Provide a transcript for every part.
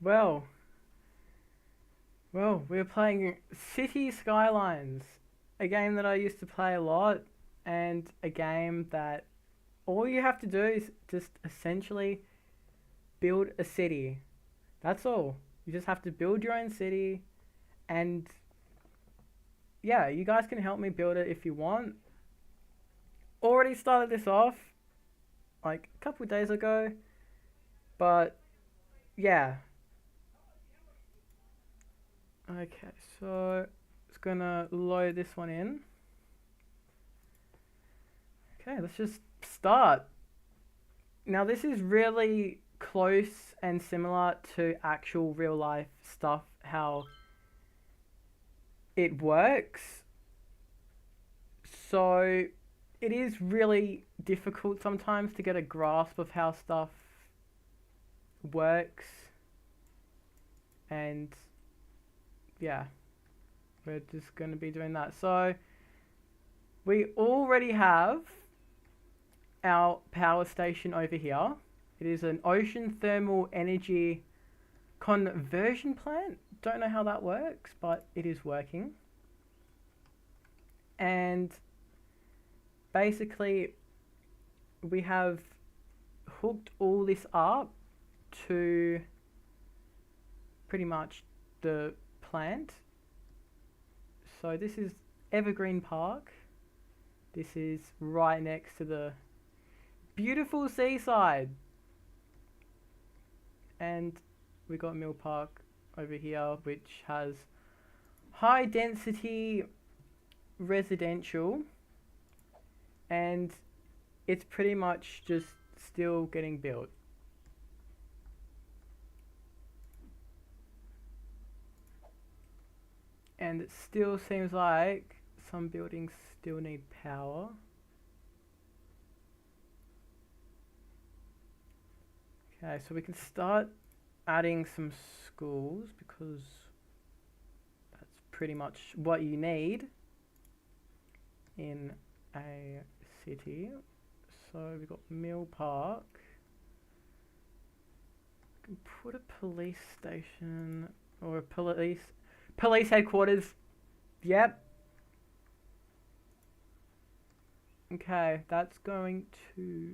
Well, we're playing City Skylines, a game that I used to play a lot, and a game that all you have to do is just essentially build a city. That's all. You just have to build your own city, and yeah, you guys can help me build it if you want. Already started this off like a couple of days ago, but yeah. Okay, so it's gonna load this one in. Okay, let's just start. Now, this is really close and similar to actual real life stuff, how it works. So, it is really difficult sometimes to get a grasp of how stuff works. And yeah, we're just going to be doing that. So, we already have our power station over here. It is an ocean thermal energy conversion plant. Don't know how that works, but it is working. And basically, we have hooked all this up to pretty much the plant. So this is Evergreen Park. This is right next to the beautiful seaside. And we got Mill Park over here, which has high density residential, and it's pretty much just still getting built. And it still seems like some buildings still need power. Okay, so we can start adding some schools because that's pretty much what you need in a city. So we've got Mill Park. We can put a police station or a police headquarters. Yep. Okay, that's going to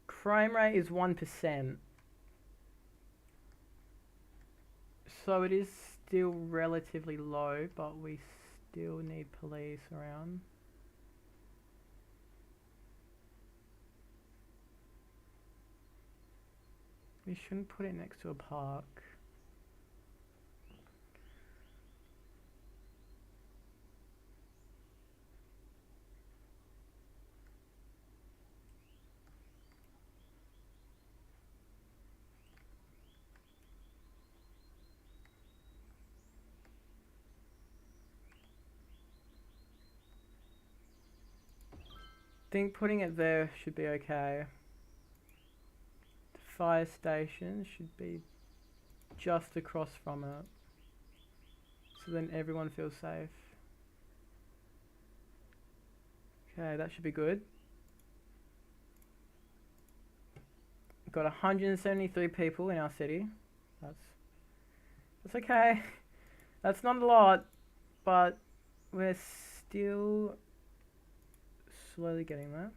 crime rate is 1%. So it is still relatively low, but we still need police around. We shouldn't put it next to a park. I think putting it there should be okay. The fire station should be just across from it, so then everyone feels safe. Okay, that should be good. We've got 173 people in our city. That's okay. That's not a lot, but we're still slowly getting there.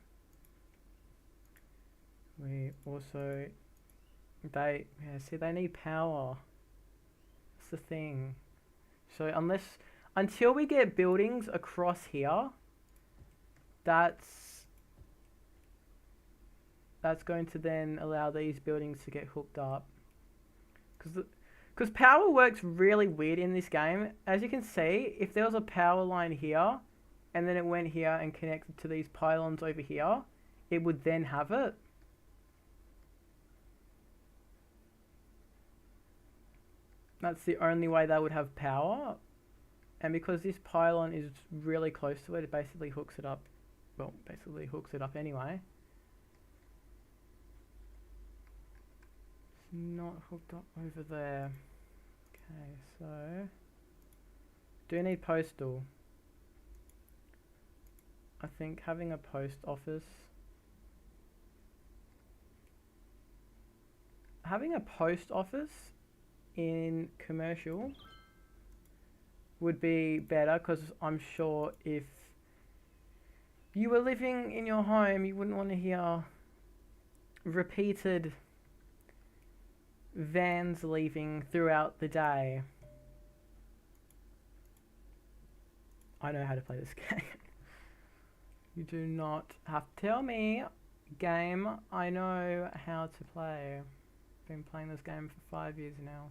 We also they need power. That's the thing. So until we get buildings across here, that's going to then allow these buildings to get hooked up. Because power works really weird in this game. As you can see, if there was a power line here, and then it went here and connected to these pylons over here, it would then have it. That's the only way they would have power. And because this pylon is really close to it, it basically hooks it up. Well, basically hooks it up anyway. It's not hooked up over there. Okay, so do need postal. I think having a post office. Having a post office in commercial would be better, because I'm sure if you were living in your home, you wouldn't want to hear repeated vans leaving throughout the day. I know how to play this game. You do not have to tell me, game. I know how to play. Been playing this game for 5 years now.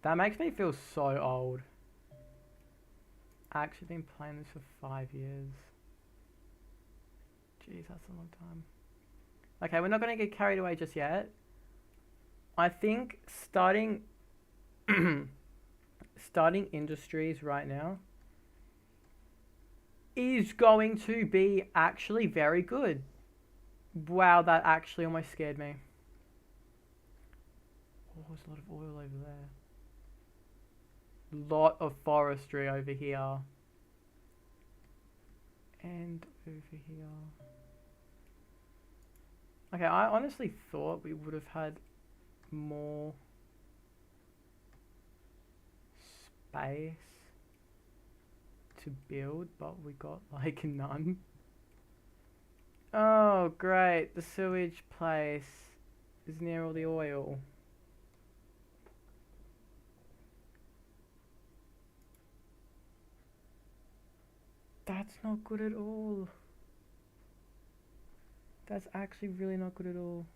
That makes me feel so old. I actually been playing this for 5 years. Jeez, that's a long time. Okay, we're not going to get carried away just yet. I think starting starting industries right now is going to be actually very good. Wow, that actually almost scared me. Oh, there's a lot of oil over there. Lot of forestry over here. And over here. Okay, I honestly thought we would have had more space to build, but we got like none. Oh, great. The sewage place is near all the oil. That's not good at all. That's actually really not good at all.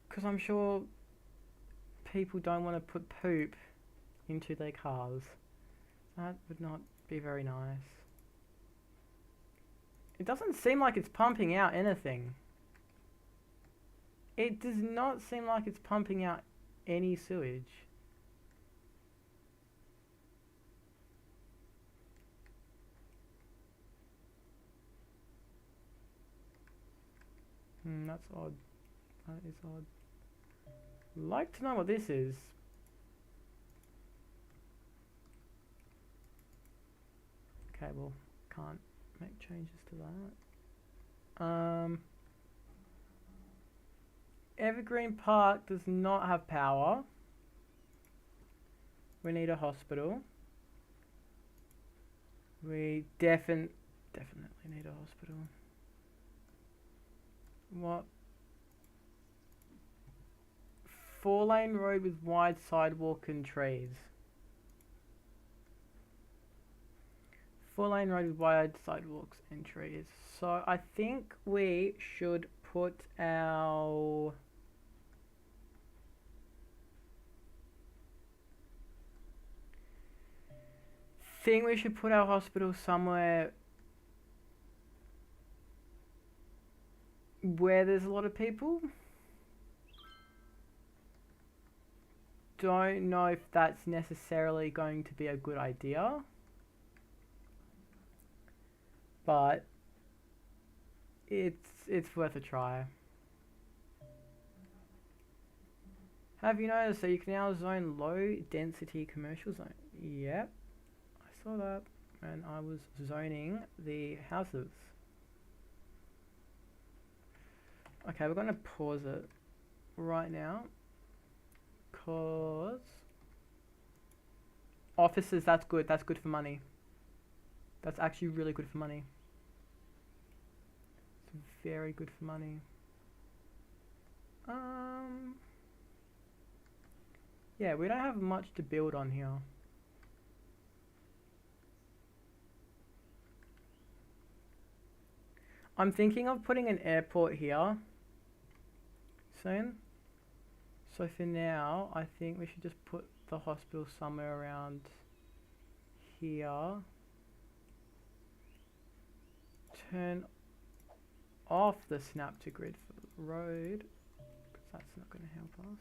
Because I'm sure people don't want to put poop into their cars. That would not be very nice. It doesn't seem like it's pumping out anything. It does not seem like it's pumping out any sewage. That's odd. That is odd. Like to know what this is. Okay, well, can't make changes to that. Evergreen Park does not have power. We need a hospital. We definitely need a hospital. What? 4-lane road with wide sidewalk and trees. 4-lane road with wide sidewalks and trees. So I think we should put our... think we should put our hospital somewhere where there's a lot of people. Don't know if that's necessarily going to be a good idea, but it's worth a try. Have you noticed that you can now zone low density commercial zone? Yep, I saw that when I was zoning the houses. Okay, we're going to pause it right now, because offices, that's good for money. That's actually really good for money. It's very good for money. Yeah, we don't have much to build on here. I'm thinking of putting an airport here soon. So for now, I think we should just put the hospital somewhere around here. Turn off the snap to grid for the road, because that's not going to help us.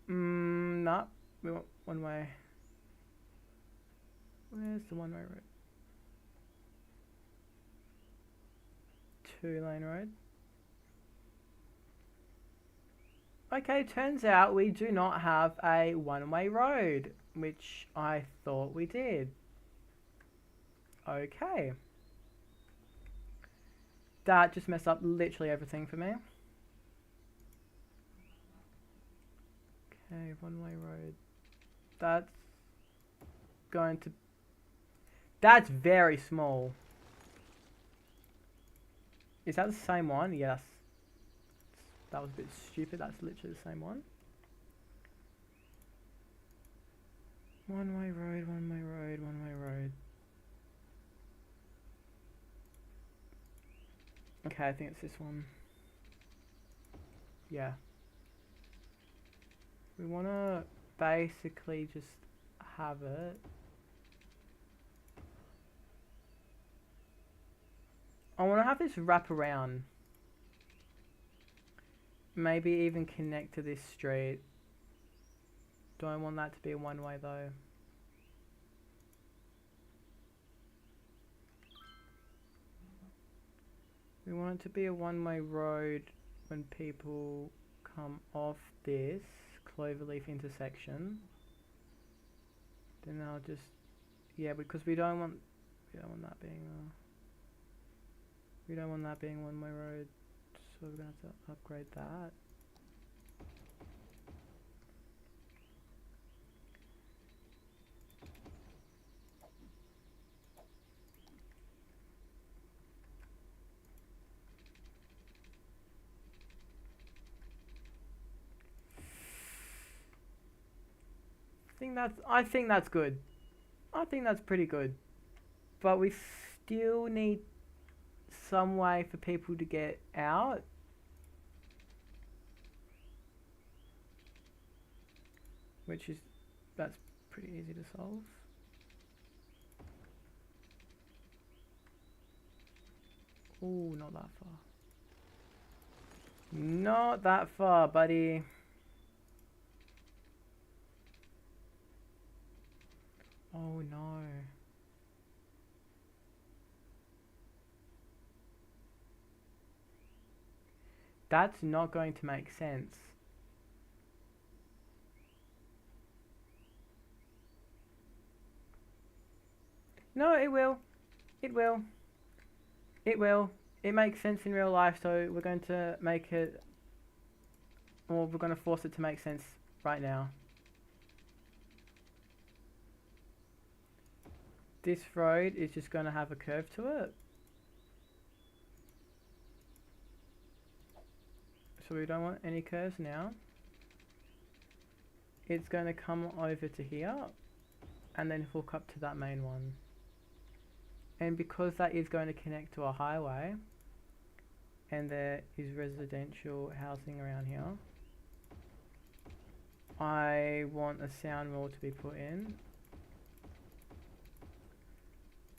Nah, we want one way. Where's the one-way road? 2-lane road. Okay, turns out we do not have a one-way road, which I thought we did. Okay. That just messed up literally everything for me. Okay, one-way road. That's going to... That's very small. Is that the same one? Yes. That was a bit stupid. That's literally the same one. One-way road, one-way road, one-way road. Okay, I think it's this one. Yeah. We want to basically just have it. I want to have this wrap around. Maybe even connect to this street. Don't want that to be a one-way though. We want it to be a one-way road when people come off this cloverleaf intersection. Then I'll just, yeah, because we don't want that being one-way road. So we're gonna have to upgrade that. I think that's good. I think that's pretty good. But we still need some way for people to get out. That's pretty easy to solve. Oh, not that far. Not that far, buddy. Oh no. That's not going to make sense. No, it will. It will. It will. It makes sense in real life, so we're going to make it... Or we're going to force it to make sense right now. This road is just going to have a curve to it. So we don't want any curves now. It's going to come over to here and then hook up to that main one. And because that is going to connect to a highway and there is residential housing around here, I want a sound wall to be put in,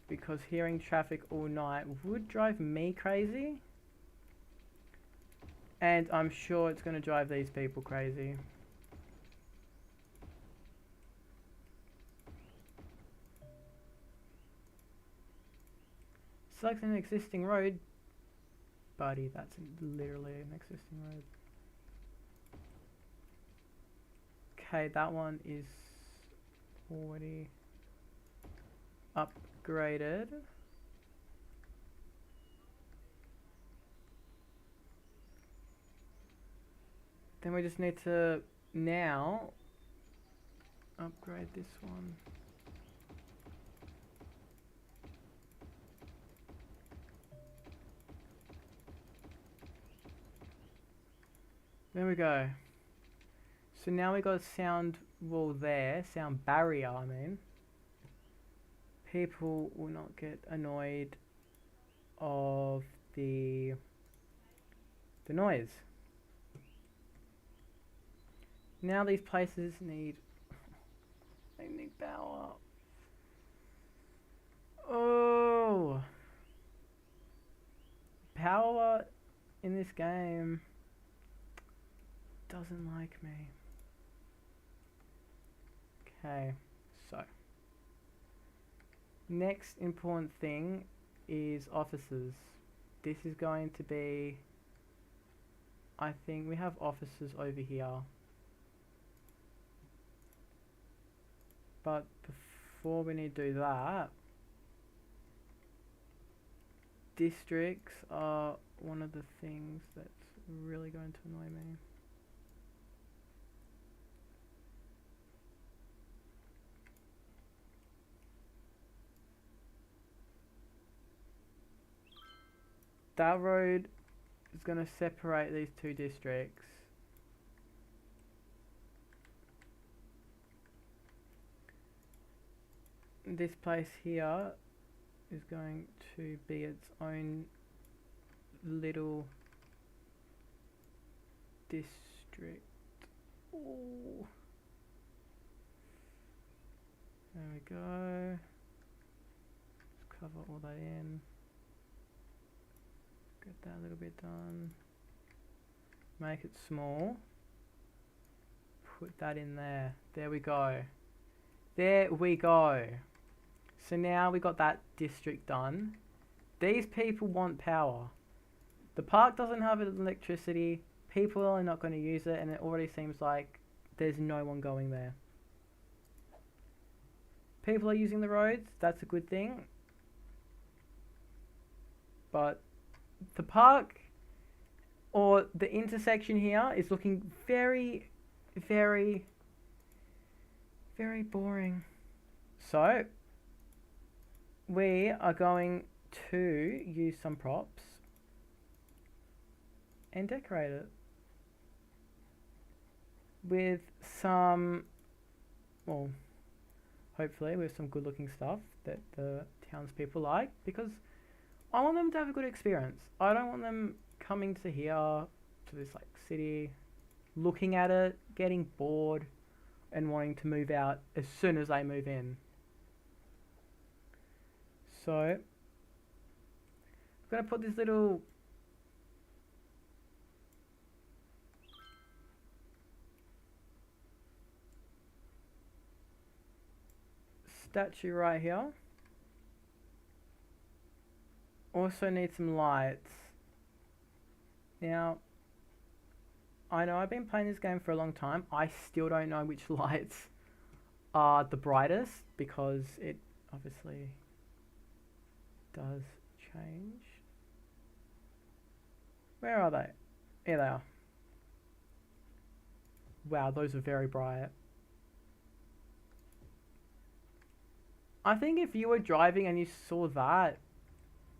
because hearing traffic all night would drive me crazy, and I'm sure it's going to drive these people crazy. Select an existing road. Buddy, that's literally an existing road. Okay, that one is already upgraded. Then we just need to now upgrade this one. There we go. So now we got a sound wall there, sound barrier, I mean. People will not get annoyed of the noise. Now these places need power. Oh, power in this game doesn't like me. Okay, so next important thing is offices. This is going to be I think we have offices over here. But before we need to do that, districts are one of the things that's really going to annoy me. That road is going to separate these two districts. This place here is going to be its own little district. Ooh. There we go. Let's cover all that in. Get that a little bit done. Make it small. Put that in there. There we go. There we go. So now we got that district done. These people want power. The park doesn't have electricity. People are not going to use it, and it already seems like there's no one going there. People are using the roads. That's a good thing. But the park or the intersection here is looking very, very, very boring. So we are going to use some props and decorate it with some, well, hopefully with some good looking stuff that the townspeople like, because I want them to have a good experience. I don't want them coming to here, to this like city, looking at it, getting bored and wanting to move out as soon as they move in. So I'm going to put this little statue right here. Also need some lights. Now, I know I've been playing this game for a long time. I still don't know which lights are the brightest because it obviously does change. Where are they? Here they are. Wow, those are very bright. I think if you were driving and you saw that,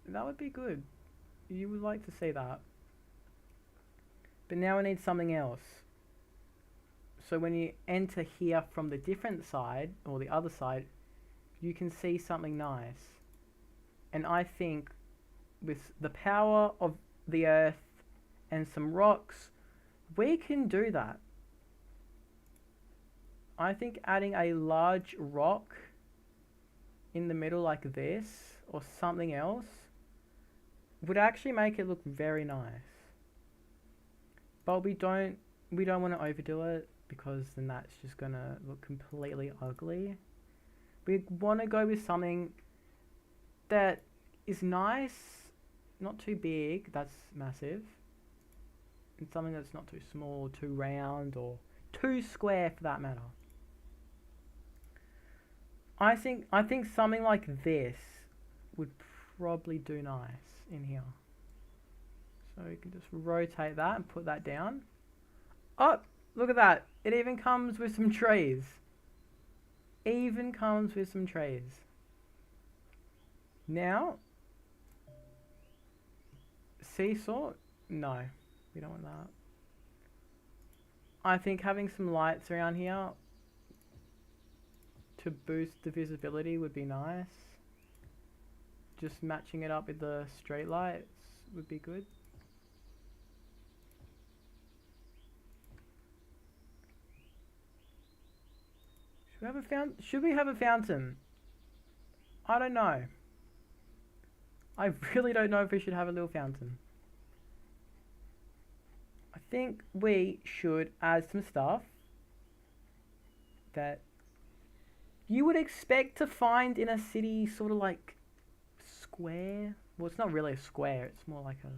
that would be good. You would like to see that. But now we need something else. So when you enter here from the different side, or the other side, you can see something nice. And I think with the power of the earth and some rocks, we can do that. I think adding a large rock in the middle like this, or something else, would actually make it look very nice. But we don't want to overdo it, because then that's just gonna look completely ugly. We want to go with something that is nice, not too big, that's massive, and something that's not too small, too round, or too square for that matter. I think something like this would probably do nice in here. So you can just rotate that and put that down. Oh, look at that. It even comes with some trees. Even comes with some trees. Now, seesaw? No, we don't want that. I think having some lights around here to boost the visibility would be nice. Just matching it up with the street lights would be good. Should we have a fountain? I don't know. I really don't know if we should have a little fountain. I think we should add some stuff that you would expect to find in a city, sort of like square. Well, it's not really a square, it's more like a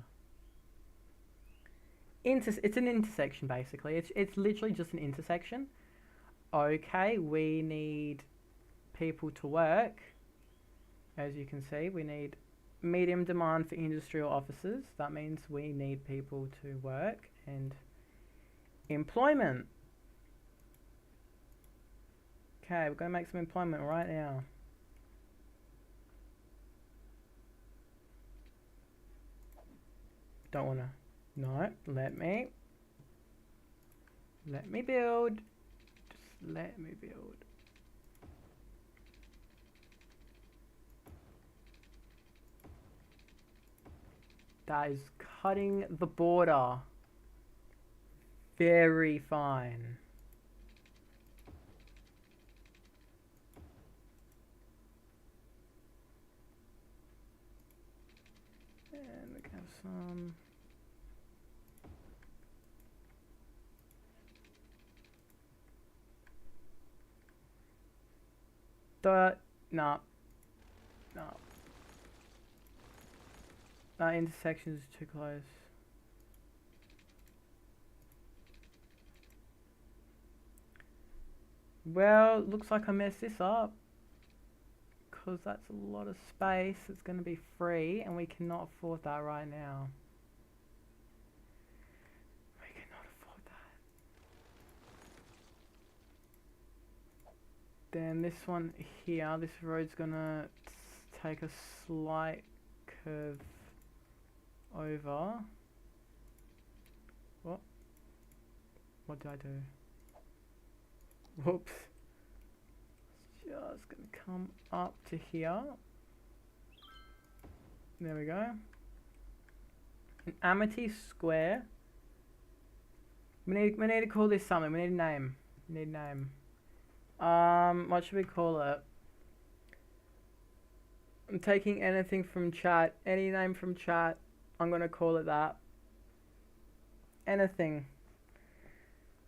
It's an intersection basically. It's literally just an intersection. Okay, we need people to work. As you can see, we need medium demand for industrial offices. That means we need people to work and employment. Okay, we're going to make some employment right now. Don't want to. No, let me build. Just let me build. That is cutting the border. Very fine. And we can have some. No. That intersection is too close. Well, looks like I messed this up. Because that's a lot of space. It's going to be free and we cannot afford that right now. We cannot afford that. Then this one here, this road's going to take a slight curve over. What did I do? Whoops. It's just gonna come up to here. There we go. An Amity Square. We need to call this something. We need a name. What should we call it? I'm taking anything from chat. Any name from chat. I'm gonna call it that. Anything.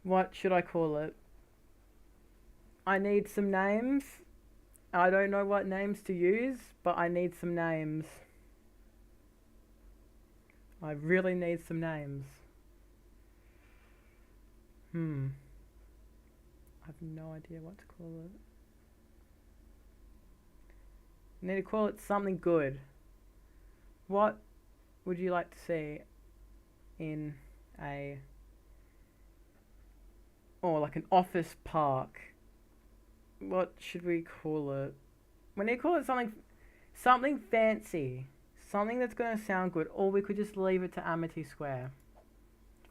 What should I call it? I need some names. I don't know what names to use, but I need some names. I really need some names. I have no idea what to call it. I need to call it something good. What would you like to see in a... or like an office park? What should we call it? We need to call it something fancy. Something that's going to sound good. Or we could just leave it to Amity Square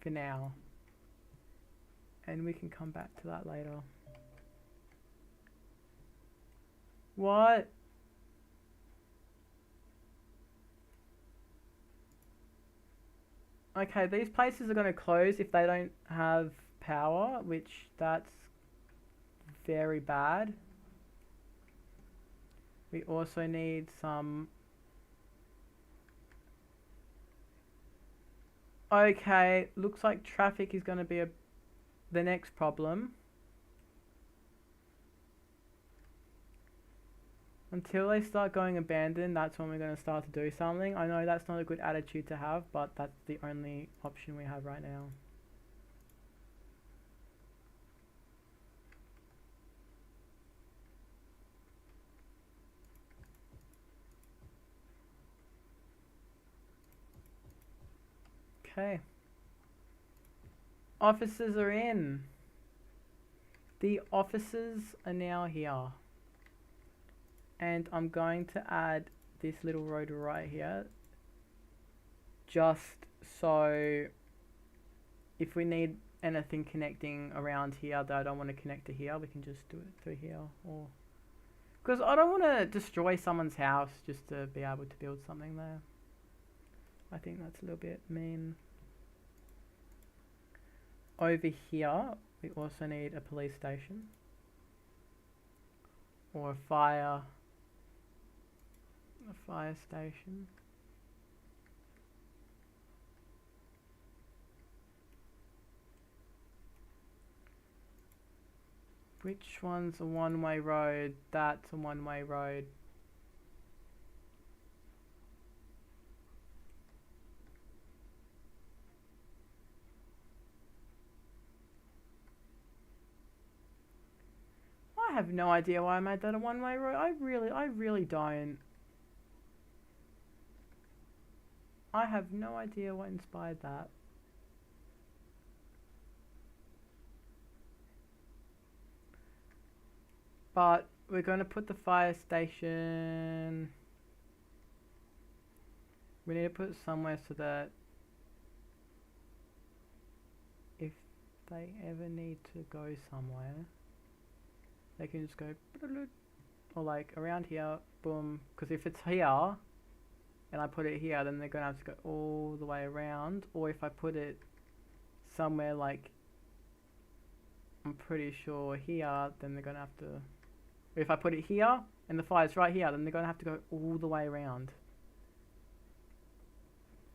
for now. And we can come back to that later. What? Okay, these places are going to close if they don't have power, which that's very bad. We also need some... Okay, looks like traffic is going to be the next problem. Until they start going abandoned, that's when we're going to start to do something. I know that's not a good attitude to have, but that's the only option we have right now. Okay. Officers are in. The officers are now here. And I'm going to add this little road right here. Just so if we need anything connecting around here that I don't want to connect to here, we can just do it through here. Or because I don't want to destroy someone's house just to be able to build something there. I think that's a little bit mean. Over here, we also need a police station. Or a fire station. Which one's a one-way road? That's a one-way road. have no idea why I made that a one-way road. I really don't. I have no idea what inspired that. But we're going to put the fire station... We need to put it somewhere so that if they ever need to go somewhere, they can just go... Or like around here, boom. Because if it's here, and I put it here, then they're going to have to go all the way around. Or if I put it somewhere like... I'm pretty sure here, then they're going to have to... If I put it here, and the fire's right here, then they're going to have to go all the way around.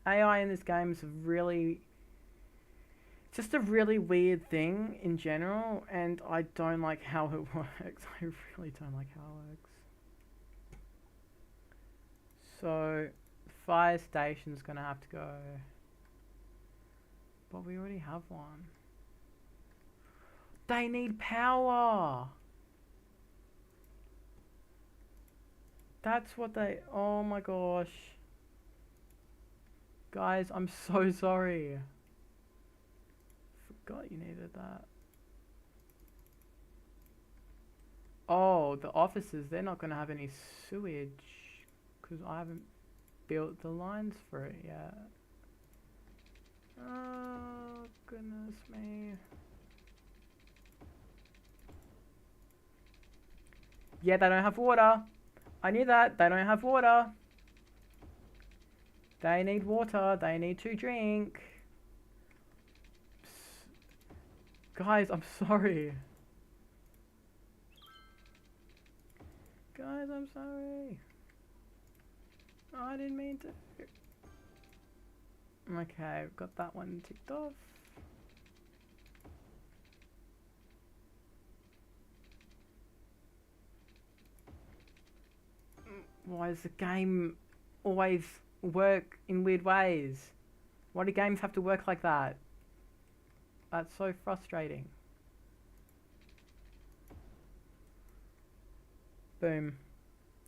AI in this game is really... just a really weird thing in general, and I don't like how it works. I really don't like how it works. So, fire station's going to have to go... But we already have one. They need power! That's what they... Oh my gosh. Guys, I'm so sorry. Forgot you needed that. Oh, the offices, they're not going to have any sewage. Because I haven't built the lines for it yet. Oh, goodness me. Yeah, they don't have water. I knew that. They don't have water. They need water. They need to drink. Guys, I'm sorry. Guys, I'm sorry. Oh, I didn't mean to. Okay, we've got that one ticked off. Why does the game always work in weird ways? Why do games have to work like that? That's so frustrating. Boom.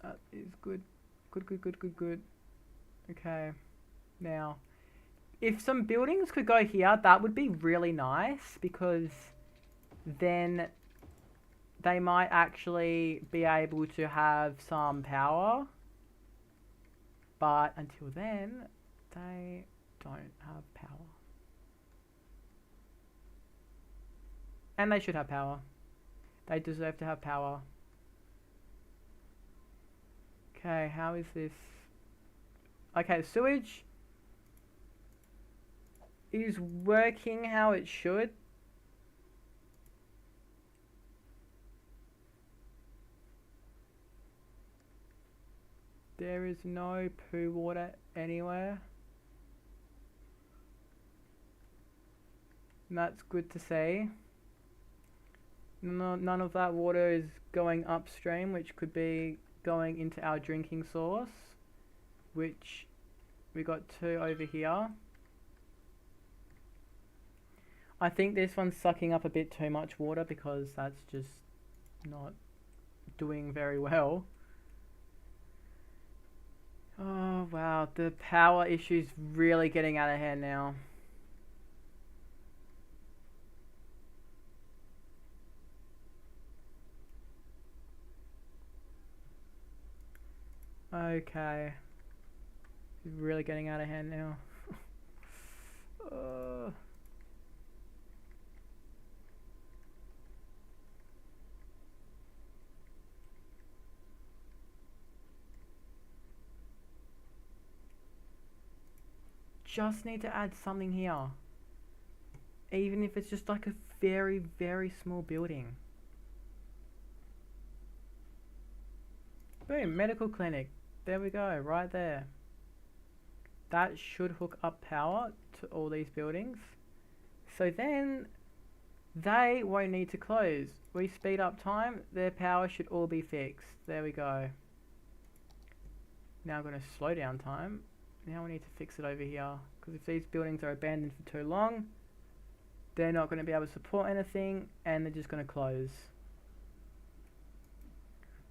That is good. Good. Okay. Now, if some buildings could go here, that would be really nice, because then they might actually be able to have some power. But until then, they don't have power. And they should have power. They deserve to have power. Okay, how is this? Okay, sewage is working how it should. There is no poo water anywhere. And that's good to see. No, none of that water is going upstream, which could be going into our drinking source, which we got 2 over here. I think this one's sucking up a bit too much water, because that's just not doing very well. Oh wow, the power issue's really getting out of hand now. Okay. It's really getting out of hand now. Just need to add something here. Even if it's just like a very, very small building. Boom, medical clinic. There we go, right there. That should hook up power to all these buildings. So then they won't need to close. We speed up time, their power should all be fixed. There we go. Now I'm going to slow down time. Now we need to fix it over here. Because if these buildings are abandoned for too long, they're not going to be able to support anything, and they're just going to close.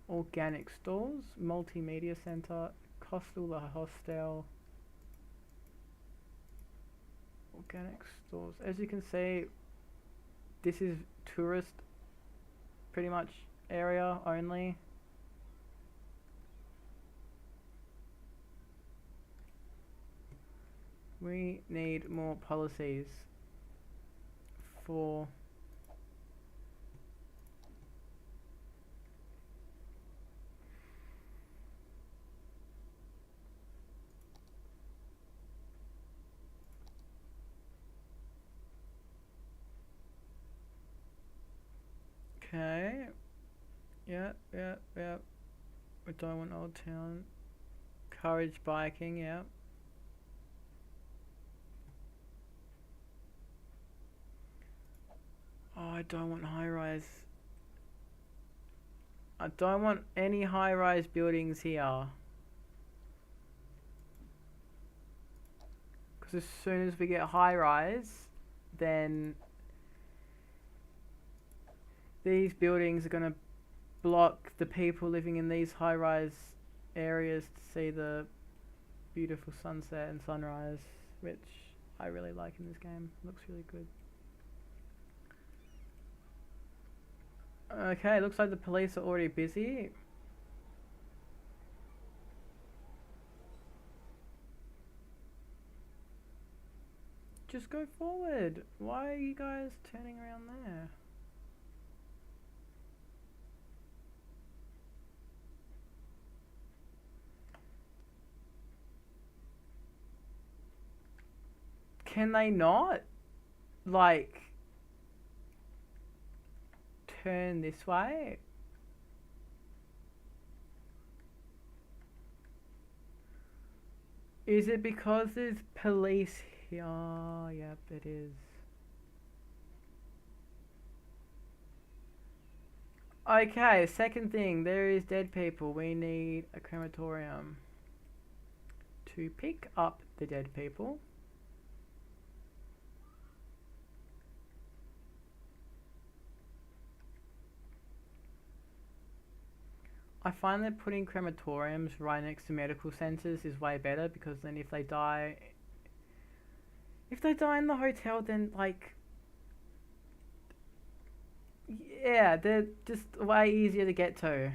organic stores, multimedia center, coastal the hostel, organic stores. As you can see, this is tourist pretty much area only. We need more policies for okay. Yeah. We don't want Old Town. Courage biking, yeah. Oh, I don't want high rise. I don't want any high rise buildings here. Because as soon as we get high rise, then these buildings are going to block the people living in these high rise areas to see the beautiful sunset and sunrise, which I really like in this game. Looks really good. Okay, looks like the police are already busy. Just go forward. Why are you guys turning around there? Can they not, like, turn this way? Is it because there's police here? Oh, yep, it is. Okay, second thing, there is dead people. We need a crematorium to pick up the dead people. I find that putting crematoriums right next to medical centers is way better, because then if they die in the hotel, then like, yeah, they're just way easier to get to.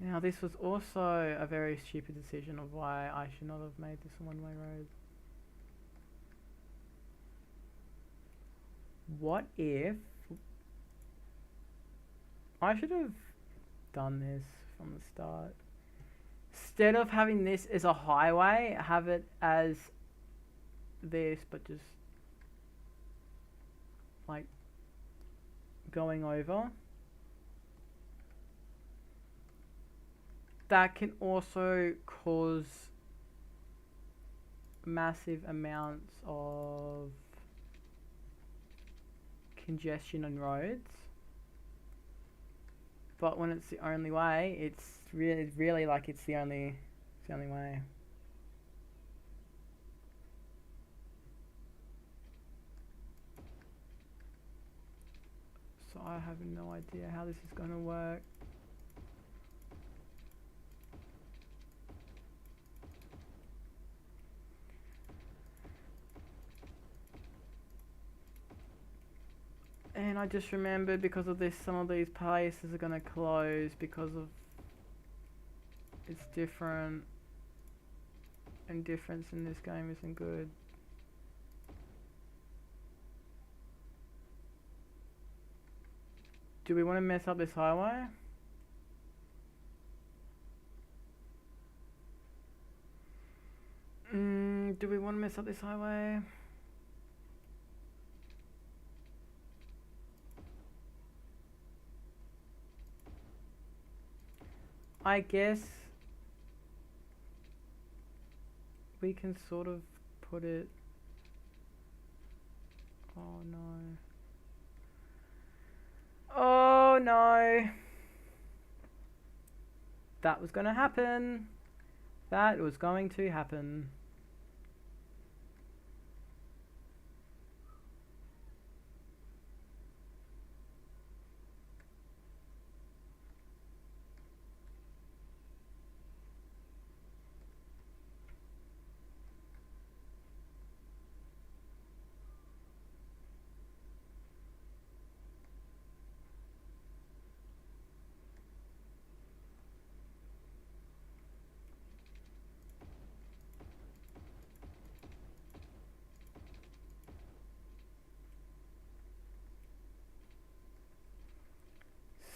Now this was also a very stupid decision of why I should not have made this a one-way road. What if I should have done this from the start? Instead of having this as a highway, have it as this, but just like going over. That can also cause massive amounts of congestion on roads. But when it's the only way, it's really like it's the only way. So I have no idea how this is going to work. And I just remembered, because of this, some of these places are going to close because of it's different, and difference in this game isn't good. Do we want to mess up this highway? Do we want to mess up this highway? I guess we can sort of put it... Oh no. Oh no. That was gonna happen. That was going to happen.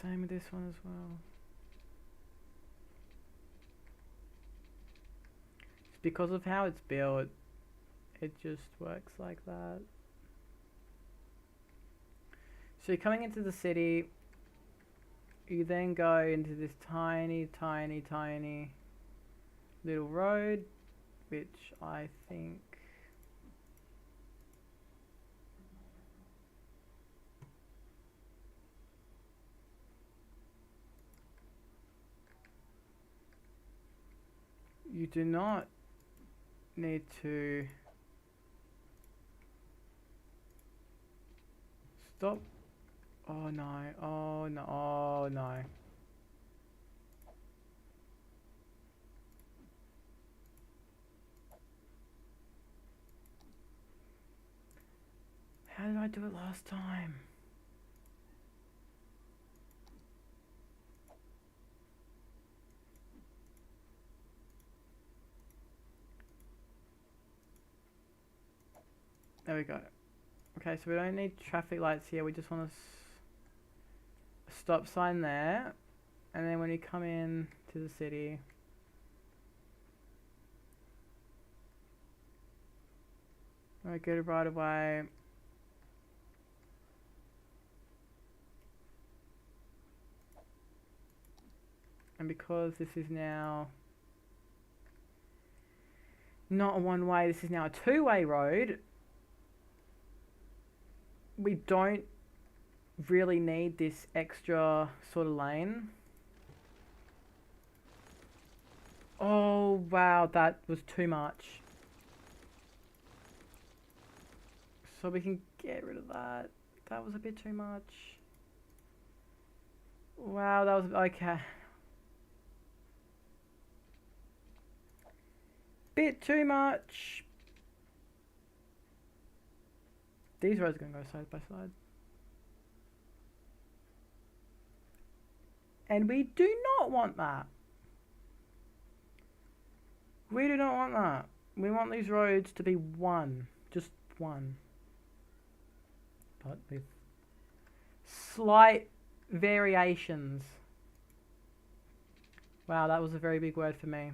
Same with this one as well. It's because of how it's built, it just works like that. So you're coming into the city, you then go into this tiny little road, which I think you do not need to stop. Oh no, oh no, oh no. How did I do it last time? There we go. Okay, so we don't need traffic lights here. We just want a stop sign there. And then when you come in to the city, I go to right away. And because this is now not a one-way, this is now a two-way road, we don't really need this extra sort of lane. Oh wow, that was too much. So we can get rid of that. That was a bit too much. Wow, that was okay. Bit too much. These roads are going to go side by side. And we do not want that. We do not want that. We want these roads to be one. Just one. But with slight variations. Wow, that was a very big word for me.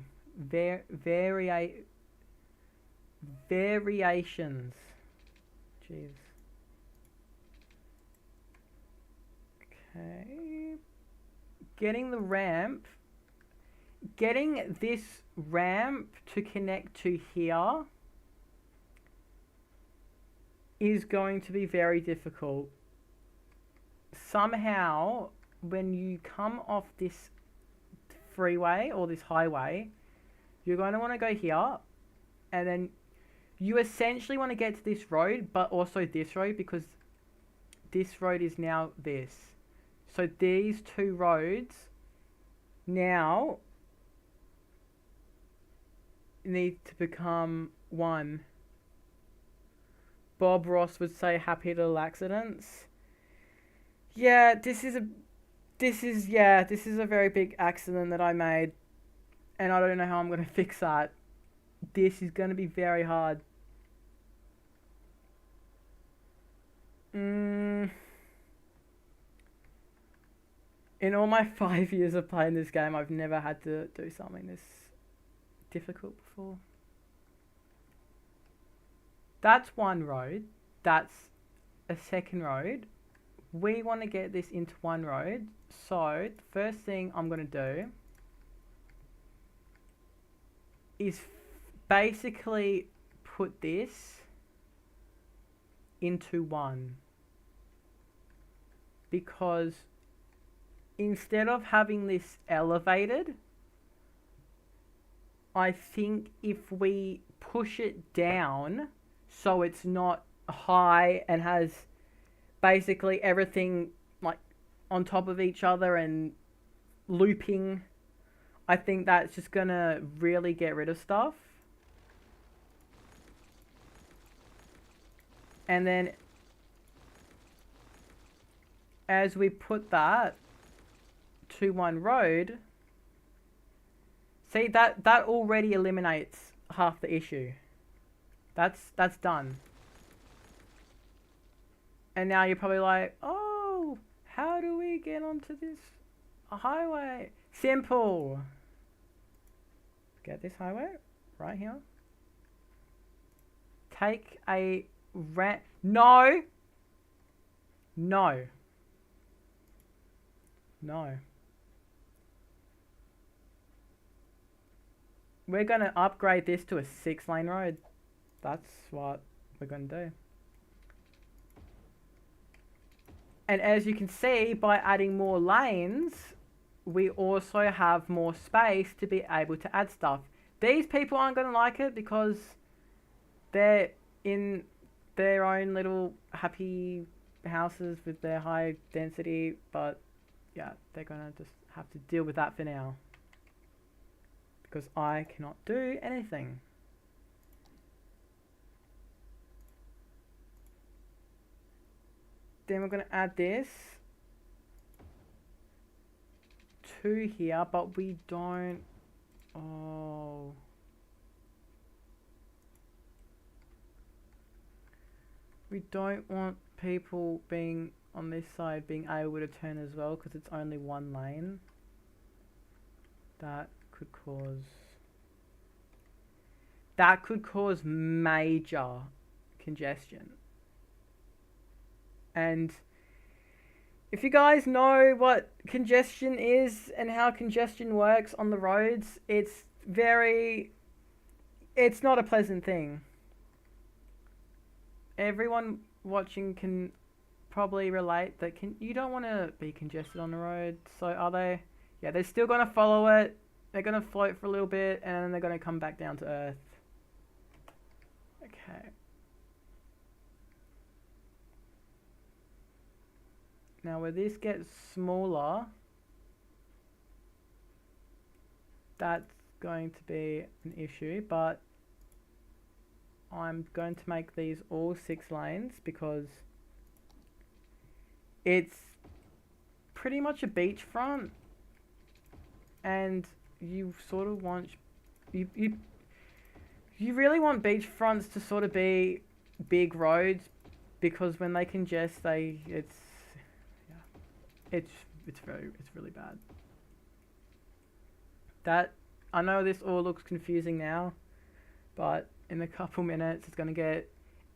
Variations. Jeez. Okay. Getting this ramp to connect to here is going to be very difficult. Somehow, when you come off this freeway or this highway, you're going to want to go here, and then you essentially want to get to this road, but also this road, because this road is now this. So these two roads now need to become one. Bob Ross would say happy little accidents. Yeah, this is a very big accident that I made, and I don't know how I'm going to fix that. This is going to be very hard. In all my 5 years of playing this game, I've never had to do something this difficult before. That's one road. That's a second road. We want to get this into one road. So, the first thing I'm going to do is basically put this into one. Because instead of having this elevated, I think if we push it down so it's not high and has basically everything like on top of each other and looping, I think that's just gonna really get rid of stuff. And then as we put that to one road, see that already eliminates half the issue. That's done. And now you're probably like, oh, How do we get onto this highway? Simple. Get this highway right here. Take a No. No. No. We're going to upgrade this to a 6-lane road. That's what we're going to do. And as you can see, by adding more lanes, we also have more space to be able to add stuff. These people aren't going to like it because they're in their own little happy houses with their high density, but yeah, they're going to just have to deal with that for now. Because I cannot do anything. Then we're going to add this to here, but we don't... Oh. We don't want people being on this side being able to turn as well because it's only one lane. That could cause major congestion. And if you guys know what congestion is and how congestion works on the roads, it's not a pleasant thing. Everyone watching can probably relate that you don't want to be congested on the road. So are they? Yeah, they're still going to follow it. They're going to float for a little bit and then they're going to come back down to earth. Okay. Now where this gets smaller, that's going to be an issue, but I'm going to make these all 6 lanes because it's pretty much a beachfront and you sort of want you really want beachfronts to sort of be big roads because when they congest it's really bad. That I know this all looks confusing now, but in a couple minutes it's going to get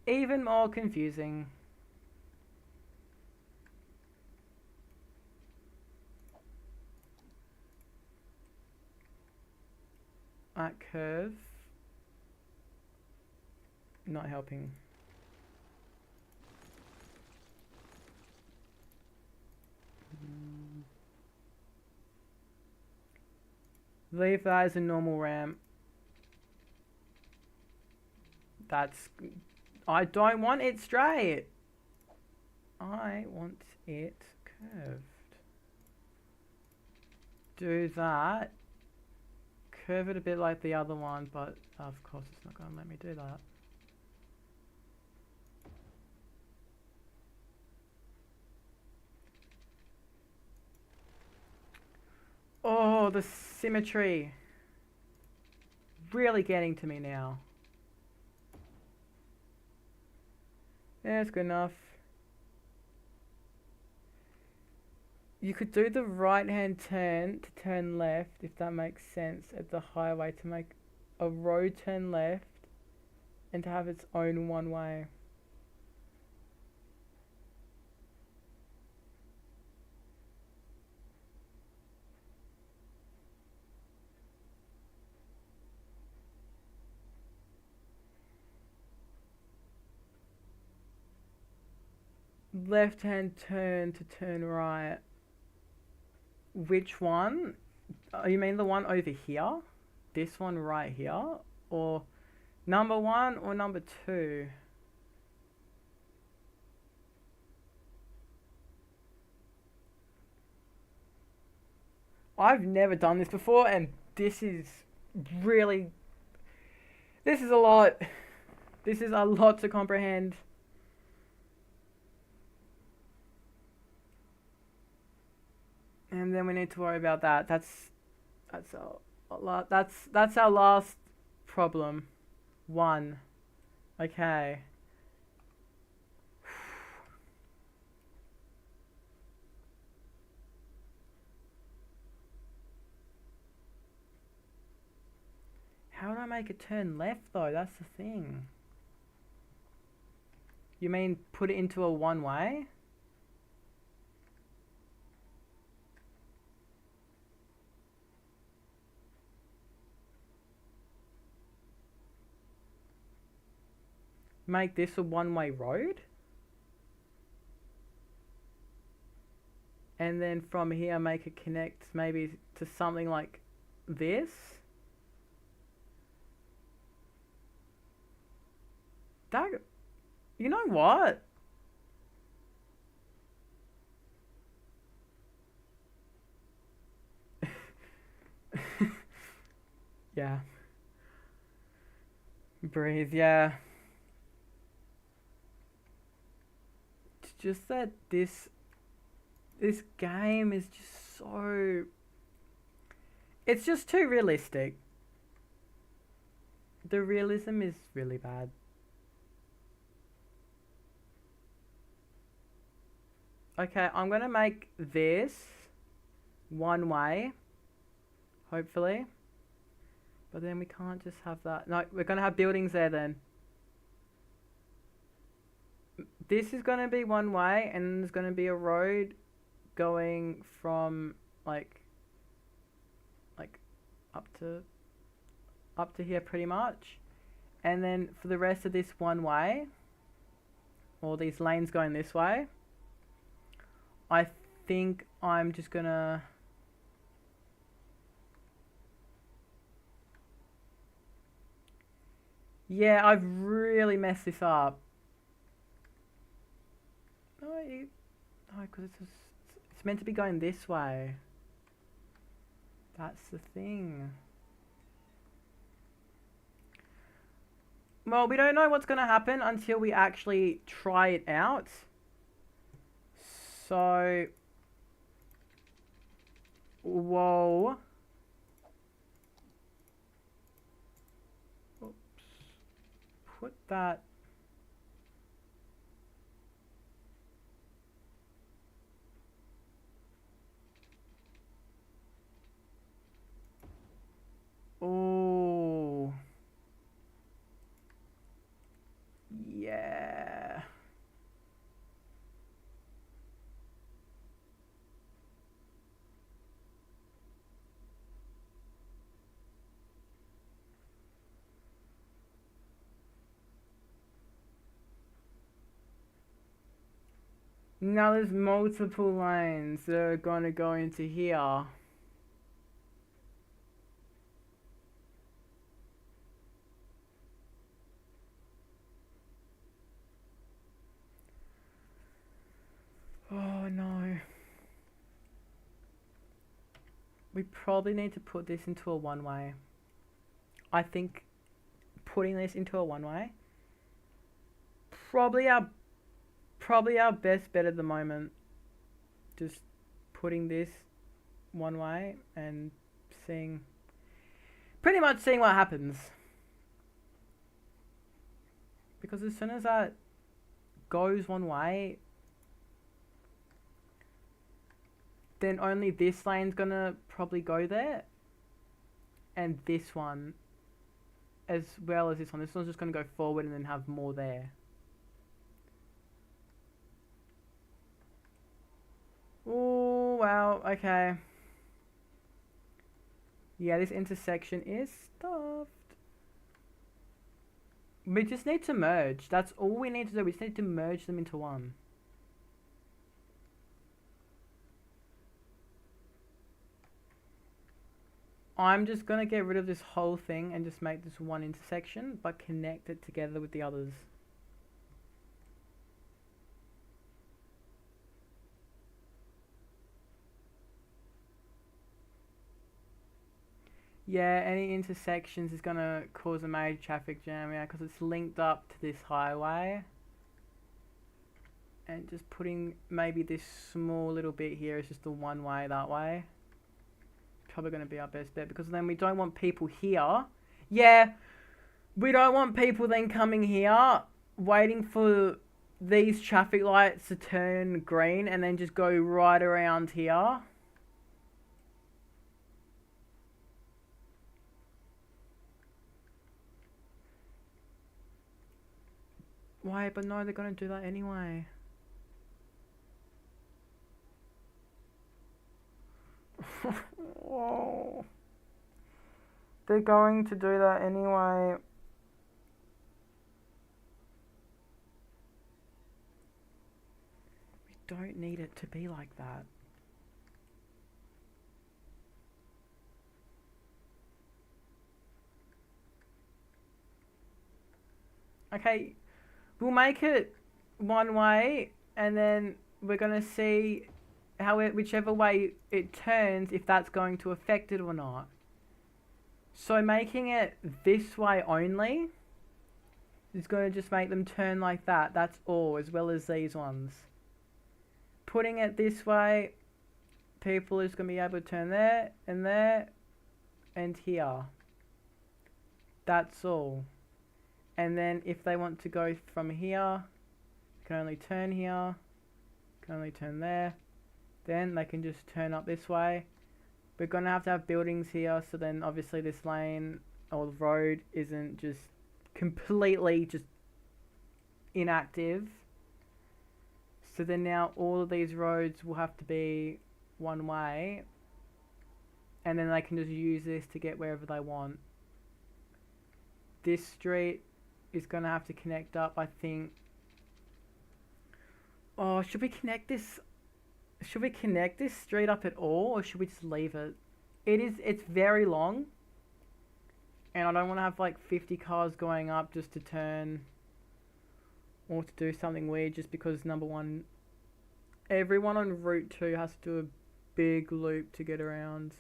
even more confusing. That curve not helping. Leave that as a normal ramp. I don't want it straight. I want it curved. Do that. Curve it a bit like the other one, but of course it's not going to let me do that. Oh, the symmetry. Really getting to me now. Yeah, it's good enough. You could do the right-hand turn to turn left, if that makes sense, at the highway to make a road turn left and to have its own one way. Left-hand turn to turn right. Which one? You mean the one over here? This one right here? Or number 1 or number 2? I've never done this before and this is a lot. This is a lot to comprehend. And then we need to worry about that. That's a lot. That's our last problem. 1. Okay. How do I make it turn left though? That's the thing. You mean put it into a one-way? Make this a one-way road? And then from here make it connect maybe to something like this? That, you know what? Yeah. Breathe, yeah. It's just that this game is just so... It's just too realistic. The realism is really bad. Okay, I'm gonna make this one way, hopefully. But then we can't just have that. No, we're gonna have buildings there then. This is gonna be one way, and there's gonna be a road going from like up to here pretty much. And then for the rest of this one way, or these lanes going this way, I think I'm just gonna... Yeah, I've really messed this up. No, because it's meant to be going this way. That's the thing. Well, we don't know what's going to happen until we actually try it out. So... Whoa. Oops. Put that... Oh. Yeah. Now there's multiple lines that are gonna go into here. Oh no. We probably need to put this into a one-way. I think putting this into a one-way probably our best bet at the moment. Just putting this one way and pretty much seeing what happens. Because as soon as that goes one way, then only this lane's gonna probably go there, and this one, as well as this one. This one's just gonna go forward and then have more there. Oh wow, okay. Yeah, this intersection is stuffed. We just need to merge. That's all we need to do. We just need to merge them into one. I'm just going to get rid of this whole thing and just make this one intersection, but connect it together with the others. Yeah, any intersections is going to cause a major traffic jam, yeah, because it's linked up to this highway. And just putting maybe this small little bit here is just the one way that way. Probably going to be our best bet, because then we don't want people here. Yeah, we don't want people then coming here, waiting for these traffic lights to turn green and then just go right around here. Why? But no, they're gonna do that anyway. Whoa. They're going to do that anyway. We don't need it to be like that. Okay, we'll make it one way, and then we're gonna see how it, whichever way it turns, if that's going to affect it or not. So making it this way only is going to just make them turn like that. That's all, as well as these ones. Putting it this way, people is going to be able to turn there and here. That's all. And then if they want to go from here, can only turn here, can only turn there. Then they can just turn up this way. We're going to have buildings here, so then obviously this lane or the road isn't just completely just inactive. So then now all of these roads will have to be one way, and then they can just use this to get wherever they want. This street is going to have to connect up, I think. Oh, should we connect this? Should we connect this straight up at all, or should we just leave it? It's very long, and I don't want to have like 50 cars going up just to turn or to do something weird, just because number one, everyone on Route 2 has to do a big loop to get around.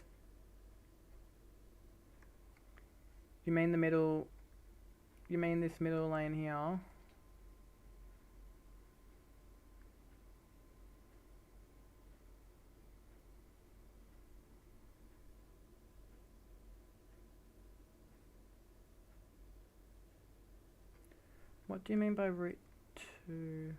You mean the middle? You mean this middle lane here? What do you mean by Route 2?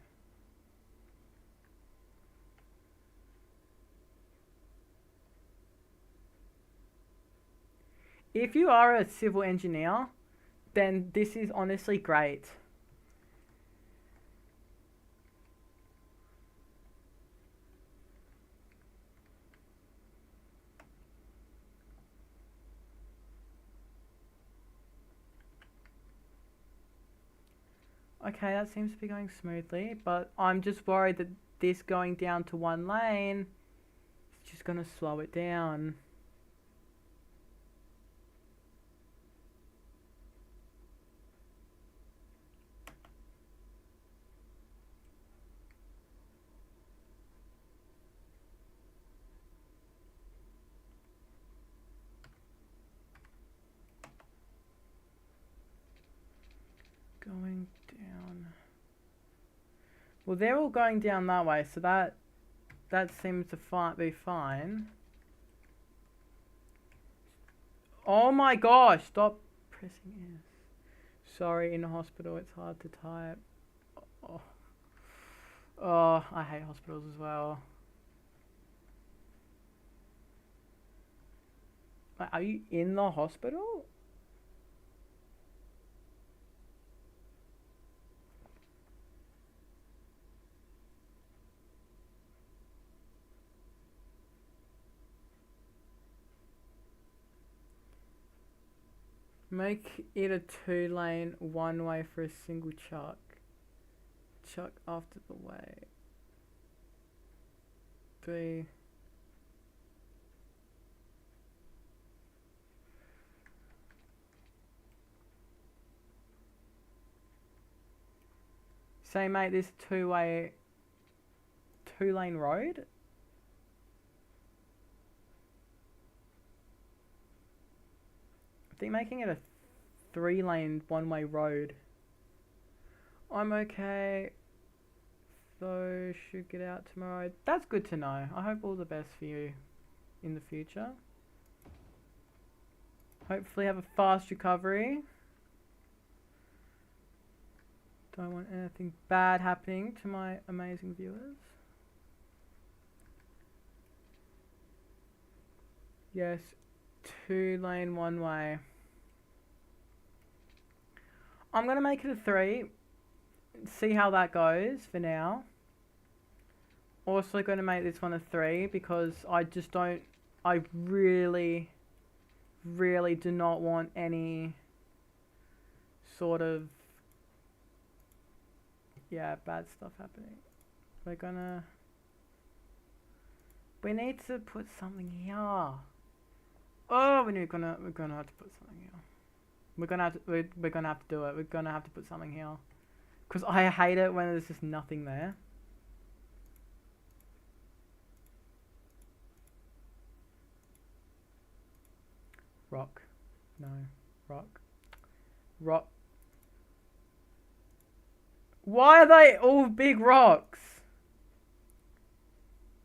If you are a civil engineer, then this is honestly great. Okay, that seems to be going smoothly, but I'm just worried that this going down to one lane is just going to slow it down. Going down. Well, they're all going down that way, so that seems to be fine. Oh my gosh! Stop pressing S. Sorry, in a hospital it's hard to type. Oh, I hate hospitals as well. Are you in the hospital? Make it a 2-lane, one way for a single chuck. Chuck after the way. 3. Say, mate, this 2-lane road. I think making it a 3-lane, one-way road. I'm okay. So, should get out tomorrow. That's good to know. I hope all the best for you in the future. Hopefully have a fast recovery. Don't want anything bad happening to my amazing viewers. Yes, 2-lane, one-way. I'm going to make it a 3. see how that goes for now. Also going to make this one a 3 because I just don't, I really do not want any sort of, yeah, bad stuff happening. We need to put something here. Oh, we're gonna have to put something here. We're gonna have to do it. We're gonna have to put something here. Because I hate it when there's just nothing there. Rock. No. Rock. Rock. Why are they all big rocks?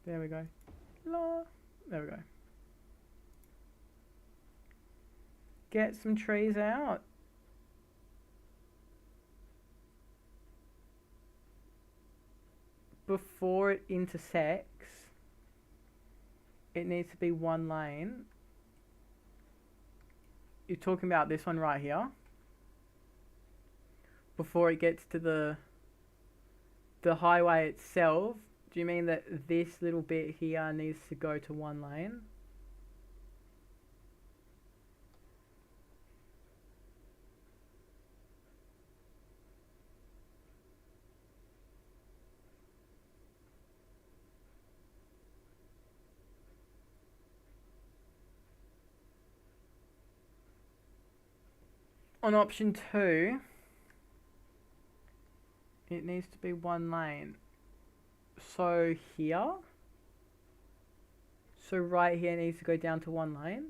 There we go. La. There we go. Get some trees out. Before it intersects, it needs to be one lane. You're talking about this one right here? Before it gets to the highway itself, do you mean that this little bit here needs to go to one lane? On option 2, it needs to be one lane. So here, so right here needs to go down to one lane.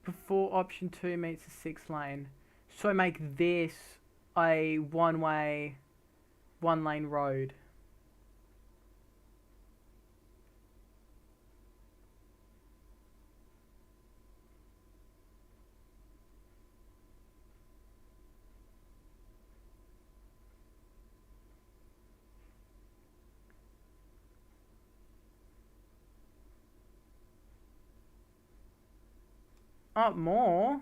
Before option 2 meets the 6th lane. So make this a one lane road. Up more?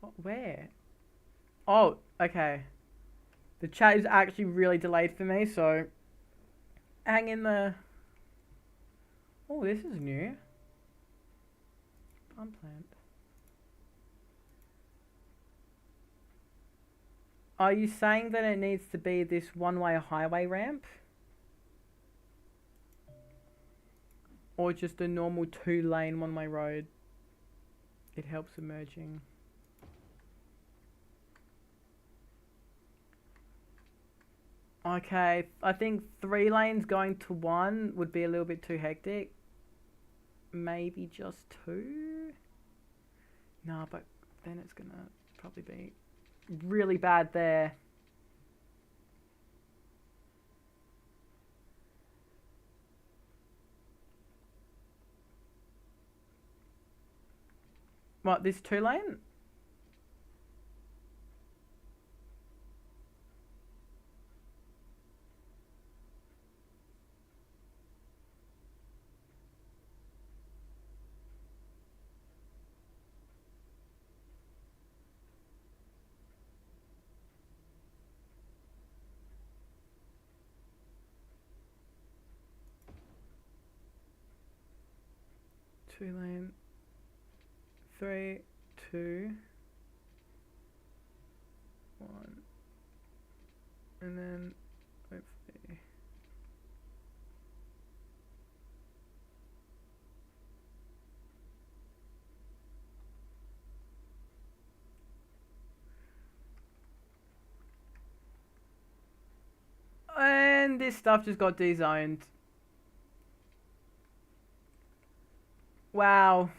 What, where? Oh, okay. The chat is actually really delayed for me, so hang in there. Oh, this is new. Unplanned. Are you saying that it needs to be this one-way highway ramp? Or just a normal 2-lane one-way road? It helps with merging. Okay, I think 3 lanes going to 1 would be a little bit too hectic. Maybe just 2? No, but then it's gonna probably be really bad there. What, this 2-lane? Two lane. 3, 2, 1. And then hopefully. And this stuff just got designed. Wow.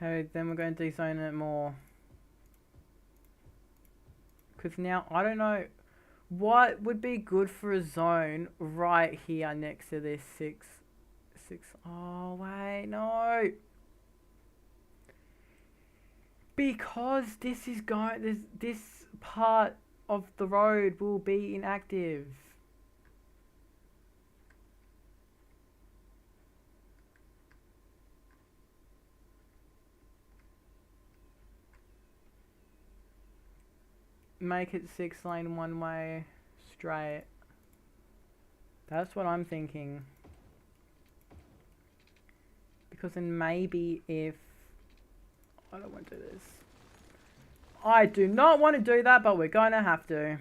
Okay, then we're going to dezone it more. Because now, I don't know. What would be good for a zone right here next to this six? Oh wait, no. Because this is going. This part of the road will be inactive. Make it 6-lane one way straight. That's what I'm thinking. Because then maybe if... I don't want to do this. I do not want to do that, but we're going to have to.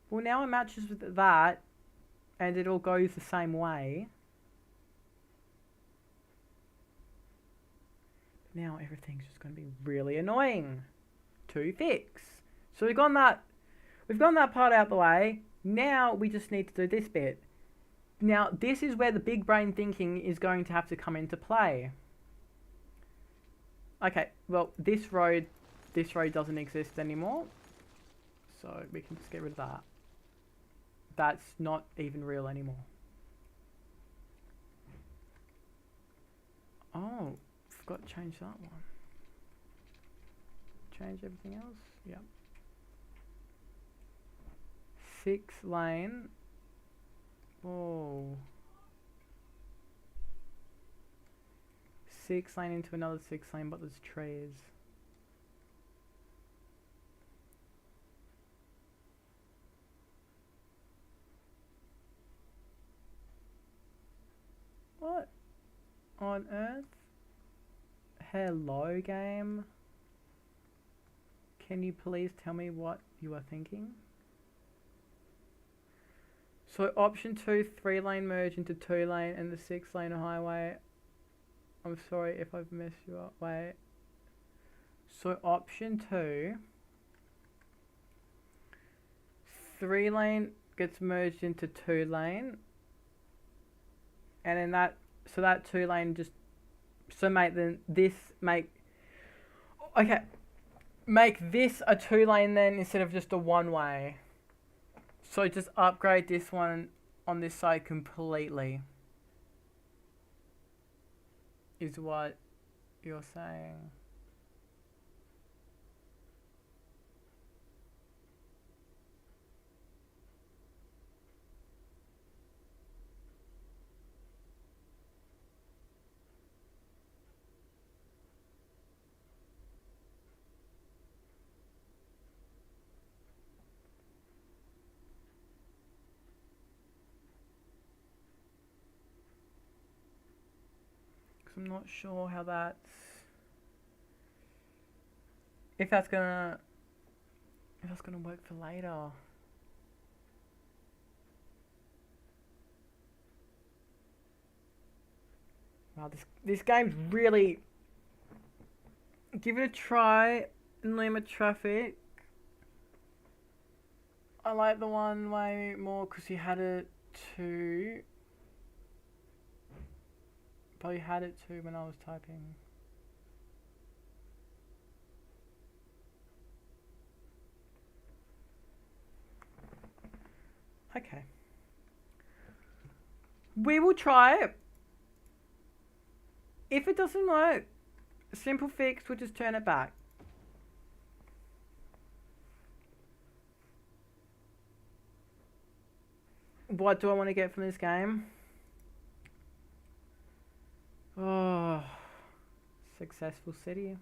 Well, now it matches with that, and it all goes the same way. Now everything's just going to be really annoying to fix. So we've gotten that part out the way. Now we just need to do this bit. Now this is where the big brain thinking is going to have to come into play. Okay, well this road doesn't exist anymore. So we can just get rid of that. That's not even real anymore. Oh, forgot to change that one. Change everything else? Yep. 6-lane. Oh. 6-lane into another 6-lane, but there's trees. What on earth? Hello, game. Can you please tell me what you are thinking? So option 2, 3-lane merge into 2-lane and the 6-lane highway. I'm sorry if I've messed you up. Wait. So option 2, 3-lane gets merged into 2-lane. And then that 2-lane just, so make this a 2-lane then instead of just a one-way. So just upgrade this one on this side completely. Is what you're saying. I'm not sure how if that's gonna work for later. Wow, this game's really... Give it a try in limit traffic. I like the one way more because you had it to... Probably had it too when I was typing. Okay. We will try it. If it doesn't work, simple fix, we'll just turn it back. What do I want to get from this game? Oh, successful city.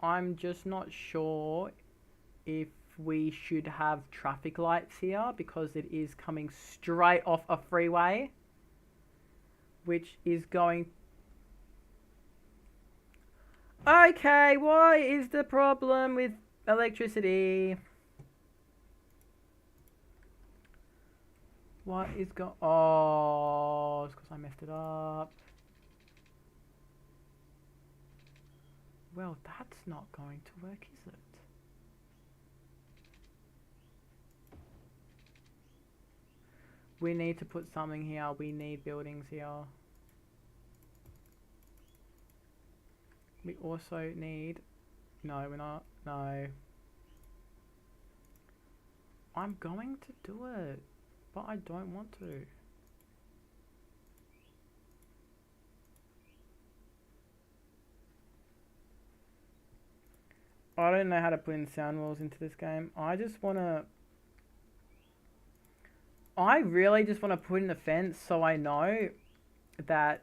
I'm just not sure if we should have traffic lights here because it is coming straight off a freeway, which is going... Okay, what is the problem with electricity? What is oh, it's because I messed it up. Well, that's not going to work, is it? We need to put something here. We need buildings here. We also need... No, we're not. No. I'm going to do it, but I don't want to. I don't know how to put in sound walls into this game. I really just want to put in a fence so I know that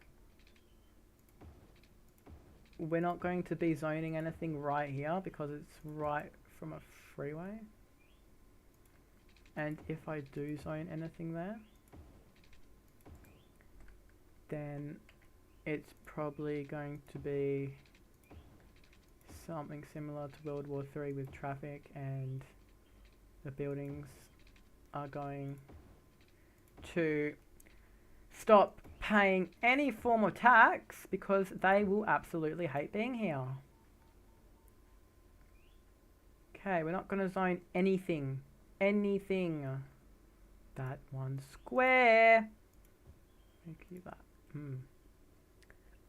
we're not going to be zoning anything right here because it's right from a freeway. And if I do zone anything there, then it's probably going to be something similar to World War III with traffic, and the buildings are going to stop paying any form of tax because they will absolutely hate being here. Okay, we're not going to zone anything. That one square. Make you that.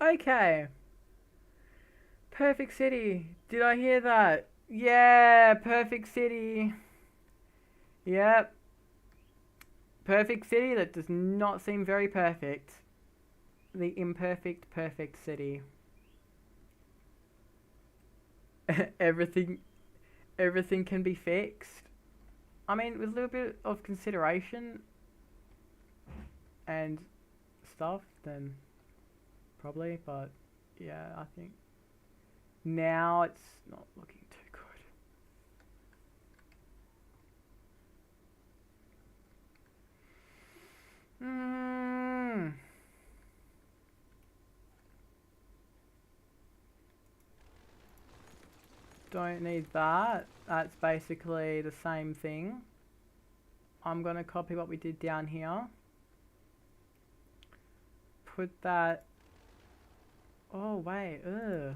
Okay. Perfect city. Did I hear that? Yeah, perfect city. Yep. Perfect city that does not seem very perfect. The imperfect perfect city. Everything can be fixed. I mean, with a little bit of consideration and stuff, then probably, but yeah, I think now it's not looking too good. Don't need that. That's basically the same thing. I'm going to copy what we did down here. Put that... Oh, wait. Ugh.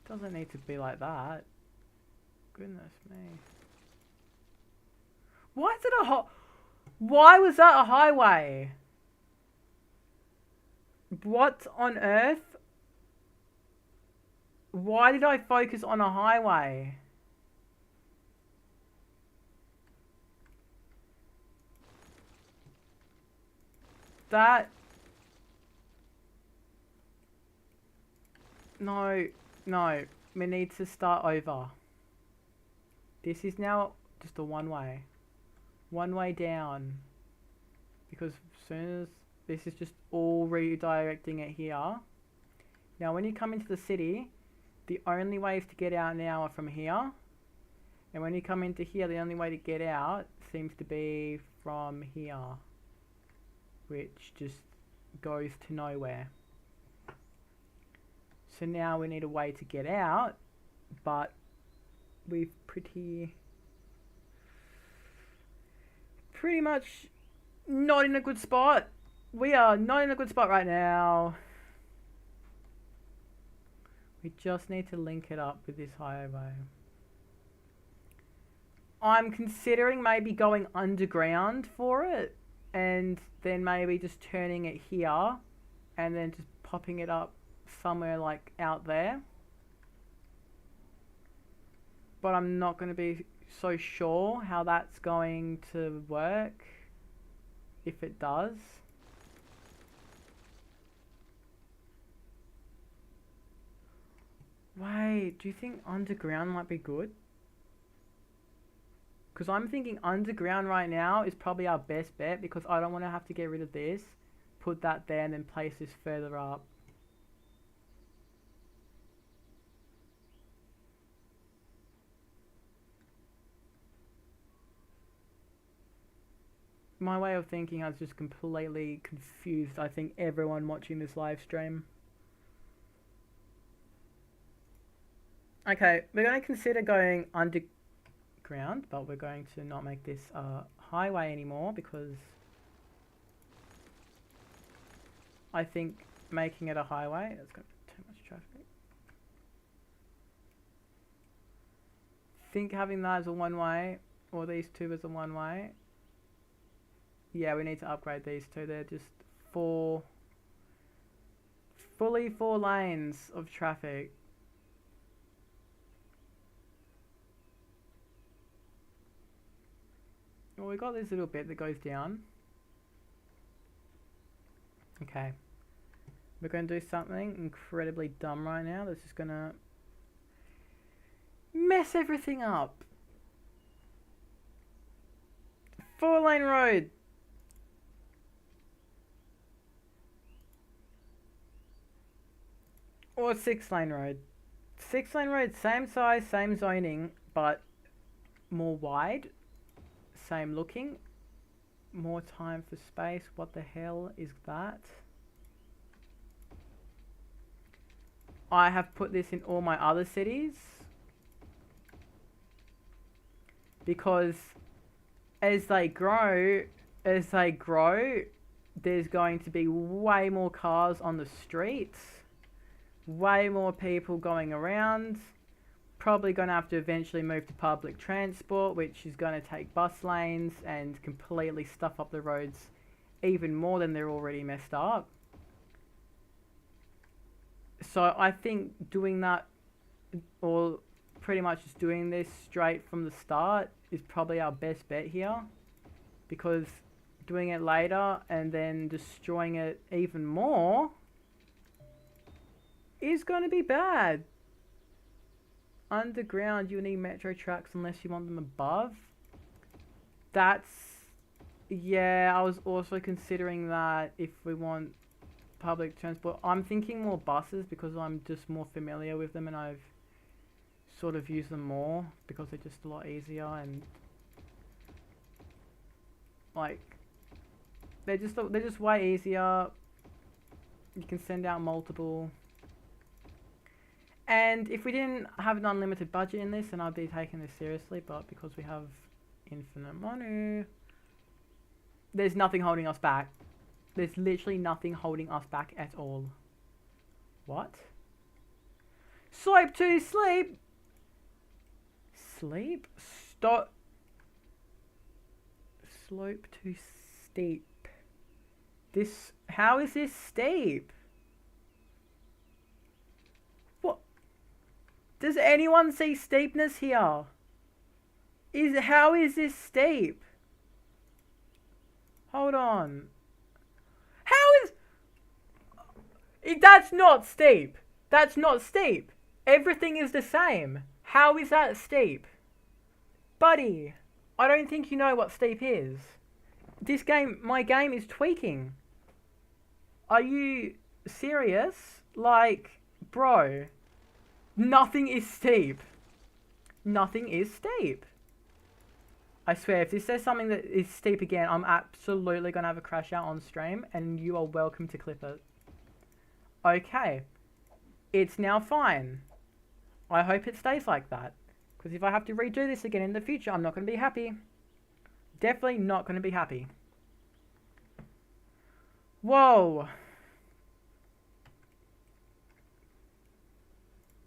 Doesn't need to be like that. Goodness me. Why is it Why was that a highway? What on earth? Why did I focus on a highway? That... No. We need to start over. This is now just a one-way. One-way down. Because as soon as... This is just all redirecting it here. Now when you come into the city, the only ways to get out now are from here. And when you come into here, the only way to get out seems to be from here. Which just goes to nowhere. So now we need a way to get out, but we've pretty much not in a good spot. We are not in a good spot right now. We just need to link it up with this highway. I'm considering maybe going underground for it, and then maybe just turning it here, and then just popping it up somewhere like out there. But I'm not going to be so sure how that's going to work if it does. Wait, do you think underground might be good? Because I'm thinking underground right now is probably our best bet, because I don't want to have to get rid of this, put that there, and then place this further up. My way of thinking has just completely confused, I think, everyone watching this live stream. Okay, we're going to consider going underground, but we're going to not make this a highway anymore, because I think making it a highway, it's going to be too much traffic. I think having that as a one-way, or these two as a one-way, Yeah, we need to upgrade these two. They're just fully 4 lanes of traffic. Well, we got this little bit that goes down. Okay. We're going to do something incredibly dumb right now that's just going to mess everything up. 4-lane road. Or 6-lane road. 6-lane road, same size, same zoning, but more wide. Same looking. More time for space. What the hell is that? I have put this in all my other cities. Because as they grow, there's going to be way more cars on the streets. Way more people going around. Probably going to have to eventually move to public transport, which is going to take bus lanes and completely stuff up the roads even more than they're already messed up. So I think doing that, or pretty much just doing this straight from the start, is probably our best bet here. Because doing it later and then destroying it even more is going to be bad. Underground, you need metro tracks unless you want them above. That's... Yeah, I was also considering that if we want public transport. I'm thinking more buses because I'm just more familiar with them and I've sort of used them more because they're just a lot easier and... Like... They're just way easier. You can send out multiple... And if we didn't have an unlimited budget in this, then I'd be taking this seriously. But because we have infinite money, there's nothing holding us back. There's literally nothing holding us back at all. What? Slope to sleep. Sleep? Stop. Slope to steep. This... How is this steep? Does anyone see steepness here? How is this steep? Hold on. How is... That's not steep. That's not steep. Everything is the same. How is that steep? Buddy, I don't think you know what steep is. My game is tweaking. Are you serious? Like, bro... Nothing is steep. Nothing is steep. I swear, if this says something that is steep again, I'm absolutely going to have a crash out on stream, and you are welcome to clip it. Okay. It's now fine. I hope it stays like that. Because if I have to redo this again in the future, I'm not going to be happy. Definitely not going to be happy. Whoa.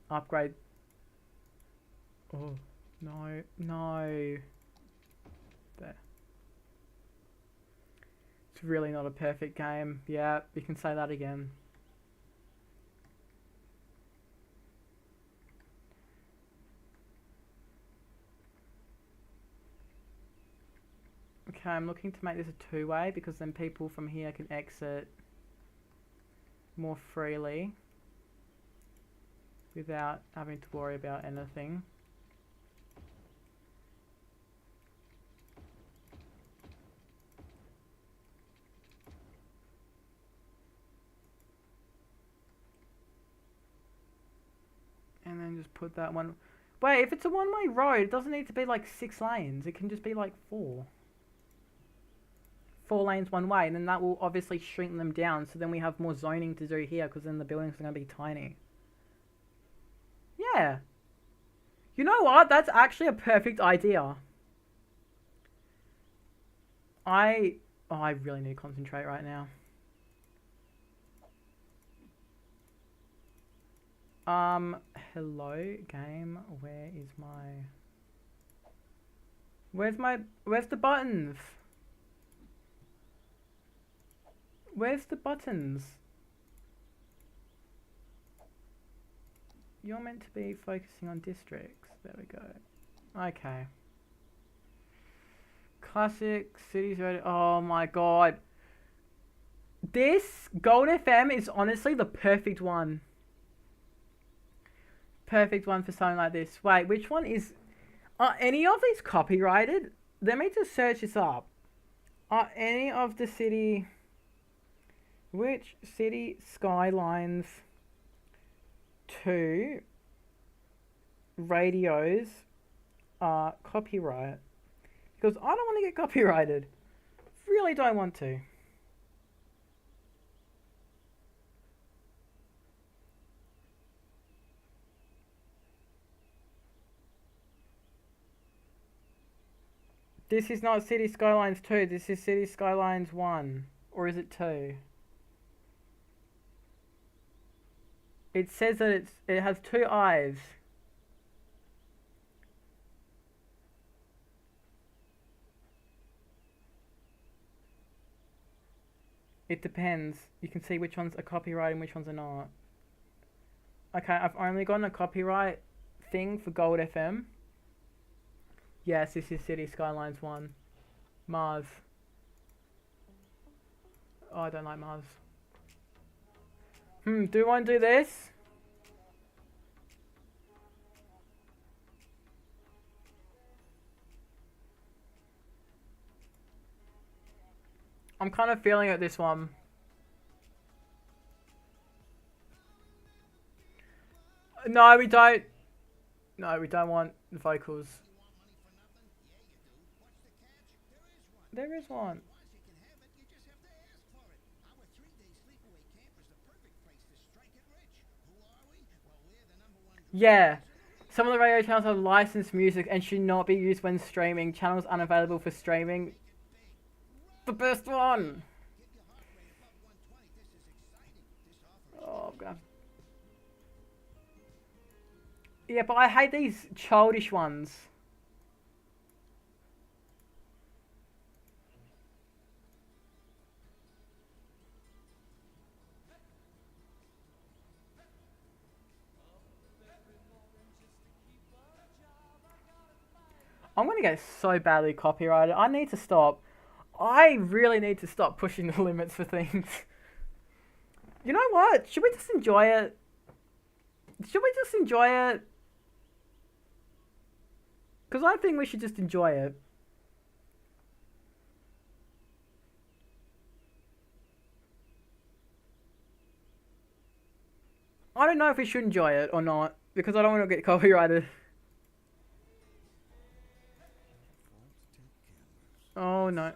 Upgrade. Oh, no, no. There. It's really not a perfect game. Yeah, you can say that again. Okay, I'm looking to make this a 2-way because then people from here can exit more freely. Without having to worry about anything. And then just put that one... Wait, if it's a one-way road, it doesn't need to be like 6 lanes. It can just be like 4. 4 lanes one way, and then that will obviously shrink them down, so then we have more zoning to do here, because then the buildings are going to be tiny. Yeah. You know what? That's actually a perfect idea. I really need to concentrate right now. Hello, game. Where's the buttons? Where's the buttons? You're meant to be focusing on districts. There we go. Okay. Classic, cities ready. Oh my god. This Gold FM is honestly the perfect one. Perfect one for something like this. Wait, which one is... Are any of these copyrighted? Let me just search this up. Are any of the city... Which city skylines 2 radios are copyright? Because I don't want to get copyrighted. Really don't want to. This is not City Skylines 2, this is City Skylines 1. Or is it 2? It says that it has 2 eyes. It depends. You can see which ones are copyright and which ones are not. Okay, I've only gotten a copyright thing for Gold FM. Yes, this is City Skylines 1. Mars. Oh, I don't like Mars. Do you want to do this? I'm kind of feeling it, this one. No, we don't. No, we don't want the vocals. There is one. Yeah. Some of the radio channels have licensed music and should not be used when streaming. Channels unavailable for streaming. The best one! Oh, God. Yeah, but I hate these childish ones. I'm gonna get so badly copyrighted. I need to stop. I really need to stop pushing the limits for things. You know what? Should we just enjoy it? Should we just enjoy it? Because I think we should just enjoy it. I don't know if we should enjoy it or not. Because I don't want to get copyrighted. Oh no.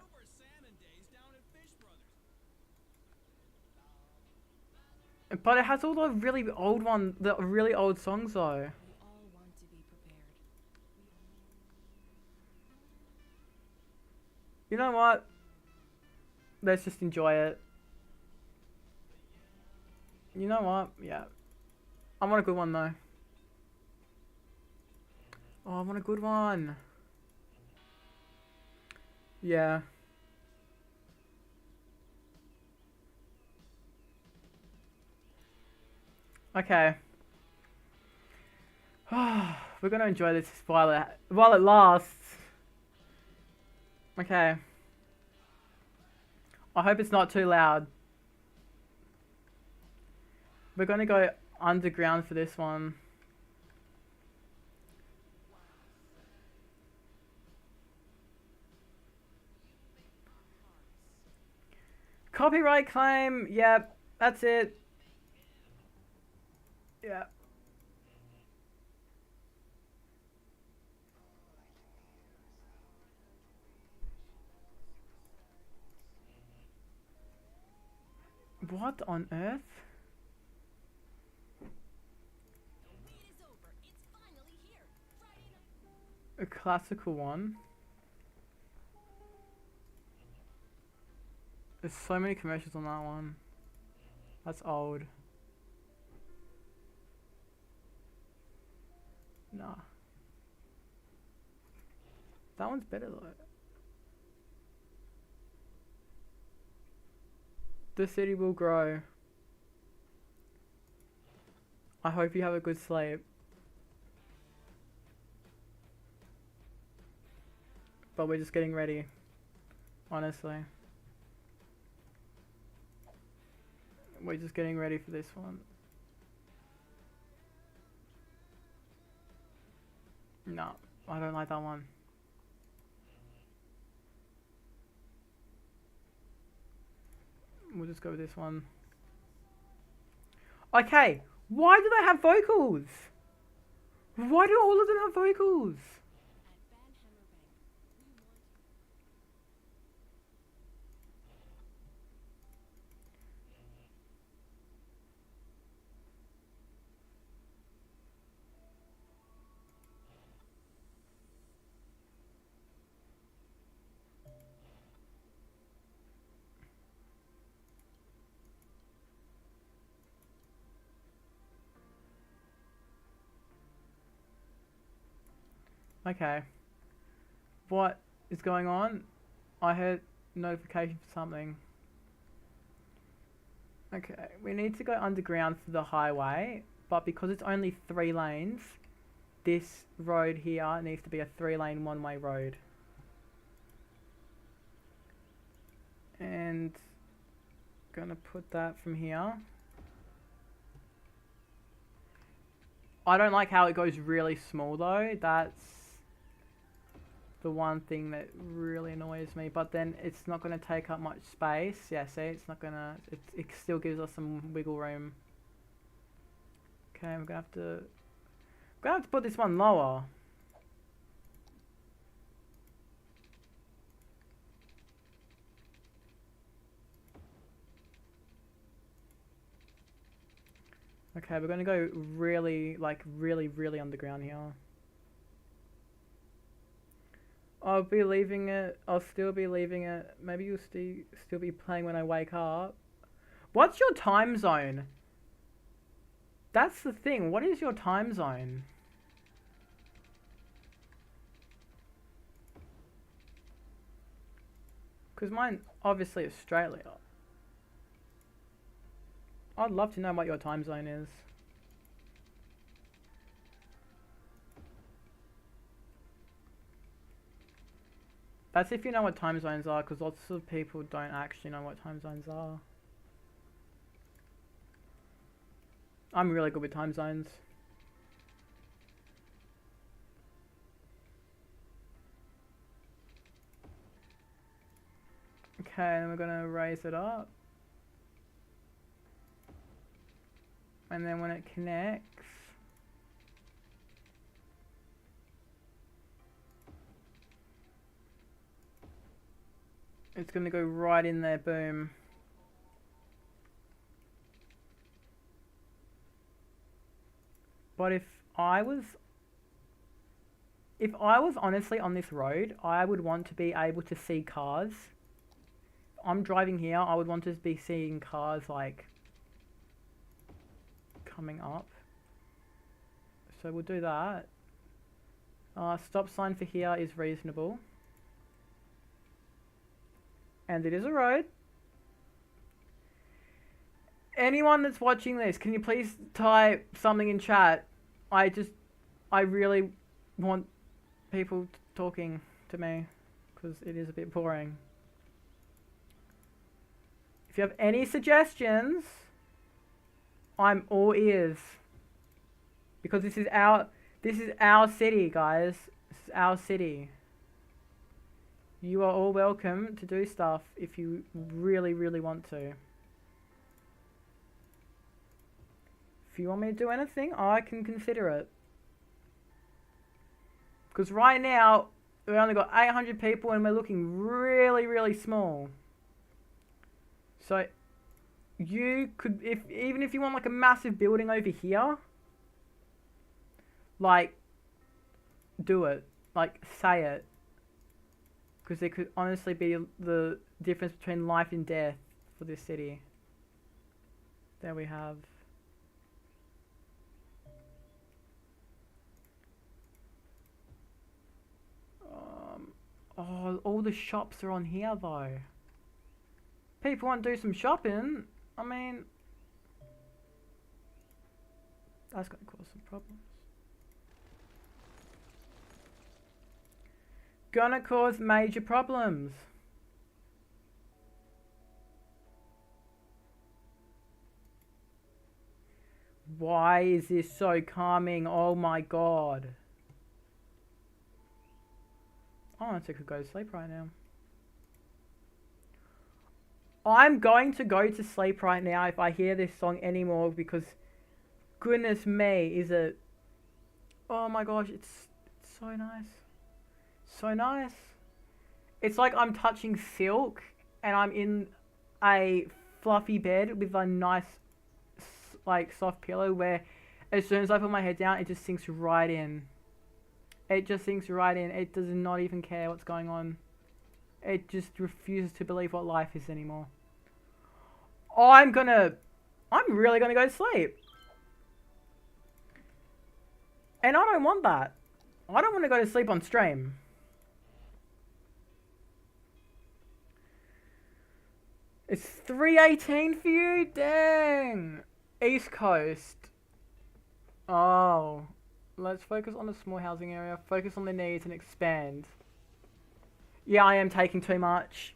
But it has all the really old ones, the really old songs though. You know what? Let's just enjoy it. You know what? Yeah. I want a good one though. Oh, I want a good one. Yeah. Okay. We're gonna enjoy this while it lasts. Okay. I hope it's not too loud. We're gonna go underground for this one. Copyright claim. Yep, that's it. Yeah. What on earth? A classical one. There's so many commercials on that one. That's old. Nah. That one's better though. The city will grow. I hope you have a good sleep. But we're just getting ready. Honestly. We're just getting ready for this one. No, I don't like that one. We'll just go with this one. Okay, why do they have vocals? Why do all of them have vocals? Okay. What is going on? I heard notification for something. Okay, we need to go underground for the highway, but because it's only 3 lanes, this road here needs to be a 3-lane one-way road. And gonna put that from here. I don't like how it goes really small though. That's the one thing that really annoys me. But then it's not going to take up much space. Yeah, see, it's not going to... It still gives us some wiggle room. Okay, we're going to have to put this one lower. Okay, we're going to go really, like, really underground here. I'll be leaving it. I'll still be leaving it. Maybe you'll still be playing when I wake up. What's your time zone? That's the thing. What is your time zone? Because mine, obviously, Australia. I'd love to know what your time zone is. That's if you know what time zones are, because lots of people don't actually know what time zones are. I'm really good with time zones. Okay, and we're gonna raise it up. And then when it connects, it's gonna go right in there, boom. But if I was honestly on this road, I would want to be able to see cars. If I'm driving here, I would want to be seeing cars like coming up. So we'll do that. Stop sign for here is reasonable. And it is a road. Anyone that's watching this, can you please type something in chat? I really want people talking to me, because it is a bit boring. If you have any suggestions, I'm all ears. Because this is our city, guys. This is our city. You are all welcome to do stuff if you really want to. If you want me to do anything, I can consider it. Because right now, we've only got 800 people and we're looking really small. So, you could, even if you want like a massive building over here, like, do it. Like, say it. Because it could honestly be the difference between life and death for this city. There we have. Oh, all the shops are on here though. people want to do some shopping, I mean, that's going to cause some problems. Gonna cause major problems. Why is this so calming? Oh my god. I honestly could go to sleep right now. I'm going to go to sleep right now if I hear this song anymore, because goodness me, is it... Oh my gosh, it's so nice. So nice. It's like I'm touching silk and I'm in a fluffy bed with a nice, like, soft pillow where as soon as I put my head down, it just sinks right in. It just sinks right in. It does not even care what's going on. It just refuses to believe what life is anymore. I'm really gonna go to sleep. And I don't want that. I don't want to go to sleep on stream. It's 3:18 for you? Dang. East Coast. Oh. Let's focus on the small housing area. Focus on the needs and expand. Yeah, I am taking too much.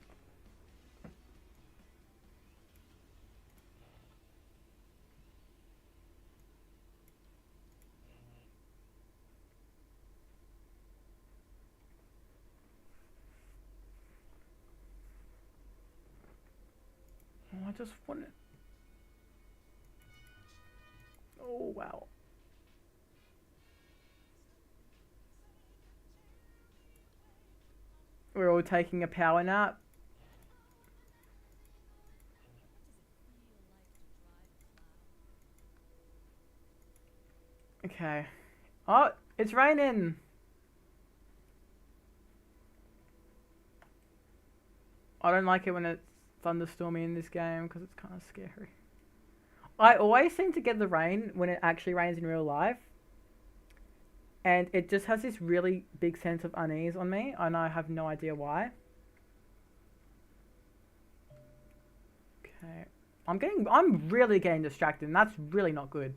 Oh, I just want it. Oh, wow. We're all taking a power nap. Okay. Oh, it's raining. I don't like it when it's thunderstormy in this game because it's kind of scary. I always seem to get the rain when it actually rains in real life. And it just has this really big sense of unease on me, and I have no idea why. Okay. I'm really getting distracted, and that's really not good.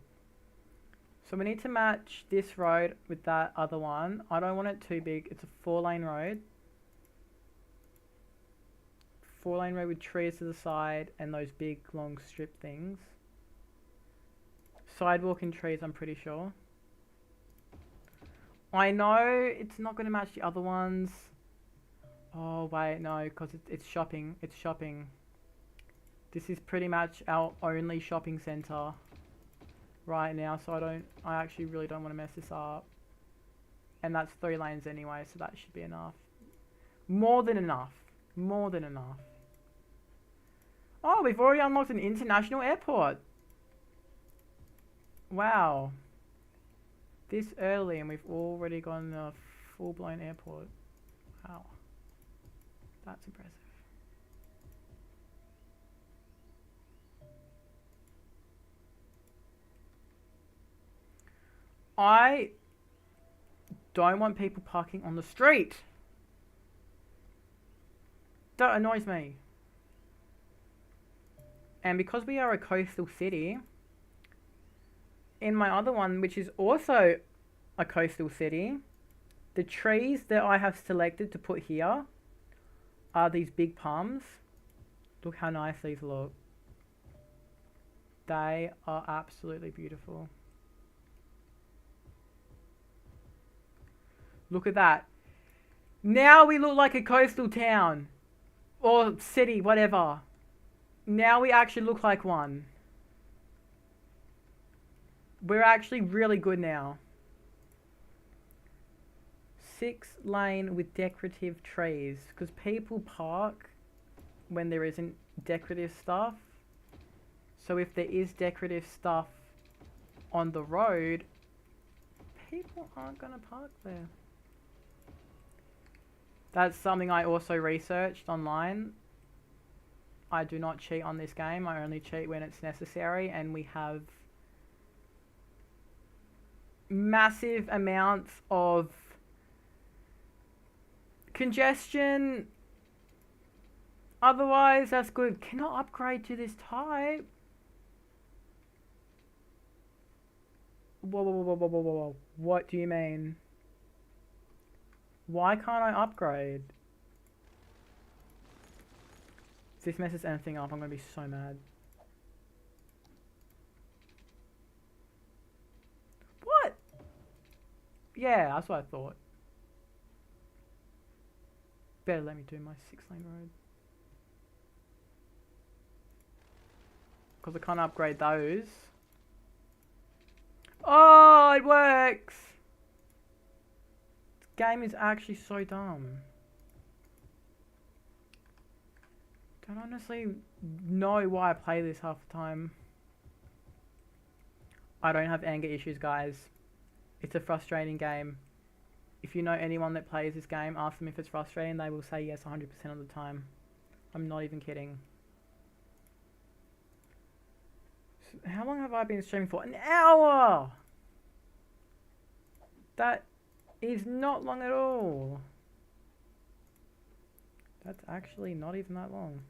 So we need to match this road with that other one. I don't want it too big. It's a 4-lane road. 4-lane road with trees to the side and those big long strip things. Sidewalk and trees, I'm pretty sure. I know it's not going to match the other ones. Oh, wait, no, because it's shopping. It's shopping. This is pretty much our only shopping center right now, so I actually really don't want to mess this up. And that's 3 lanes anyway, so that should be enough. More than enough. More than enough. Oh, we've already unlocked an international airport. Wow. This early and we've already gotten a full-blown airport. Wow. That's impressive. I don't want people parking on the street. That annoys me. And because we are a coastal city, in my other one, which is also a coastal city, the trees that I have selected to put here are these big palms. Look how nice these look. They are absolutely beautiful. Look at that. Now we look like a coastal town. Or city, whatever. Now we actually look like one. We're actually really good now. 6-lane with decorative trees. Because people park when there isn't decorative stuff. So if there is decorative stuff on the road, people aren't going to park there. That's something I also researched online. I do not cheat on this game. I only cheat when it's necessary, and we have massive amounts of congestion Otherwise, that's good. Cannot upgrade to this type. Whoa, whoa, whoa, whoa, whoa, whoa, whoa. What do you mean? Why can't I upgrade? If this messes anything up, I'm gonna be so mad. What? Yeah, that's what I thought. Better let me do my 6-lane road. Because I can't upgrade those. Oh, it works! This game is actually so dumb. Don't honestly know why I play this half the time. I don't have anger issues, guys. It's a frustrating game. If you know anyone that plays this game, ask them if it's frustrating. They will say yes 100% of the time. I'm not even kidding. So how long have I been streaming for? An hour! That is not long at all. That's actually not even that long.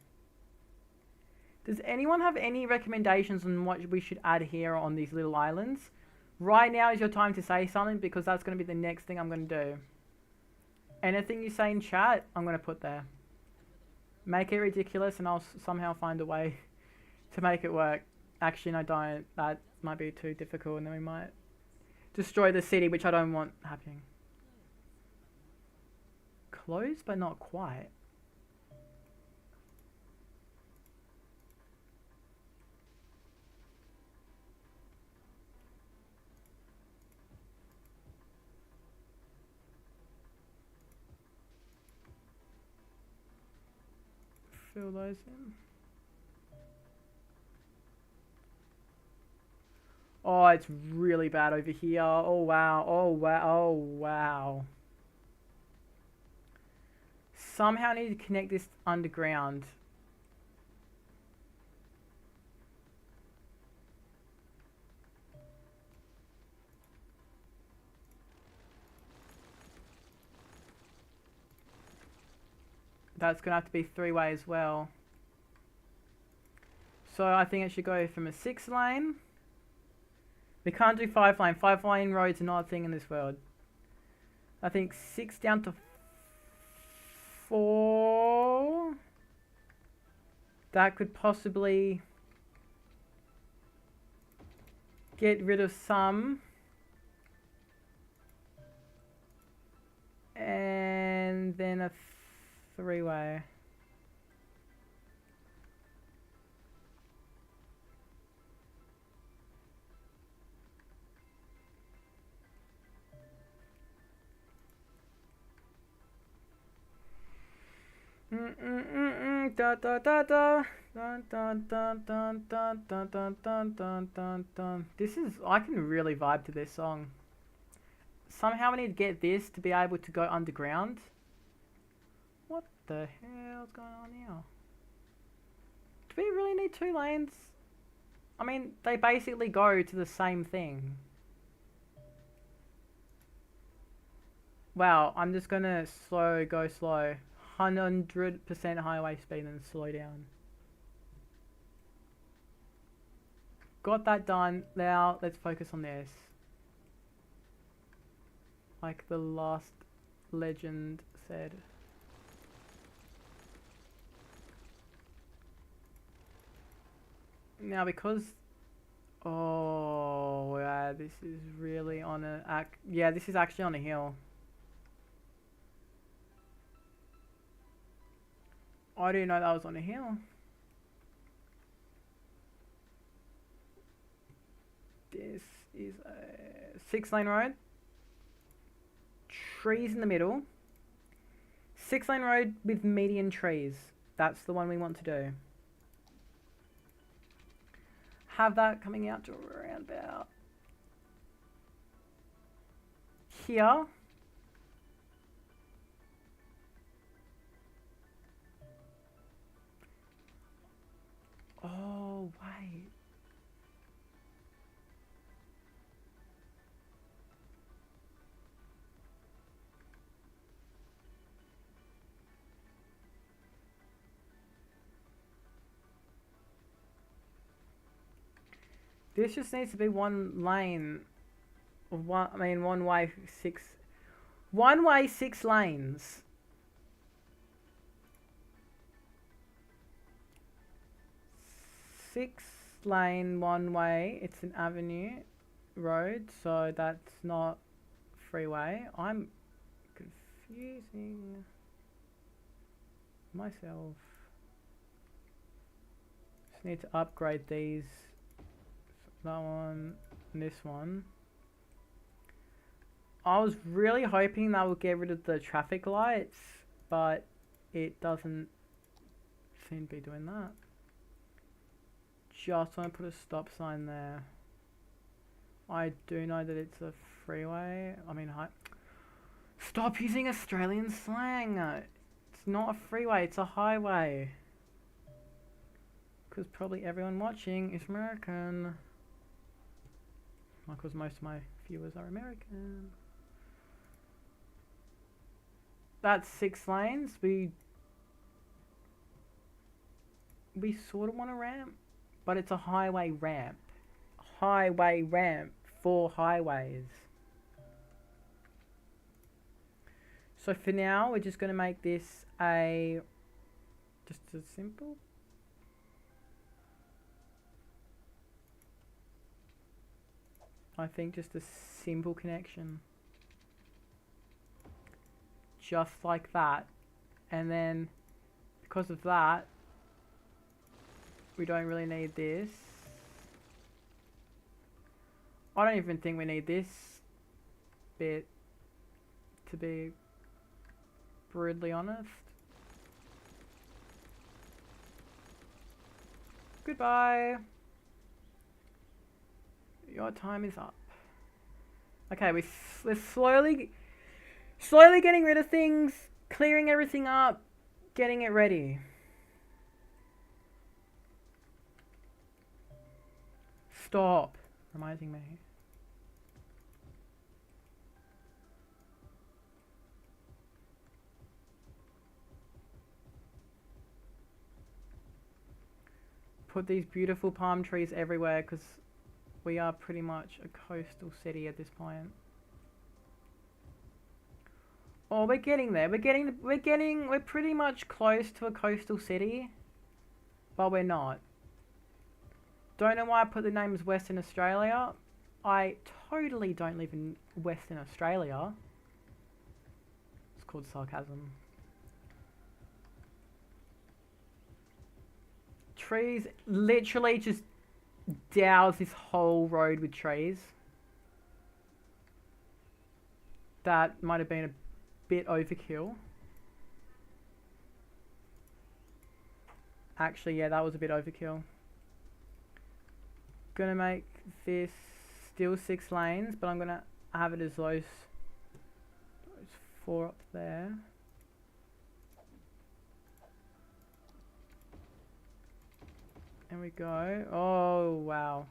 Does anyone have any recommendations on what we should add here on these little islands? Right now is your time to say something, because that's going to be the next thing I'm going to do. Anything you say in chat, I'm going to put there. Make it ridiculous and I'll somehow find a way to make it work. Actually, no, don't. That might be too difficult and then we might destroy the city, which I don't want happening. Close, but not quite. Fill those in. Oh, it's really bad over here. Oh, wow. Oh, wow. Oh, wow. Somehow I need to connect this underground. That's going to have to be 3-way as well. So I think it should go from a 6-lane. We can't do 5-lane. 5-lane roads are not a thing in this world. I think 6 down to 4. That could possibly get rid of some. And then a 3-way. Da da da da. Dun dun dun dun dun dun dun dun dun dun dun. This is, I can really vibe to this song. Somehow I need to get this to be able to go underground. What the hell's going on here? Do we really need 2 lanes? I mean, they basically go to the same thing. Wow, I'm just gonna go slow. 100% highway speed and slow down. Got that done. Now let's focus on this. Like the last legend said. Now because... Oh, yeah, this is really on a... Yeah, this is actually on a hill. I didn't know that was on a hill. This is a 6-lane road. Trees in the middle. 6-lane road with median trees. That's the one we want to do. Have that coming out to around about here. Oh, wait. This just needs to be one lane. One way six. One way 6 lanes. Six lane one way. It's an avenue road, so that's not freeway. I'm confusing myself. Just need to upgrade these. That one, and this one. I was really hoping that would get rid of the traffic lights, but it doesn't seem to be doing that. Just want to put a stop sign there. I do know that it's a freeway. Stop using Australian slang. It's not a freeway, it's a highway. Because probably everyone watching is American. Because most of my viewers are American. That's 6 lanes. We sort of want a ramp, but it's a highway ramp. Highway ramp for highways. So for now, we're just going to make this just a simple. I think just a simple connection. Just like that. And then, because of that, we don't really need this. I don't even think we need this bit, to be brutally honest. Goodbye. Your time is up. Okay, we're slowly getting rid of things, clearing everything up, getting it ready. Stop reminding me. Put these beautiful palm trees everywhere because we are pretty much a coastal city at this point. Oh, we're getting there. We're pretty much close to a coastal city, but we're not. Don't know why I put the name as Western Australia. I totally don't live in Western Australia. It's called sarcasm. Trees literally just douse this whole road with trees. That might have been a bit overkill. Actually, yeah, that was a bit overkill. Gonna make this still 6 lanes, but I'm gonna have it as those 4 up there. There we go. Oh, wow.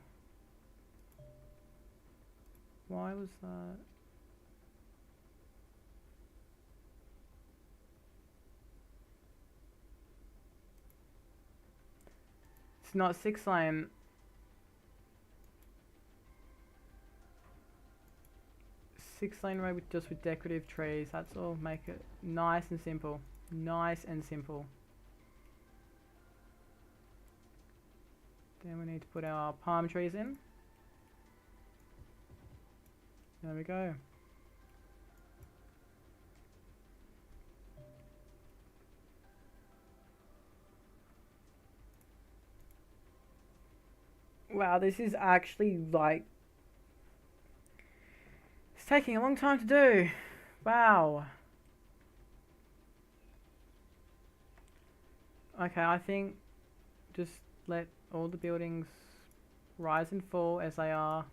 Why was that? It's not 6 lane. Six-lane road just with decorative trees. That's all. Make it nice and simple. Nice and simple. Then we need to put our palm trees in. There we go. Wow, this is actually like... It's taking a long time to do. Wow. Okay, I think just let all the buildings rise and fall as they are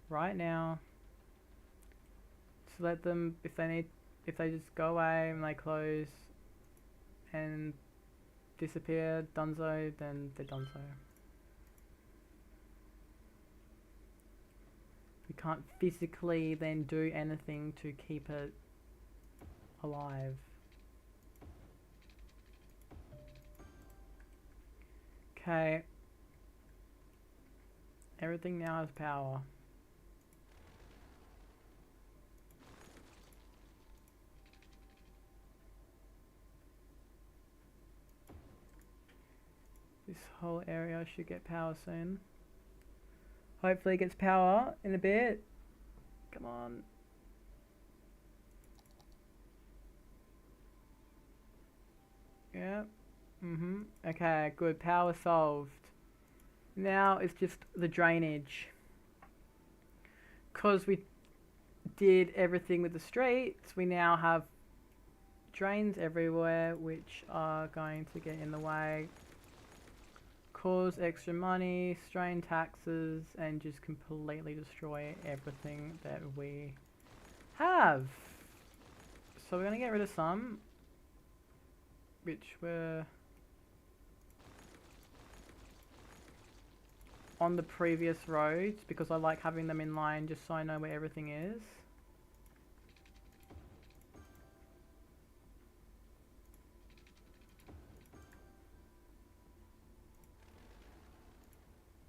right now. Just let them, if they just go away and they close and disappear, donezo, then they're donezo. We can't physically then do anything to keep it alive. Okay. Everything now has power. This whole area should get power soon. Hopefully it gets power in a bit. Come on. Yeah. Okay, good. Power solved. Now it's just the drainage. Because we did everything with the streets, we now have drains everywhere, which are going to get in the way, cause extra money, strain taxes, and just completely destroy everything that we have. So we're going to get rid of some, which were on the previous roads, because I like having them in line just so I know where everything is.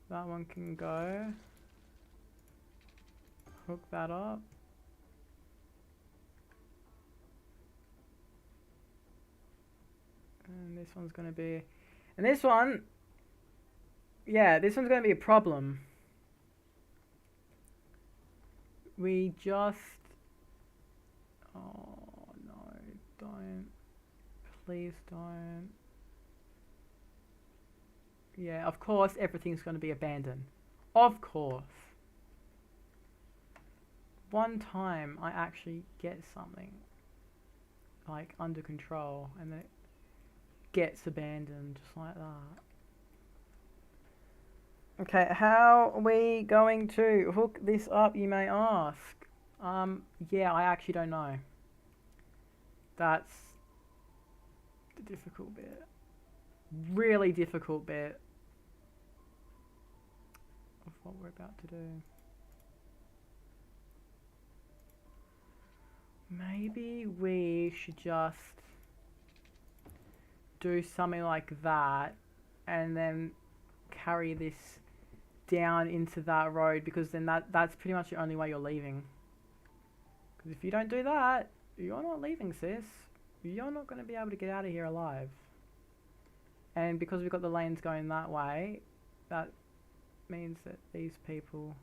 That one can go. Hook that up. And this one's going to be... And this one... Yeah, this one's going to be a problem. We just... Oh, no, don't. Please don't. Yeah, of course everything's going to be abandoned. Of course. One time I actually get something like under control and then it gets abandoned just like that. Okay, how are we going to hook this up, you may ask? Yeah, I actually don't know. That's the difficult bit. Really difficult bit of what we're about to do. Maybe we should just do something like that and then carry this down into that road, because then that's pretty much the only way you're leaving. Because if you don't do that, you're not leaving, sis. You're not going to be able to get out of here alive. And because we've got the lanes going that way, that means that these people...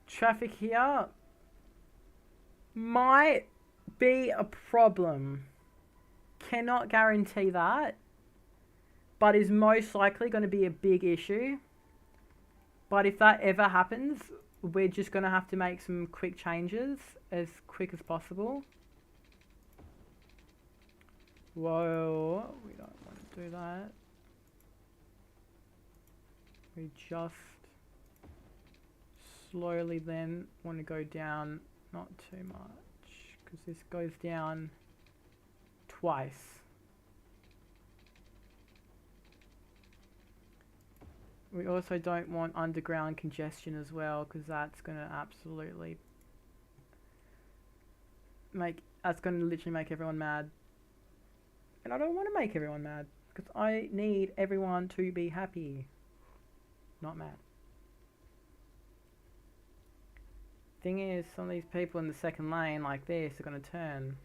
Traffic here might be a problem. Cannot guarantee that, but is most likely going to be a big issue. But if that ever happens, we're just going to have to make some quick changes as quick as possible. Whoa, we don't want to do that. We just slowly then want to go down, not too much, because this goes down twice. We also don't want underground congestion as well, because that's going to absolutely that's going to literally make everyone mad. And I don't want to make everyone mad, because I need everyone to be happy, not mad. Thing is, some of these people in the second lane like this are going to turn.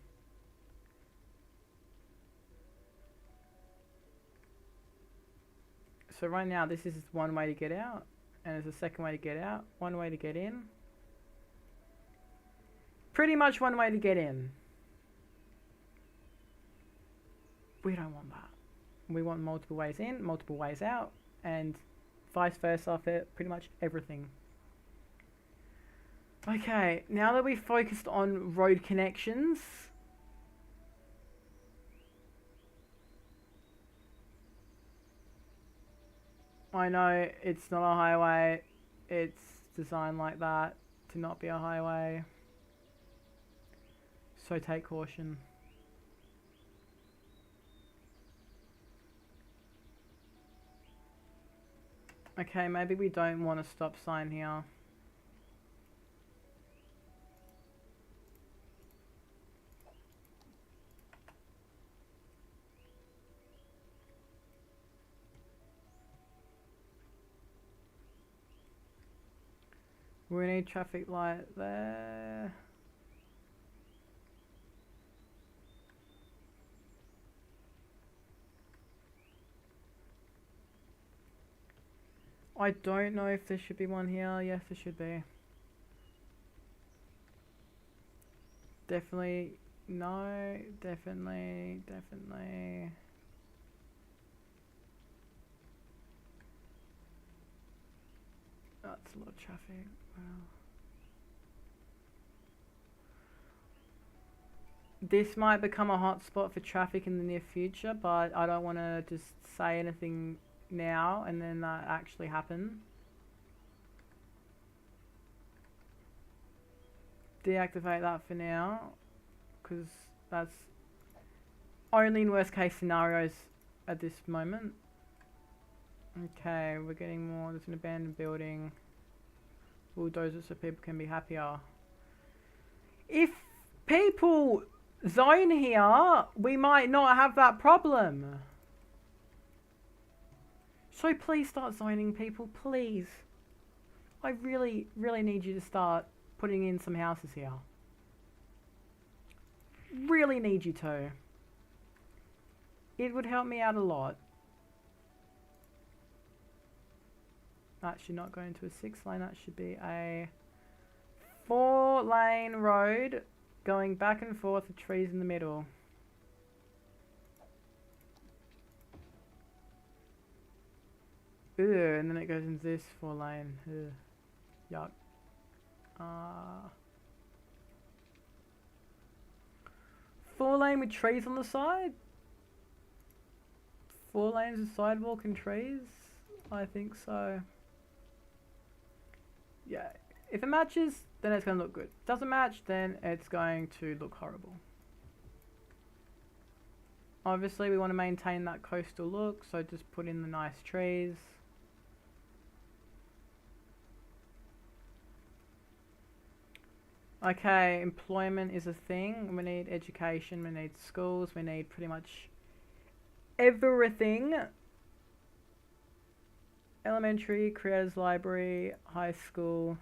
So right now this is one way to get out, and there's a second way to get out, one way to get in. Pretty much one way to get in. We don't want that. We want multiple ways in, multiple ways out, and vice versa for pretty much everything. Okay, now that we've focused on road connections, I know it's not a highway, it's designed like that to not be a highway, so take caution. Okay, maybe we don't want a stop sign here. We need traffic light there. I don't know if there should be one here. Yes, there should be. Definitely. No, definitely. That's a lot of traffic. Wow. This might become a hotspot for traffic in the near future, but I don't want to just say anything now and then that actually happen. Deactivate that for now, because that's only in worst case scenarios at this moment. Okay, we're getting more. There's an abandoned building. Bulldozers so people can be happier. If people zone here, we might not have that problem. So please start zoning, people, please. I really, really need you to start putting in some houses here. Really need you to. It would help me out a lot. That should not go into a 6-lane. That should be a 4-lane road going back and forth with trees in the middle. Ugh, and then it goes into this 4-lane. Yuck. 4-lane with trees on the side? 4 lanes with sidewalk and trees? I think so. Yeah, if it matches, then it's going to look good. Doesn't match, then it's going to look horrible. Obviously, we want to maintain that coastal look, so just put in the nice trees. Okay, employment is a thing. We need education, we need schools, we need pretty much everything. Elementary, creators library, high school.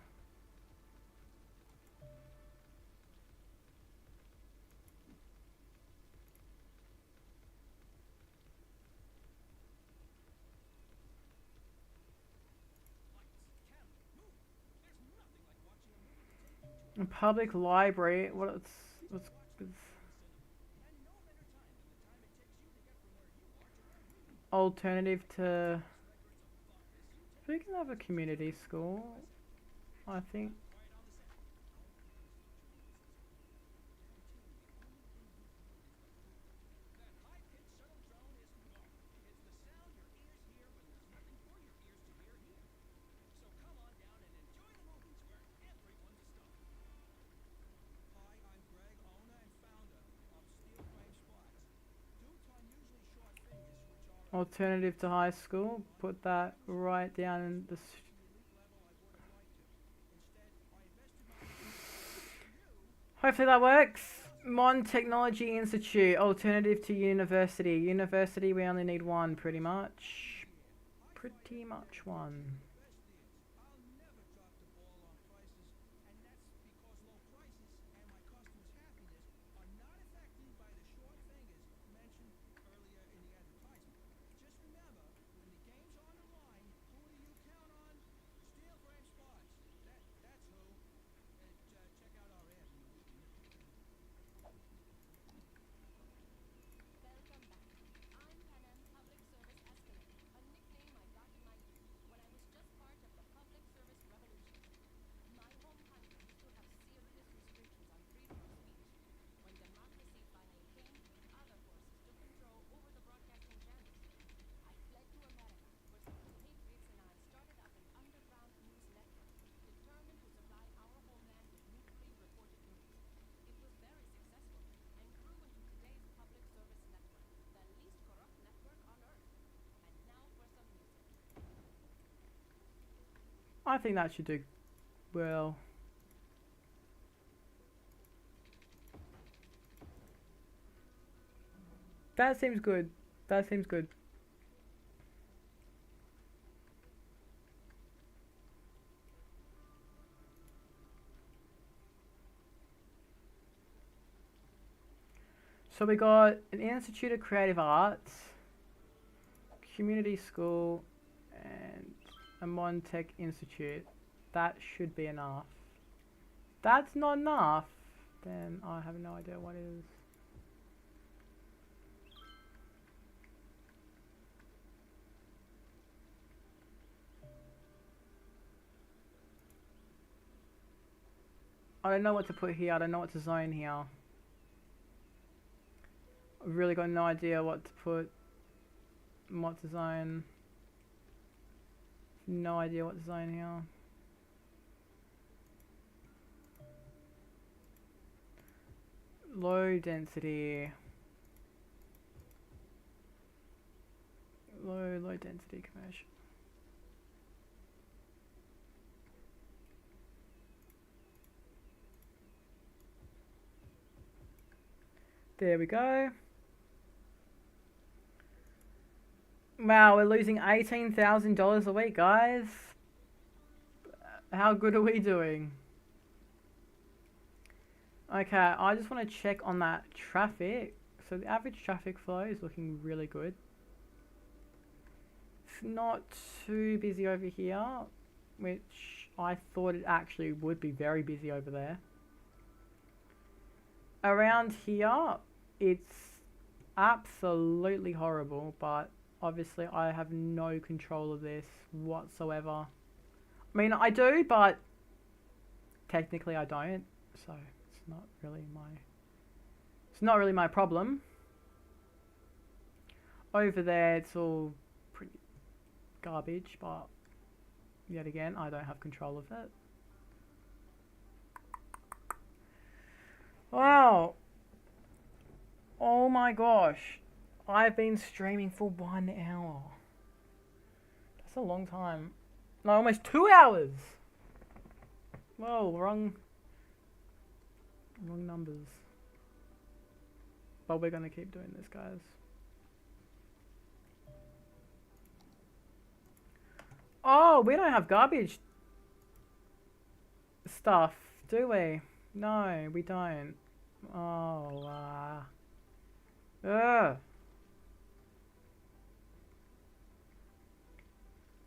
A public library. What's alternative to? We can have a community school, I think. Alternative to high school. Put that right down in the. Hopefully that works. Mon Technology Institute. Alternative to university. University, we only need one, pretty much. Pretty much one. I think that should do well. That seems good. That seems good. So we got an Institute of Creative Arts, community school, and a Modern Tech Institute. That should be enough. That's not enough, then I have no idea what is. I don't know what to put here. I don't know what to zone here. I've really got no idea what to put. What to zone. No idea what to zone here. Low density. Low density commercial. There we go. Wow, we're losing $18,000 a week, guys. How good are we doing? Okay, I just want to check on that traffic. So the average traffic flow is looking really good. It's not too busy over here, which I thought it actually would be very busy over there. Around here, it's absolutely horrible, but obviously I have no control of this whatsoever. I mean, I do, but technically I don't, so it's not really my problem. Over there, it's all pretty garbage, but yet again, I don't have control of it. Wow. Oh my gosh. I've been streaming for 1 hour. That's a long time. No, almost 2 hours. Whoa, wrong numbers. But we're gonna keep doing this, guys. Oh, we don't have garbage stuff, do we? No, we don't. Oh,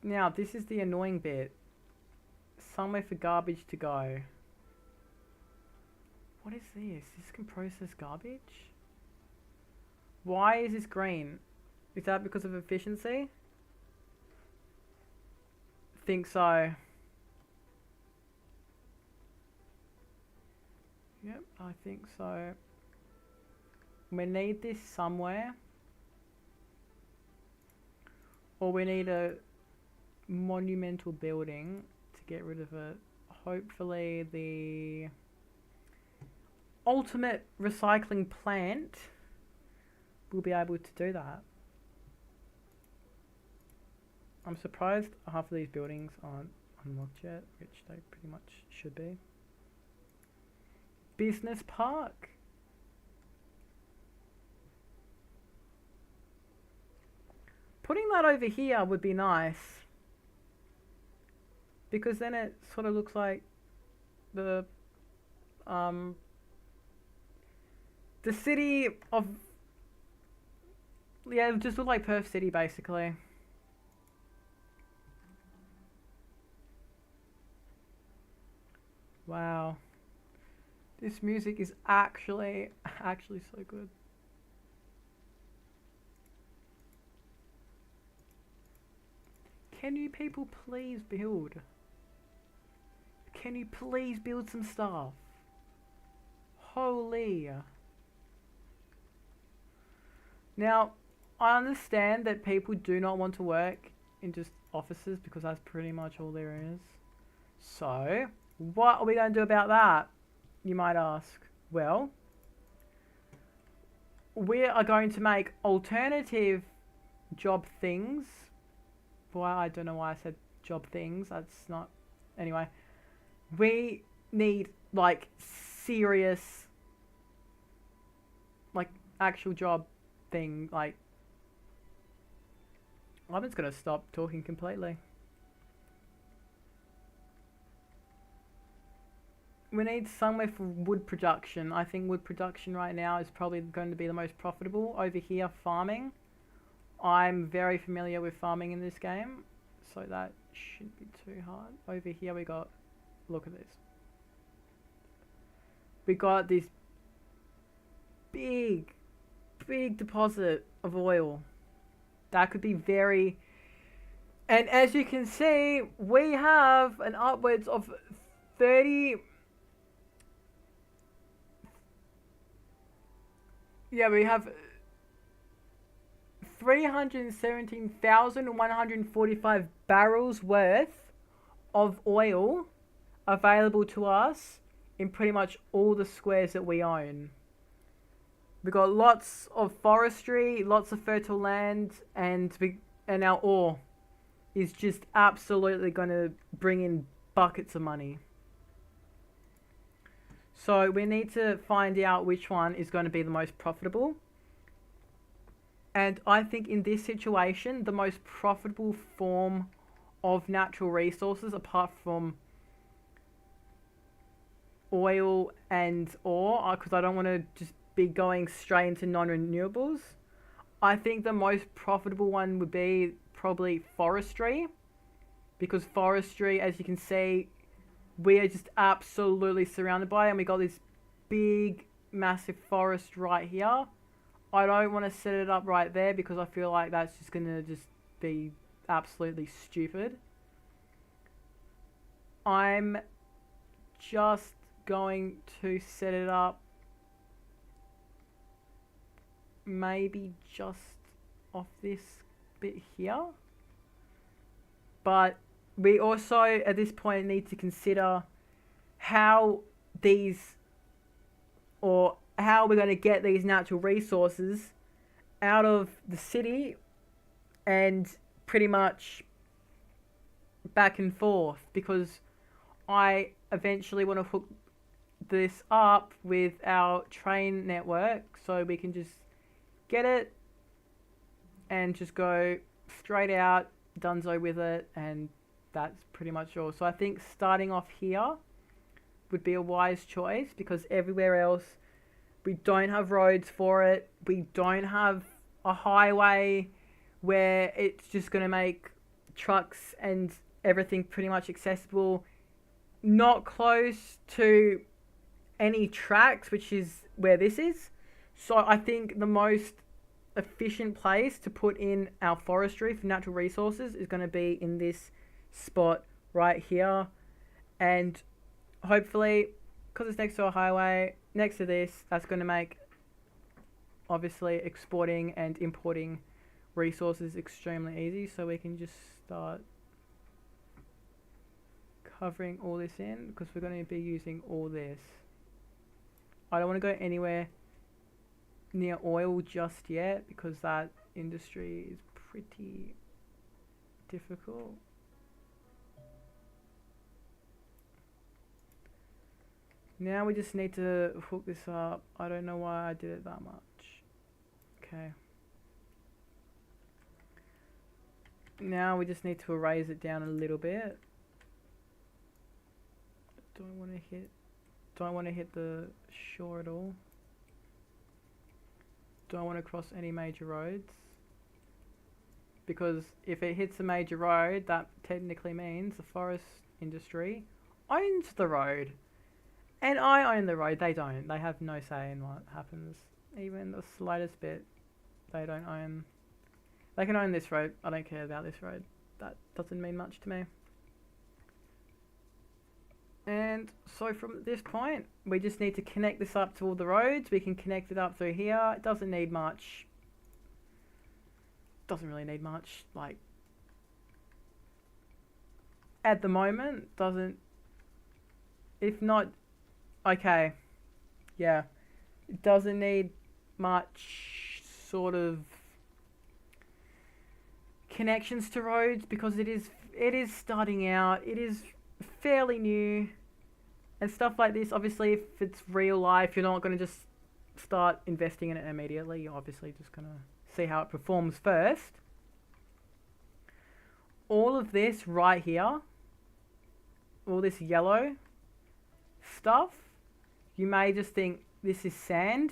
Now, this is the annoying bit. Somewhere for garbage to go. What is this? This can process garbage? Why is this green? Is that because of efficiency? Think so. Yep, I think so. We need this somewhere. Or we need a monumental building to get rid of it. Hopefully the ultimate recycling plant will be able to do that. I'm surprised half of these buildings aren't unlocked yet, which they pretty much should be. Business park. Putting that over here would be nice, because then it sort of looks like the city of, yeah, it just look like Perth City basically. Wow. This music is actually so good. Can you people please build? Can you please build some stuff? Holy. Now, I understand that people do not want to work in just offices because that's pretty much all there is. So, what are we going to do about that? You might ask. Well, we are going to make alternative job things. Why, I don't know why I said job things. That's not... Anyway. We need, like, serious... like, actual job thing. Like... I'm just going to stop talking completely. we need somewhere for wood production. I think wood production right now is probably going to be the most profitable. Over here, farming. I'm very familiar with farming in this game, so that shouldn't be too hard. Over here we got, look at this. We got this big deposit of oil. That could be very... And as you can see, we have an upwards of 30... Yeah, we have 317,145 barrels worth of oil available to us in pretty much all the squares that we own. We got lots of forestry, lots of fertile land, and our ore is just absolutely going to bring in buckets of money. So we need to find out which one is going to be the most profitable. And I think in this situation, the most profitable form of natural resources, apart from oil and ore, because I don't want to just be going straight into non-renewables, I think the most profitable one would be probably forestry. Because forestry, as you can see, we are just absolutely surrounded by it, and we got this big, massive forest right here. I don't want to set it up right there because I feel like that's just going to just be absolutely stupid. I'm just going to set it up maybe just off this bit here. But we also at this point need to consider how we're going to get these natural resources out of the city and pretty much back and forth, because I eventually want to hook this up with our train network so we can just get it and just go straight out, donezo with it, and that's pretty much all. So I think starting off here would be a wise choice, because everywhere else we don't have roads for it. We don't have a highway where it's just going to make trucks and everything pretty much accessible. Not close to any tracks, which is where this is. So I think the most efficient place to put in our forestry for natural resources is going to be in this spot right here. And hopefully, because it's next to a highway, next to this, that's going to make obviously exporting and importing resources extremely easy. So we can just start covering all this in, because we're going to be using all this. I don't want to go anywhere near oil just yet, because that industry is pretty difficult. Now we just need to hook this up. I don't know why I did it that much. Okay. Now we just need to erase it down a little bit. Don't want to hit the shore at all. Don't want to cross any major roads, because if it hits a major road, that technically means the forest industry owns the road. And I own the road, they don't. They have no say in what happens. Even the slightest bit, they don't own. They can own this road. I don't care about this road. That doesn't mean much to me. And so from this point, we just need to connect this up to all the roads. We can connect it up through here. It doesn't need much. Doesn't really need much. Like, at the moment, doesn't. If not, okay. Yeah. It doesn't need much sort of connections to roads, because it is starting out. It is fairly new. And stuff like this, obviously, if it's real life, you're not going to just start investing in it immediately. You're obviously just going to see how it performs first. All of this right here, all this yellow, stuff, you may just think this is sand.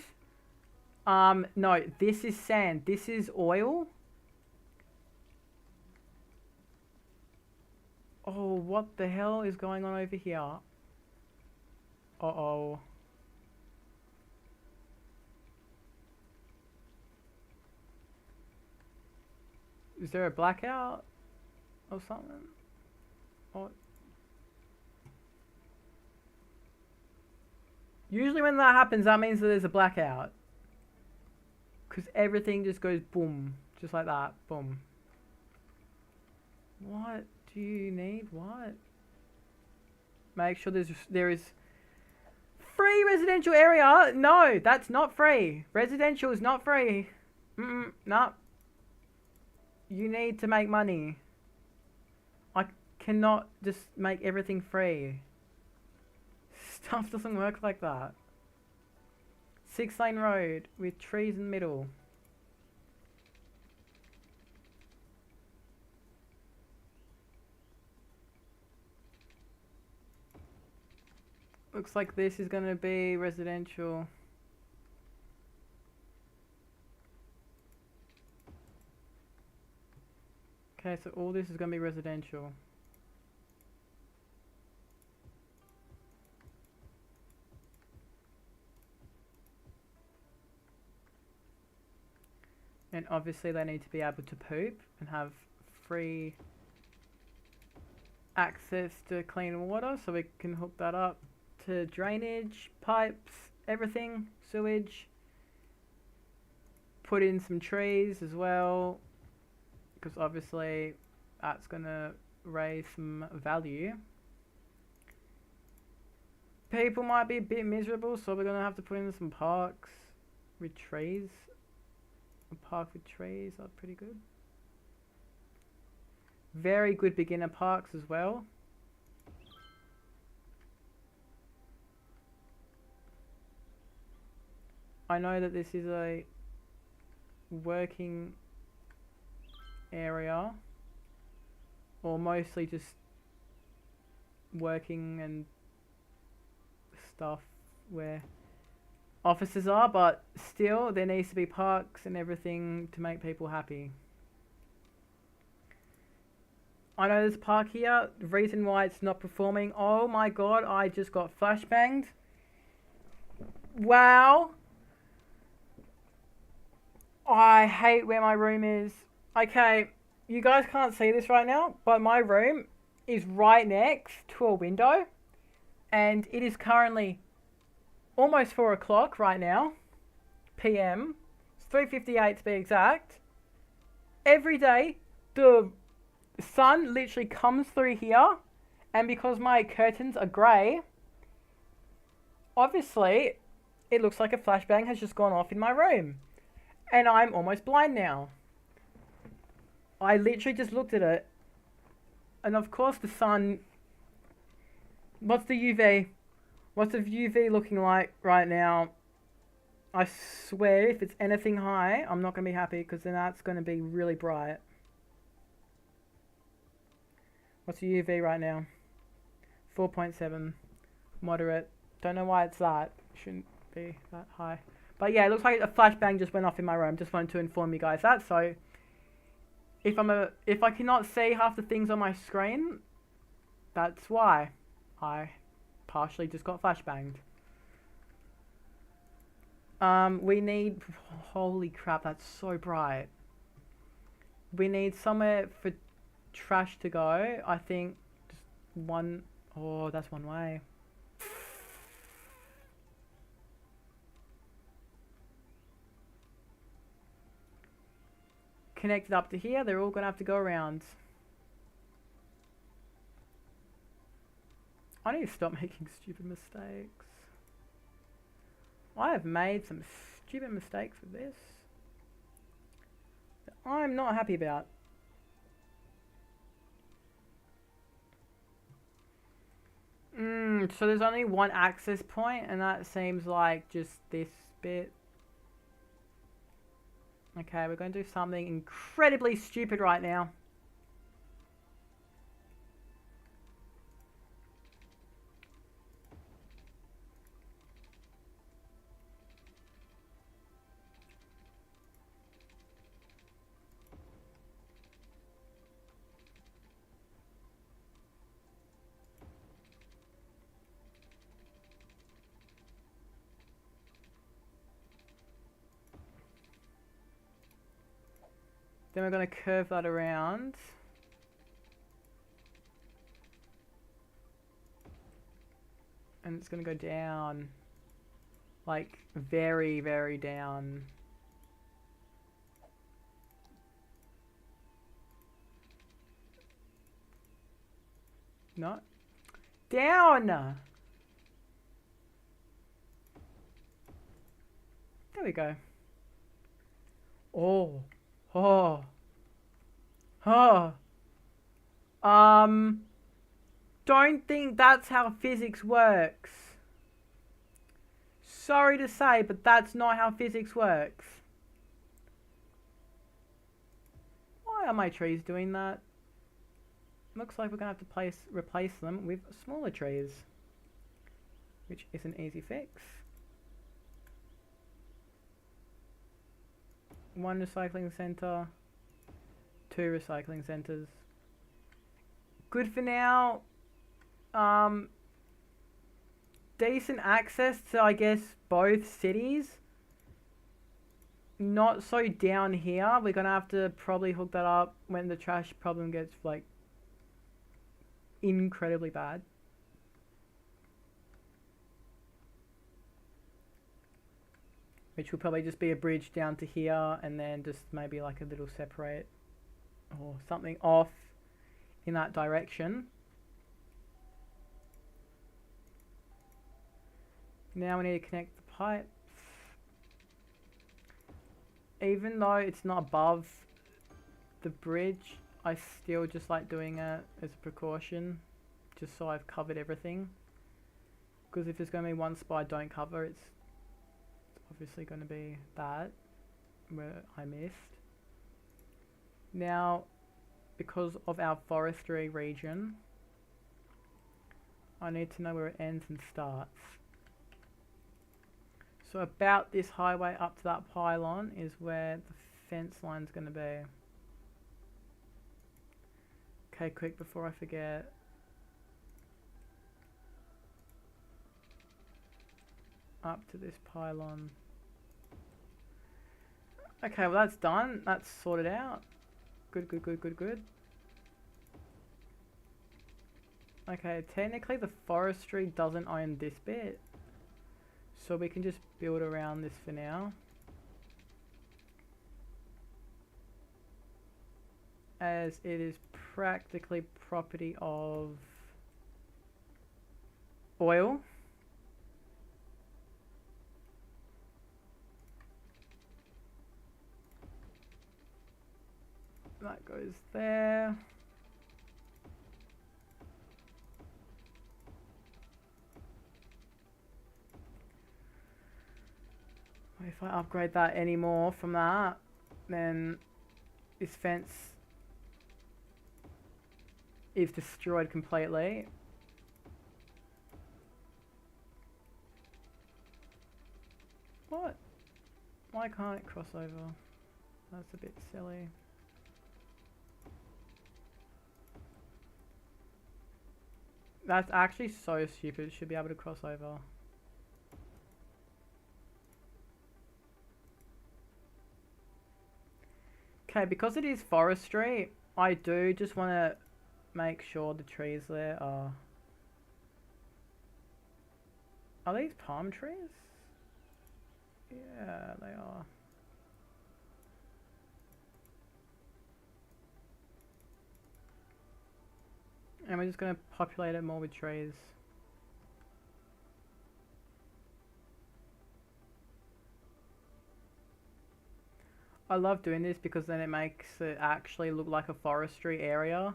No, this is sand. This is oil. Oh, what the hell is going on over here? Uh-oh. Is there a blackout or something? Oh. Usually when that happens, that means that there's a blackout. Because everything just goes boom. Just like that. Boom. What do you need? What? Make sure there is free residential area. No, that's not free. Residential is not free. No. You need to make money. I cannot just make everything free. Stuff doesn't work like that. 6-lane road with trees in the middle. Looks like this is going to be residential. Okay, so all this is going to be residential. And obviously they need to be able to poop and have free access to clean water, so we can hook that up to drainage, pipes, everything, sewage. Put in some trees as well, because obviously that's going to raise some value. People might be a bit miserable, so we're going to have to put in some parks with trees. A park with trees are pretty good. Very good beginner parks as well. I know that this is a working area, or mostly just working and stuff where offices are, but still there needs to be parks and everything to make people happy. I know there's a park here. The reason why it's not performing, oh my god, I just got flashbanged. Wow. I hate where my room is. Okay, you guys can't see this right now, but my room is right next to a window, and it is currently almost 4 o'clock right now, PM. It's 3:58 to be exact. Every day, the sun literally comes through here, and because my curtains are grey, obviously, it looks like a flashbang has just gone off in my room. And I'm almost blind now. I literally just looked at it. And of course the sun... What's the UV? What's the UV looking like right now? I swear if it's anything high, I'm not going to be happy, because then that's going to be really bright. What's the UV right now? 4.7. Moderate. Don't know why it's that. Shouldn't be that high. But yeah, it looks like a flashbang just went off in my room. Just wanted to inform you guys that. So if I cannot see half the things on my screen, that's why I partially just got flashbanged. We need... Holy crap, that's so bright. We need somewhere for trash to go. I think just one... Oh, that's one way. Connected up to here, they're all going to have to go around. I need to stop making stupid mistakes. I have made some stupid mistakes with this that I'm not happy about. So there's only one access point, and that seems like just this bit. Okay, we're going to do something incredibly stupid right now. Then we're going to curve that around. And it's going to go down. Like, very, very down. No. Down! There we go. Oh. Oh. Oh. Don't think that's how physics works. Sorry to say, but that's not how physics works. Why are my trees doing that? Looks like we're going to have to replace them with smaller trees, which is an easy fix. 1 recycling center, 2 recycling centers. Good for now. Decent access to, I guess, both cities. Not so down here. We're gonna have to probably hook that up when the trash problem gets, like, incredibly bad. Which will probably just be a bridge down to here, and then just maybe like a little separate or something off in that direction. Now we need to connect the pipes. Even though it's not above the bridge, I still just like doing it as a precaution, just so I've covered everything. Because if there's going to be one spot I don't cover, it's obviously going to be that where I missed. Now, because of our forestry region, I need to know where it ends and starts. So about this highway up to that pylon is where the fence line's going to be. Okay, quick before I forget. Up to this pylon. Okay, well that's done. That's sorted out. Good, good, good, good, good. Okay, technically the forestry doesn't own this bit. So we can just build around this for now. As it is practically property of oil. That goes there. If I upgrade that anymore from that, then this fence is destroyed completely. What? Why can't it cross over? That's a bit silly. That's actually so stupid. It should be able to cross over. Okay, because it is forestry, I do just want to make sure the trees there are... Are these palm trees? Yeah, they are. And we're just going to populate it more with trees. I love doing this because then it makes it actually look like a forestry area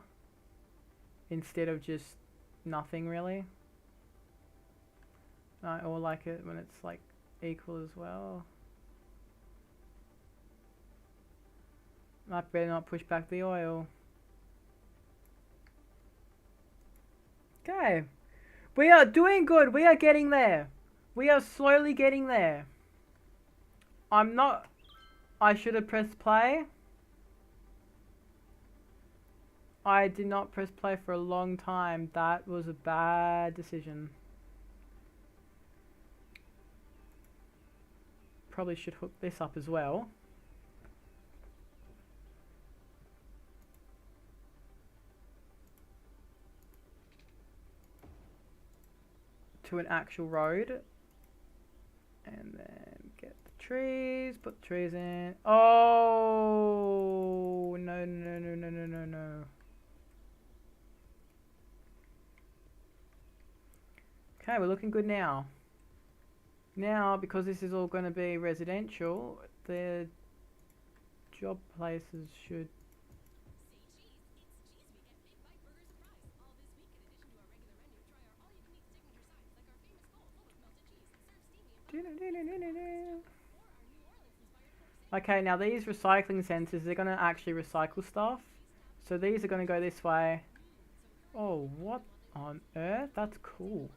instead of just nothing really. I all like it when it's like equal as well. I better not push back the oil. Okay. We are doing good. We are getting there. We are slowly getting there. I should have pressed play. I did not press play for a long time. That was a bad decision. Probably should hook this up as well. to an actual road. And then get the trees, put the trees in. Oh, no, no, no, no, no, no, no. Okay, we're looking good now. Now, because this is all going to be residential, the job places should... Okay, now these recycling centers, they're going to actually recycle stuff. So these are going to go this way. Oh, what on earth? That's cool.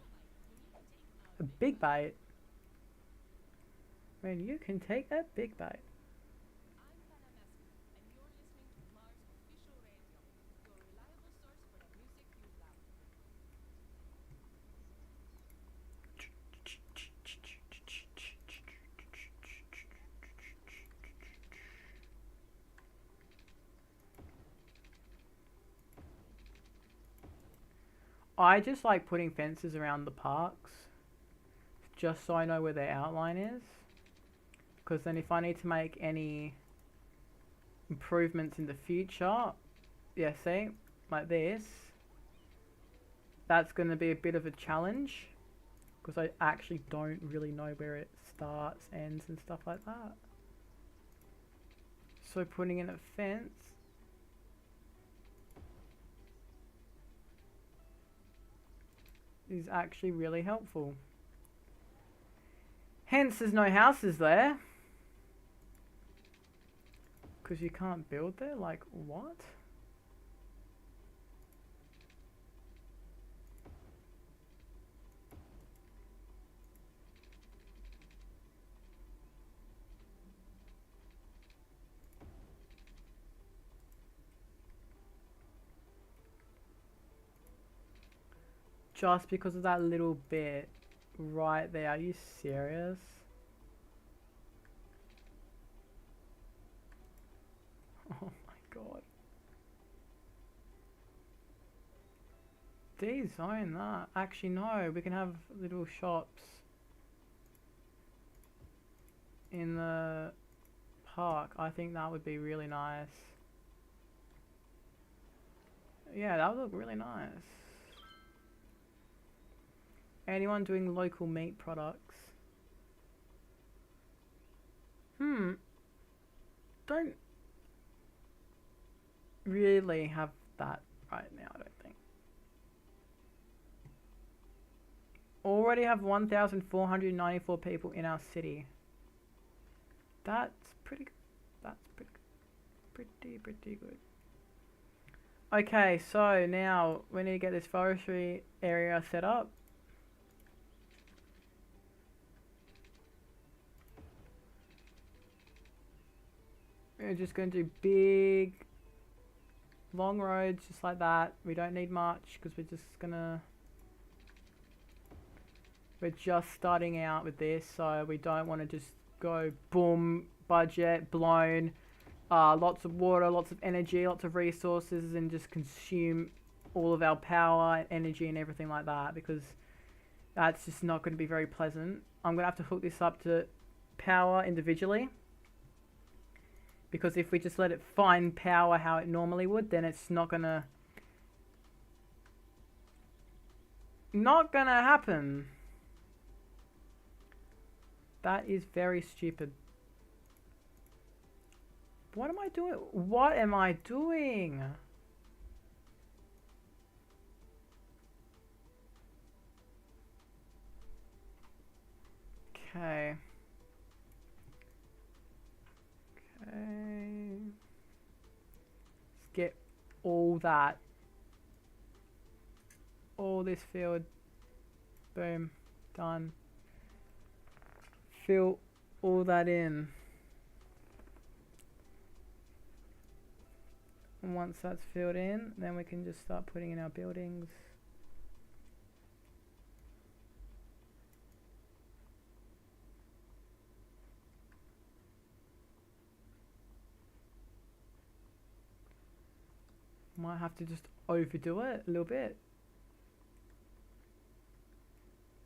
A big bite. Man, you can take a big bite. I just like putting fences around the parks, just so I know where their outline is. Because then if I need to make any improvements in the future, yeah, see, like this, that's going to be a bit of a challenge. Because I actually don't really know where it starts, ends, and stuff like that. So putting in a fence is actually really helpful. Hence, there's no houses there. Because you can't build there? Like, what? Just because of that little bit right there. Are you serious? Oh my god. Dezone that. Actually, no. We can have little shops in the park. I think that would be really nice. Yeah, that would look really nice. Anyone doing local meat products? Don't really have that right now, I don't think. Already have 1,494 people in our city. That's pretty good. That's pretty good. Okay, so now we need to get this forestry area set up. We're just going to do big, long roads just like that. We don't need much because we're just starting out with this, so we don't want to just go boom, budget, blown, lots of water, lots of energy, lots of resources, and just consume all of our power and energy and everything like that, because that's just not going to be very pleasant. I'm going to have to hook this up to power individually, because if we just let it find power how it normally would, then it's not gonna happen. That is very stupid. What am I doing? What am I doing? Okay. Okay. Let's get all that. All this field. Boom. Done. Fill all that in. And once that's filled in, then we can just start putting in our buildings. Might have to just overdo it a little bit.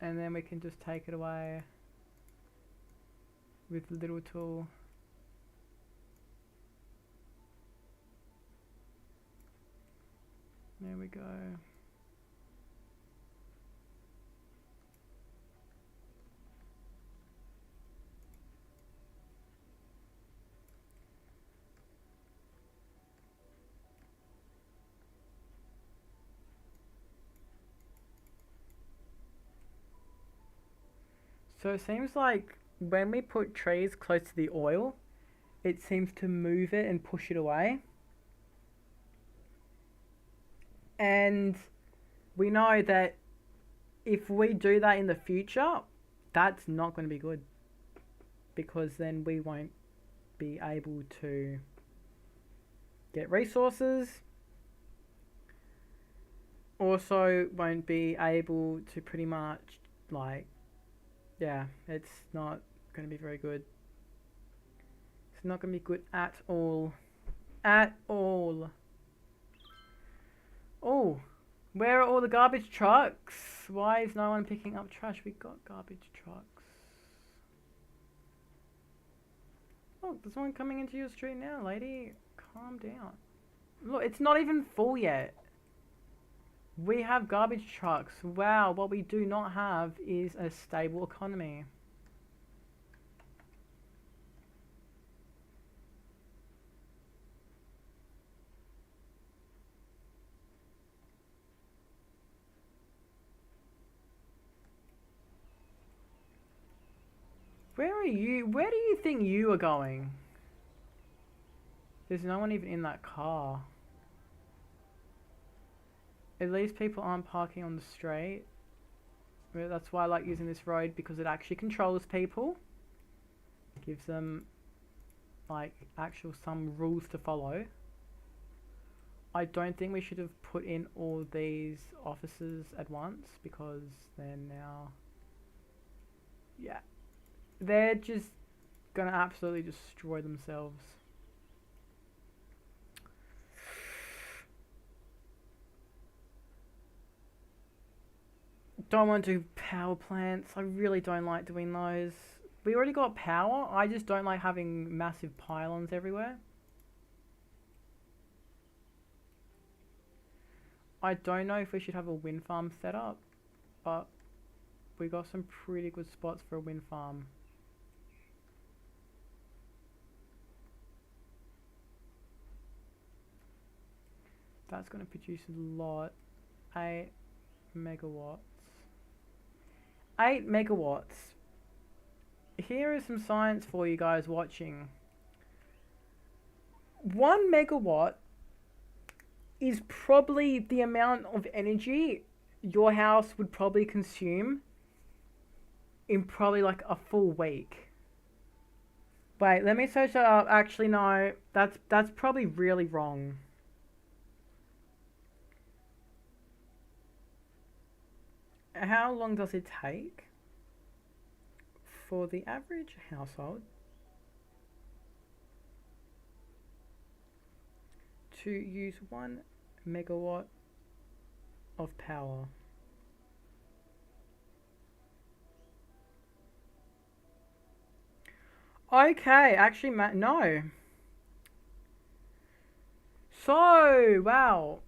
And then we can just take it away with the little tool. There we go. So it seems like when we put trees close to the oil, it seems to move it and push it away. And we know that if we do that in the future, that's not going to be good, because then we won't be able to get resources. Also won't be able to pretty much, like, yeah, it's not going to be very good. It's not going to be good at all. At all. Oh, where are all the garbage trucks? Why is no one picking up trash? We got garbage trucks. Look, there's one coming into your street now, lady. Calm down. Look, it's not even full yet. We have garbage trucks. Wow, what we do not have is a stable economy. Where are you? Where do you think you are going? There's no one even in that car. At least people aren't parking on the street. That's why I like using this road, because it actually controls people. Gives them, like, actual some rules to follow. I don't think we should have put in all these officers at once, because they're now... yeah. They're just gonna absolutely destroy themselves. Don't want to do power plants. I really don't like doing those. We already got power. I just don't like having massive pylons everywhere. I don't know if we should have a wind farm set up, but we got some pretty good spots for a wind farm. That's going to produce a lot. 8 megawatts. 8 megawatts. Here is some science for you guys watching. 1 megawatt is probably the amount of energy your house would probably consume in probably like a full week. Wait, let me search that up. Actually, no, that's probably really wrong. How long does it take for the average household to use 1 megawatt of power? Okay, actually, no. So, wow.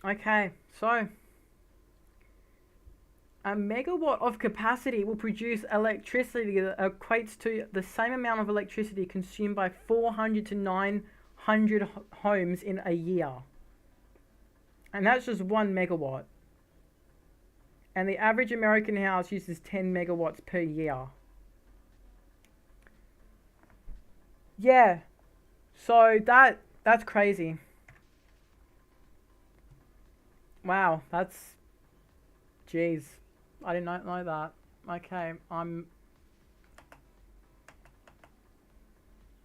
Okay, so a megawatt of capacity will produce electricity that equates to the same amount of electricity consumed by 400 to 900 homes in a year. And that's just 1 megawatt. And the average American house uses 10 megawatts per year. Yeah. So that's crazy. Wow, that's... jeez. I did not know that. Okay,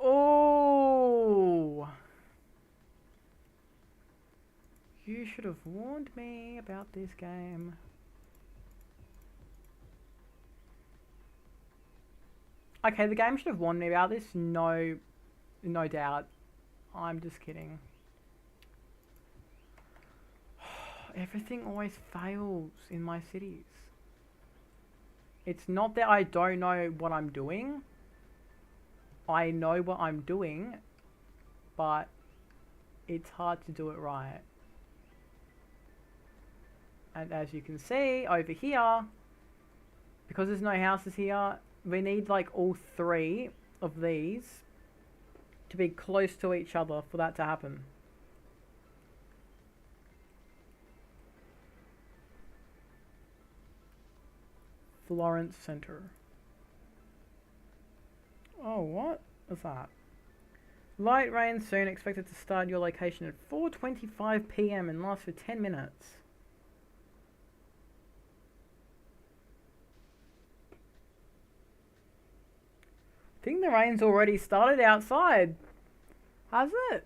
oh! You should have warned me about this game. Okay, the game should have warned me about this. No doubt. I'm just kidding. Everything always fails in my cities. It's not that I don't know what I'm doing. I know what I'm doing, but it's hard to do it right. And as you can see over here, because there's no houses here, we need like all 3 of these to be close to each other for that to happen. Florence Center. Oh, what is that? Light rain soon, expected to start your location at 4:25 p.m. and last for 10 minutes. I think the rain's already started outside. Has it?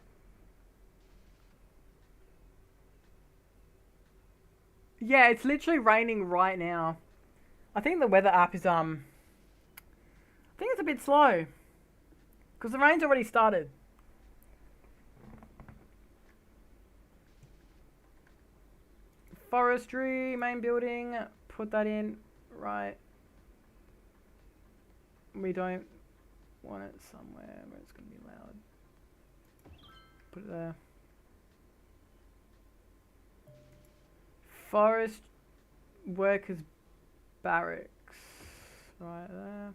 Yeah, it's literally raining right now. I think the weather app is, I think it's a bit slow. Because the rain's already started. Forestry, main building, put that in, right. We don't want it somewhere where it's going to be loud. Put it there. Forest workers barracks, right there.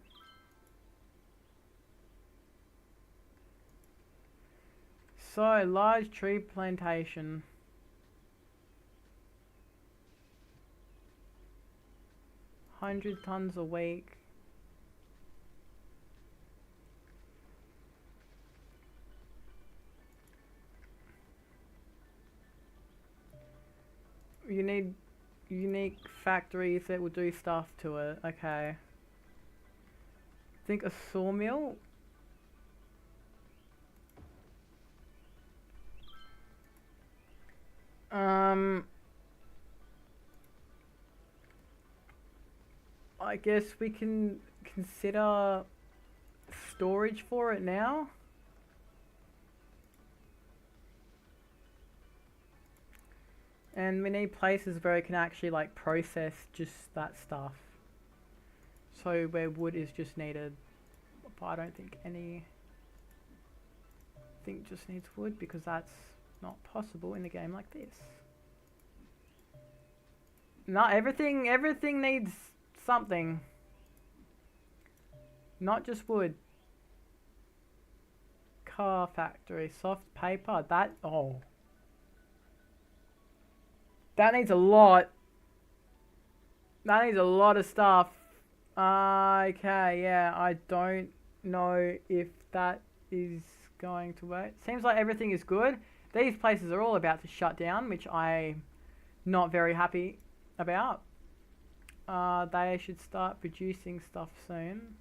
So, large tree plantation. $100 tons a week. You need unique factories that will do stuff to it. Okay. Think a sawmill? I guess we can consider storage for it now. And we need places where it can actually like process just that stuff. So where wood is just needed. But I don't think any... I think just needs wood because that's not possible in a game like this. No, everything needs something. Not just wood. Car factory, soft paper, that, oh. That needs a lot. That needs a lot of stuff. Okay, yeah, I don't know if that is going to work. Seems like everything is good. These places are all about to shut down, which I'm not very happy about. They should start producing stuff soon.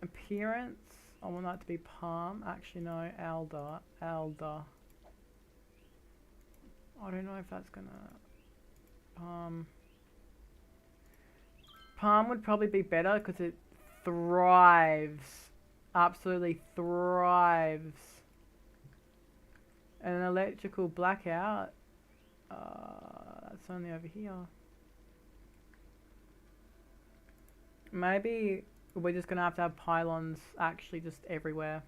Appearance. I want that to be palm. Actually, no, alder. Alder. I don't know if that's gonna... Palm would probably be better because it thrives. Absolutely thrives. And an electrical blackout. That's only over here. Maybe we're just gonna have to have pylons actually just everywhere.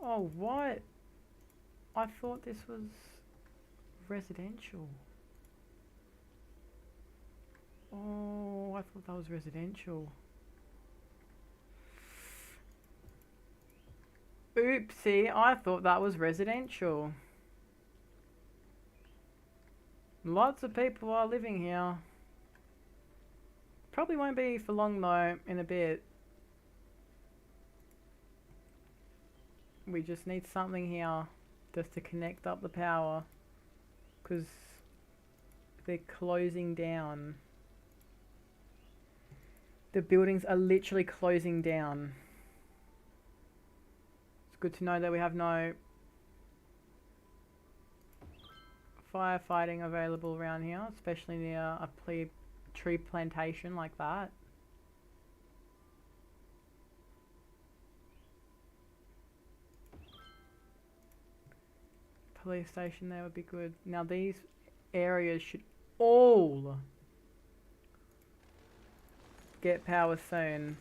Oh, what? I thought this was residential. Oh, I thought that was residential. Oopsie, I thought that was residential. Lots of people are living here. Probably won't be for long though, in a bit. We just need something here just to connect up the power. Because they're closing down. The buildings are literally closing down. It's good to know that we have no firefighting available around here, especially near a tree plantation like that. Police station there would be good. Now these areas should all get power soon.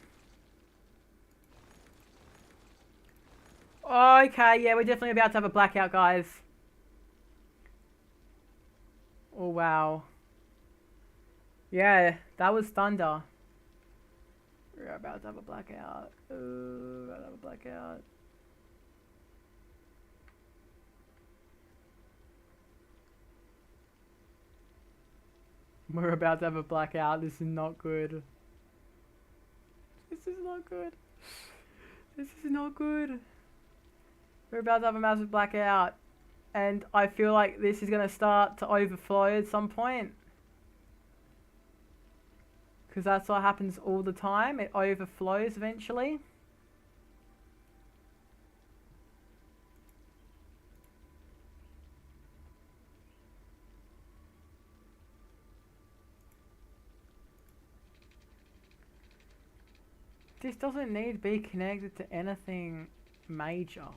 Okay, yeah, we're definitely about to have a blackout, guys. Oh, wow. Yeah, that was thunder. We're about to have a blackout. Ooh, about to have a blackout. We're about to have a blackout. This is not good. This is not good. This is not good. We're about to have a massive blackout. And I feel like this is going to start to overflow at some point. Because that's what happens all the time. It overflows eventually. This doesn't need to be connected to anything major.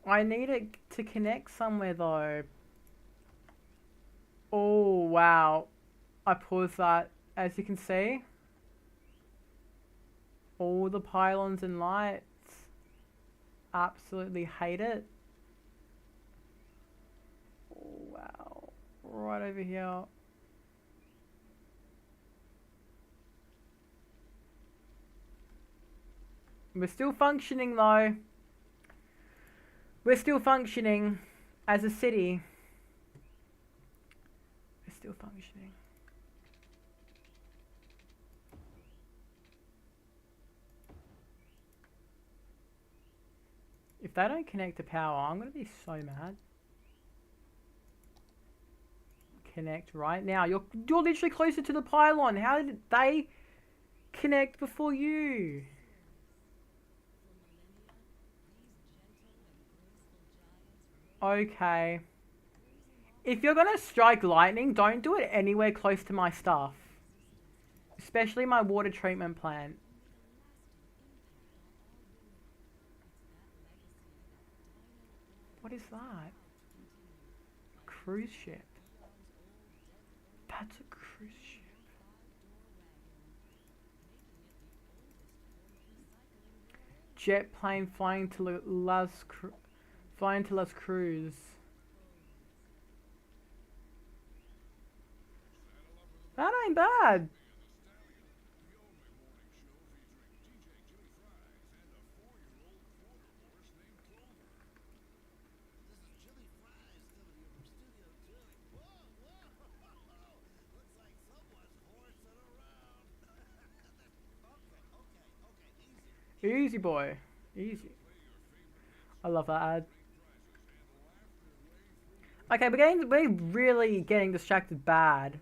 I need it to connect somewhere though. Oh wow. I paused that. As you can see, all the pylons and lights. Absolutely hate it. Oh wow. Right over here. We're still functioning though. We're still functioning as a city. We're still functioning. If they don't connect to power, I'm going to be so mad. Connect right now. You're literally closer to the pylon. How did they connect before you? Okay. If you're gonna strike lightning, don't do it anywhere close to my stuff. Especially my water treatment plant. What is that? Cruise ship. That's a cruise ship. Jet plane flying to Las Cruz. That ain't bad. Easy boy. Easy. I love that ad. Okay, we're really getting distracted bad.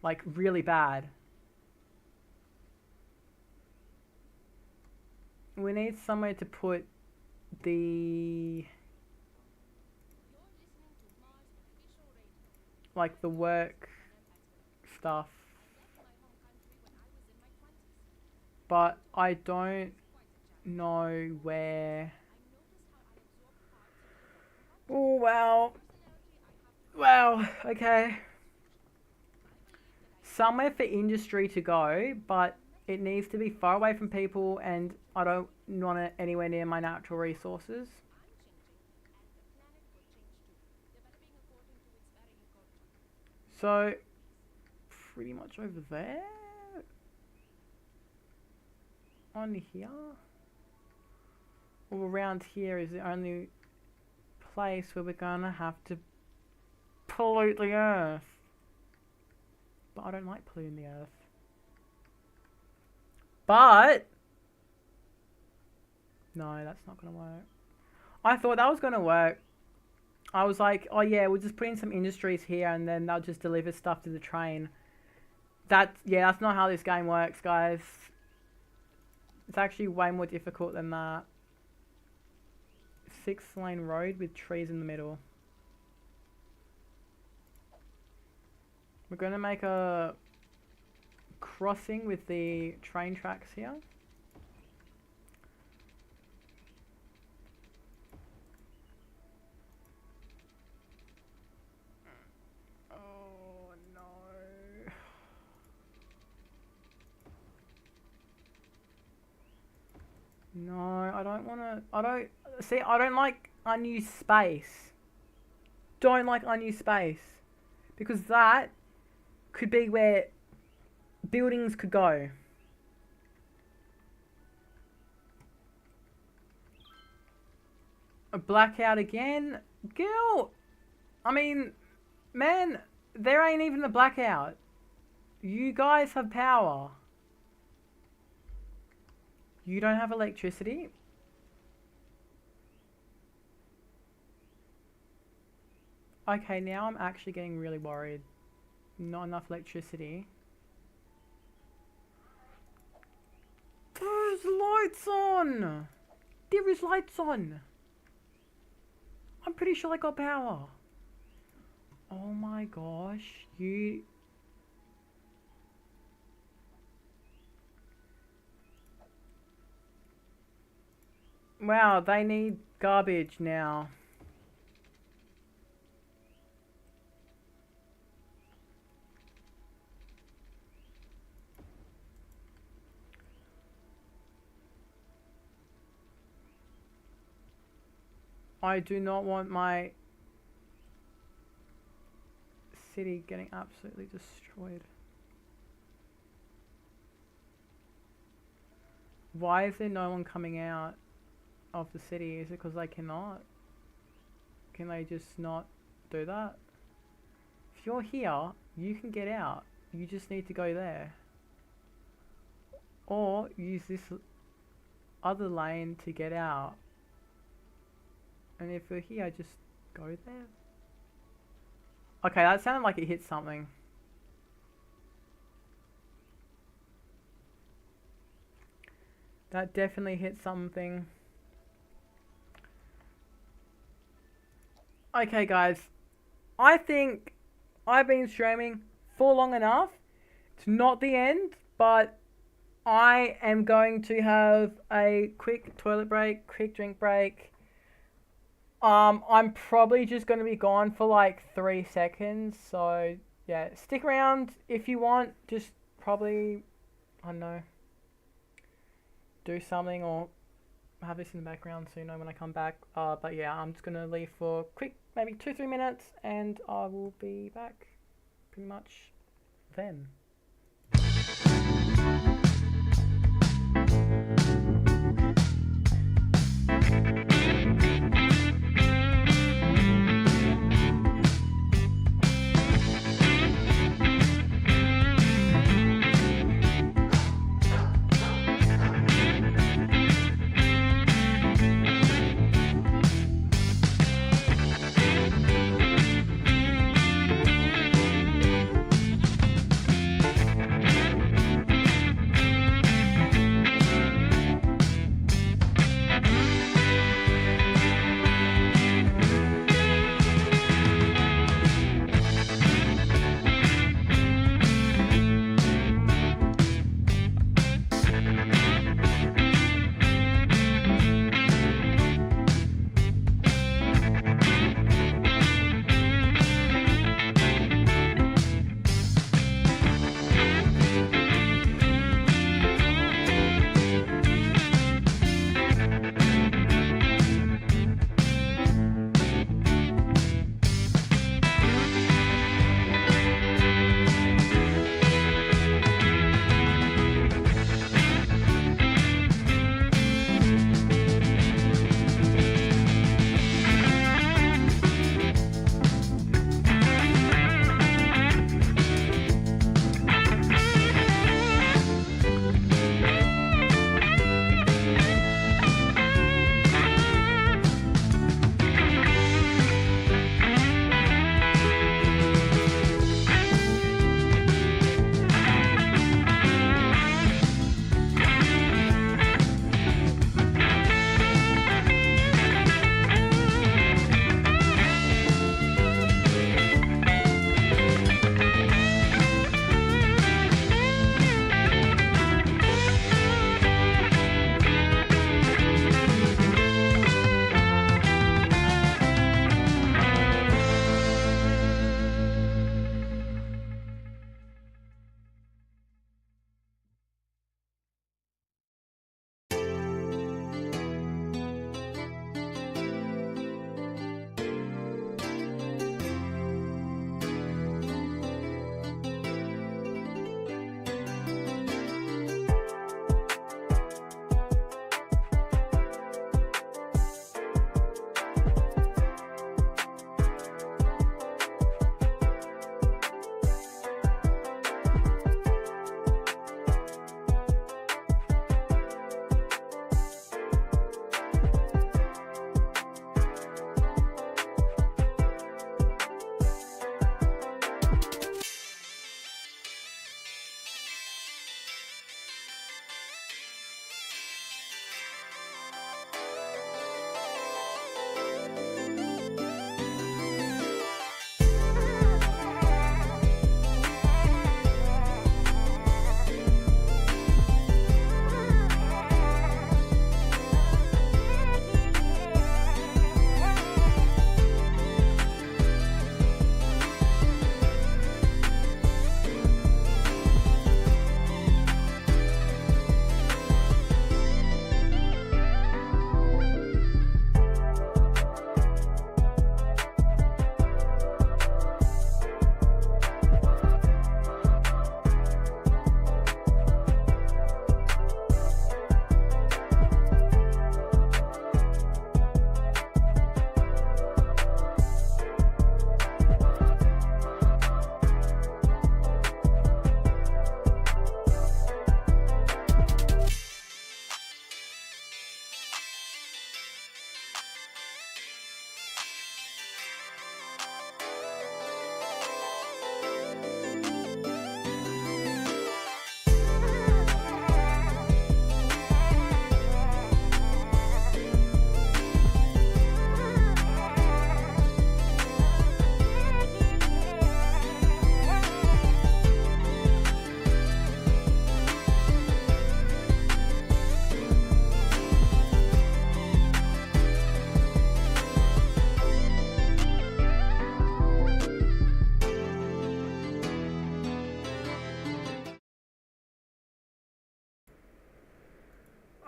Like, really bad. We need somewhere to put the... like, the work stuff. But I don't know where... Oh, wow. Wow, okay. Somewhere for industry to go, but it needs to be far away from people, and I don't want it anywhere near my natural resources. So, pretty much over there? On here? Or around here is the only place where we're gonna have to pollute the earth. But I don't like polluting the earth. But no, that's not gonna work. I thought that was gonna work. I was like, oh yeah, we'll just put in some industries here and then they'll just deliver stuff to the train. That's not how this game works, guys. It's actually way more difficult than that. 6-lane road with trees in the middle. We're going to make a crossing with the train tracks here. Oh no. No, I don't want to. I don't like unused space. Don't like unused space. Because that could be where buildings could go. A blackout again? Girl! I mean, man, there ain't even a blackout. You guys have power. You don't have electricity? Okay, now I'm actually getting really worried. Not enough electricity. There's lights on! There is lights on! I'm pretty sure I got power. Oh my gosh, you... Wow, they need garbage now. I do not want my city getting absolutely destroyed. Why is there no one coming out of the city? Is it because they cannot? Can they just not do that? If you're here, you can get out. You just need to go there. Or use this other lane to get out. And if you're here, just go there. Okay, that sounded like it hit something. That definitely hit something. Okay, guys. I think I've been streaming for long enough. It's not the end, but I am going to have a quick toilet break, quick drink break. I'm probably just going to be gone for like 3 seconds. So, yeah, stick around if you want. Just probably, I don't know, do something or have this in the background so you know when I come back. But yeah, I'm just going to leave for quick, maybe 2-3 minutes, and I will be back pretty much then.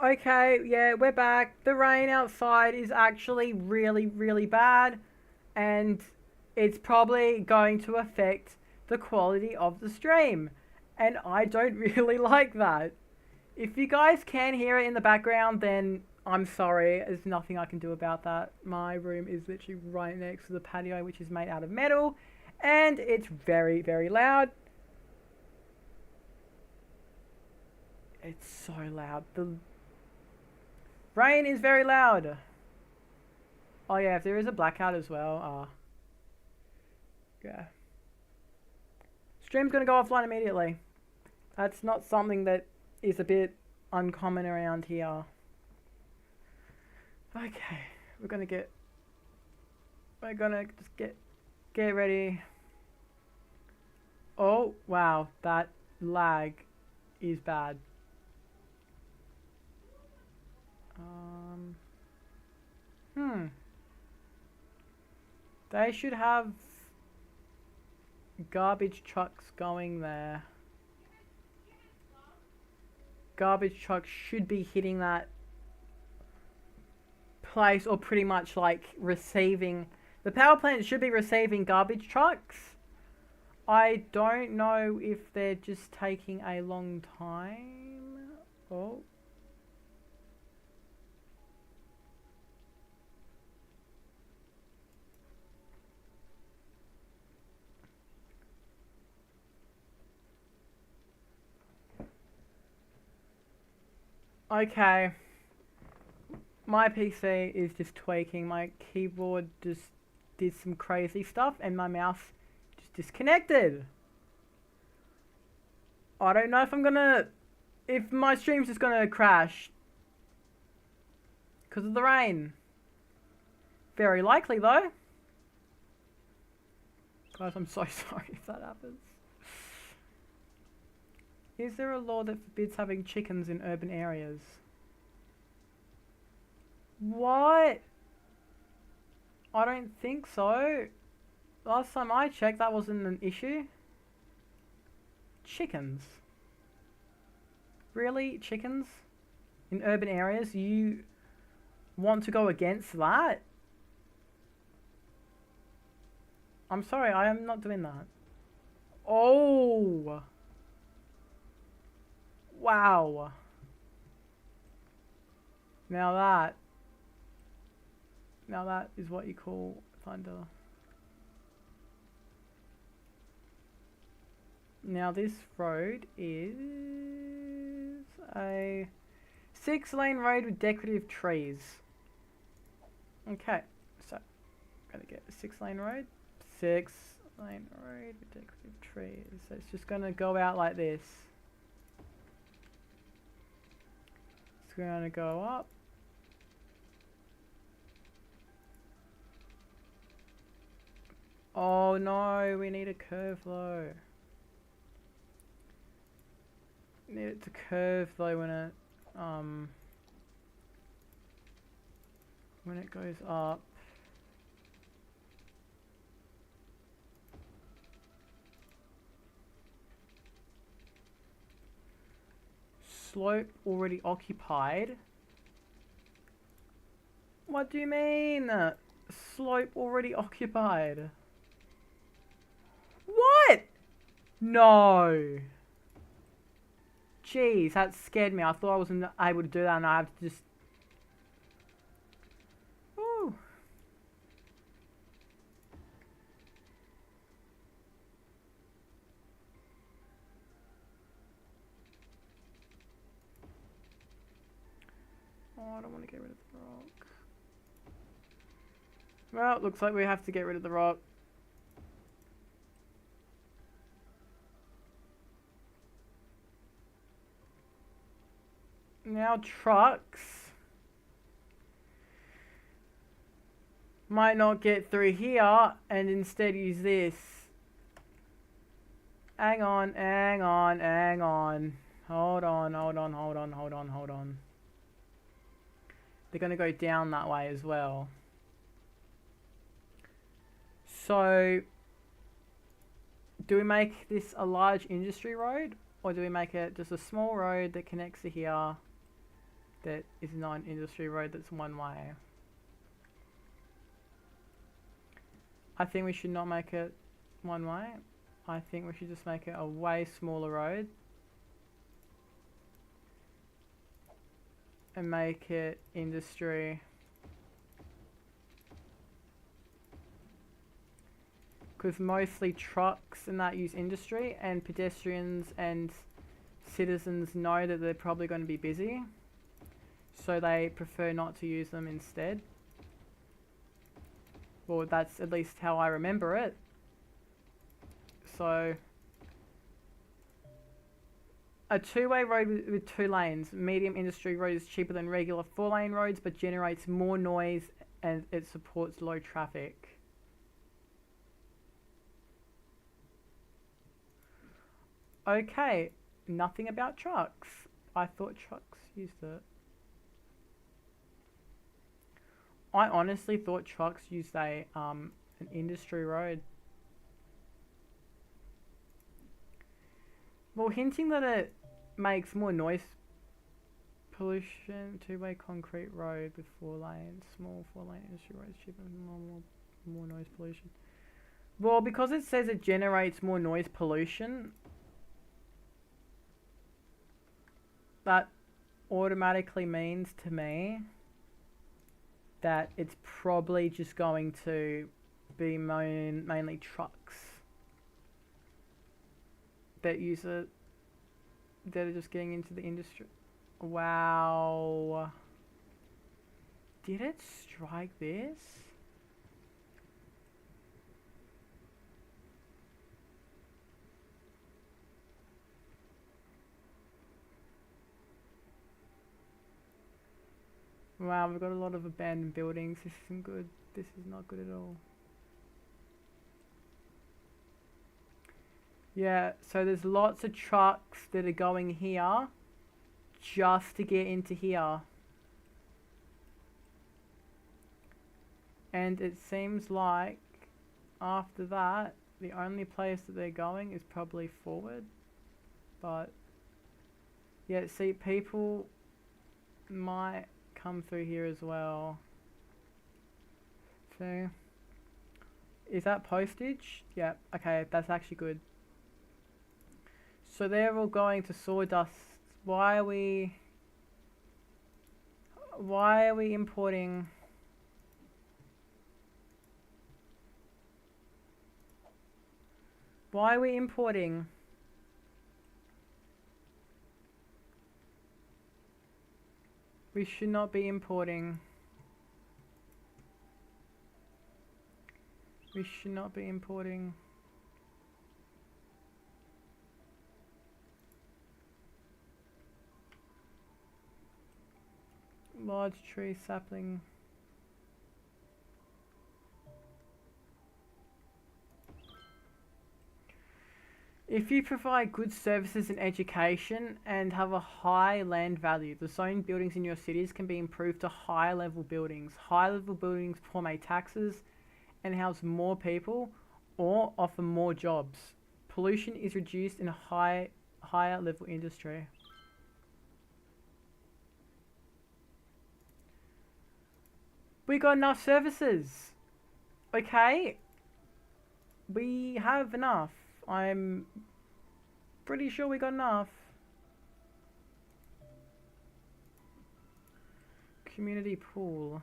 Okay, yeah, we're back. The rain outside is actually really, really bad, and it's probably going to affect the quality of the stream. And I don't really like that. If you guys can hear it in the background, then I'm sorry. There's nothing I can do about that. My room is literally right next to the patio, which is made out of metal, and it's very, very loud. It's so loud. The rain is very loud. Oh yeah, if there is a blackout as well, yeah. Stream's gonna go offline immediately. That's not something that is a bit uncommon around here. Okay, we're gonna just get ready. Oh wow, that lag is bad. They should have garbage trucks going there. Garbage trucks should be hitting that place, or pretty much like receiving. The power plant should be receiving garbage trucks. I don't know if they're just taking a long time. Oh. Okay. My PC is just tweaking. My keyboard just did some crazy stuff and my mouse just disconnected. I don't know if my stream's just gonna crash because of the rain. Very likely though. Guys, I'm so sorry if that happens. Is there a law that forbids having chickens in urban areas? What? I don't think so. Last time I checked, that wasn't an issue. Chickens? Really? Chickens? In urban areas? You want to go against that? I'm sorry, I am not doing that. Oh! Wow. Now that is what you call thunder. Now this road is a 6-lane road with decorative trees. Okay, so gotta get a 6-lane road. 6-lane road with decorative trees. So it's just gonna go out like this. It's gonna go up. Oh no, we need a curve though. Need it to curve though when it goes up. Slope already occupied. What do you mean? Slope already occupied. What? No. Jeez, that scared me. I thought I wasn't able to do that and I have to just... Ooh. Oh, I don't want to get rid of the rock. Well, it looks like we have to get rid of the rock. Now trucks might not get through here and instead use this. Hang on. Hold on. They're going to go down that way as well. So, do we make this a large industry road? Or do we make it just a small road that connects to here? that is not an industry road that's one way. I think we should not make it one way. I think we should just make it a way smaller road. And make it industry. Because mostly trucks and that use industry, and pedestrians and citizens know that they're probably going to be busy. So they prefer not to use them instead. Well, that's at least how I remember it. So, a two-way road with 2 lanes. Medium industry road is cheaper than regular 4-lane roads, but generates more noise and it supports low traffic. Okay, nothing about trucks. I thought trucks used it. I honestly thought trucks used an industry road. Well, hinting that it makes more noise pollution. 2-way concrete road with 4 lanes. Small 4-lane industry roads cheaper than more noise pollution. Well, because it says it generates more noise pollution, that automatically means to me that it's probably just going to be mainly trucks that use it, that are just getting into the industry. Wow. Did it strike this? Wow, we've got a lot of abandoned buildings. This isn't good. This is not good at all. Yeah, so there's lots of trucks that are going here just to get into here. And it seems like after that, the only place that they're going is probably forward. But yeah, see, people might come through here as well. So, is that postage? Yeah, okay, that's actually good. So they're all going to sawdust. Why are we importing? Why are we importing? We should not be importing. We should not be importing. Large tree sapling. If you provide good services and education and have a high land value, the zoned buildings in your cities can be improved to high level buildings. High level buildings pay taxes and house more people or offer more jobs. Pollution is reduced in a higher level industry. We got enough services. Okay. We have enough. I'm pretty sure we got enough. Community pool.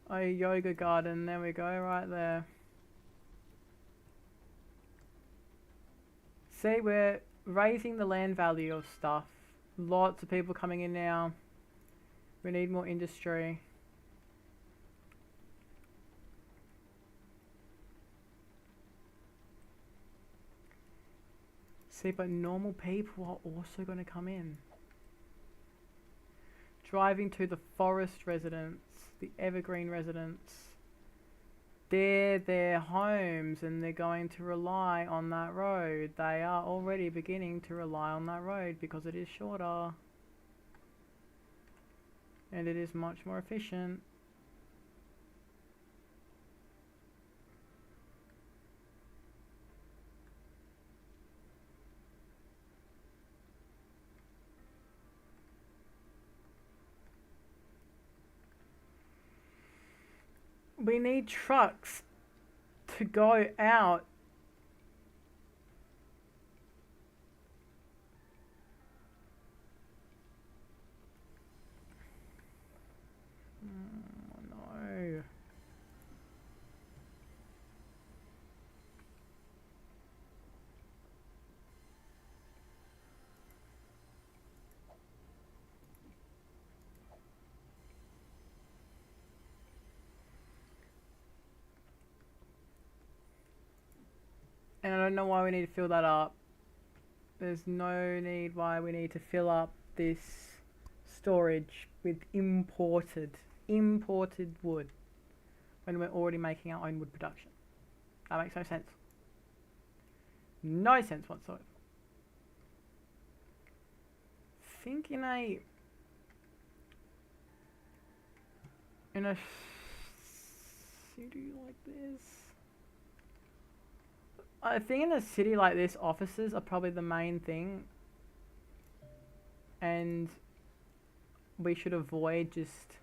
Oh, yoga garden. There we go, right there. See, we're raising the land value of stuff. Lots of people coming in now. We need more industry. See, but normal people are also going to come in. Driving to the forest residents, the evergreen residents. They're their homes and they're going to rely on that road. They are already beginning to rely on that road because it is shorter. And it is much more efficient. We need trucks to go out. No. And I don't know why we need to fill that up. There's no need why we need to fill up this storage with imported wood when we're already making our own wood production. That makes no sense. No sense whatsoever. Think in a city like this. I think in a city like this, offices are probably the main thing, and we should avoid just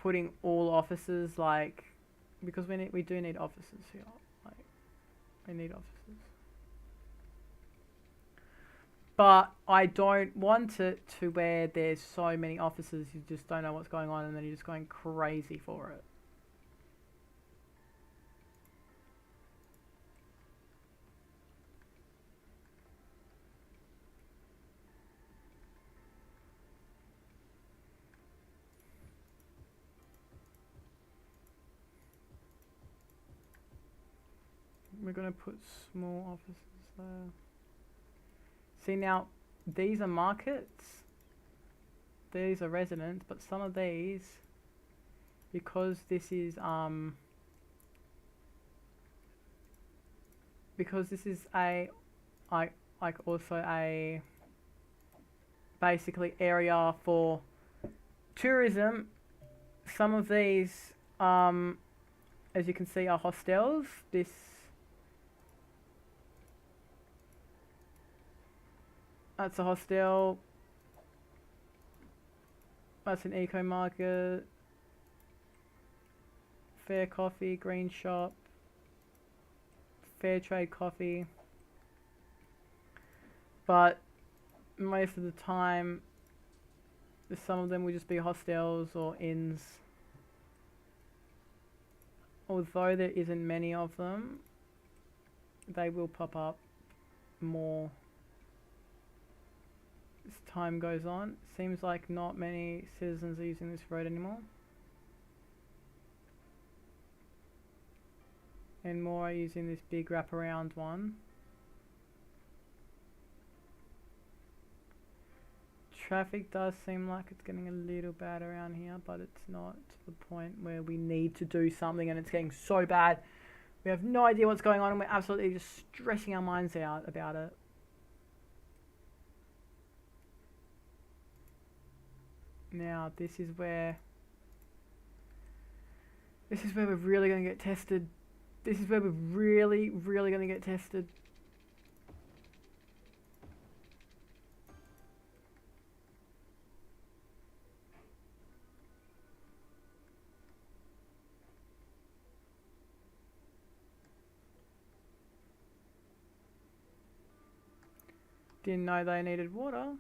putting all offices, like, because we do need offices here. Like, we need offices. But I don't want it to where there's so many offices you just don't know what's going on and then you're just going crazy for it. We're going to put small offices there. See, now, these are markets. These are residents, but some of these, because this is a like also a basically area for tourism, some of these as you can see are hostels. That's a hostel. That's an eco market. Fair coffee, green shop. Fair trade coffee. But most of the time, some of them will just be hostels or inns. Although there isn't many of them, they will pop up more as time goes on. Seems like not many citizens are using this road anymore. And more are using this big wraparound one. Traffic does seem like it's getting a little bad around here, but it's not to the point where we need to do something and it's getting so bad. We have no idea what's going on and we're absolutely just stressing our minds out about it. Now, this is where we're really going to get tested. This is where we're really, really going to get tested. Didn't know they needed water.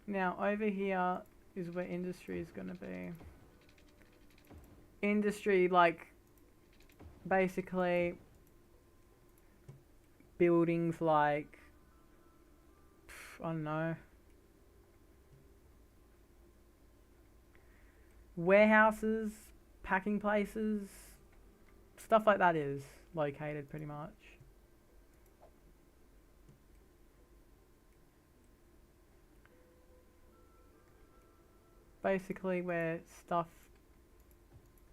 Now, over here is where industry is going to be. Industry, like, basically buildings like, I don't know, warehouses, packing places, stuff like that is located pretty much. Basically where stuff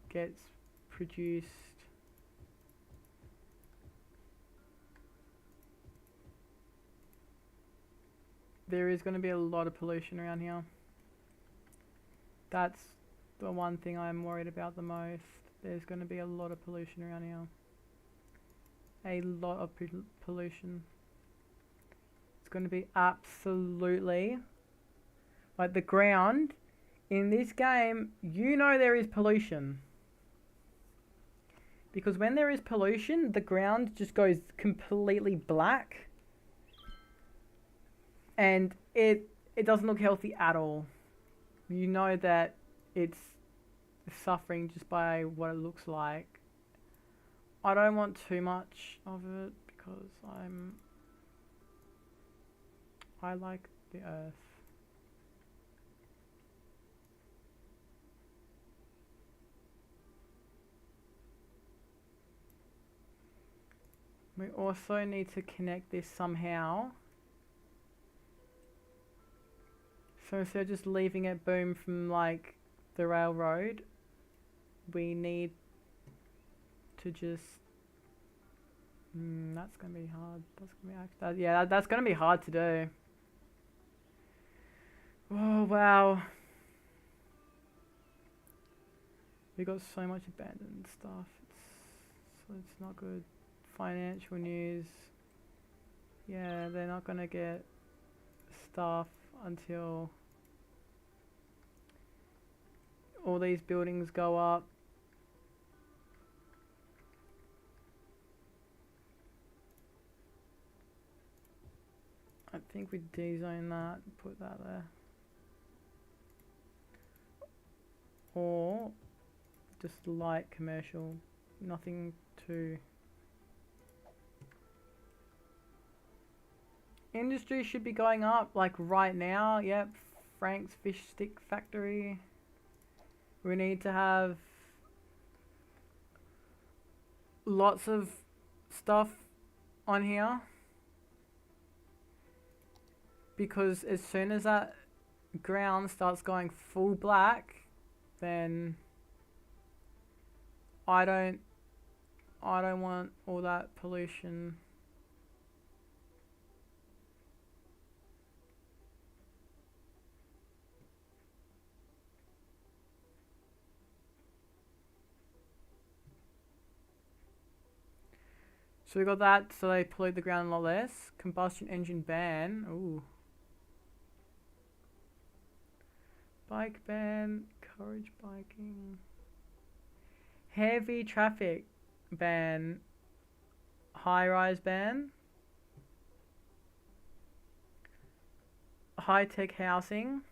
gets produced. there is going to be a lot of pollution around here. That's the one thing I'm worried about the most. There's going to be a lot of pollution around here. A lot of pollution. It's going to be absolutely... Like the ground in this game, you know there is pollution. Because when there is pollution, the ground just goes completely black. And it doesn't look healthy at all. You know that it's suffering just by what it looks like. I don't want too much of it because I like the earth. We also need to connect this somehow. So instead of just leaving it boom from like the railroad, we need to just... that's gonna be hard. That's gonna be that's gonna be hard to do. Oh wow. We got so much abandoned stuff. It's not good. Financial news. Yeah, they're not gonna get stuff until all these buildings go up. I think we de-zone that and put that there. Or just light commercial, nothing too... Industry should be going up like right now. Yep, Frank's fish stick factory. We need to have lots of stuff on here, because as soon as that ground starts going full black, then I don't want all that pollution. So we got that, so they pollute the ground a lot less. Combustion engine ban. Ooh. Bike ban. Courage biking. Heavy traffic ban. High rise ban. High tech housing.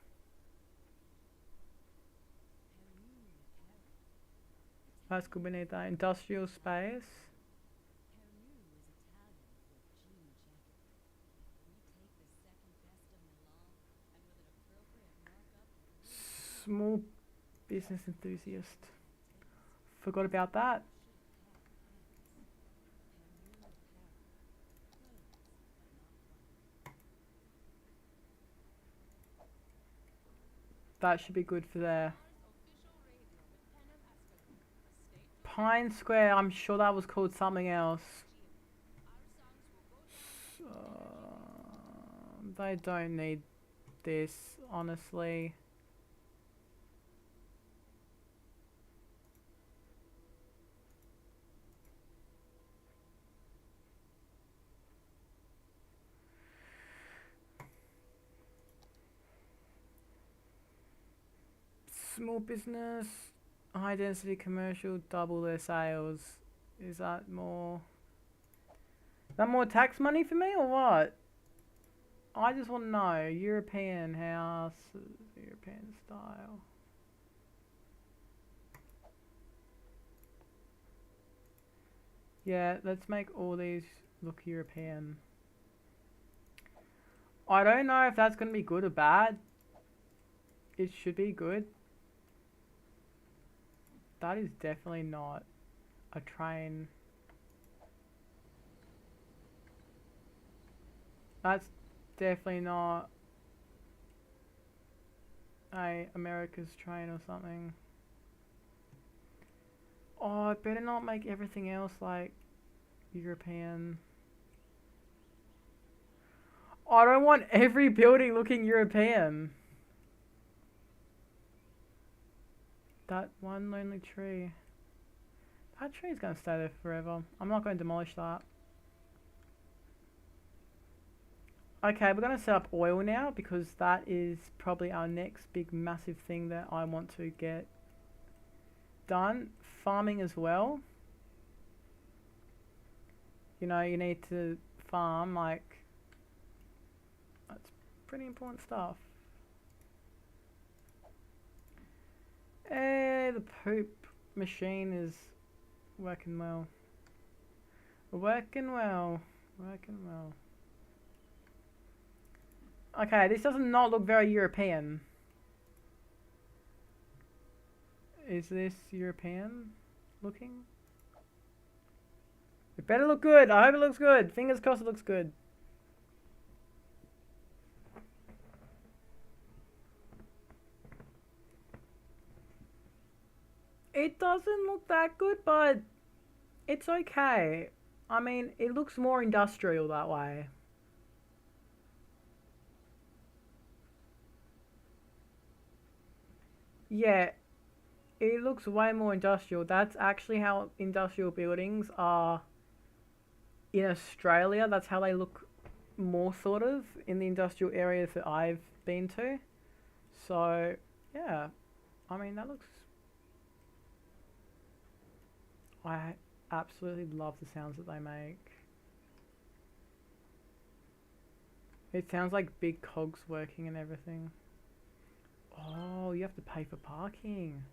That's good, we need that. Industrial space. Small business enthusiast. Forgot about that. That should be good for there. Pine Square, I'm sure that was called something else. They don't need this, honestly. Small business, high density commercial, double their sales. Is that more tax money for me or what? I just want to know. European house, European style. Yeah, let's make all these look European. I don't know if that's going to be good or bad. It should be good. That is definitely not a train. That's definitely not a America's train or something. Oh, I better not make everything else like European. I don't want every building looking European. That one lonely tree. That tree's gonna stay there forever. I'm not going to demolish that. Okay, we're gonna set up oil now because that is probably our next big massive thing that I want to get done. Farming as well. You know, you need to farm, like, that's pretty important stuff. Hey, the poop machine is working well. Working well. Working well. Okay, this does not look very European. Is this European looking? It better look good. I hope it looks good. Fingers crossed it looks good. It doesn't look that good, but it's okay. I mean, it looks more industrial that way. Yeah, it looks way more industrial. That's actually how industrial buildings are in Australia. That's how they look more sort of in the industrial areas that I've been to. So, yeah. I mean, that looks... I absolutely love the sounds that they make. It sounds like big cogs working and everything. Oh, you have to pay for parking.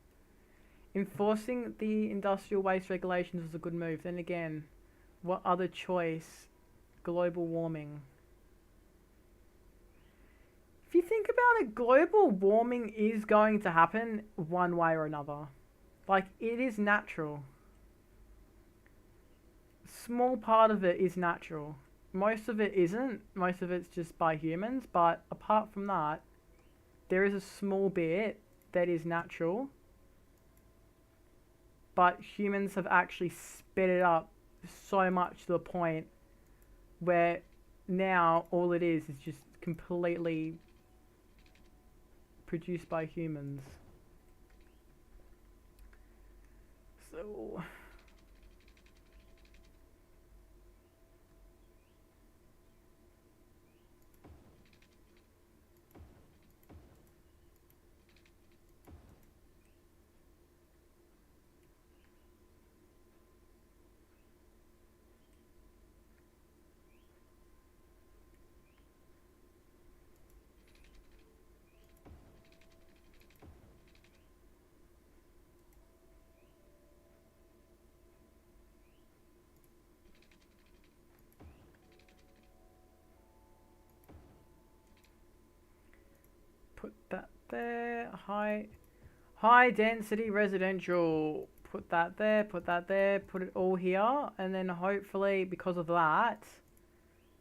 Enforcing the industrial waste regulations is a good move. Then again, what other choice? Global warming. If you think about it, global warming is going to happen one way or another. Like, it is natural. Small part of it is natural. Most of it isn't. Most of it's just by humans. But apart from that, there is a small bit that is natural. But humans have actually sped it up so much to the point where now all it is just completely produced by humans. So... put that there. High density residential. Put that there, put that there, put it all here. And then hopefully because of that,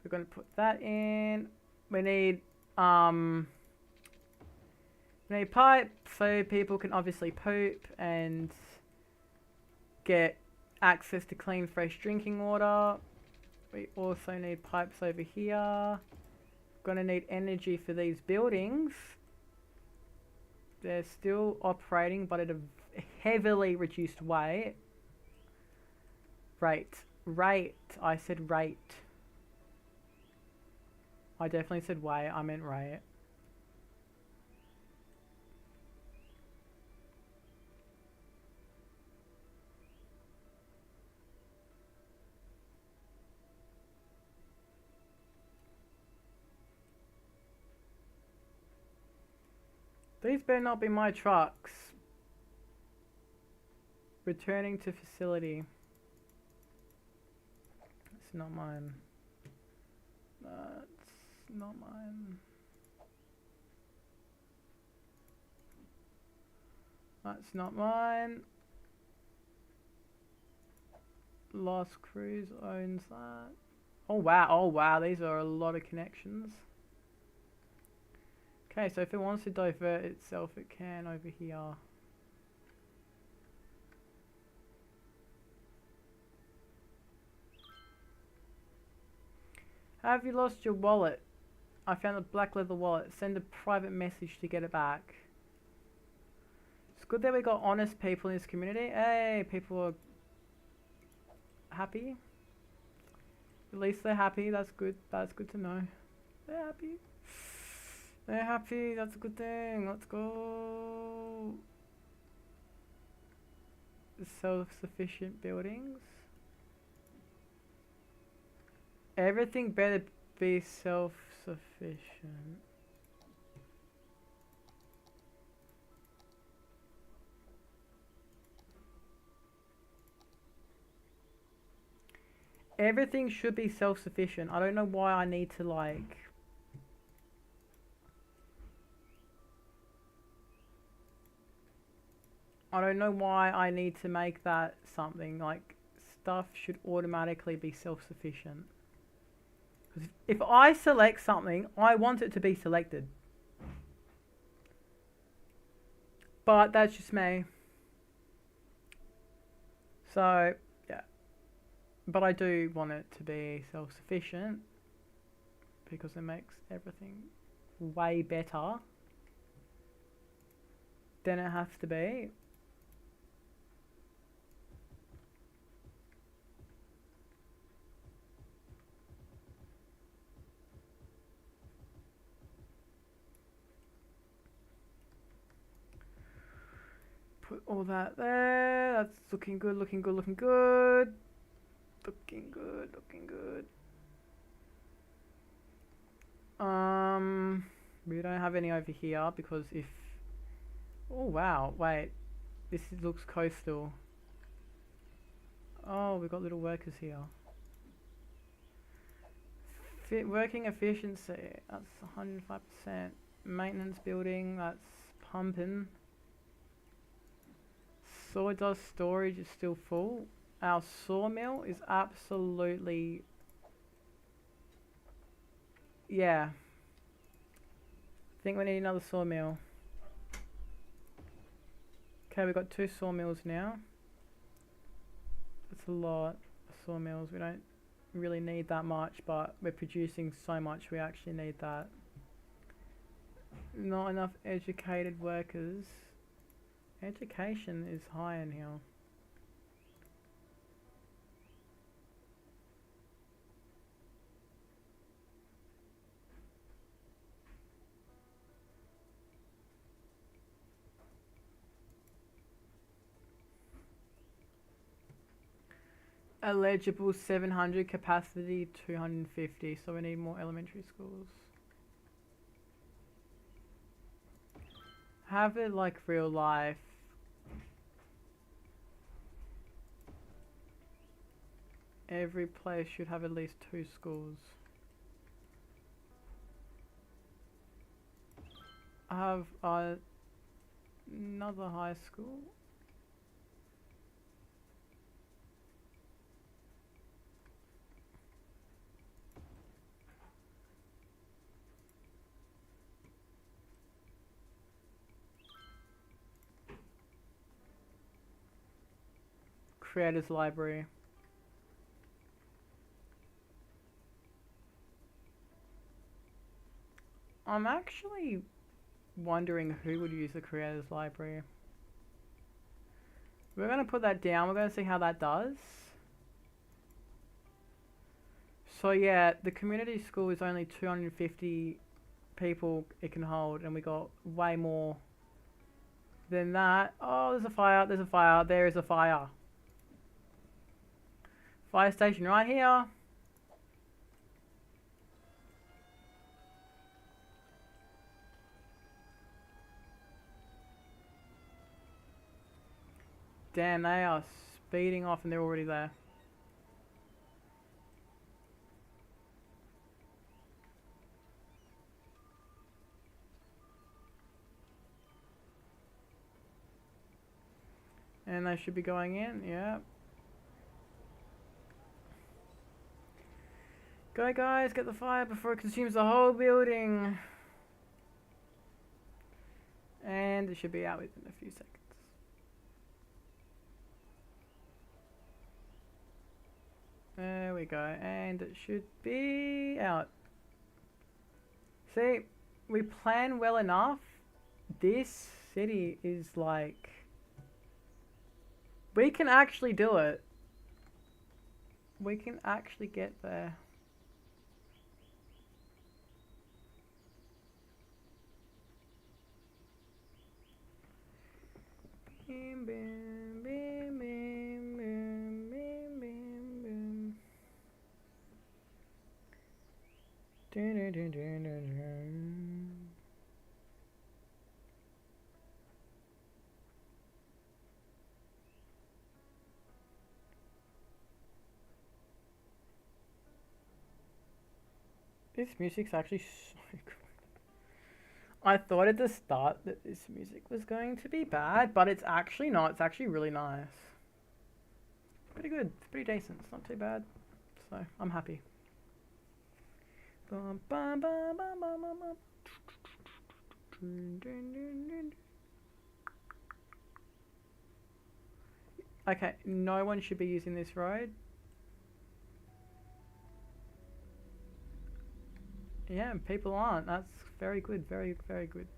we're going to put that in. We need pipe so people can obviously poop and get access to clean fresh drinking water. We also need pipes over here. Gonna need energy for these buildings. They're still operating, but at a heavily reduced rate. I said rate. I definitely said way. I meant rate. These better not be my trucks. Returning to facility. It's not mine. That's not mine. That's not mine. Lost Cruise owns that. Oh wow, these are a lot of connections. Okay, so if it wants to divert itself, it can over here. Have you lost your wallet? I found a black leather wallet. Send a private message to get it back. It's good that we got honest people in this community. Hey, people are happy. At least they're happy. That's good. That's good to know. They're happy. They're happy. That's a good thing. Let's go. Self-sufficient buildings. Everything better be self-sufficient. Everything should be self-sufficient. I don't know why I need to like... I don't know why I need to make that something. Like, stuff should automatically be self-sufficient. Because if I select something, I want it to be selected. But that's just me. So, yeah. But I do want it to be self-sufficient. Because it makes everything way better than it has to be. Put all that there. That's looking good, looking good, looking good. Looking good, looking good. We don't have any over here because if... Oh wow, wait. This looks coastal. Oh, we've got little workers here. Working efficiency, that's 105%. Maintenance building, that's pumping. Sawdust storage is still full. Our sawmill is absolutely... Yeah. I think we need another sawmill. Okay, we've got 2 sawmills now. That's a lot of sawmills. We don't really need that much, but we're producing so much we actually need that. Not enough educated workers. Education is high in here. Eligible 700, capacity 250, so we need more elementary schools. Have it like real life. Every place should have at least 2 schools. I have another high school. Creators Library. I'm actually wondering who would use the Creators Library. We're going to put that down. We're going to see how that does. So yeah, the community school is only 250 people it can hold, and we got way more than that. Oh, there's a fire. There's a fire. There is a fire. Fire station right here. Damn, they are speeding off and they're already there. And they should be going in, yeah. Go guys, get the fire before it consumes the whole building. And it should be out within a few seconds. There we go, and it should be out. See, we plan well enough. This city is like... We can actually do it. We can actually get there. Bim, bim, bim, bim, bim, bim, bim, bim. Dun, dun, dun, dun, dun, dun. This music's actually so good. I thought at the start that this music was going to be bad, but it's actually not. It's actually really nice. Pretty good. It's pretty decent. It's not too bad. So, I'm happy. Bum, bum, bum, bum, bum, bum, bum. Okay, no one should be using this road. Yeah, people aren't. That's very good. Very, very good.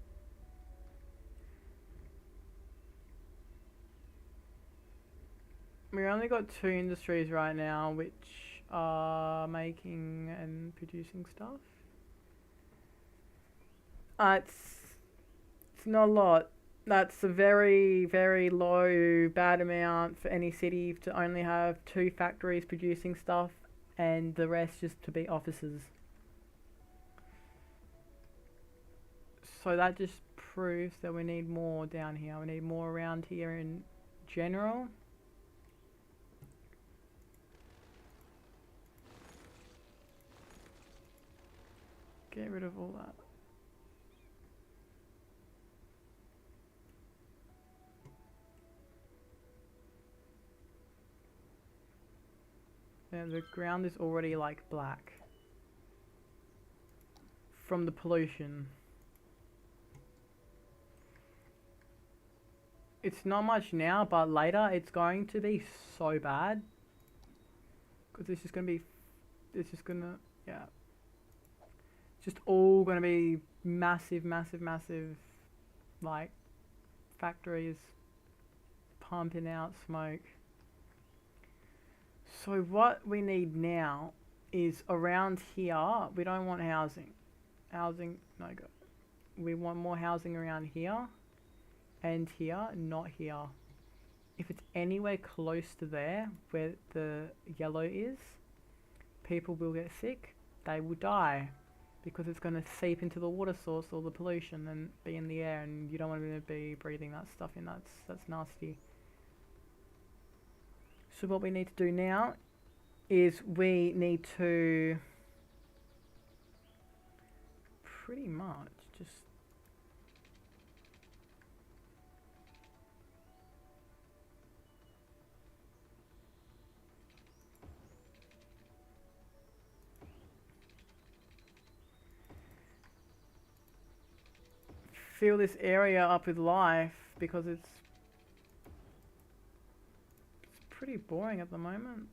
We only got 2 industries right now which are making and producing stuff. It's not a lot. That's a very, very low, bad amount for any city to only have 2 factories producing stuff and the rest just to be offices. So that just proves that we need more down here. We need more around here in general. Get rid of all that. Yeah, the ground is already like black from the pollution. It's not much now, but later it's going to be so bad. Because it's just going to be, it's just going to, yeah. It's just all going to be massive, massive, massive, like, factories pumping out smoke. So what we need now is around here, we don't want housing. Housing, no go. We want more housing around here. And here, not here. If it's anywhere close to there, where the yellow is, people will get sick, they will die. Because it's going to seep into the water source, all the pollution, and be in the air, and you don't want to be breathing that stuff in. That's nasty. So what we need to do now is we need to pretty much just fill this area up with life because it's pretty boring at the moment.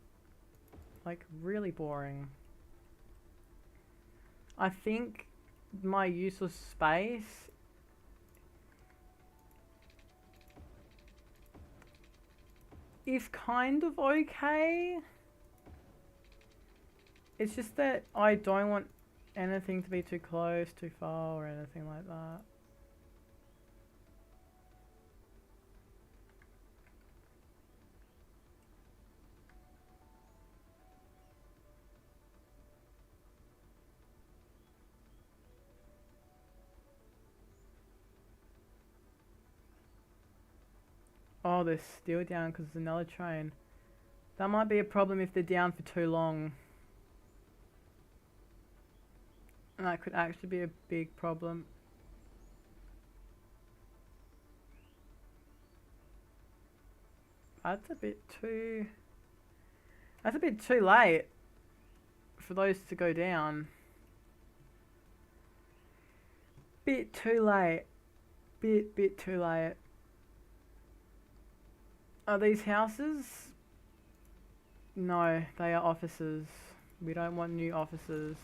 Like, really boring. I think my use of space is kind of okay. It's just that I don't want anything to be too close, too far, or anything like that. Oh, they're still down because there's another train. That might be a problem if they're down for too long. And that could actually be a big problem. That's a bit too late for those to go down. Bit too late. Bit too late. Are these houses? No, they are offices. We don't want new offices.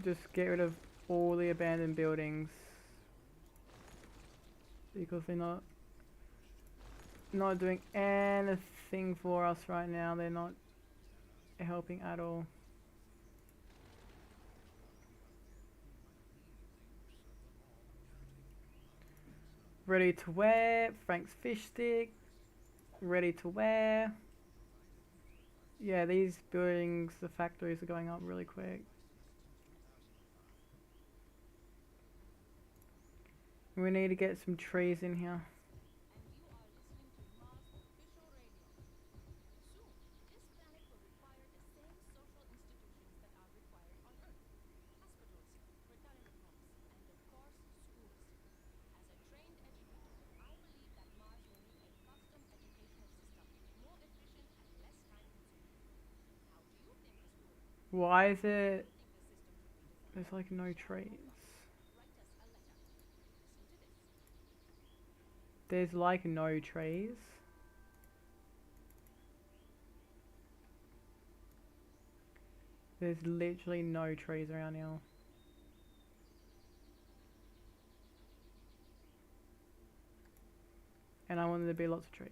just get rid of all the abandoned buildings because they're not doing anything for us right now. They're not helping at all. Ready to wear. Frank's fish stick. Ready to wear. Yeah, these buildings, the factories are going up really quick. We need to get some trees in here. Why is it... There's like no trees. There's like no trees. There's literally no trees around here. And I wanted there to be lots of trees.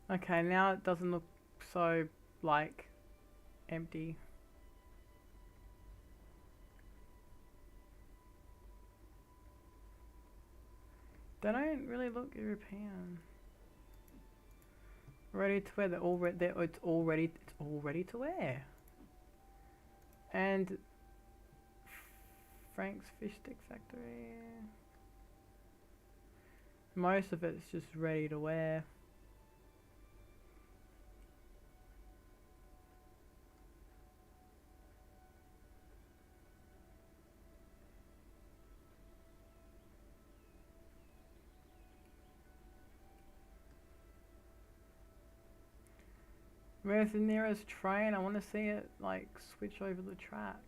Okay, now it doesn't look so, like, empty. They don't really look European. Ready to wear. They're all it's all ready to wear. And Frank's Fish Stick Factory. Most of it's just ready to wear. Where's the nearest train? I want to see it, like, switch over the tracks.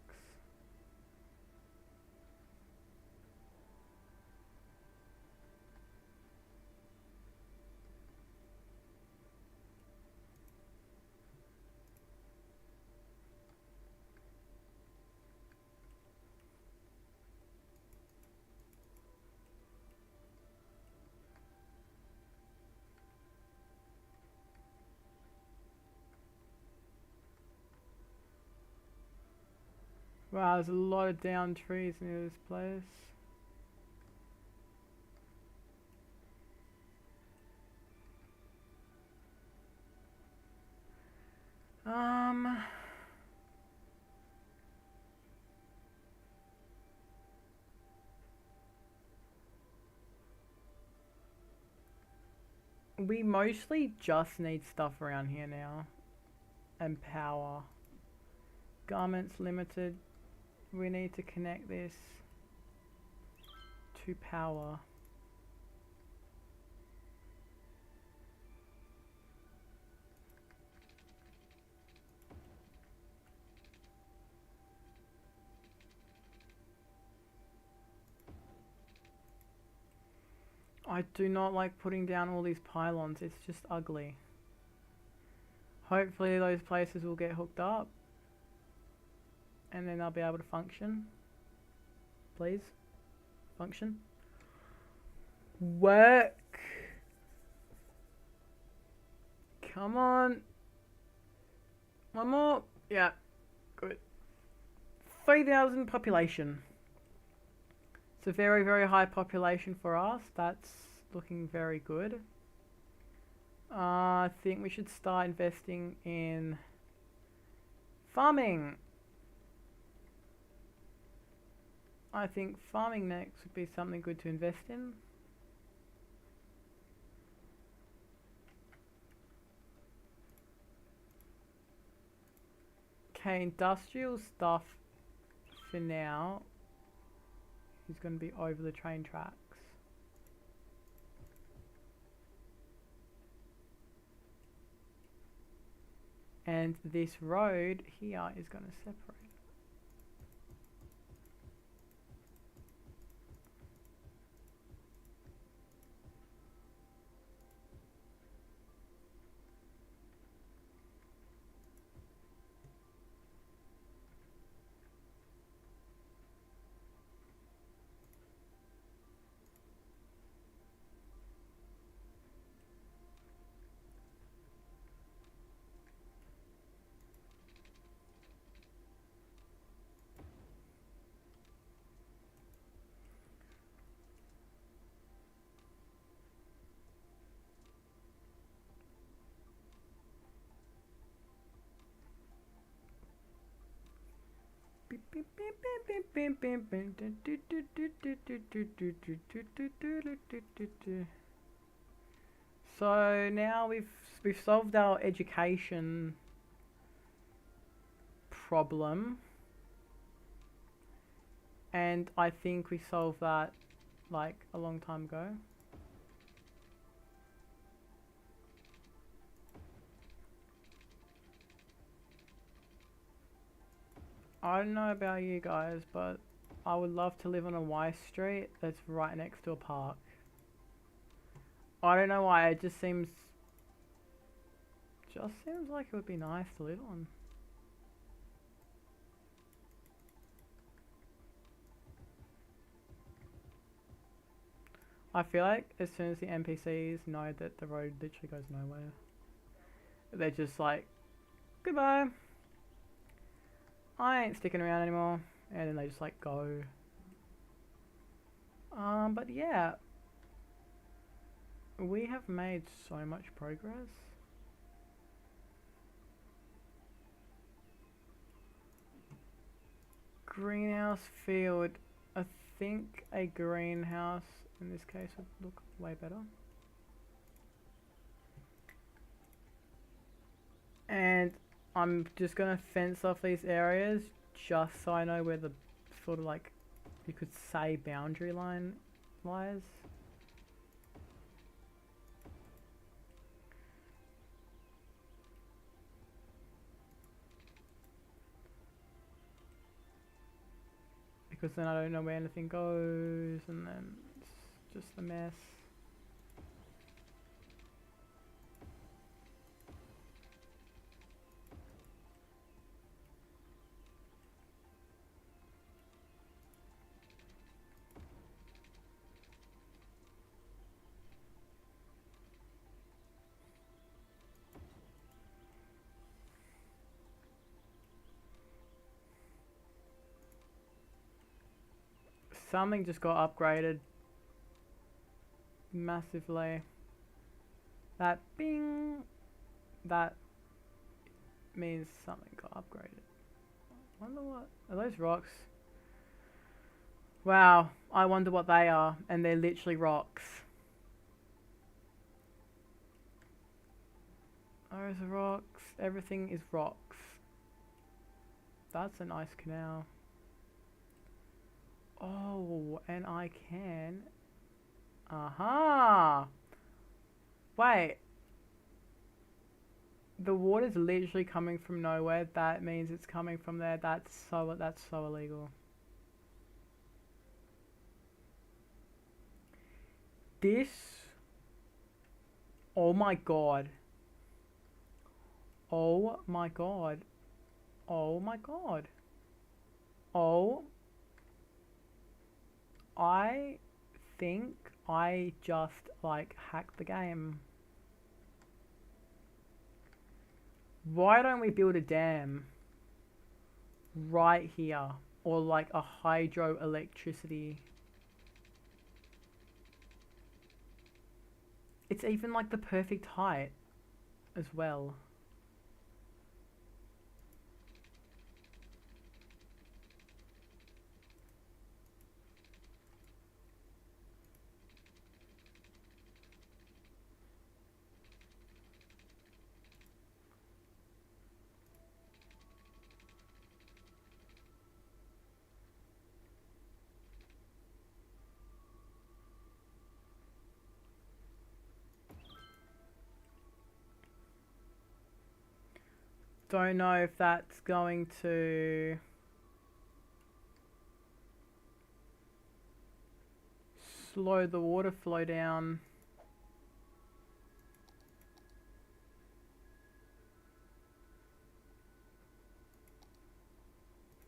Wow, there's a lot of down trees near this place. We mostly just need stuff around here now. And power. Garments limited. We need to connect this to power. I do not like putting down all these pylons, it's just ugly. Hopefully those places will get hooked up and then they'll be able to function. Please, function. Work. Come on. One more. Yeah, good. 3,000 population. It's a very, very high population for us. That's looking very good. I think we should start investing in farming. I think farming next would be something good to invest in. Okay, industrial stuff for now. is going to be over the train tracks. And this road here is going to separate. So now we've solved our education problem, and I think we solved that like a long time ago. I don't know about you guys, but I would love to live on a Y street that's right next to a park. I don't know why, it just seems like it would be nice to live on. I feel like as soon as the NPCs know that the road literally goes nowhere, they're just like, goodbye, I ain't sticking around anymore, and then they just like go. But yeah, we have made so much progress. Greenhouse field. I think a greenhouse in this case would look way better. And I'm just gonna fence off these areas just so I know where the sort of like, you could say, boundary line lies. Because then I don't know where anything goes, and then it's just a mess. Something just got upgraded massively. That bing, that means something got upgraded. I wonder what are those rocks? Wow, I wonder what they are, and they're literally rocks. Those are rocks. Everything is rocks. That's a nice canal. Oh, and I can... Aha! Wait. The water's literally coming from nowhere. That means it's coming from there. That's so illegal. This... Oh my god. Oh my god. Oh my god. Oh... I think I just like hacked the game. Why don't we build a dam right here, or like a hydroelectricity? It's even like the perfect height as well. Don't know if that's going to slow the water flow down.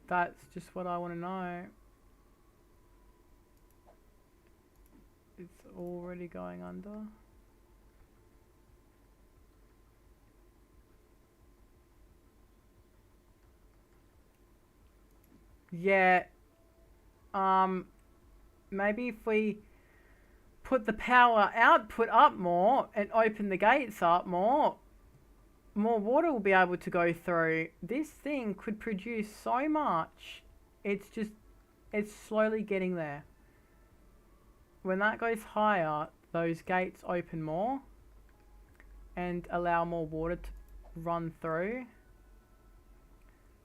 That's just what I want to know. It's already going under. Yeah. Maybe if we put the power output up more and open the gates up more water will be able to go through. This thing could produce so much. It's slowly getting there. When that goes higher, those gates open more and allow more water to run through.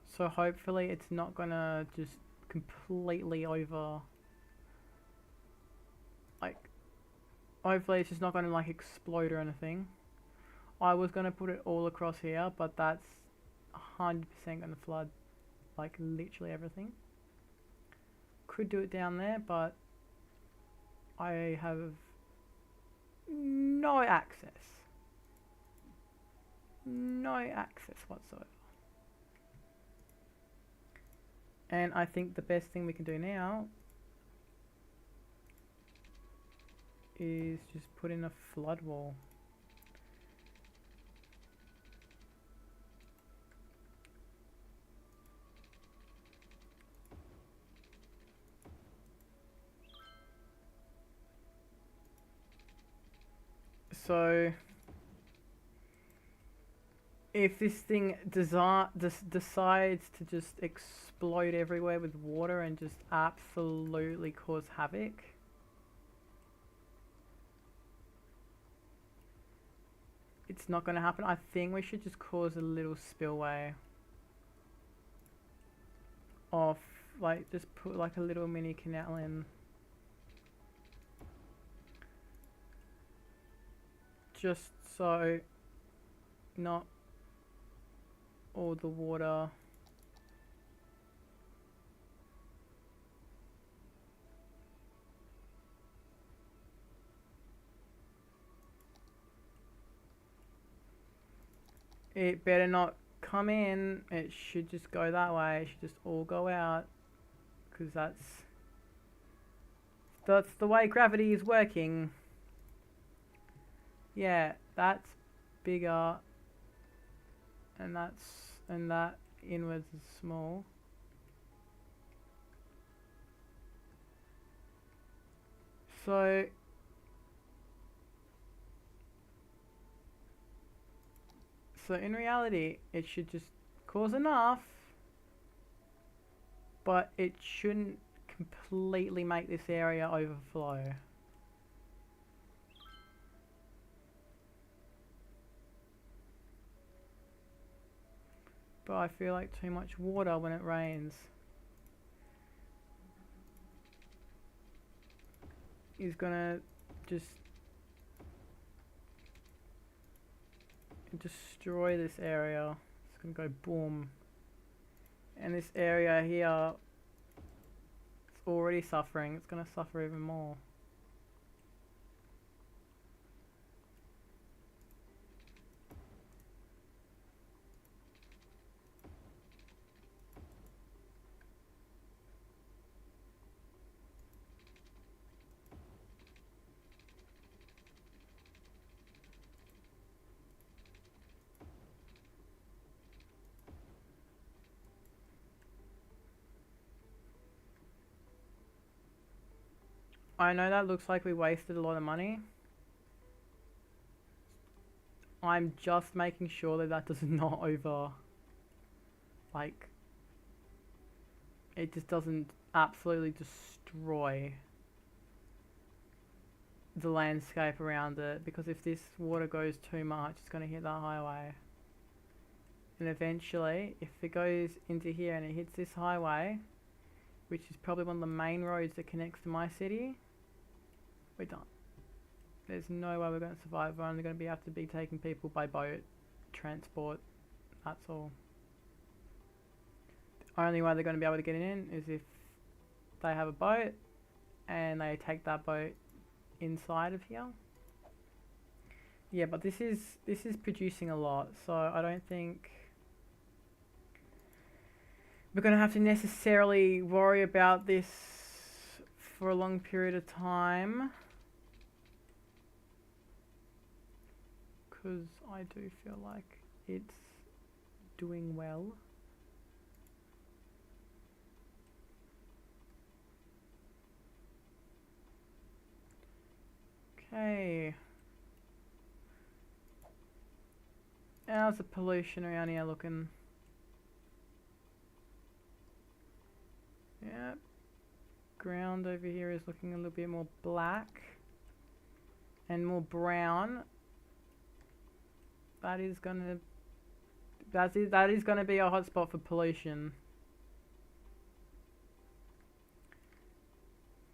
So hopefully it's not gonna just completely over, like, hopefully it's just not gonna like explode or anything. I was gonna put it all across here, but that's 100% gonna flood, like literally everything. Could do it down there, but I have no access. No access whatsoever. And I think the best thing we can do now is just put in a flood wall. So if this thing decides to just explode everywhere with water and just absolutely cause havoc, it's not going to happen. I think we should just cause a little spillway off, like just put like a little mini canal in. Just so not all the water it better not come in. It should just go that way. It should just all go out, because that's the way gravity is working. Yeah, that's bigger, and that inwards is small. So in reality, it should just cause enough, but it shouldn't completely make this area overflow. But I feel like too much water when it rains is gonna just destroy this area. It's gonna go boom. And this area here, it's already suffering. It's gonna suffer even more. I know that looks like we wasted a lot of money. I'm just making sure that that does not like, it just doesn't absolutely destroy the landscape around it, because if this water goes too much, it's going to hit the highway. And eventually, if it goes into here and it hits this highway, which is probably one of the main roads that connects to my city, we're done. There's no way we're going to survive. We're only going to have to be taking people by boat, transport, that's all. Only way they're going to be able to get in is if they have a boat and they take that boat inside of here. Yeah, but this is producing a lot, so I don't think we're going to have to necessarily worry about this for a long period of time, because I do feel like it's doing well. Okay. How's the pollution around here looking? Yep. Ground over here is looking a little bit more black and more brown. That is gonna be a hotspot for pollution.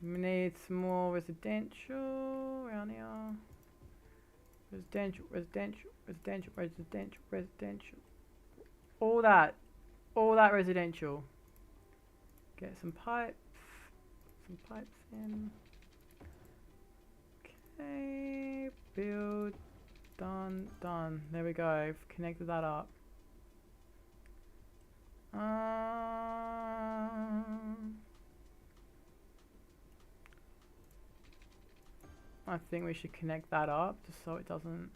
We need some more residential around here. Residential. All that residential. Get some pipes in. Okay, build, done. There we go. I've connected that up. I think we should connect that up just so it doesn't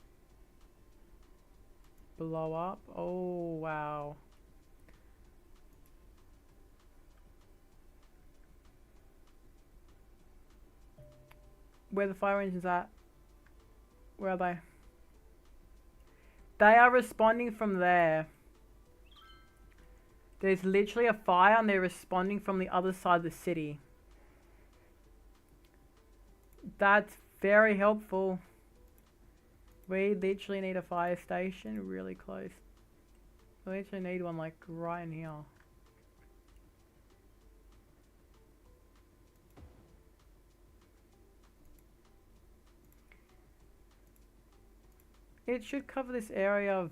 blow up. Oh, wow. Where are the fire engines at? Where are they? They are responding from there. There's literally a fire and they're responding from the other side of the city. That's very helpful. We literally need a fire station really close. We literally need one like right in here. It should cover this area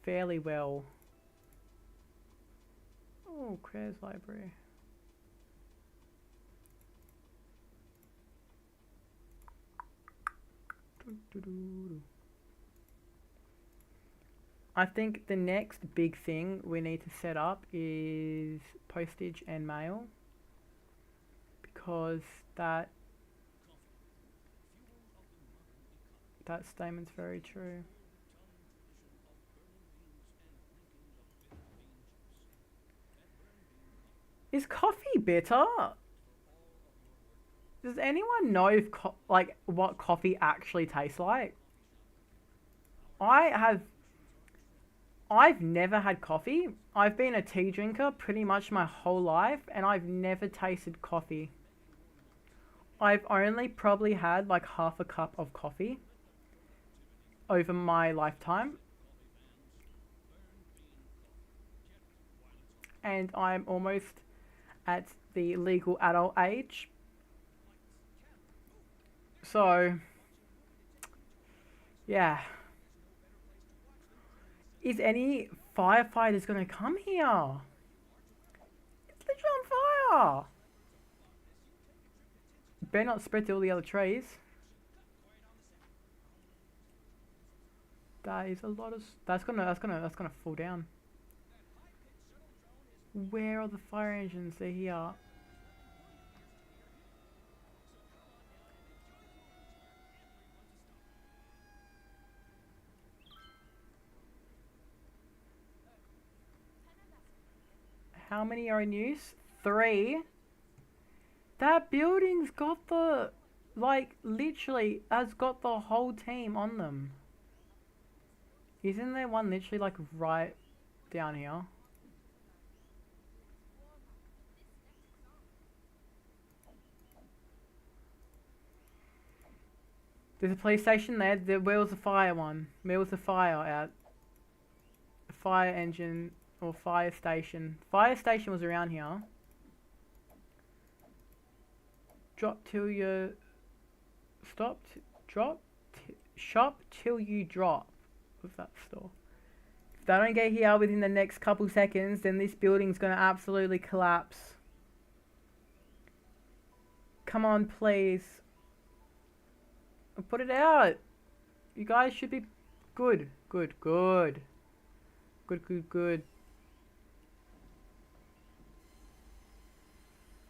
fairly well. Oh, Claire's library. I think the next big thing we need to set up is postage and mail, because that statement's very true. Is coffee bitter? Does anyone know if what coffee actually tastes like? I've never had coffee. I've been a tea drinker pretty much my whole life, and I've never tasted coffee. I've only probably had like half a cup of coffee over my lifetime. And I'm almost at the legal adult age. So, yeah. Is any firefighters gonna come here? It's literally on fire! Better not spread to all the other trees. That is a lot of... That's gonna fall down. Where are the fire engines? They're here. How many are in use? 3. That building's got the... Like, literally, has got the whole team on them. Isn't there one literally, like, right down here? There's a police station there. Where was the fire one? Where was the fire at? The fire engine or fire station. Fire station was around here. Drop till you... Shop till you drop. What's that store? they don't get here within the next couple seconds, then this building's gonna absolutely collapse. Come on, please. Put it out. You guys should be good. Good.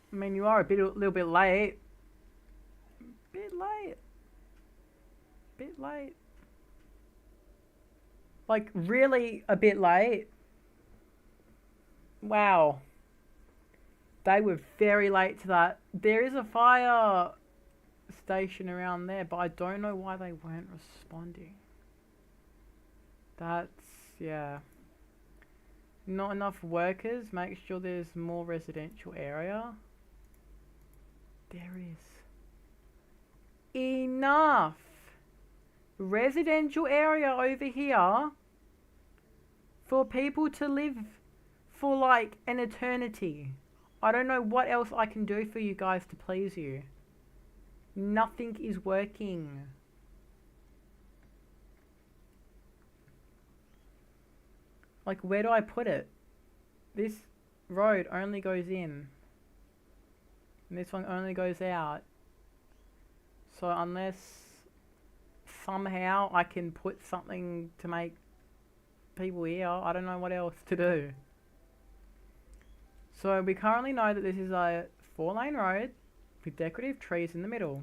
I mean, you are a little bit late. Bit late. Like, really a bit late. Wow. They were very late to that. There is a fire station around there, but I don't know why they weren't responding. That's, yeah. Not enough workers. Make sure there's more residential area. There is enough residential area over here for people to live for like an eternity. I don't know what else I can do for you guys to please you. Nothing is working. Like, where do I put it? This road only goes in. And this one only goes out. So unless somehow I can put something to make people here, I don't know what else to do. So we currently know that this is a 4-lane road with decorative trees in the middle.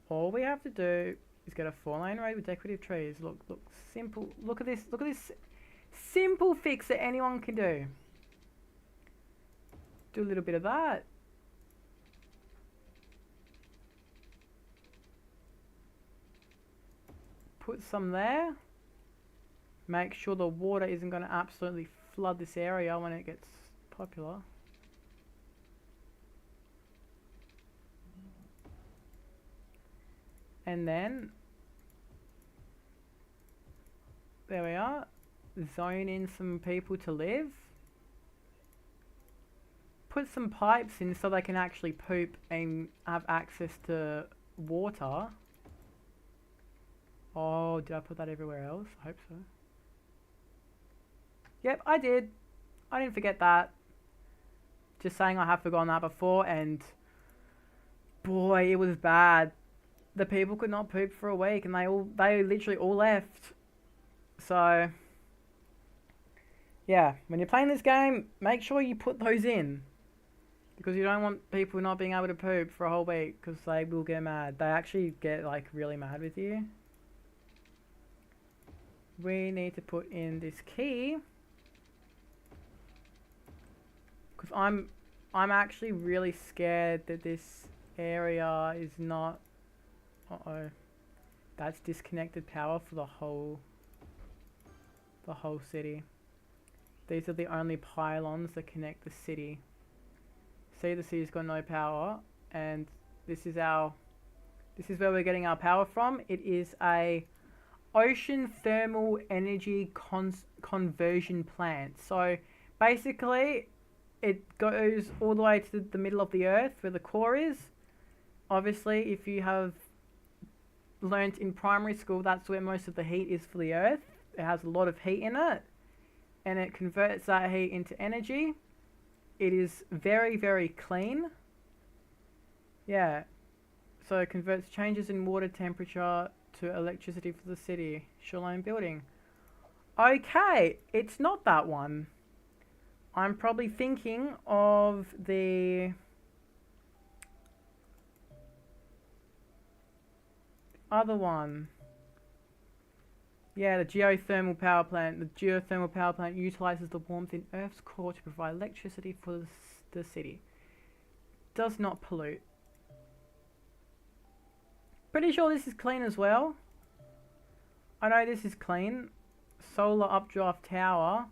All we have to do is get a 4-lane road with decorative trees. Look, simple. Look at this simple fix that anyone can do. Do a little bit of that. Put some there. Make sure the water isn't going to absolutely flood this area when it gets popular. And then there we are. Zone in some people to live. Put some pipes in so they can actually poop and have access to water. Oh, did I put that everywhere else? I hope so. Yep, I did. I didn't forget that. Just saying, I have forgotten that before, and boy, it was bad. The people could not poop for a week, and they literally all left. So yeah, when you're playing this game, make sure you put those in, because you don't want people not being able to poop for a whole week, because they will get mad. They actually get like really mad with you. We need to put in this key, because I'm actually really scared that this area is not. Uh-oh. That's disconnected power for the whole city. These are the only pylons that connect the city. See, the city's got no power, and this is where we're getting our power from. It is a ocean thermal energy conversion plant. So basically, it goes all the way to the middle of the earth where the core is. Obviously, if you have learnt in primary school, that's where most of the heat is for the earth. It has a lot of heat in it, and it converts that heat into energy. It is very, very clean. Yeah. So it converts changes in water temperature to electricity for the city. Shoreline building. Okay, it's not that one. I'm probably thinking of the other one. Yeah, the geothermal power plant. The geothermal power plant utilizes the warmth in Earth's core to provide electricity for the city. Does not pollute. Pretty sure this is clean as well. I know this is clean. Solar updraft tower.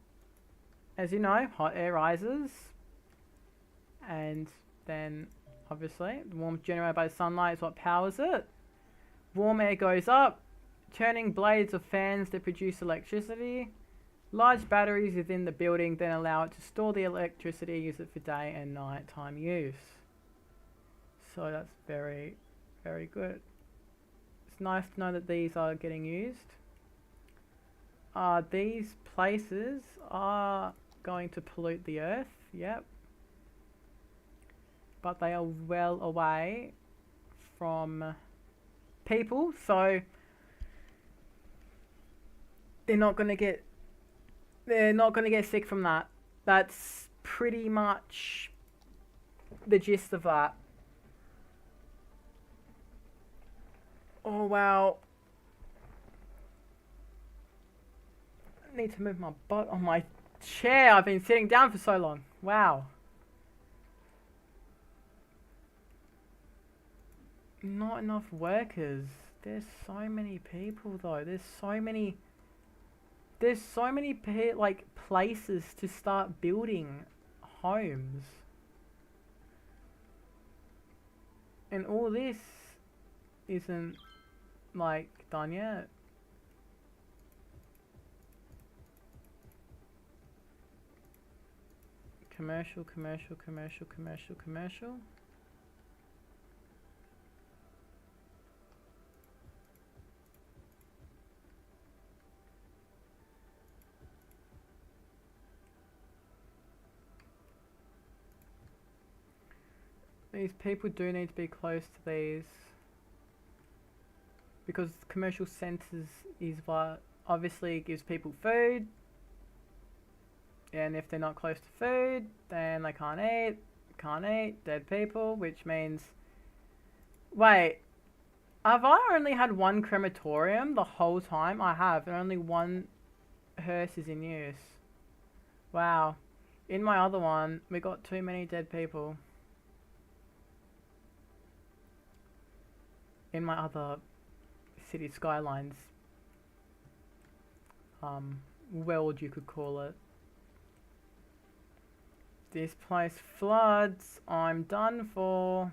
As you know, hot air rises. And then, obviously, the warmth generated by sunlight is what powers it. Warm air goes up, turning blades of fans that produce electricity. Large batteries within the building then allow it to store the electricity, use it for day and nighttime use. So that's very, very good. It's nice to know that these are getting used. these places are going to pollute the earth, yep. But they are well away from people, so they're not gonna get sick from that. That's pretty much the gist of that. Oh wow. I need to move my butt on my chair. I've been sitting down for so long. Wow. Not enough workers. There's so many people though. There's so many like places to start building homes. And all this isn't like done yet. Commercial. These people do need to be close to these. Because commercial centres is what obviously gives people food. And if they're not close to food, then they can't eat. Can't eat, dead people, which means... Wait, have I only had one crematorium the whole time? I have, and only one hearse is in use. Wow. In my other one, we got too many dead people. In my other city Skylines world, you could call it. This place floods. I'm done for.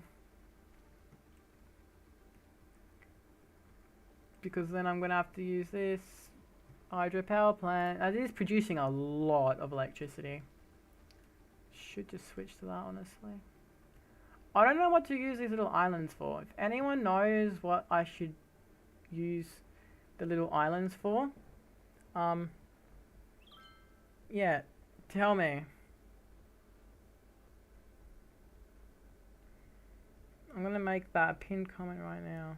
Because then I'm gonna have to use this hydropower plant. It is producing a lot of electricity. Should just switch to that, honestly. I don't know what to use these little islands for. If anyone knows what I should use the little islands for, yeah, tell me. I'm gonna make that a pinned comment right now.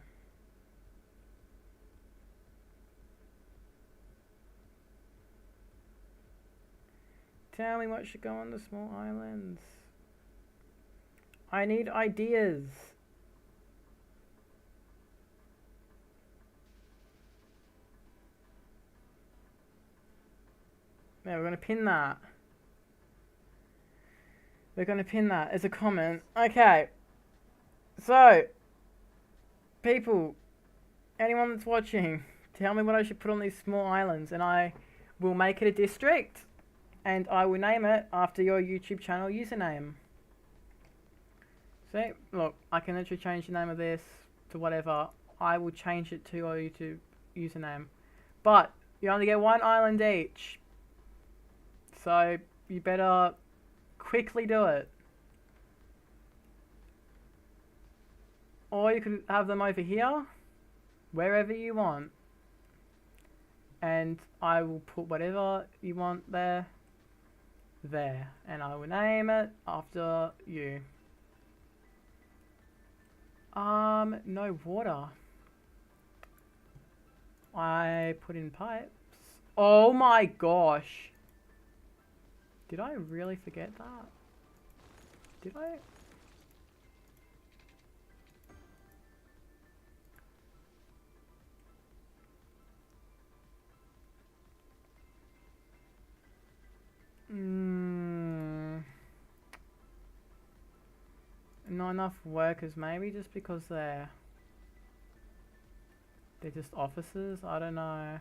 Tell me what should go on the small islands. I need ideas. Yeah, we're gonna pin that. We're gonna pin that as a comment. Okay. So, people, anyone that's watching, tell me what I should put on these small islands, and I will make it a district, and I will name it after your YouTube channel username. See, look, I can literally change the name of this to whatever. I will change it to your YouTube username. But, you only get one island each. So, you better quickly do it. Or you could have them over here, wherever you want. And I will put whatever you want there. And I will name it after you. No water. I put in pipes. Oh my gosh. Did I really forget that? Did I? Not enough workers, maybe just because they're just offices. I don't know.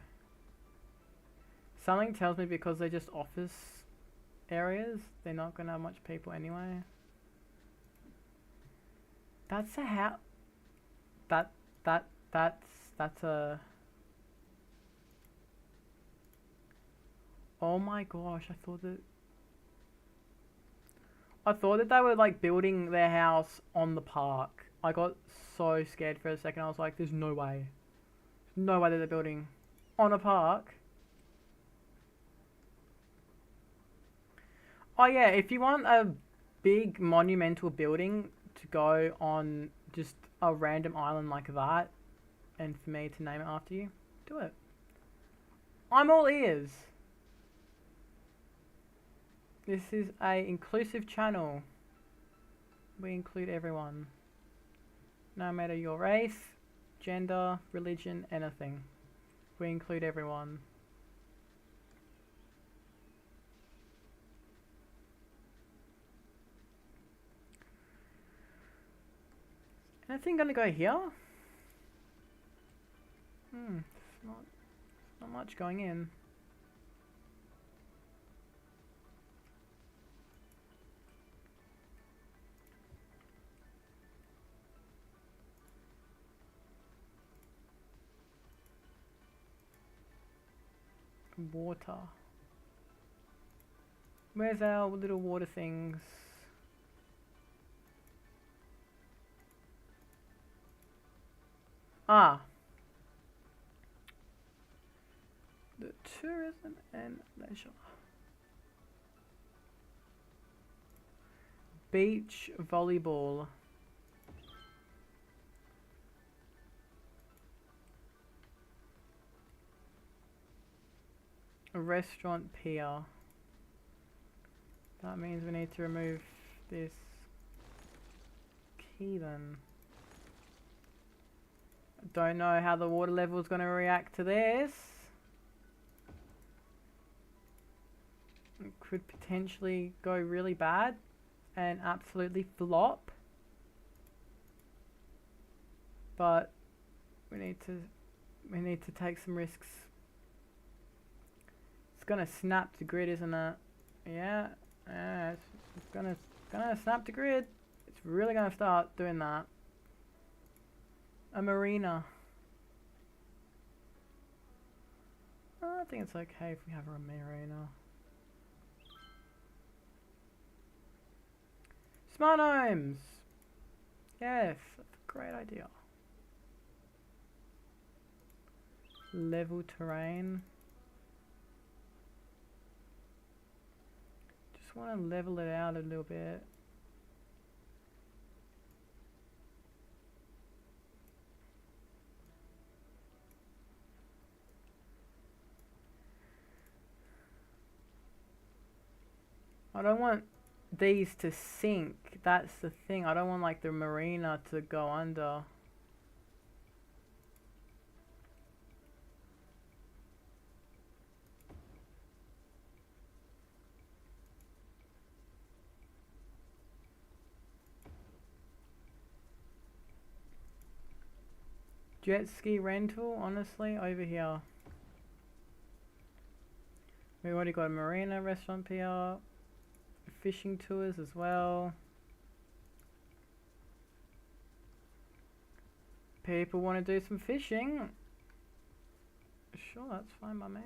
Something tells me because they're just office areas, they're not gonna have much people anyway. That's a house. That's a. Oh my gosh! I thought that they were like building their house on the park. I got so scared for a second. I was like, "There's no way. No way that they're building on a park." Oh yeah, if you want a big monumental building to go on just a random island like that, and for me to name it after you, do it. I'm all ears. This is a inclusive channel. We include everyone. No matter your race, gender, religion, anything. We include everyone. Anything gonna go here? It's not much going in. Water. Where's our little water things? Ah. The tourism and leisure. Beach volleyball. A restaurant pier. That means we need to remove this key then. Don't know how the water level is going to react to this. It could potentially go really bad and absolutely flop. But we need to take some risks. It's gonna snap the grid, isn't it? Yeah, it's gonna snap the grid. It's really gonna start doing that. A marina. I think it's okay if we have a marina. Smart homes! Yes, that's a great idea. Level terrain. Just want to level it out a little bit. I don't want these to sink. That's the thing. I don't want like the marina to go under. Jet ski rental, honestly, over here. We already got a marina, restaurant pier, fishing tours as well. People want to do some fishing. Sure, that's fine by me.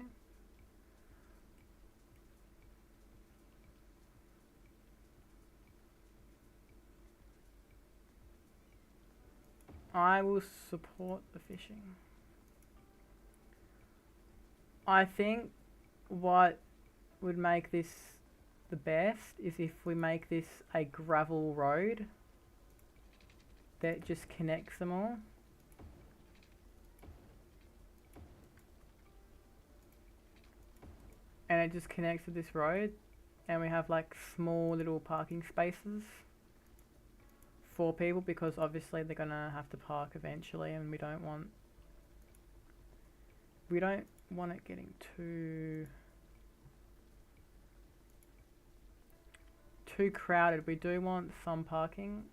I will support the fishing. I think what would make this the best is if we make this a gravel road that just connects them all. And it just connects to this road, and we have like small little parking spaces for people, because obviously they're gonna have to park eventually, and we don't want it getting too crowded. We do want some parking.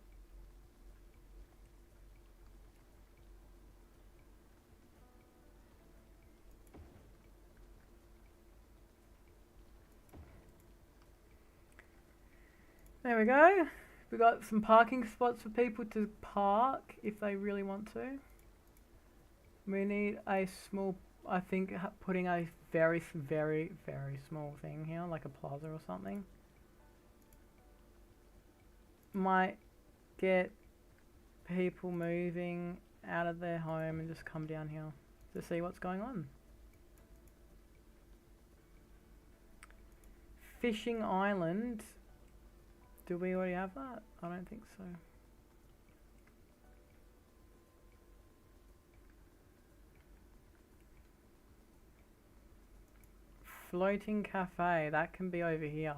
There we go. We got some parking spots for people to park if they really want to. We need a small, I think putting a very, very, very small thing here, like a plaza or something, might get people moving out of their home and just come down here to see what's going on. Fishing island. Do we already have that? I don't think so. Floating cafe, that can be over here.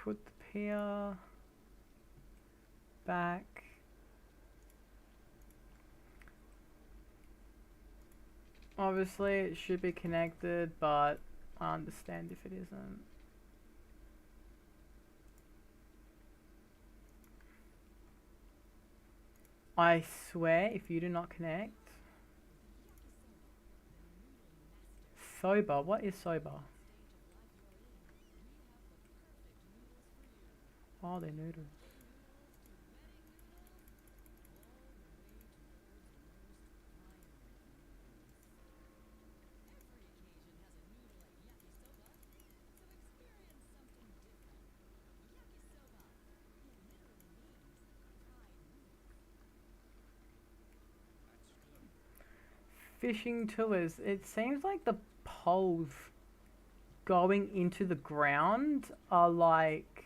Put the pier back. Obviously it should be connected, but I understand if it isn't. I swear if you do not connect. Soba, what is soba? Oh, they're noodles. Fishing tours. It seems like the poles going into the ground are like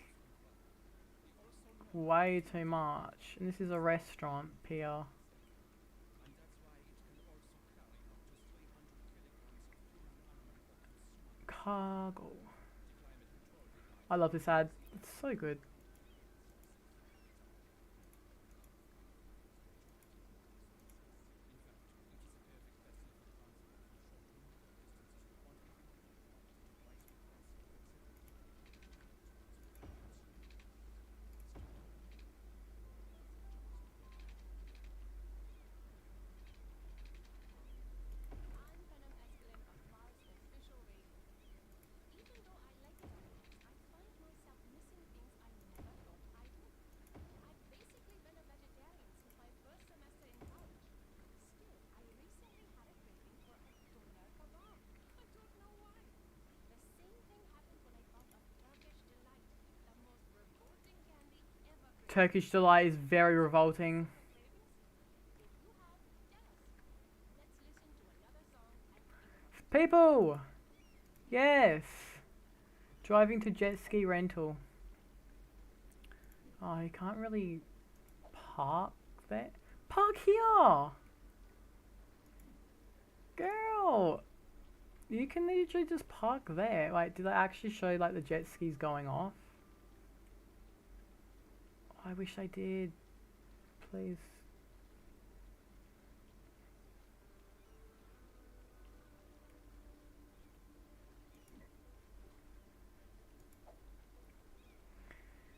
way too much. And this is a restaurant pier. Cargo. I love this ad. It's so good. Turkish delight is very revolting. People! Yes! Driving to jet ski rental. Oh, you can't really park there. Park here! Girl! You can literally just park there. Like, did I actually show like the jet skis going off? I wish I did. Please.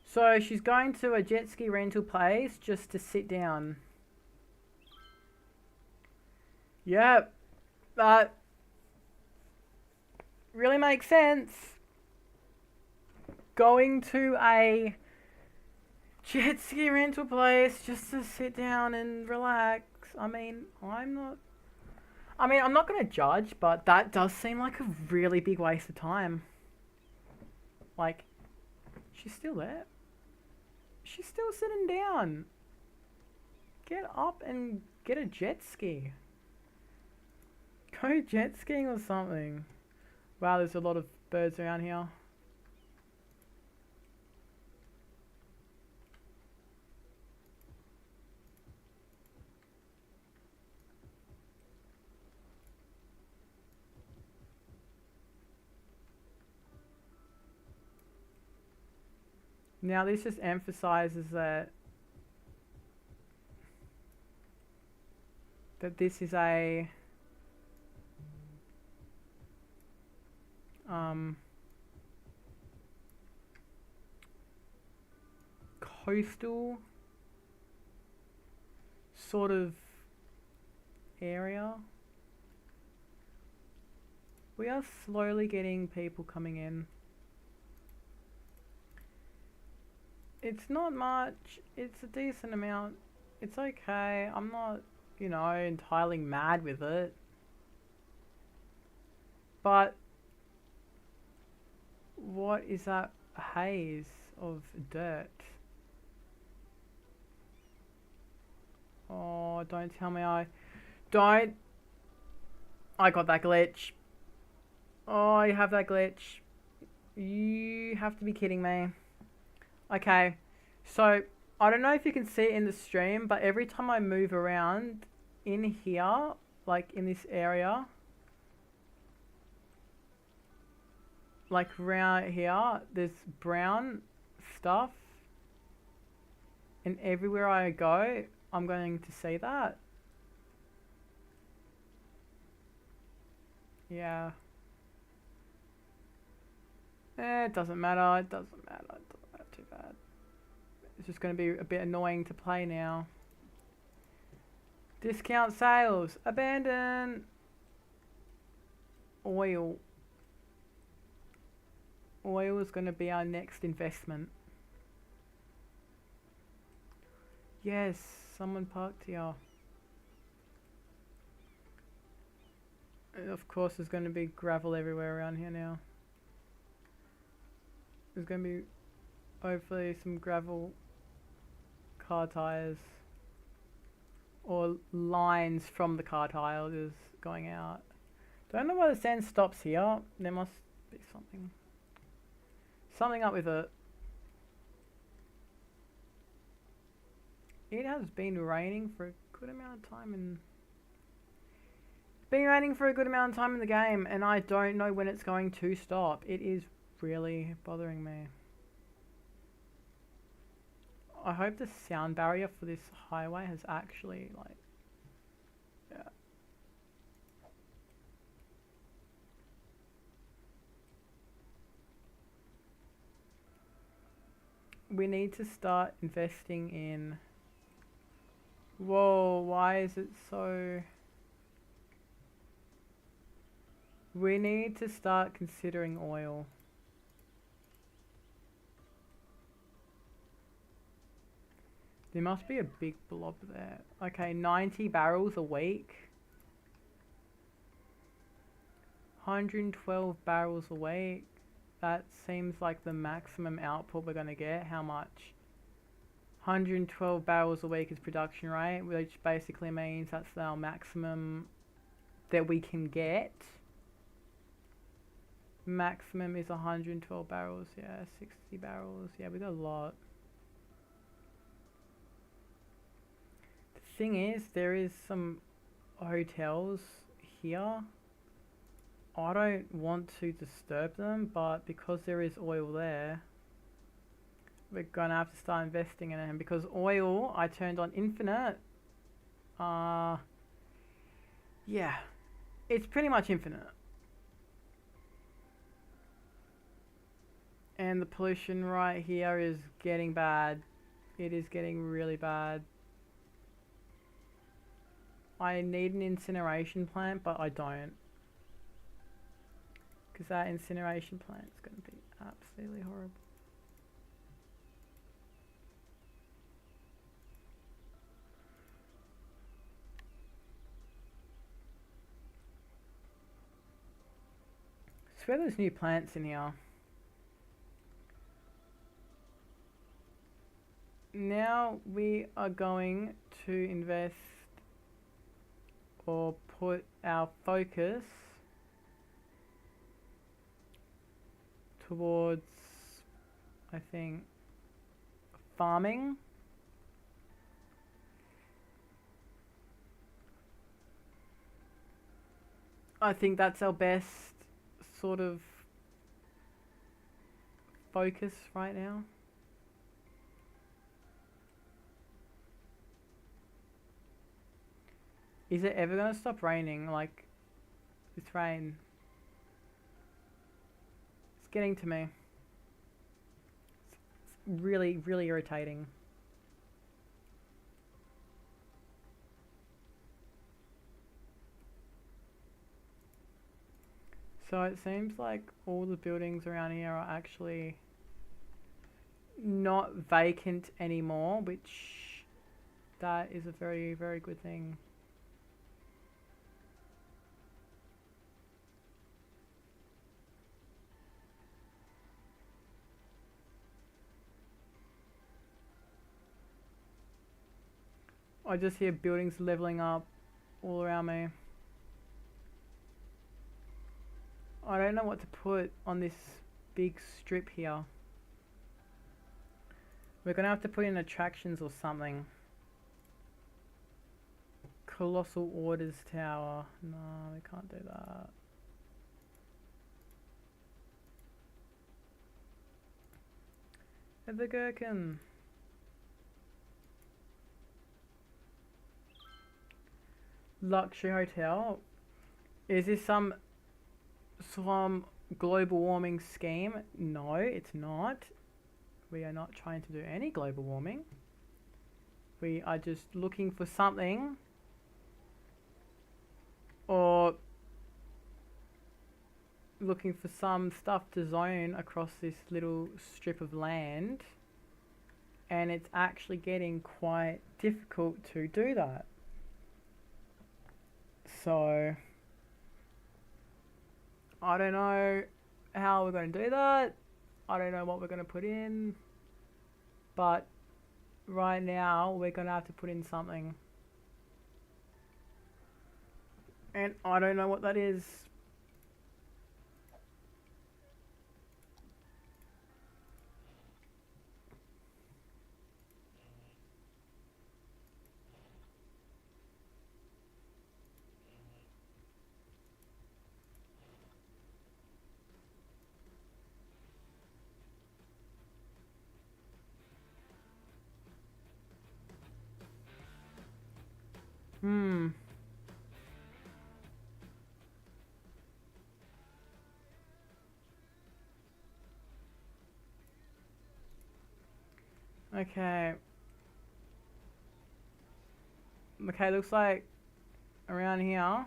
So she's going to a jet ski rental place just to sit down. Yep. That really makes sense. Going to a jet ski rental place just to sit down and relax. I mean, I'm not gonna judge, but that does seem like a really big waste of time. Like, she's still there. She's still sitting down. Get up and get a jet ski. Go jet skiing or something. Wow, there's a lot of birds around here. Now this just emphasizes that this is a coastal sort of area. We are slowly getting people coming in. It's not much. It's a decent amount. It's okay. I'm not, you know, entirely mad with it. But what is that haze of dirt? Oh, don't tell me don't. I got that glitch. Oh, you have that glitch. You have to be kidding me. Okay, so I don't know if you can see it in the stream, but every time I move around in here, like in this area, like around here, there's brown stuff, and everywhere I go, I'm going to see that. Yeah. It doesn't matter. It doesn't matter. It doesn't matter too bad. It's just going to be a bit annoying to play now. Discount sales. Abandon. Oil. Oil is going to be our next investment. Yes, someone parked here. And of course, there's going to be gravel everywhere around here now. There's going to be hopefully some gravel car tires or lines from the car tires going out. Don't know why the sand stops here. There must be something up with it. It has been raining for a good amount of time in the game, and I don't know when it's going to stop. It is really bothering me. I hope the sound barrier for this highway has actually, like, yeah. We need to start investing in... Whoa, why is it so... We need to start considering oil. There must be a big blob there. Okay, 90 barrels a week. 112 barrels a week. That seems like the maximum output we're going to get. How much? 112 barrels a week is production rate, which basically means that's our maximum that we can get. Maximum is 112 barrels. Yeah, 60 barrels. Yeah, we got a lot. Thing is, there is some hotels here. I don't want to disturb them, but because there is oil there, we're gonna have to start investing in it. And because oil, I turned on infinite. Yeah, it's pretty much infinite. And the pollution right here is getting bad. It is getting really bad. I need an incineration plant, but I don't. Because that incineration plant is going to be absolutely horrible. I swear there's new plants in here. Now we are going to invest or put our focus towards, I think, farming. I think that's our best sort of focus right now. Is it ever going to stop raining? Like, this rain. It's getting to me. It's really, really irritating. So it seems like all the buildings around here are actually not vacant anymore, which that is a very, very good thing. I just hear buildings leveling up all around me. I don't know what to put on this big strip here. We're gonna have to put in attractions or something. Colossal Orders Tower. No, we can't do that. The gherkin. Luxury hotel. Is this some global warming scheme? No, it's not. We are not trying to do any global warming. We are just looking for something, or looking for some stuff to zone across this little strip of land, and it's actually getting quite difficult to do that. So I don't know how we're going to do that. I don't know what we're going to put in, but right now we're going to have to put in something, and I don't know what that is. Hmm. Okay. Okay, looks like around here.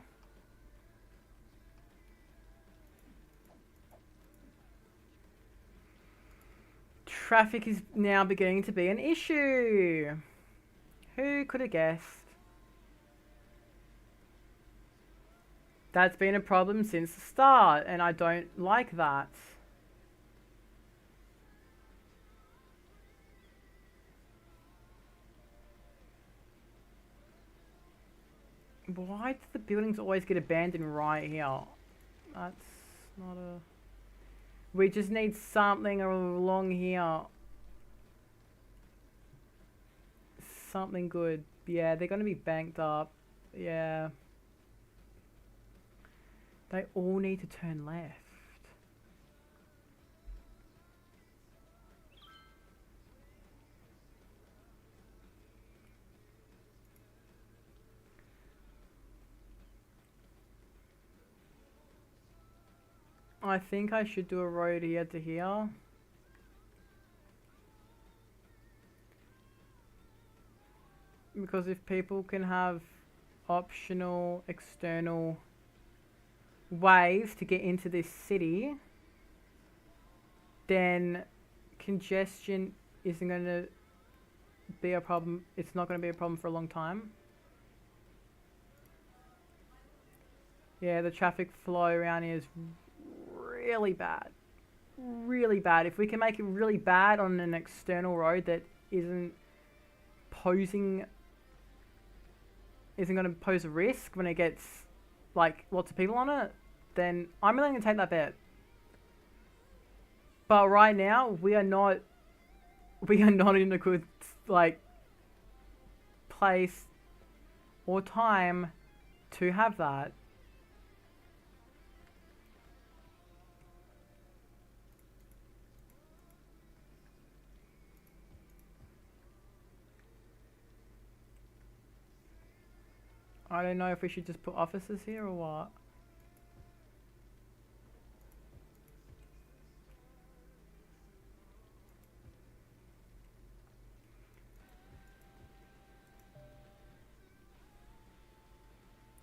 Traffic is now beginning to be an issue. Who could have guessed? That's been a problem since the start, and I don't like that. Why do the buildings always get abandoned right here? That's not a... We just need something along here. Something good. Yeah, they're going to be banked up. Yeah. They all need to turn left. I think I should do a road here to here. Because if people can have optional external ways to get into this city, then congestion isn't going to be a problem. It's not going to be a problem for a long time. Yeah, the traffic flow around here is really bad. Really bad. If we can make it really bad on an external road that isn't going to pose a risk when it gets like lots of people on it, then I'm willing to take that bet. But right now we are not in a good like place or time to have that. I don't know if we should just put officers here or what.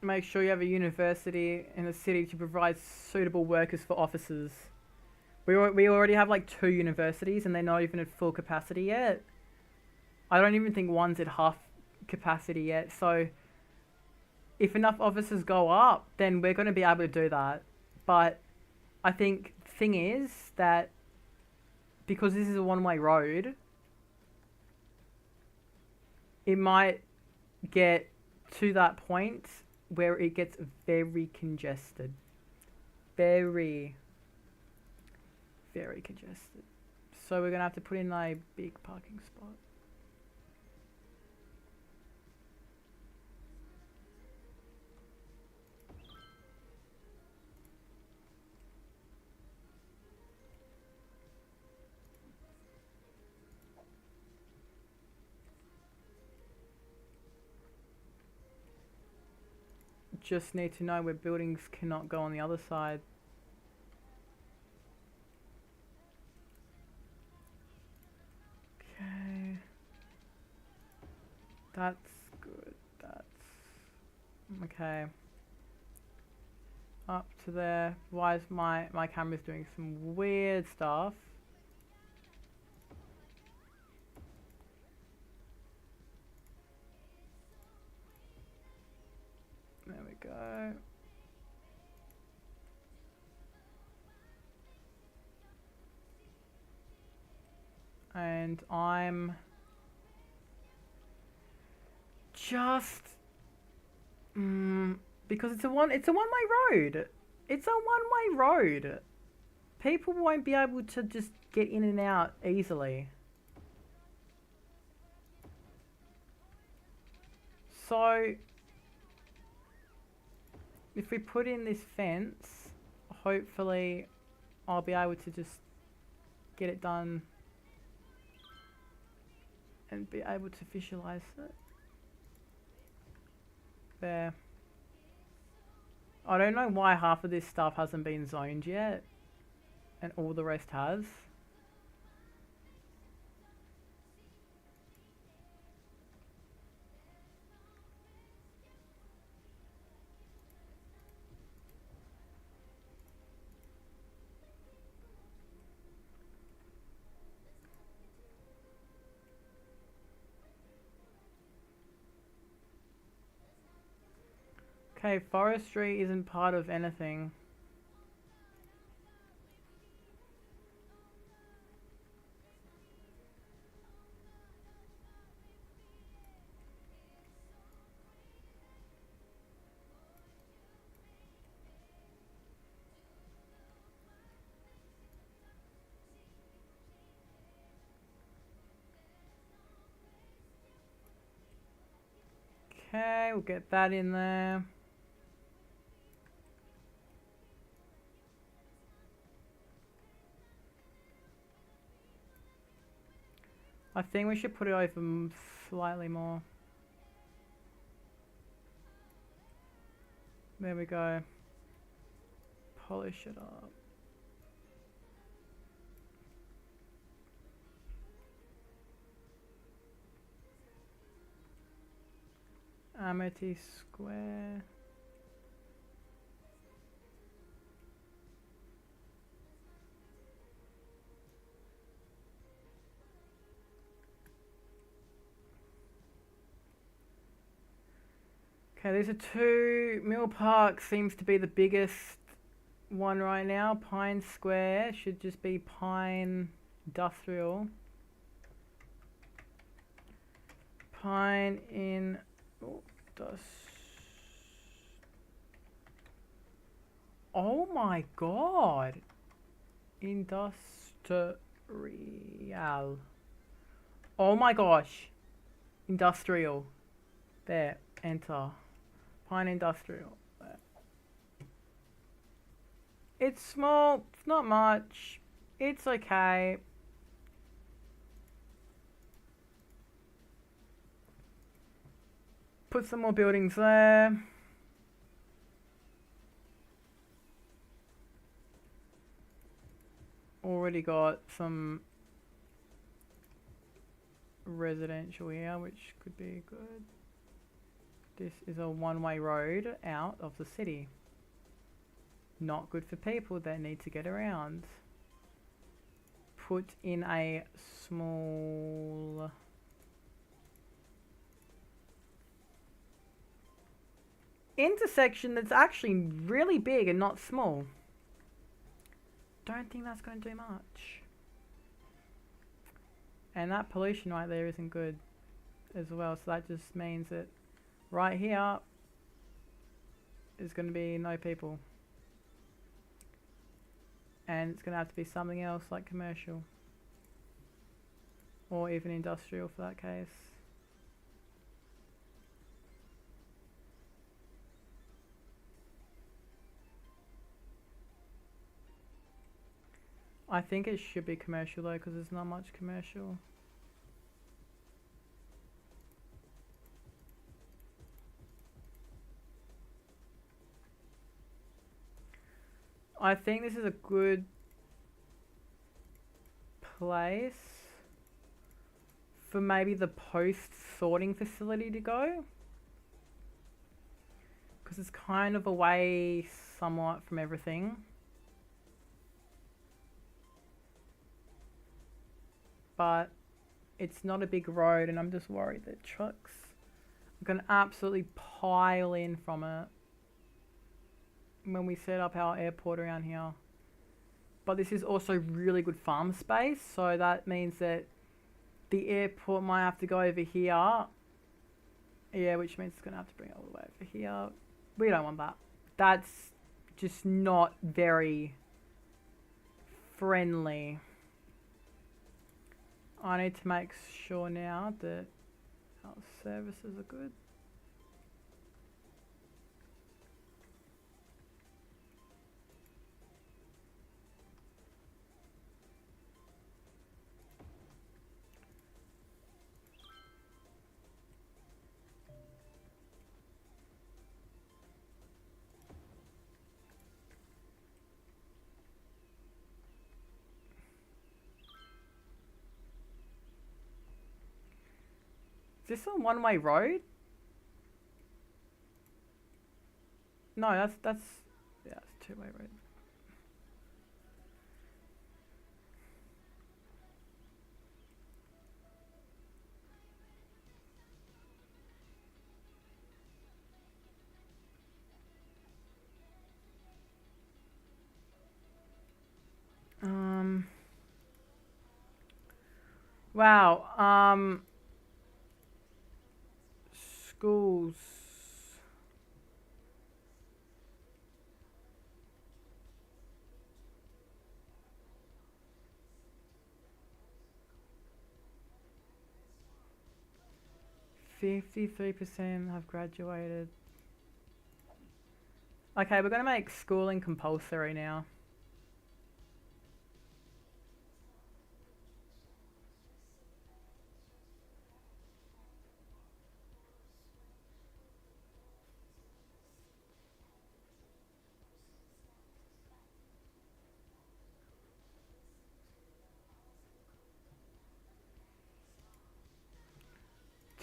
Make sure you have a university in the city to provide suitable workers for officers. We already have like 2 universities and they're not even at full capacity yet. I don't even think one's at half capacity yet. So if enough officers go up, then we're going to be able to do that. But I think the thing is that because this is a one-way road, it might get to that point where it gets very congested. Very, very congested. So we're going to have to put in a big parking spot. Just need to know where buildings cannot go on the other side. Okay. That's good. That's... Okay. Up to there. Why is my camera's doing some weird stuff? There we go. And I'm just because it's a one-way road. It's a one-way road. People won't be able to just get in and out easily. So if we put in this fence, hopefully I'll be able to just get it done and be able to visualize it. There. I don't know why half of this stuff hasn't been zoned yet and all the rest has. Okay, forestry isn't part of anything. Okay, we'll get that in there. I think we should put it over slightly more. There we go. Polish it up. Amity Square. Okay, these are 2. Mill Park seems to be the biggest one right now. Pine Square should just be Pine Industrial. Pine in... Oh my god! Industrial. Oh my gosh! Industrial. There, enter. Pine Industrial. There. It's small, it's not much. It's okay. Put some more buildings there. Already got some residential here, which could be good. This is a one-way road out of the city. Not good for people that need to get around. put in a small intersection that's actually really big and not small. Don't think that's going to do much. And that pollution right there isn't good as well, so that just means that right here is going to be no people. And it's going to have to be something else like commercial. Or even industrial for that case. I think it should be commercial though, because there's not much commercial. I think this is a good place for maybe the post sorting facility to go, because it's kind of away somewhat from everything. But it's not a big road, and I'm just worried that trucks are going to absolutely pile in from it when we set up our airport around here. But this is also really good farm space, so that means that the airport might have to go over here. Yeah, which means it's going to have to bring it all the way over here. We don't want that. That's just not very friendly. I need to make sure now that our services are good. Is this a one-way road? No, that's yeah, it's a two-way road. Wow. Schools. %53% have graduated. Okay, we're gonna make schooling compulsory now.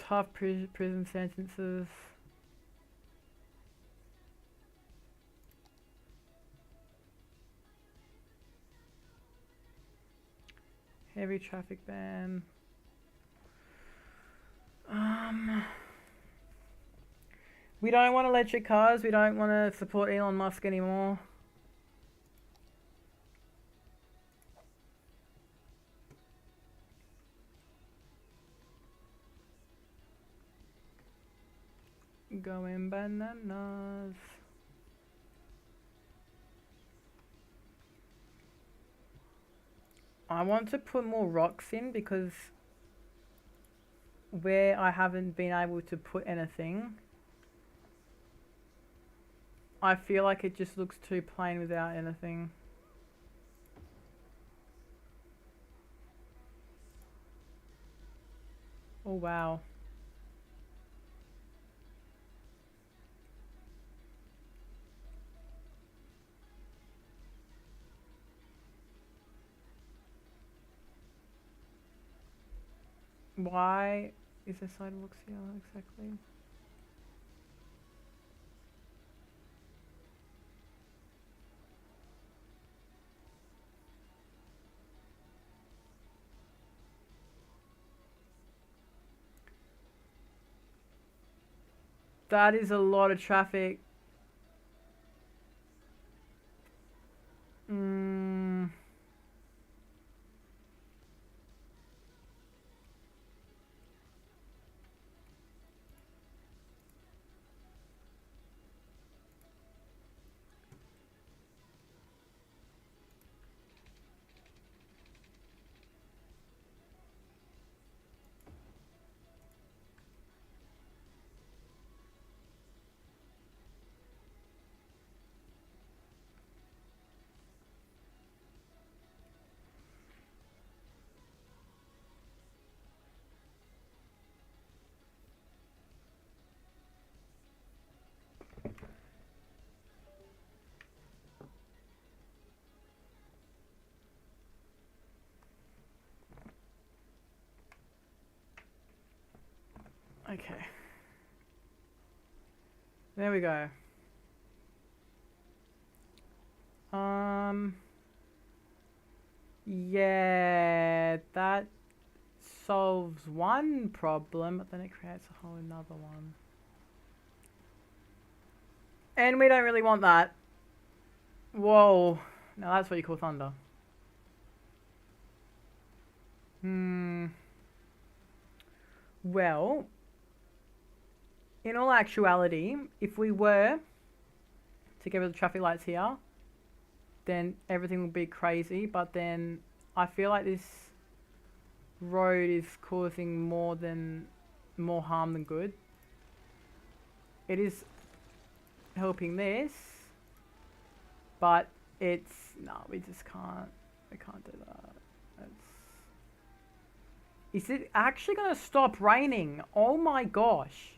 Tough prison sentences. Heavy traffic ban. We don't want electric cars. We don't want to support Elon Musk anymore. Going bananas. I want to put more rocks in because where I haven't been able to put anything, I feel like it just looks too plain without anything. Oh wow. Why is there sidewalks here exactly? That is a lot of traffic. Mm. Okay. There we go. Yeah, that solves one problem, but then it creates a whole another one. And we don't really want that. Whoa. Now that's what you call thunder. Well, in all actuality, if we were to get rid of the traffic lights here, then everything would be crazy. But then I feel like this road is causing more harm than good. It is helping this, but it's no, we just can't. We can't do that. Is it actually gonna stop raining? Oh my gosh.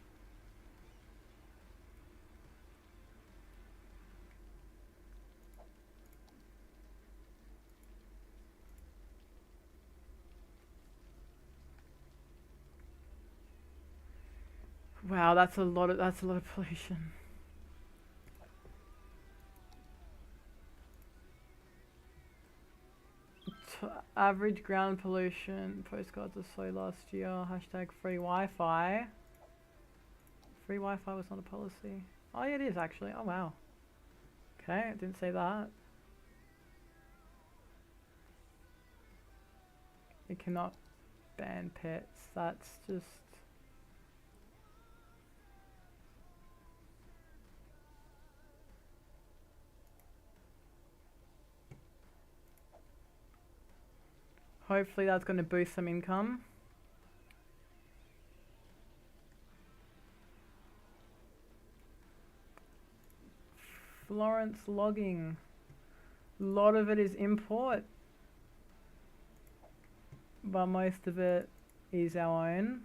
Wow, that's a lot of pollution. Average ground pollution postcards are slow last year. Hashtag free Wi-Fi. Free Wi-Fi was not a policy. Oh yeah, it is actually. Oh wow. Okay, I didn't say that. You cannot ban pets. That's just... Hopefully that's going to boost some income. Florence logging. A lot of it is import, but most of it is our own.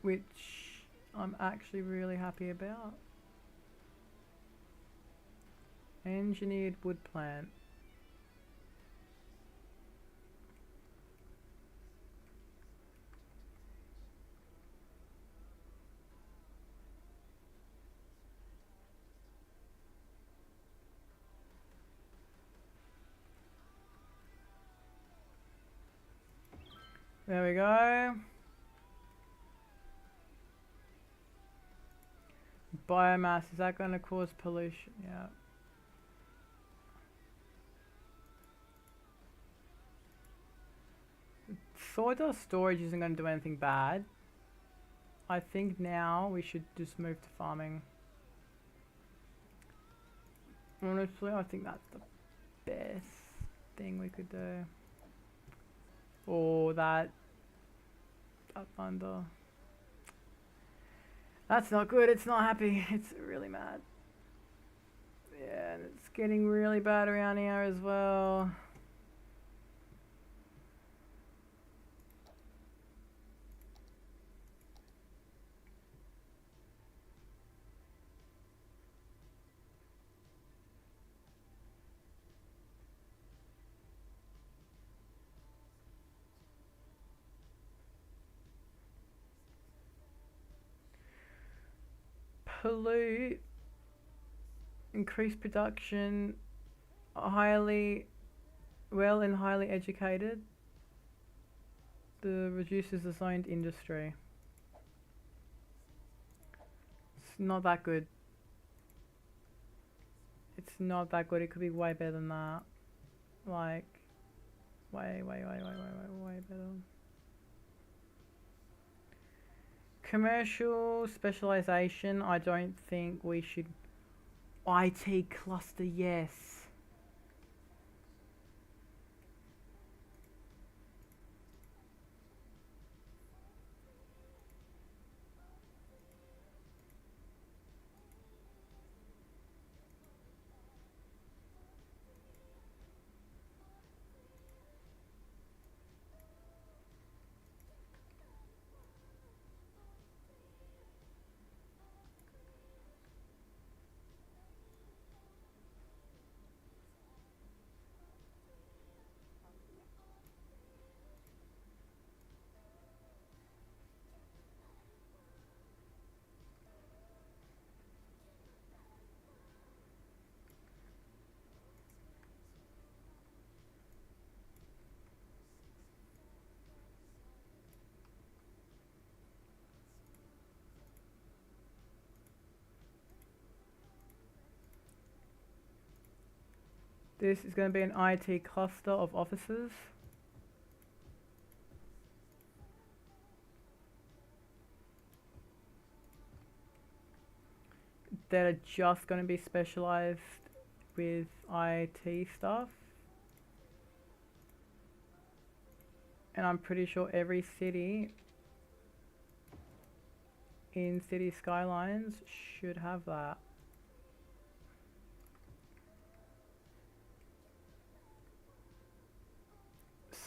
Which I'm actually really happy about. Engineered wood plant. There we go. Biomass, is that going to cause pollution? Yeah. Sawdust storage isn't going to do anything bad. I think now we should just move to farming. Honestly, I think that's the best thing we could do. Or that thunder. That's not good. It's not happy. It's really mad. Yeah, and it's getting really bad around here as well. Pollute, increase production, highly educated. The reduces the zoned industry. It's not that good. It's not that good. It could be way better than that. Like, way better. Commercial specialization, I don't think we should. IT cluster, yes. This is going to be an IT cluster of offices. That are just going to be specialized with IT stuff. And I'm pretty sure every city in City Skylines should have that.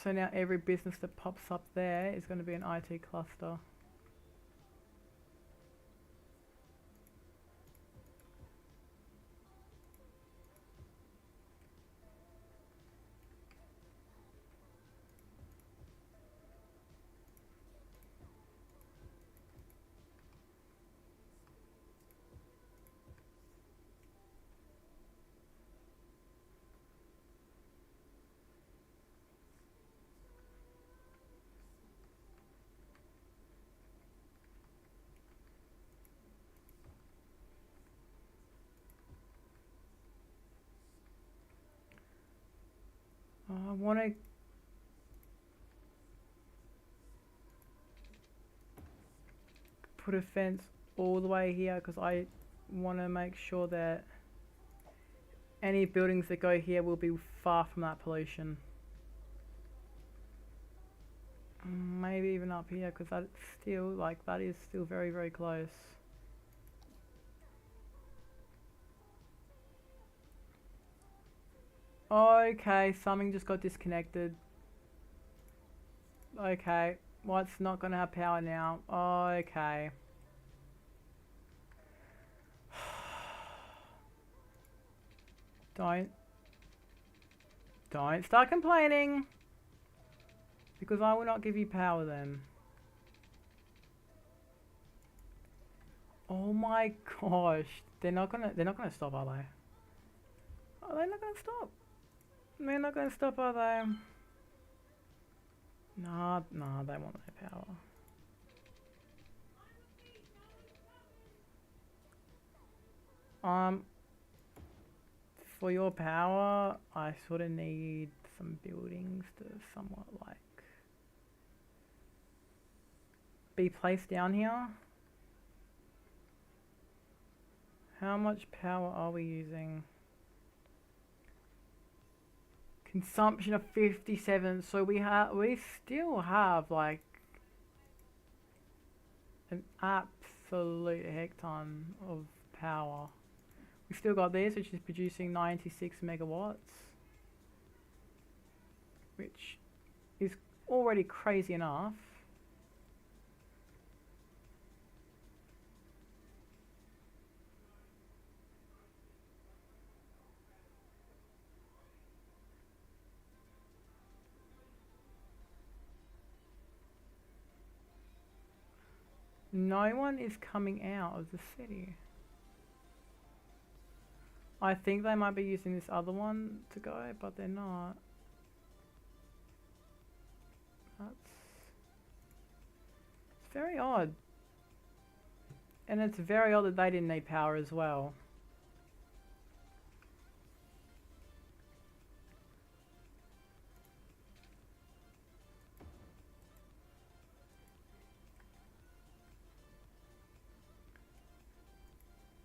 So now every business that pops up there is going to be an IT cluster. I want to put a fence all the way here because I want to make sure that any buildings that go here will be far from that pollution. Maybe even up here because that's still, like, that is still very, very close. Okay, something just got disconnected. Okay, well, it's not gonna have power now. Okay. Don't start complaining, because I will not give you power then. Oh my gosh, they're not gonna stop, are they? Oh, they're not gonna stop. They're not gonna stop, are they? Nah, they want no power. For your power, I sort of need some buildings to somewhat, like, be placed down here. How much power are we using? Consumption of 57, so we still have, like, an absolute heck ton of power. We still got this, which is producing 96 megawatts, which is already crazy enough. No one is coming out of the city. I think they might be using this other one to go, but they're not. That's Very odd. And it's very odd that they didn't need power as well.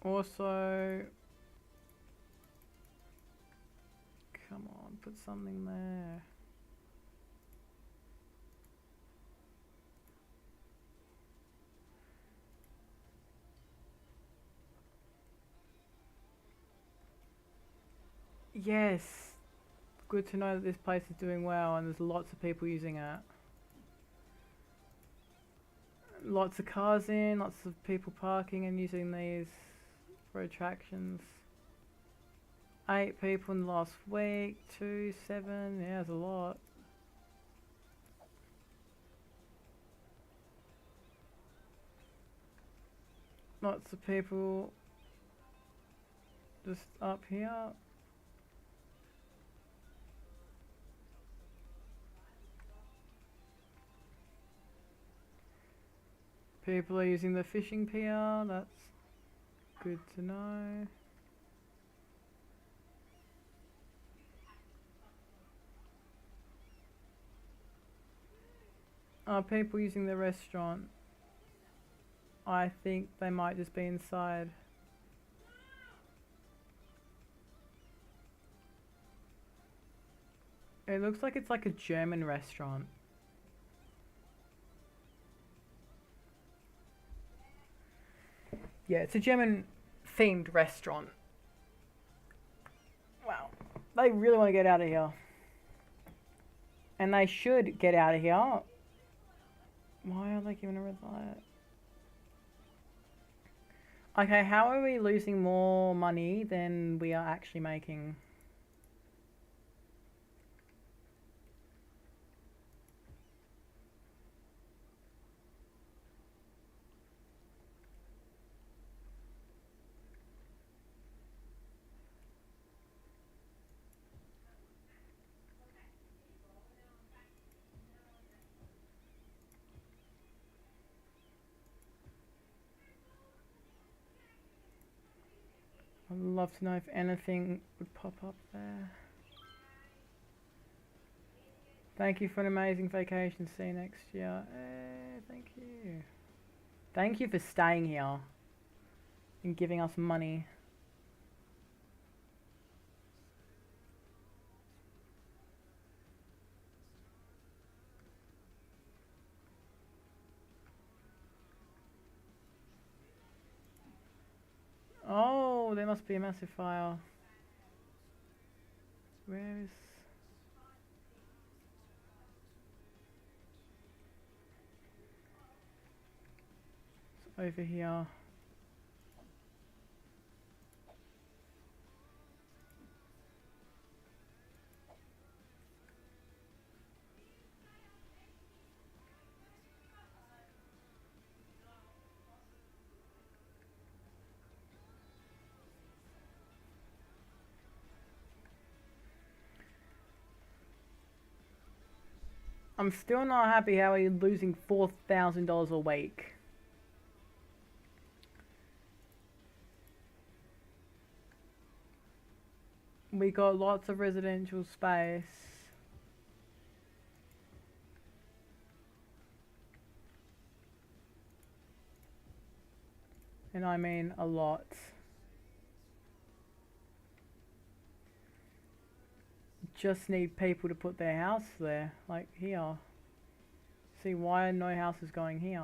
Also, come on, put something there. Yes, good to know that this place is doing well and there's lots of people using it. Lots of cars in, lots of people parking and using these for attractions. 8 people in the last week, 2, 7, yeah, there's a lot. Lots of people just up here. People are using the fishing pier, that's good to know. People using the restaurant. I think they might just be inside. It looks like it's like a German restaurant. Yeah, it's a German themed restaurant. Wow. They really want to get out of here. And they should get out of here. Why are they giving a red light? Okay, how are we losing more money than we are actually making? I'd love to know if anything would pop up there. Thank you for an amazing vacation. See you next year. Thank you. Thank you for staying here and giving us money. Oh, there must be a massive fire. Where is... It's over here. I'm still not happy how we're losing $4,000 a week. We got lots of residential space. And I mean a lot. Just need people to put their house there, like here. See, why are no houses going here?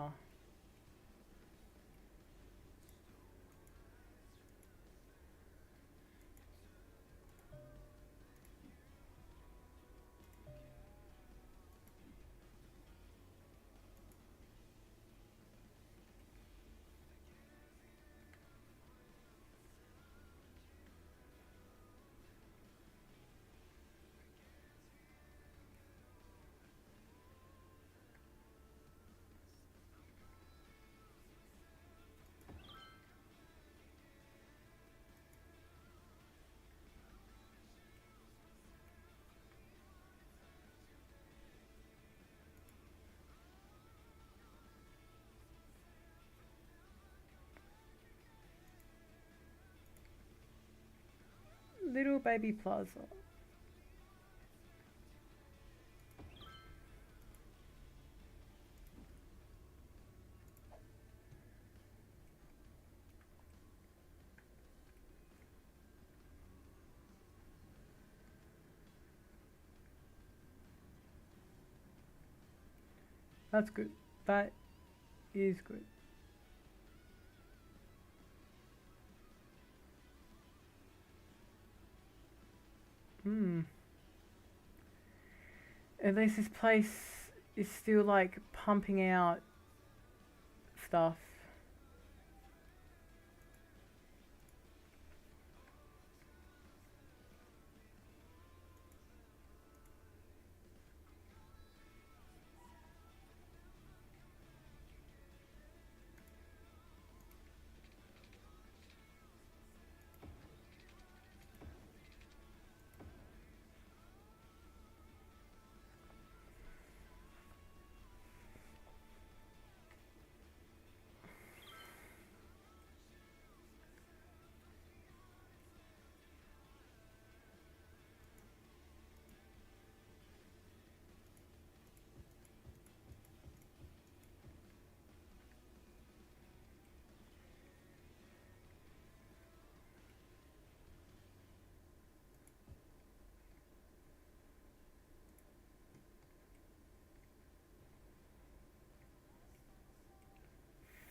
baby plaza. That's good. That is good. At least this place is still like pumping out stuff.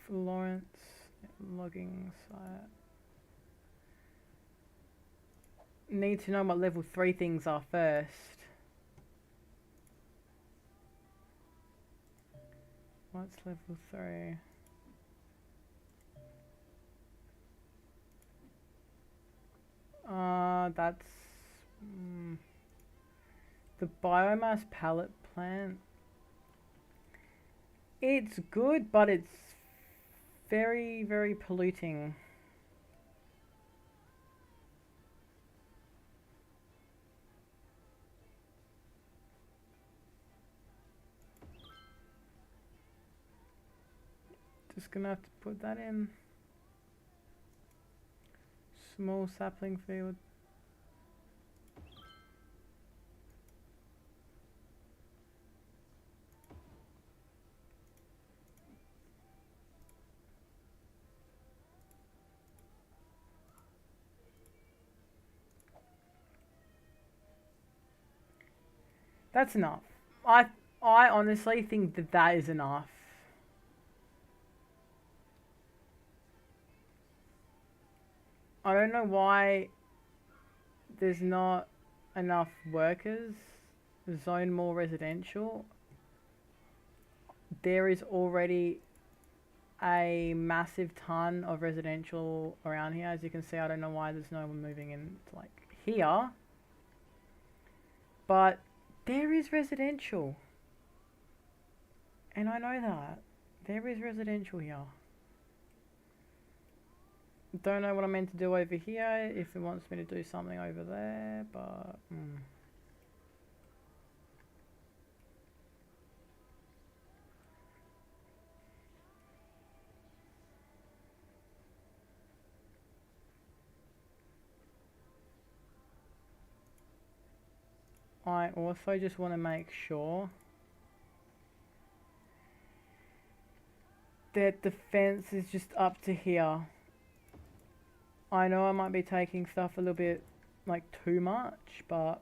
Florence logging site. Need to know what level 3 things are first. What's level 3? That's the biomass pallet plant. It's good, but it's very, very polluting. Just gonna have to put that in. Small sapling field. That's enough. I honestly think that that is enough. I don't know why there's not enough workers. Zone more residential. There is already a massive ton of residential around here. As you can see, I don't know why there's no one moving in like here. But there is residential. And I know that. There is residential here. Don't know what I'm meant to do over here, if it wants me to do something over there, but... I also just want to make sure that the fence is just up to here. I know I might be taking stuff a little bit, like, too much, but...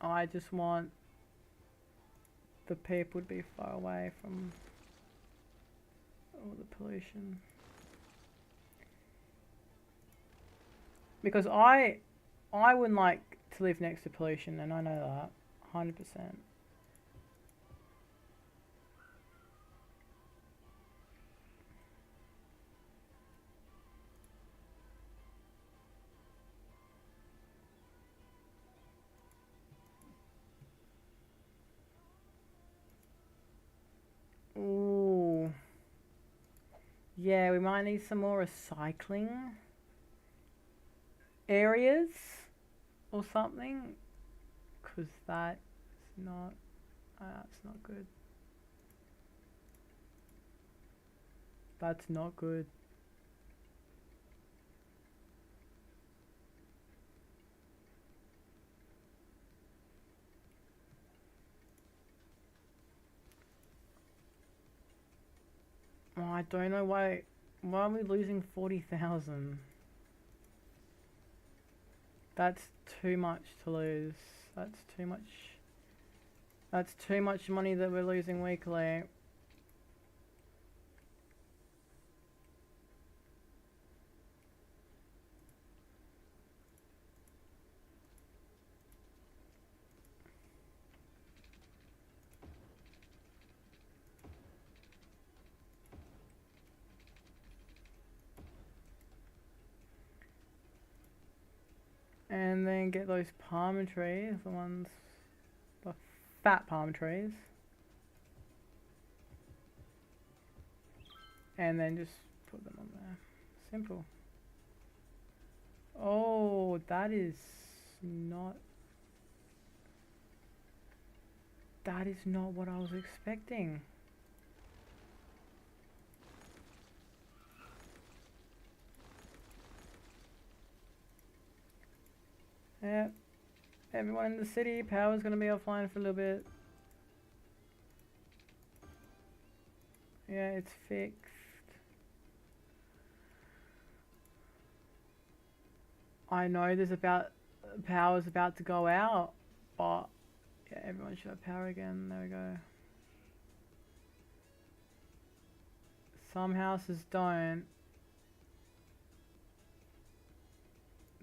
I just want the people to be far away from all the pollution. Because I wouldn't like to live next to pollution, and I know that, 100%. Ooh. Yeah, we might need some more recycling areas or something, because that's not good. That's not good. Oh, I don't know why. Why are we losing 40,000? That's too much to lose. That's too much. That's too much money that we're losing weekly. And then get those palm trees, the fat palm trees. And then just put them on there. Simple. Oh, that is not what I was expecting. Yep. Everyone in the city, power's gonna be offline for a little bit. Yeah, it's fixed. I know power's about to go out, but yeah, everyone should have power again. There we go. Some houses don't.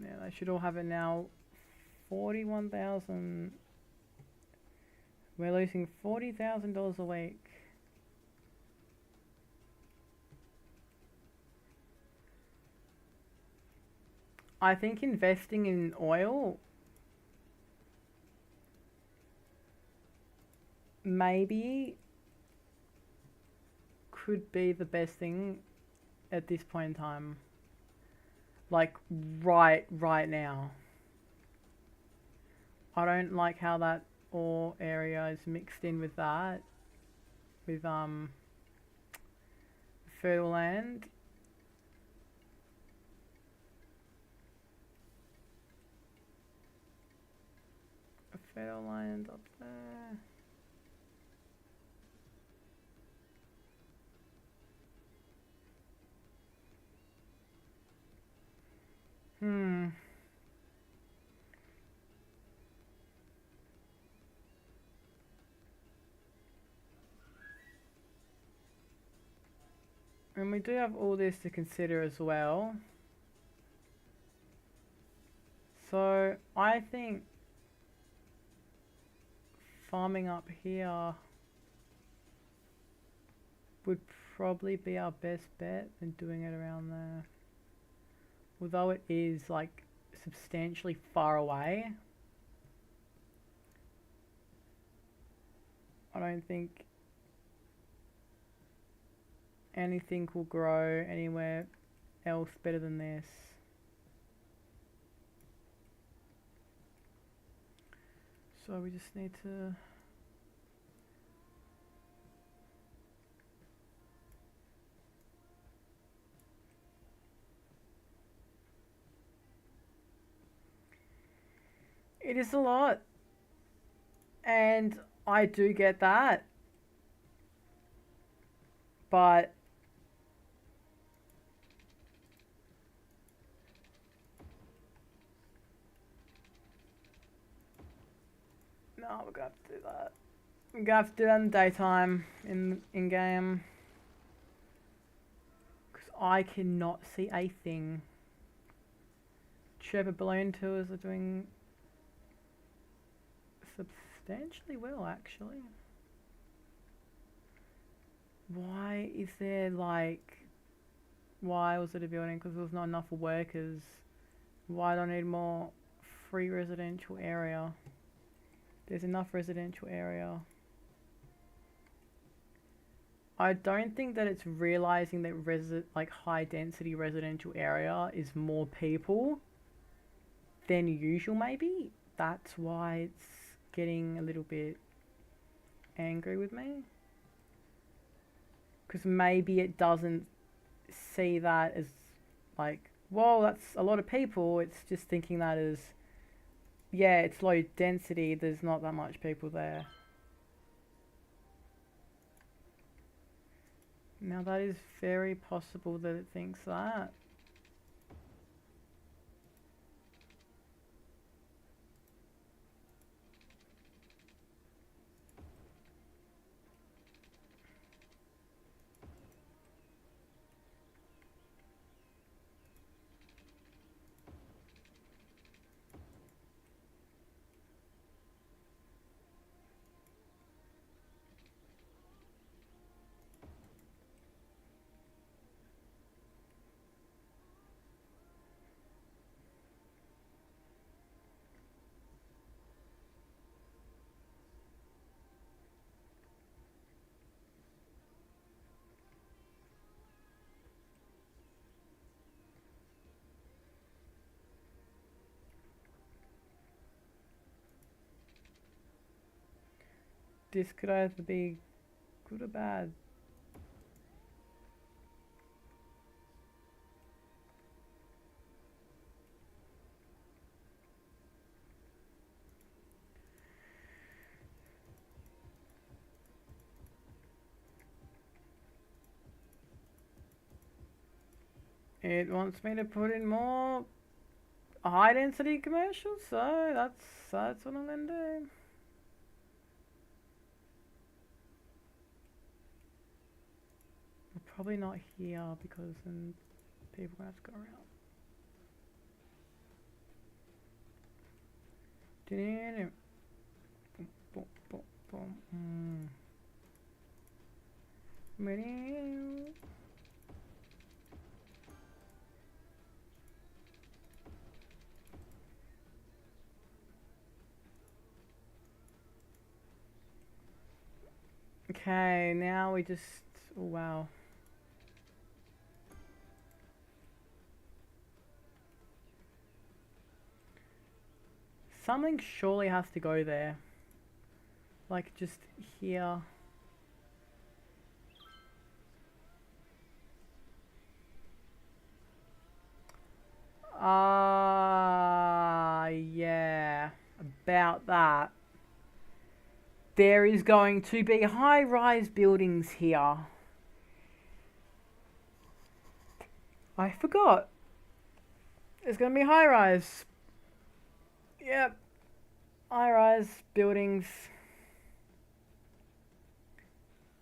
Yeah, they should all have it now. 41,000. We're losing $40,000 a week. I think investing in oil maybe could be the best thing at this point in time. Like right now. I don't like how that ore area is mixed in with that. With fertile land. A fertile land up there. And we do have all this to consider as well. So I think farming up here would probably be our best bet than doing it around there. Although it is like substantially far away, I don't think anything will grow anywhere else better than this. So we just need to it is a lot, and I do get that, but no, we're gonna have to do that. We're gonna have to do that in the daytime in game, because I cannot see a thing. Sherpa balloon tours are doing substantially well, actually. Why is there like... Why was it a building? Because there was not enough workers. Why do I need more free residential area? There's enough residential area. I don't think that it's realizing that like high density residential area is more people than usual, maybe. That's why it's getting a little bit angry with me. Because maybe it doesn't see that as like, whoa, that's a lot of people. It's just thinking that as, yeah, it's low density. There's not that much people there. Now that is very possible that it thinks that. This could either be good or bad. It wants me to put in more high density commercials, so that's what I'm gonna do. Probably not here because then people are gonna have to go around. Okay, now we just, oh wow. Something surely has to go there. Like just here. Yeah, about that. There is going to be high-rise buildings here. I forgot. There's going to be high-rise. Yep. High-rise buildings.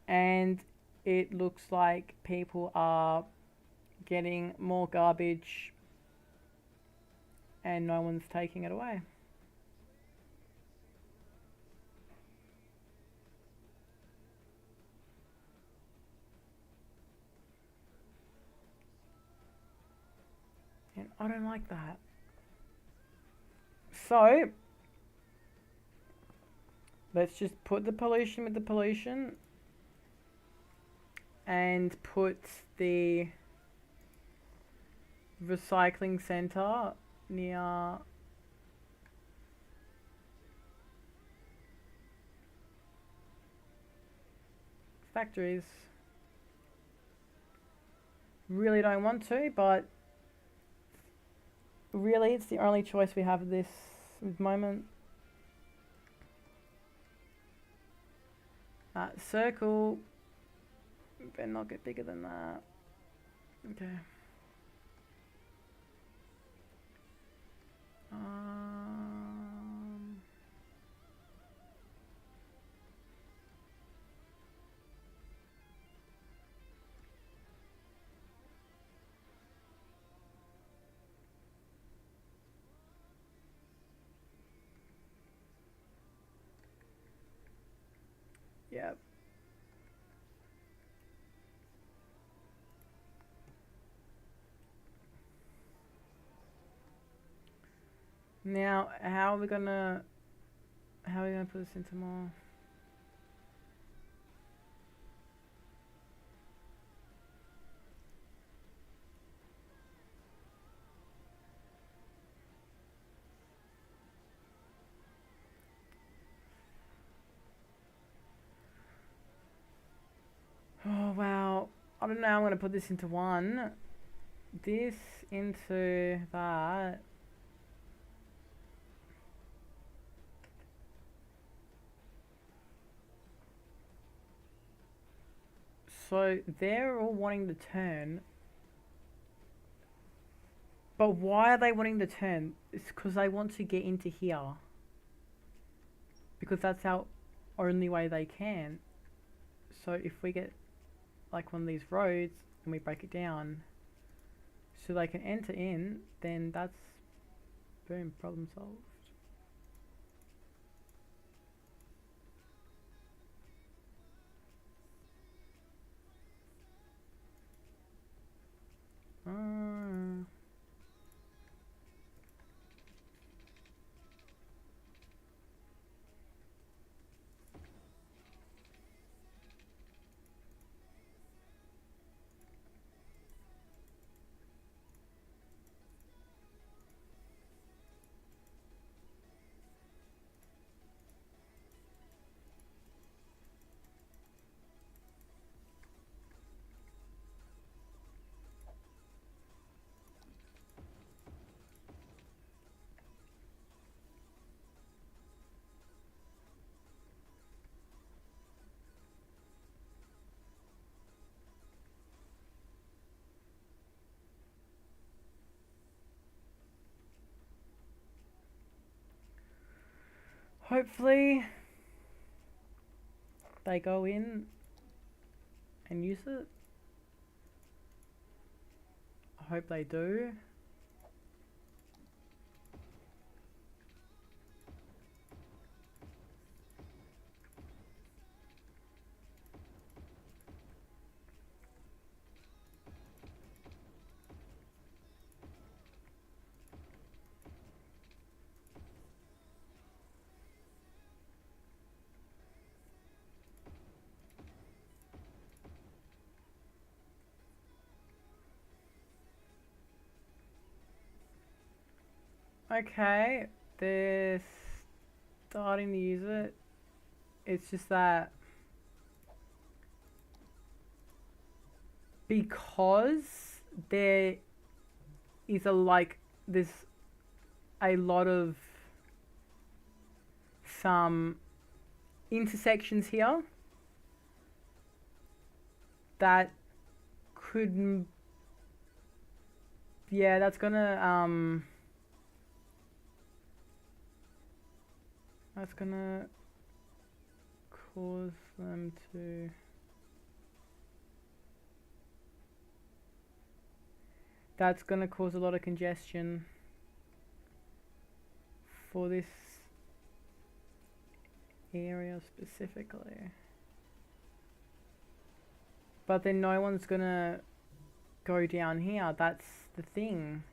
And it looks like people are getting more garbage and no one's taking it away. And I don't like that. So, let's just put the pollution with the pollution and put the recycling center near factories. Really don't want to, but really it's the only choice we have at this moment. That circle better not get bigger than that. Okay. Yep. Now, how are we gonna put this into more? Oh wow, I don't know, I'm gonna put this into one. This into that. So they're all wanting to turn. But why are they wanting to turn? It's because they want to get into here. Because that's our only way they can. So if we get like one of these roads and we break it down so they can enter in, then that's boom, problem solved. Hopefully they go in and use it. I hope they do. Okay, they're starting to use it. It's just that because there is there's a lot of some intersections here that could, yeah, that's gonna cause them to that's gonna cause a lot of congestion for this area specifically. But then no one's gonna go down here, that's the thing.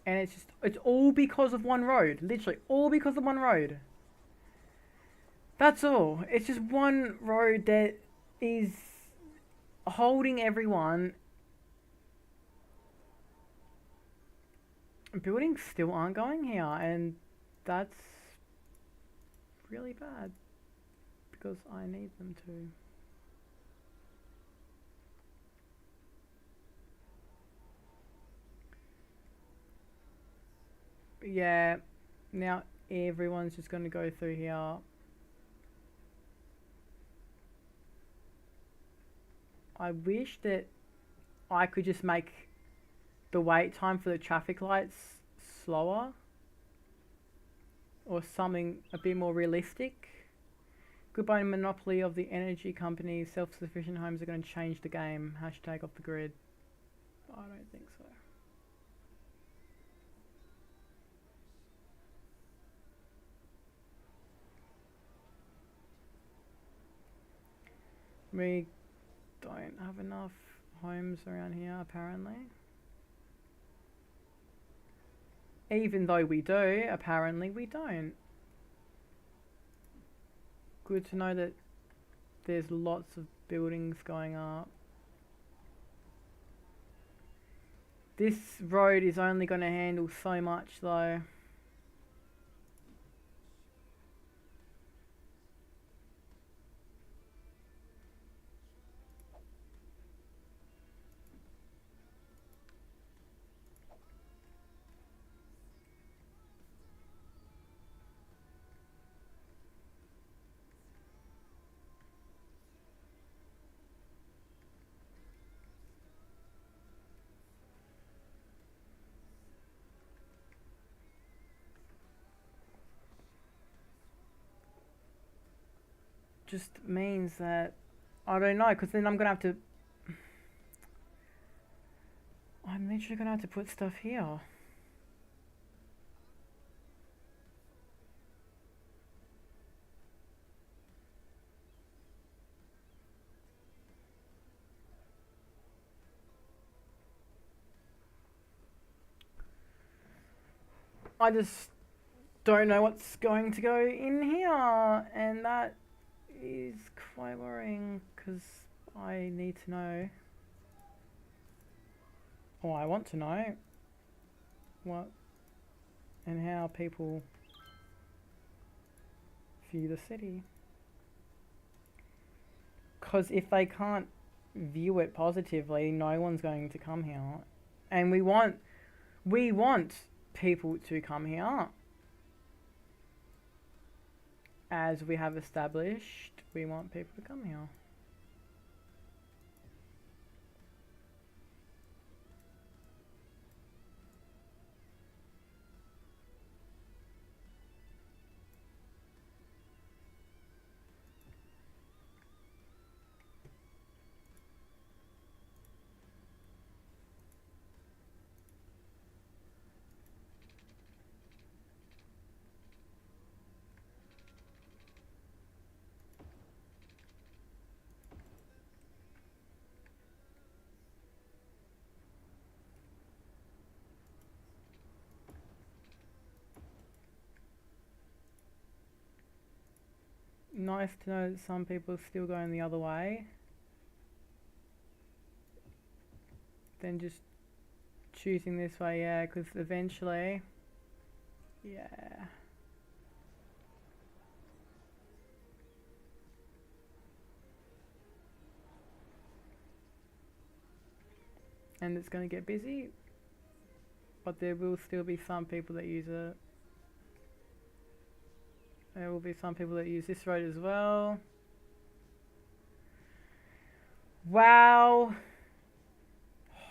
And it's all because of one road. Literally, all because of one road. That's all. It's just one road that is holding everyone. Buildings still aren't going here, and that's really bad. Because I need them to. Yeah, now everyone's just going to go through here. I wish that I could just make the wait time for the traffic lights slower or something a bit more realistic. Goodbye monopoly of the energy companies. Self-sufficient homes are going to change the game. Hashtag off the grid. I don't think so. We don't have enough homes around here, apparently. Even though we do, apparently we don't. Good to know that there's lots of buildings going up. This road is only going to handle so much though. just means that I don't know, because then I'm gonna have to. I'm literally gonna have to put stuff here. I just don't know what's going to go in here, and that is quite worrying because I need to know, or I want to know, what and how people view the city. Because if they can't view it positively, no one's going to come here, and we want people to come here. As we have established, we want people to come here. Nice to know that some people are still going the other way. Then just choosing this way, yeah, because eventually, yeah. And it's going to get busy, but there will still be some people that use it. There will be some people that use this road as well. Wow.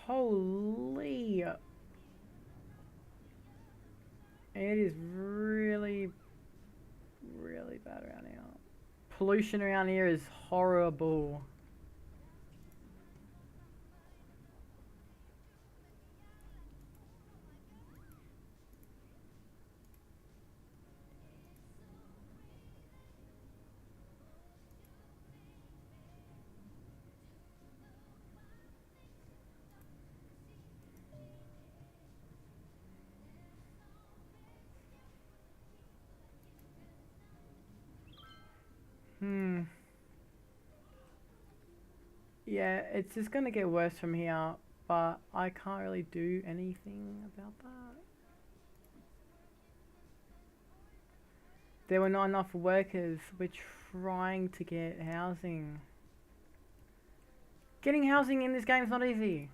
Holy. It is really, really bad around here. Pollution around here is horrible. Yeah, it's just gonna get worse from here, but I can't really do anything about that. There were not enough workers. We're trying to get housing. Getting housing in this game is not easy.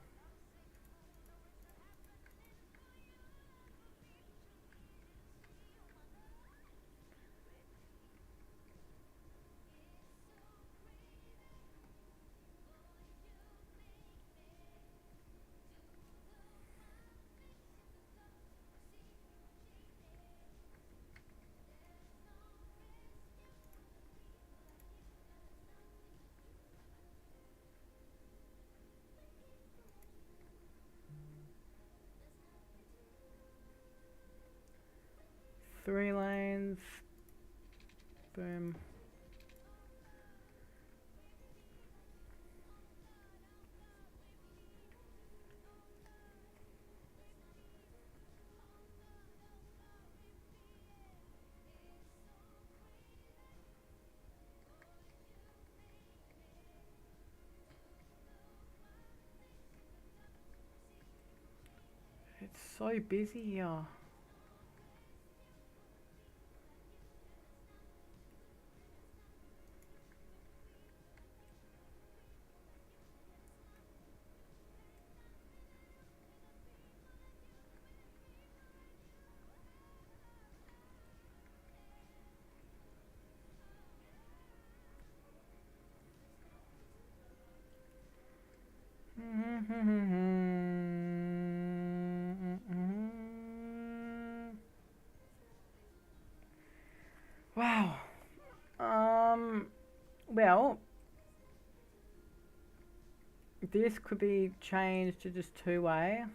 Three lanes. Boom. It's so busy here. Well, this could be changed to just two-way.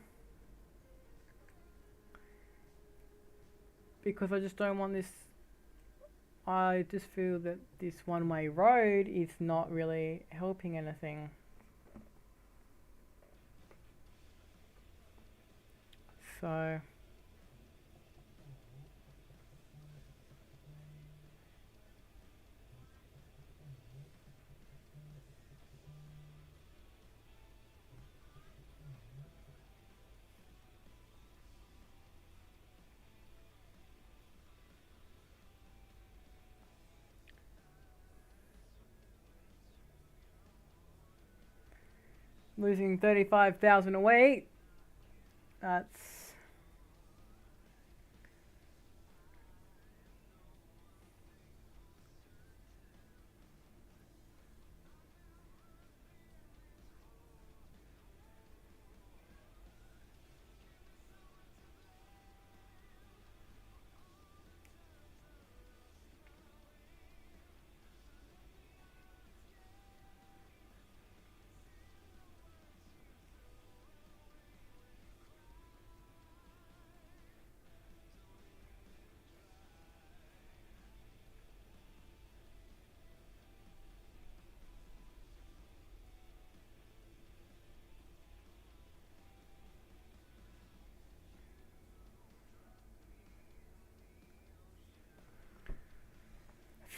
Because I just don't want this. I just feel that this one-way road is not really helping anything. So losing 35,000 a week. That's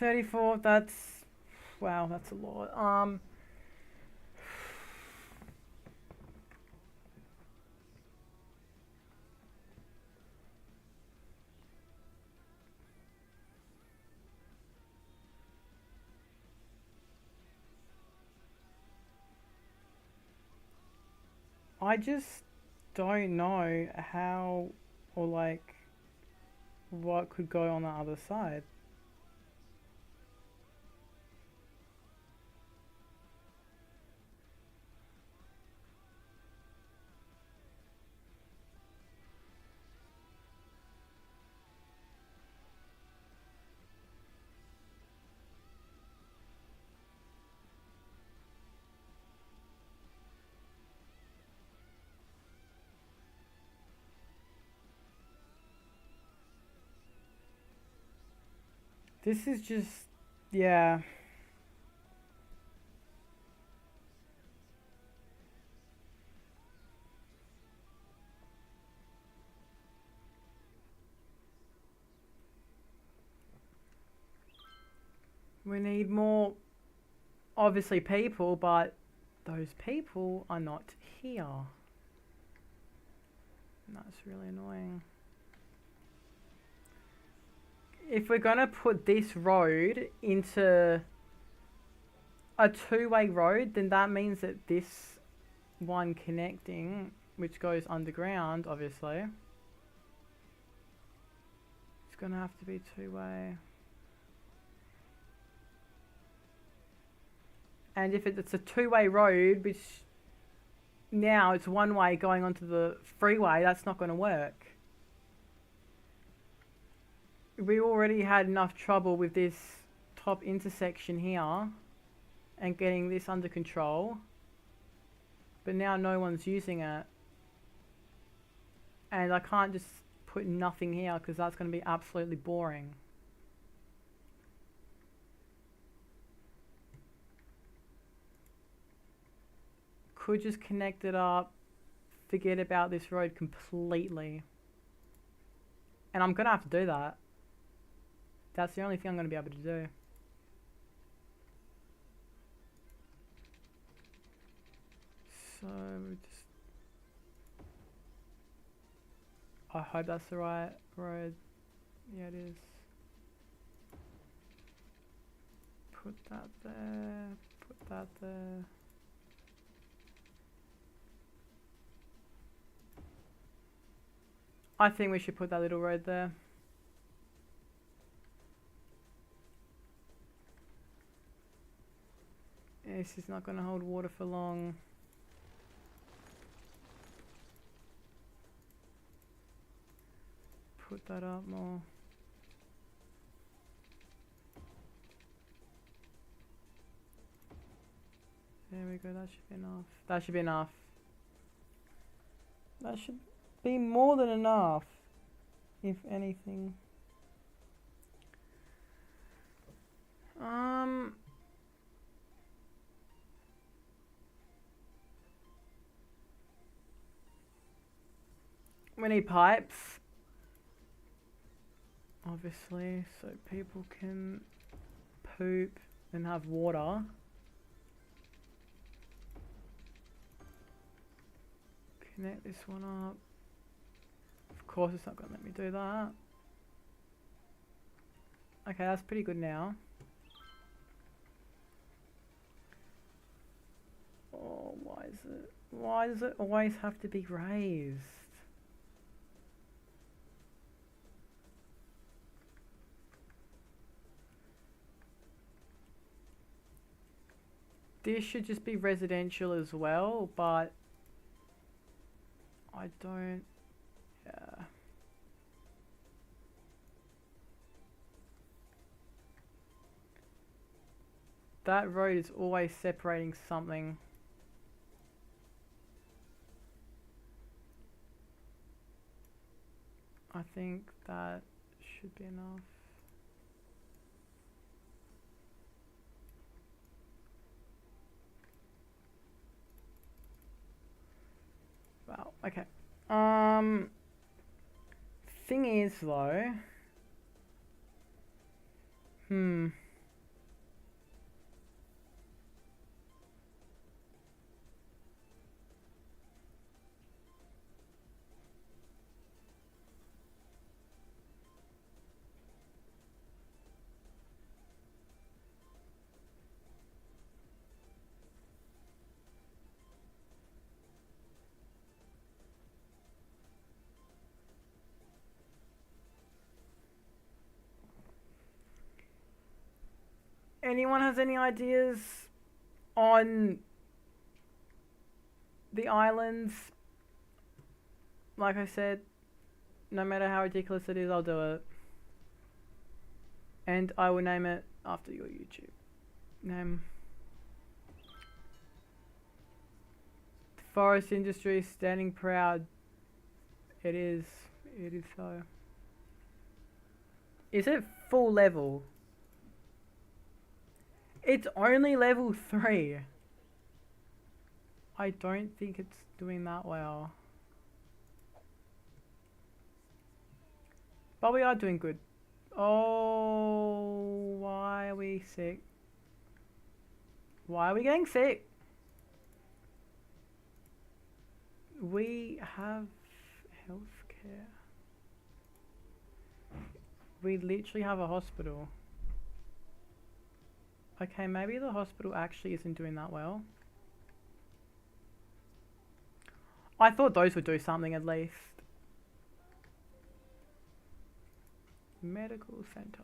$34. That's wow. That's a lot. I just don't know how or like what could go on the other side. This is just, yeah. We need more, obviously, people, but those people are not here. And that's really annoying. If we're gonna put this road into a two-way road, then that means that this one connecting, which goes underground, obviously, it's gonna have to be two-way. And if it's a two-way road, which now it's one way going onto the freeway, that's not gonna work. We already had enough trouble with this top intersection here and getting this under control, but now no one's using it, and I can't just put nothing here because that's going to be absolutely boring. Could just connect it up, forget about this road completely, and I'm going to have to do that. That's the only thing I'm going to be able to do. So just, I hope that's the right road. Yeah, it is. Put that there, put that there. I think we should put that little road there. This is not going to hold water for long. Put that up more. we go. That should be enough. That should be enough. That should be more than enough, if anything. We need pipes, obviously, so people can poop and have water. Connect this one up. Of course it's not going to let me do that. Okay, that's pretty good now. Oh, why does it always have to be raised? This should just be residential as well, but I don't, yeah. That road is always separating something. I think that should be enough. Wow, okay. Thing is though, anyone has any ideas on the islands? Like I said, no matter how ridiculous it is, I'll do it. And I will name it after your YouTube name. The forest industry is standing proud. It is so. Is it full level? It's only level 3. I don't think it's doing that well. But we are doing good. Oh, why are we sick? Why are we getting sick? We have healthcare. We literally have a hospital. Okay, maybe the hospital actually isn't doing that well. I thought those would do something at least. Medical center.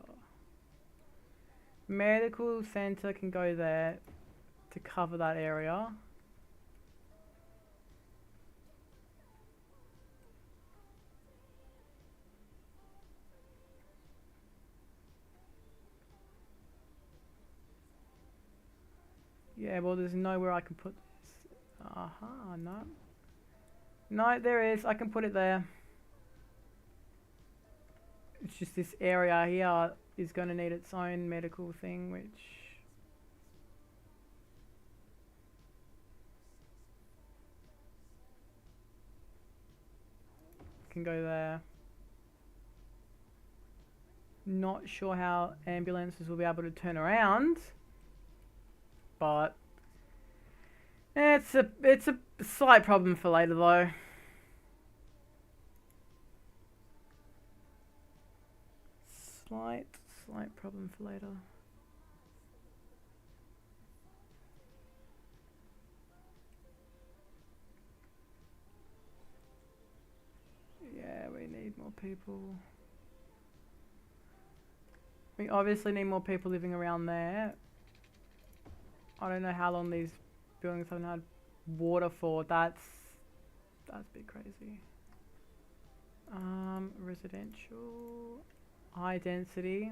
Medical center can go there to cover that area. Yeah, well, there's nowhere I can put this. Aha, no. No, there is. I can put it there. It's just this area here is going to need its own medical thing, which can go there. Not sure how ambulances will be able to turn around, but it's a slight problem for later though. Slight problem for later. Yeah, we need more people. We obviously need more people living around there. I don't know how long these buildings haven't had water for. That's a bit crazy. Residential, high density.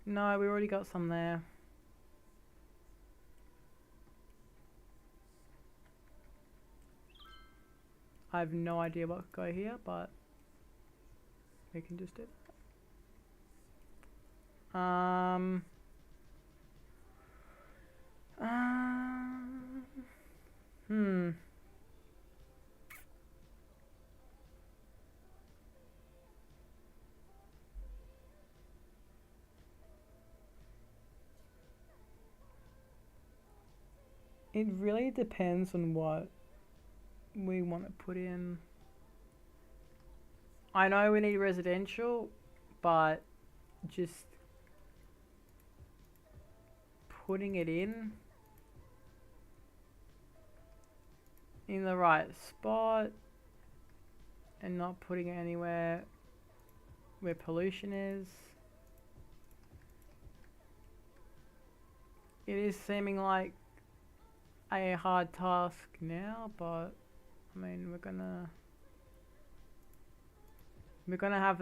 No, we already got some there. I have no idea what could go here, but we can just do that. Hmm. It really depends on what we want to put in. I know we need residential, but just putting it in the right spot and not putting it anywhere where pollution is. It is seeming like a hard task now, but I mean we're gonna have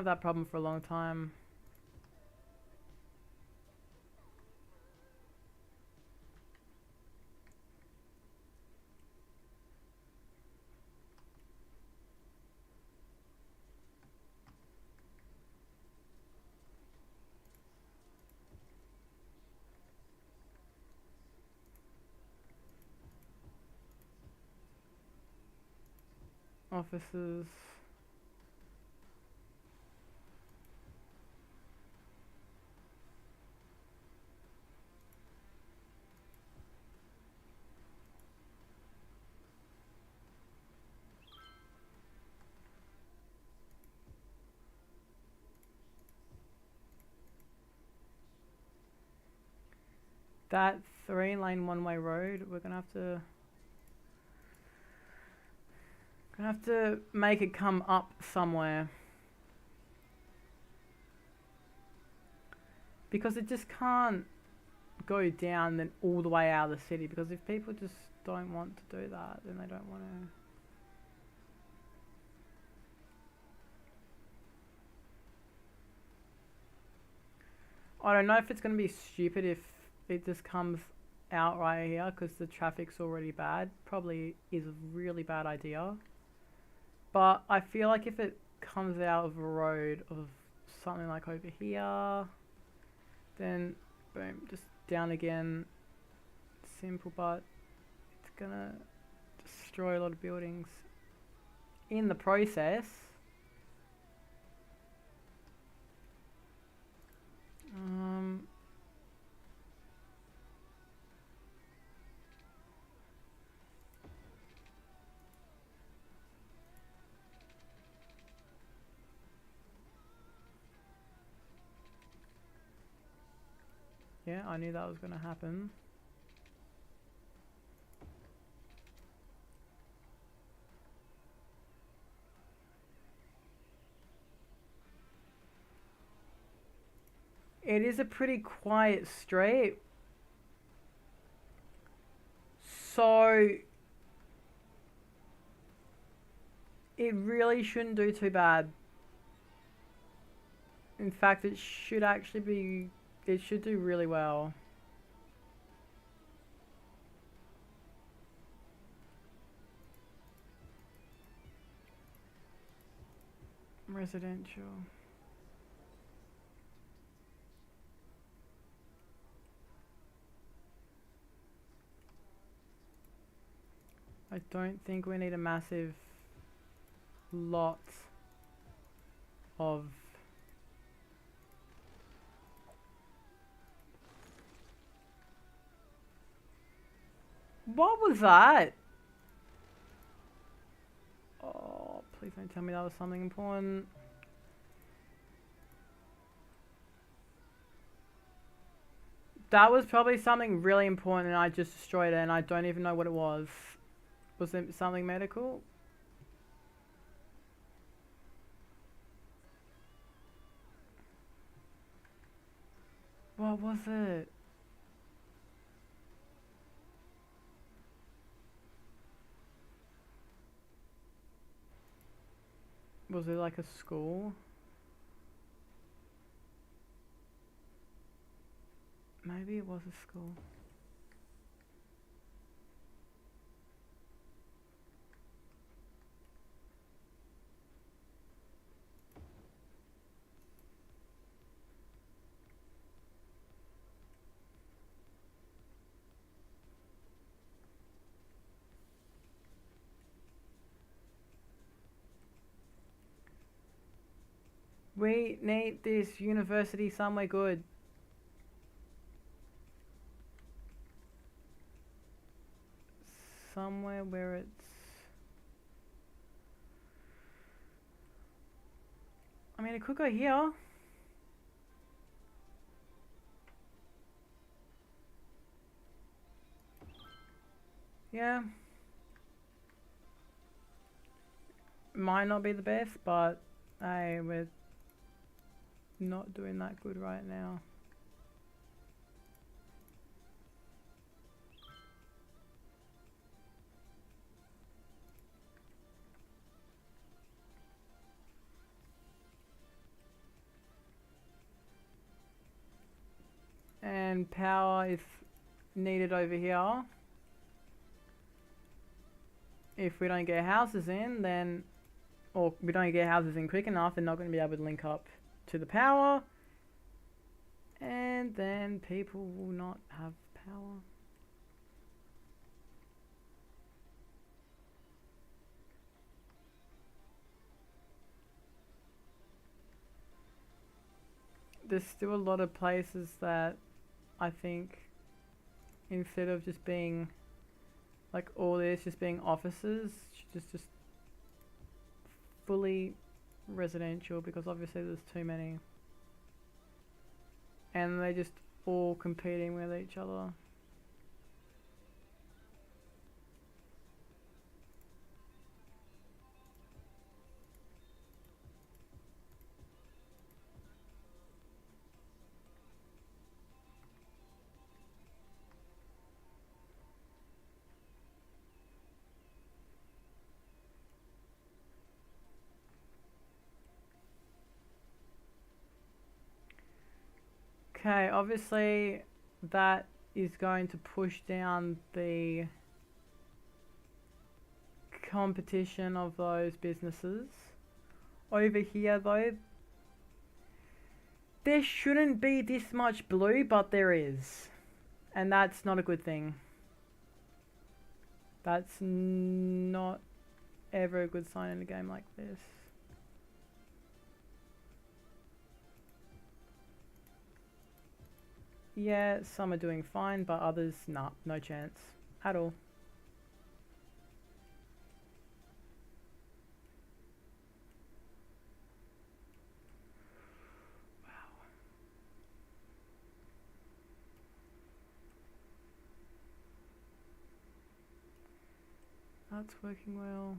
that problem for a long time. Offices. That 3-lane one-way road, we're gonna have to make it come up somewhere. Because it just can't go down then all the way out of the city, because if people just don't want to do that, then they don't want to. I don't know if it's going to be stupid if it just comes out right here because the traffic's already bad. Probably is a really bad idea. But I feel like if it comes out of a road of something like over here, then boom, just down again. Simple, but it's gonna destroy a lot of buildings in the process. Yeah, I knew that was gonna happen. It is a pretty quiet street. So it really shouldn't do too bad. In fact, it should do really well. Residential. I don't think we need a massive lot of what was that? Oh, please don't tell me that was something important. That was probably something really important and I just destroyed it and I don't even know what it was. Was it something medical? What was it? Was it like a school? Maybe it was a school. We need this university somewhere good. Somewhere where it's... I mean, it could go here. Yeah. Might not be the best, but hey, we're not doing that good right now. And power is needed over here. If we don't get houses in, then... Or we don't get houses in quick enough, they're not going to be able to link up to the power. And then people will not have power. There's still a lot of places that I think instead of just being like all this just being offices, just fully residential, because obviously there's too many. And they're just all competing with each other. Okay, obviously that is going to push down the competition of those businesses. Over here though, there shouldn't be this much blue, but there is. And that's not a good thing. That's not ever a good sign in a game like this. Yeah, some are doing fine, but others, nah, no chance at all. Wow. That's working well.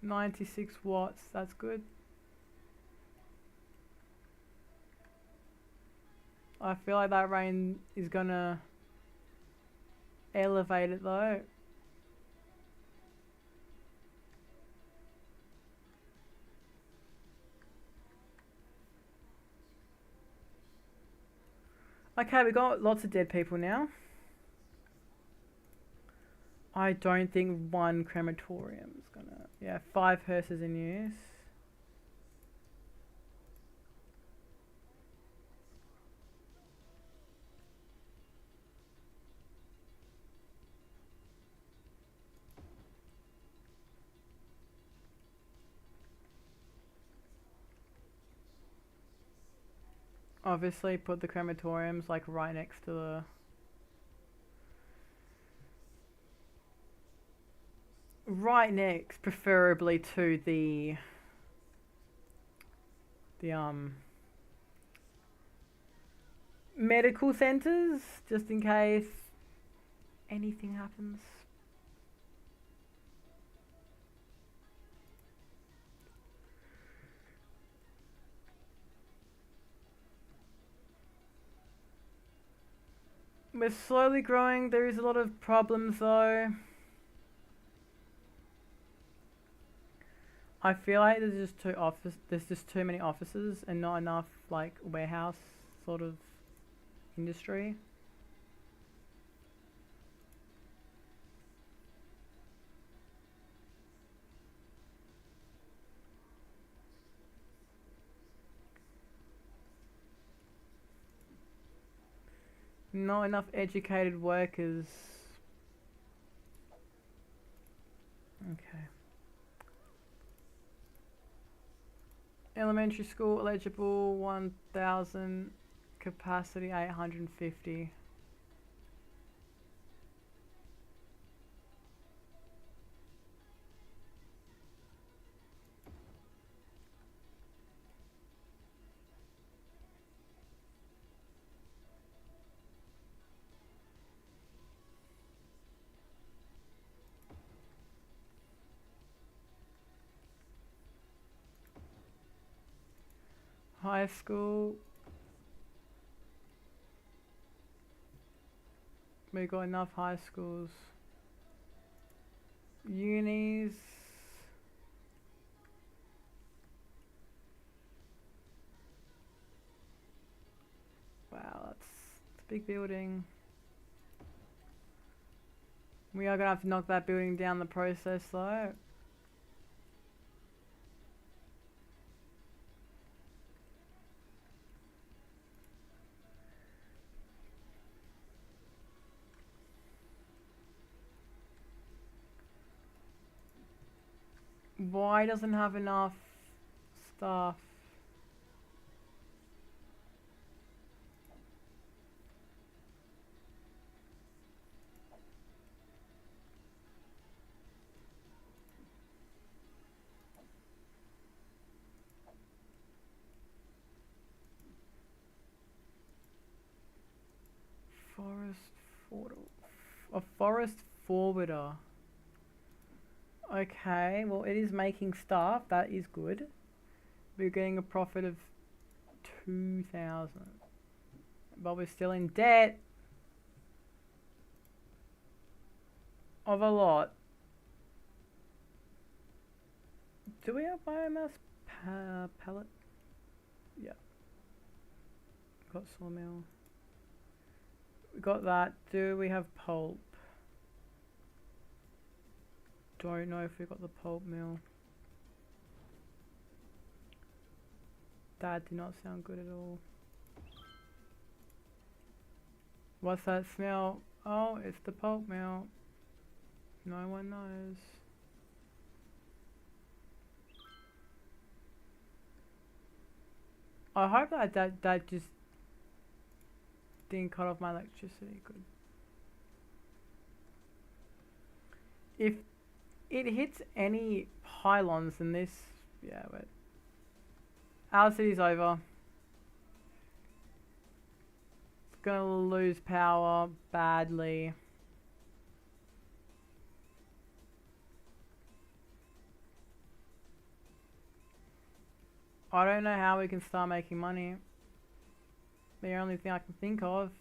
$96, that's good. I feel like that rain is gonna elevate it though. Okay, we got lots of dead people now. I don't think one crematorium's gonna... Yeah, 5 hearses in use. Obviously put the crematoriums like right next to the... Right next, preferably to the medical centers, just in case anything happens. We're slowly growing. There is a lot of problems though. I feel like there's just too many offices and not enough like warehouse sort of industry. Not enough educated workers. Okay. Elementary school eligible 1,000, capacity 850. High school. We got enough high schools. Unis. Wow, that's a big building. We are gonna have to knock that building down the process though. Why doesn't have enough staff? A forest forwarder. Okay, well it is making stuff, that is good. We're getting a profit of 2,000. But we're still in debt of a lot. Do we have biomass pallet? Yeah. Got sawmill. We got that. Do we have pulp? Don't know if we got the pulp mill. That did not sound good at all. What's that smell? Oh, it's the pulp mill. No one knows. I hope that just didn't cut off my electricity. Good. If it hits any pylons, then this, yeah, but our city's over. It's gonna lose power badly. I don't know how we can start making money. The only thing I can think of.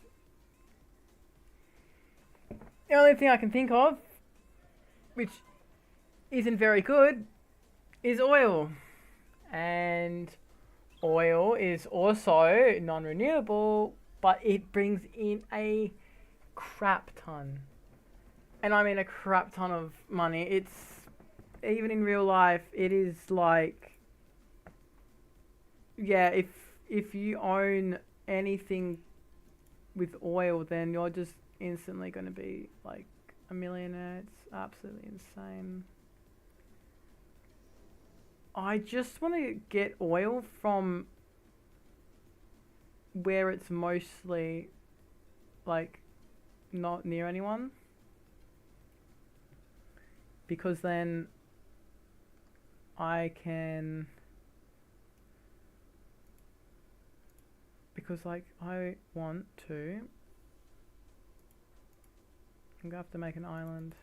Which isn't very good, is oil. And oil is also non-renewable, but it brings in a crap ton. And I mean a crap ton of money. It's, even in real life, it is like, yeah, if you own anything with oil, then you're just instantly going to be like a millionaire. It's absolutely insane. I just want to get oil from where it's mostly like not near anyone, because then I can, because like I want to, I'm gonna have to make an island.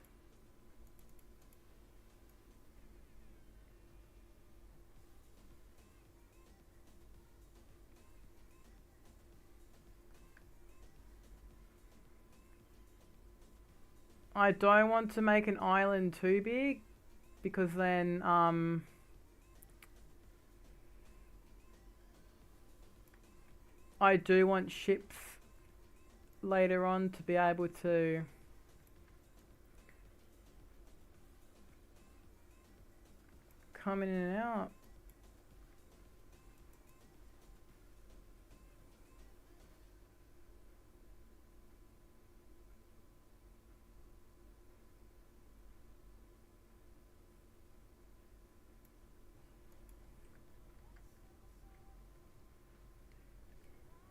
I don't want to make an island too big, because then I do want ships later on to be able to come in and out.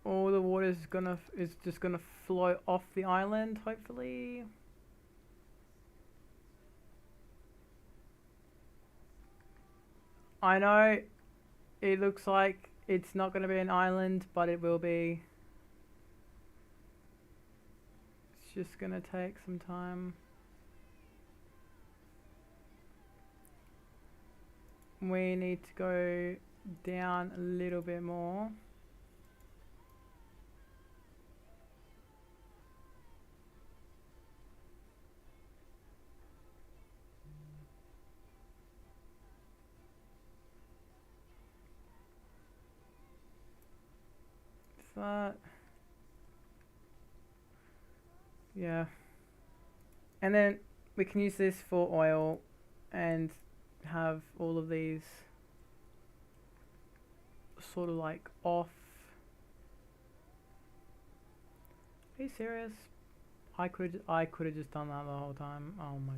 All the water is just gonna flow off the island, hopefully. I know it looks like it's not gonna be an island, but it will be. It's just gonna take some time. We need to go down a little bit more. That, yeah, and then we can use this for oil and have all of these sort of like off. Are you serious? I could have just done that the whole time. Oh my.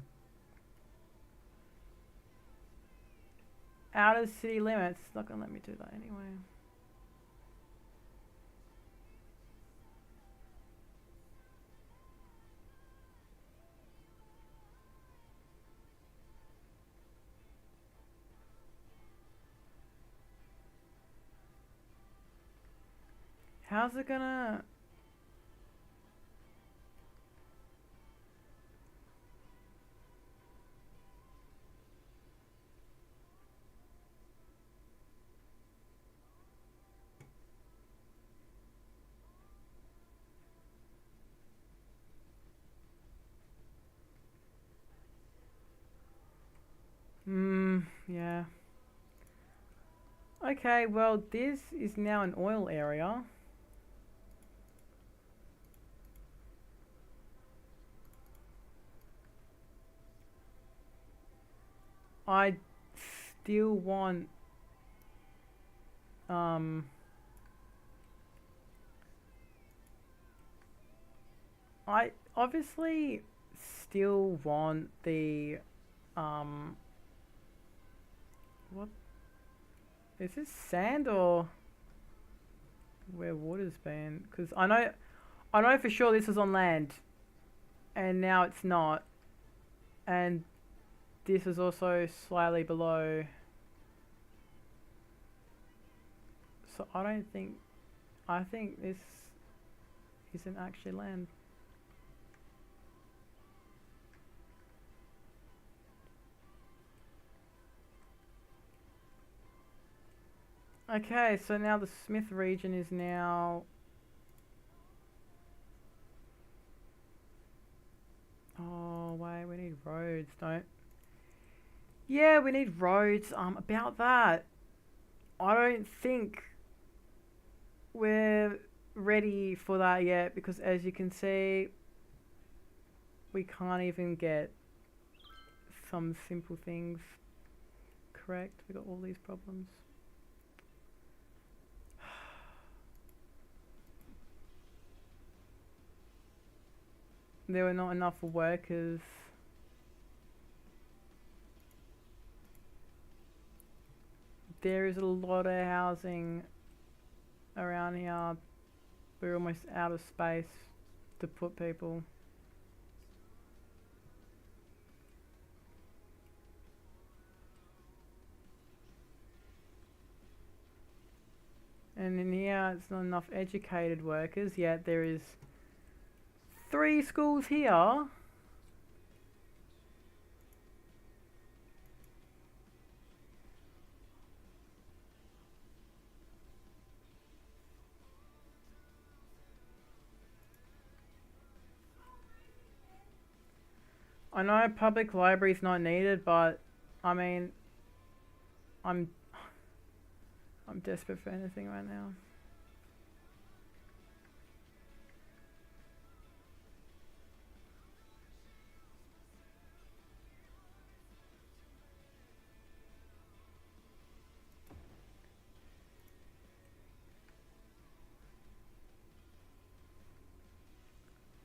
Out of city limits. It's not gonna let me do that anyway. How's it gonna... yeah. Okay, well, this is now an oil area. I still want I obviously still want the what is this, sand or where water's been? Because I know for sure this is on land and now it's not, and this is also slightly below, so I think this isn't actually land. Okay, so now the Smith region is now... Oh wait, we need roads, don't... Yeah, we need roads. About that, I don't think we're ready for that yet, because as you can see, we can't even get some simple things correct. We got all these problems. There were not enough workers. There is a lot of housing around here. We're almost out of space to put people. And in here, it's not enough educated workers, yet there is 3 schools here. I know public library is not needed, but I mean, I'm desperate for anything right now.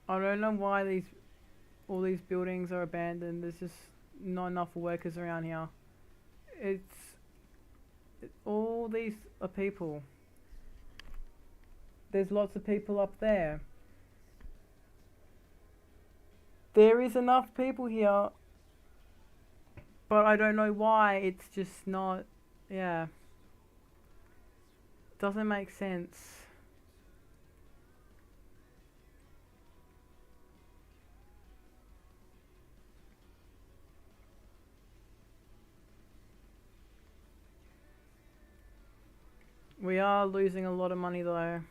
I don't know why all these buildings are abandoned. There's just not enough workers around here. All these are people. There's lots of people up there. There is enough people here, but I don't know why. It's just not, yeah. Doesn't make sense. We are losing a lot of money though.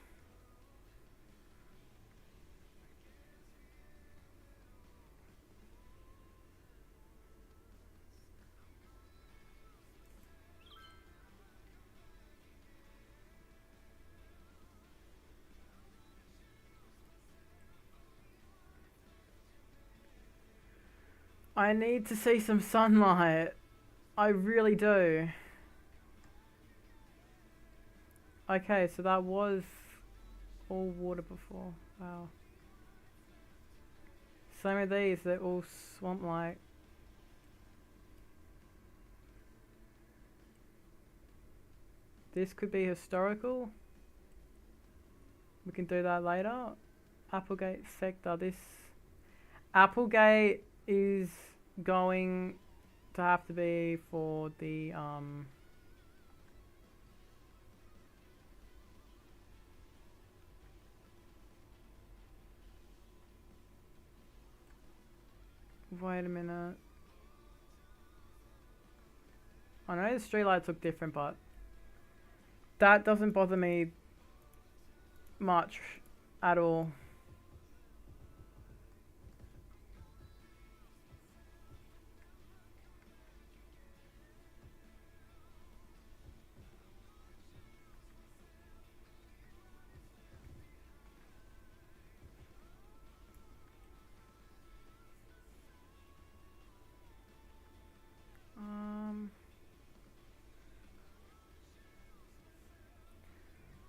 I need to see some sunlight. I really do. Okay, so that was all water before. Wow. Some of these, they're all swamp-like. This could be historical. We can do that later. Applegate sector. This Applegate is going to have to be for the wait a minute. I know the streetlights look different, but that doesn't bother me much at all.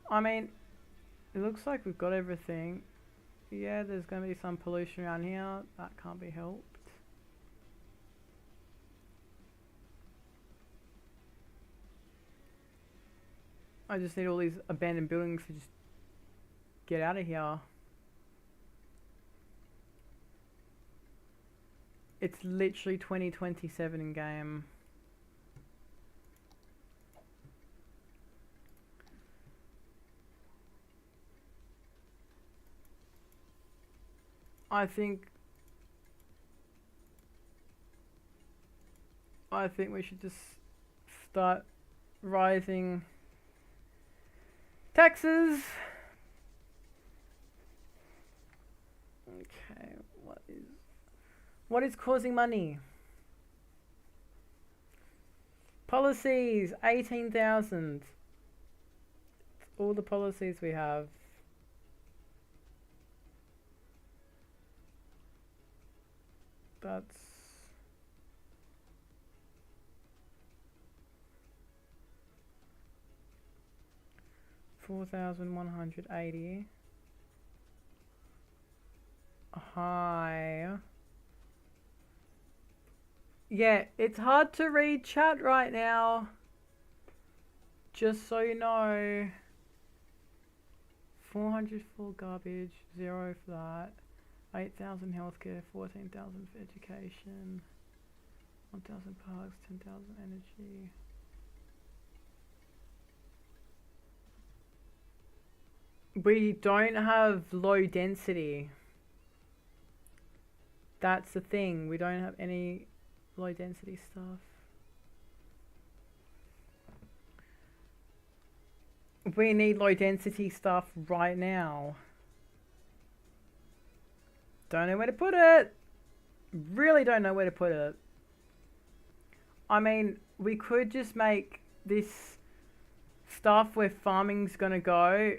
I mean, it looks like we've got everything. Yeah, there's going to be some pollution around here. That can't be helped. I just need all these abandoned buildings to just get out of here. It's literally 2027 in game. I think we should just start rising taxes. Okay, what is causing money? Policies, 18,000. All the policies we have. That's $4,180. Hi. Yeah, it's hard to read chat right now. Just so you know. 400 for garbage, 0 for that. 8,000 healthcare, 14,000 for education, 1,000 parks, 10,000 energy. We don't have low density. That's the thing. We don't have any low density stuff. We need low density stuff right now. Don't know where to put it. Really don't know where to put it. I mean, we could just make this stuff where farming's gonna go.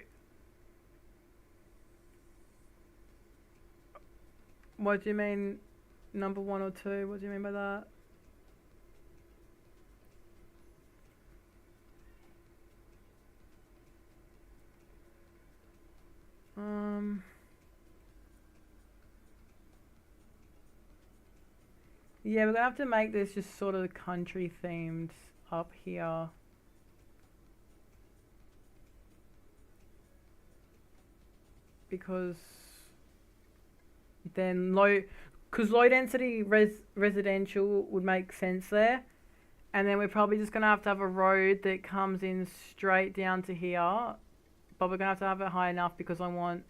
What do you mean, number 1 or 2? What do you mean by that? Yeah, we're gonna have to make this just sort of country themed up here. Because then low density residential would make sense there. And then we're probably just gonna have to have a road that comes in straight down to here. But we're gonna have it high enough because I want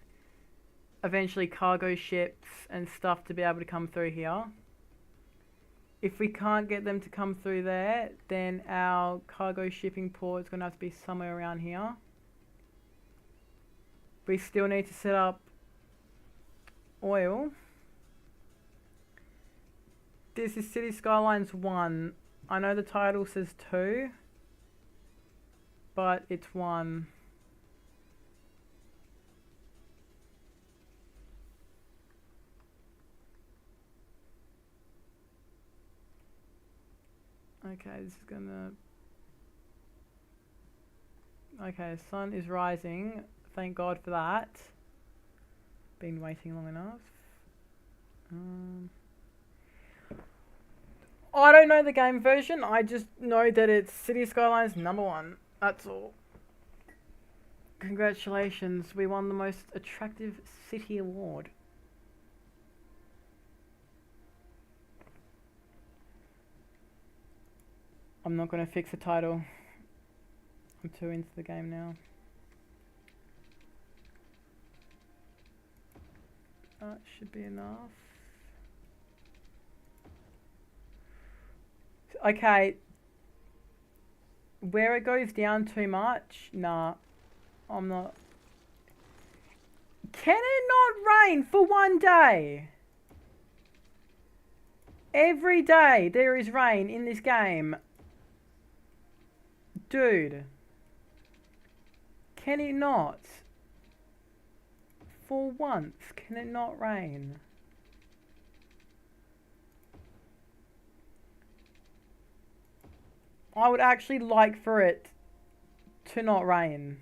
eventually cargo ships and stuff to be able to come through here. If we can't get them to come through there, then our cargo shipping port is gonna have to be somewhere around here. We still need to set up oil. This is City Skylines 1. I know the title says 2, but it's 1. Okay, this is gonna... Okay, the sun is rising. Thank God for that. Been waiting long enough. I don't know the game version. I just know that it's City Skylines #1. That's all. Congratulations, we won the most attractive city award. I'm not going to fix the title. I'm too into the game now. That should be enough. Okay. Where it goes down too much, nah. I'm not. Can it not rain for one day? Every day there is rain in this game. Dude. Can it not? For once, can it not rain? I would actually like for it to not rain.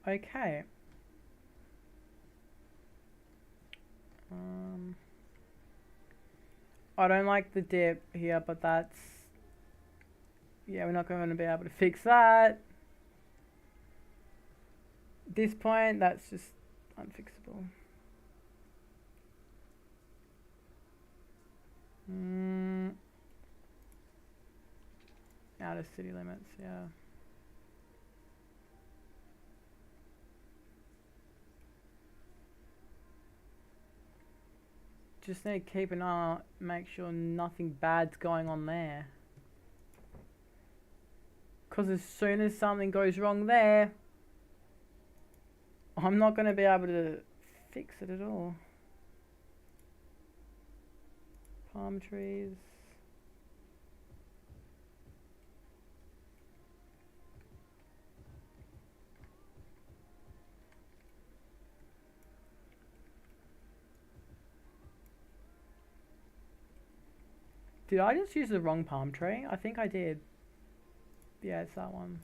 Okay. I don't like the dip here, but that's... Yeah, we're not going to be able to fix that. At this point, that's just unfixable. Out of city limits, yeah. Just need to keep an eye on, make sure nothing bad's going on there. Because as soon as something goes wrong there, I'm not going to be able to fix it at all. Palm trees. Did I just use the wrong palm tree? I think I did. Yeah, it's that one.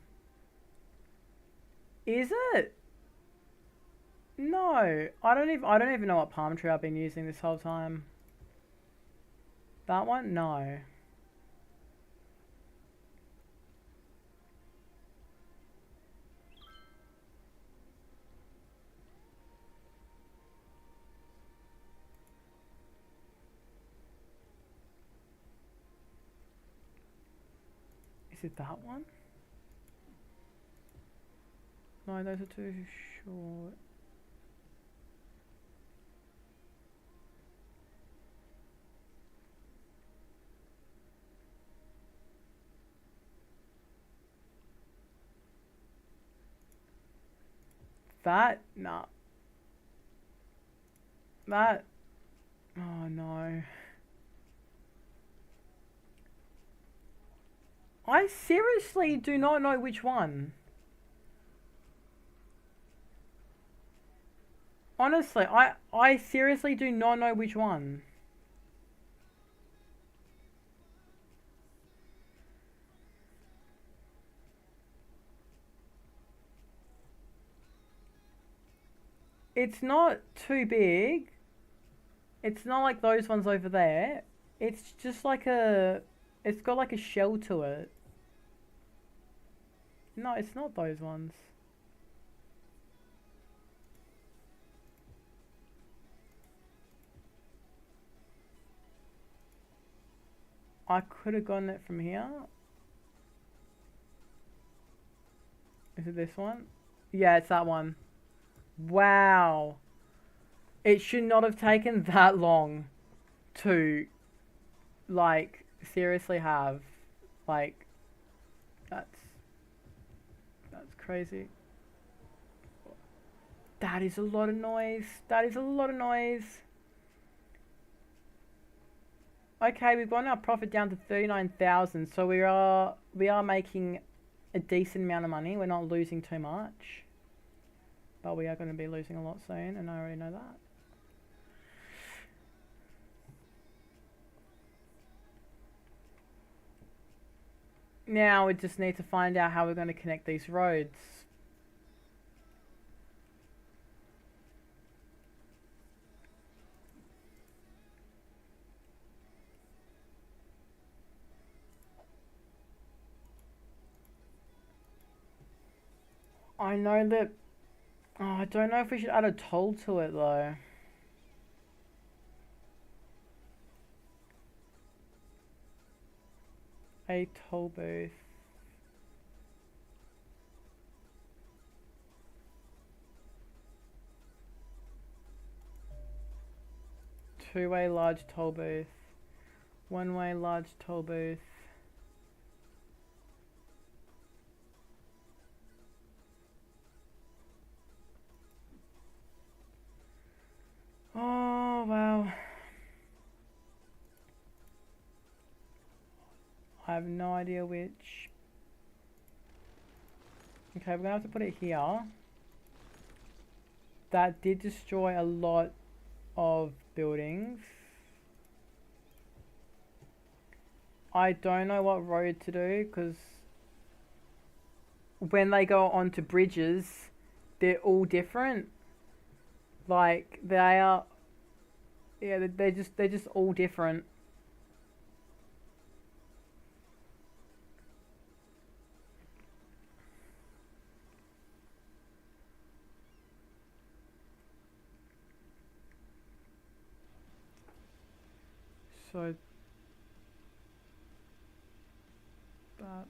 Is it? No, I don't even know what palm tree I've been using this whole time. That one? No. Is it that one? No, those are too short. That? Nah. That? Oh no. I seriously do not know which one. Honestly, I seriously do not know which one. It's not too big. It's not like those ones over there. It's just like a... It's got like a shell to it. No, it's not those ones. I could have gotten it from here. Is it this one? Yeah, it's that one. Wow. It should not have taken that long to, like, seriously have, like, that's crazy. That is a lot of noise. That is a lot of noise. Okay, we've gotten our profit down to 39,000, so we are making a decent amount of money. We're not losing too much, but we are going to be losing a lot soon, and I already know that. Now we just need to find out how we're going to connect these roads. I know that... Oh, I don't know if we should add a toll to it though. A toll booth. Two-way large toll booth. One-way large toll booth. Oh, wow. I have no idea which. Okay, we're gonna have to put it here. That did destroy a lot of buildings. I don't know what road to do because when they go onto bridges, they're all different. Like they are, yeah, they're just all different. So that's...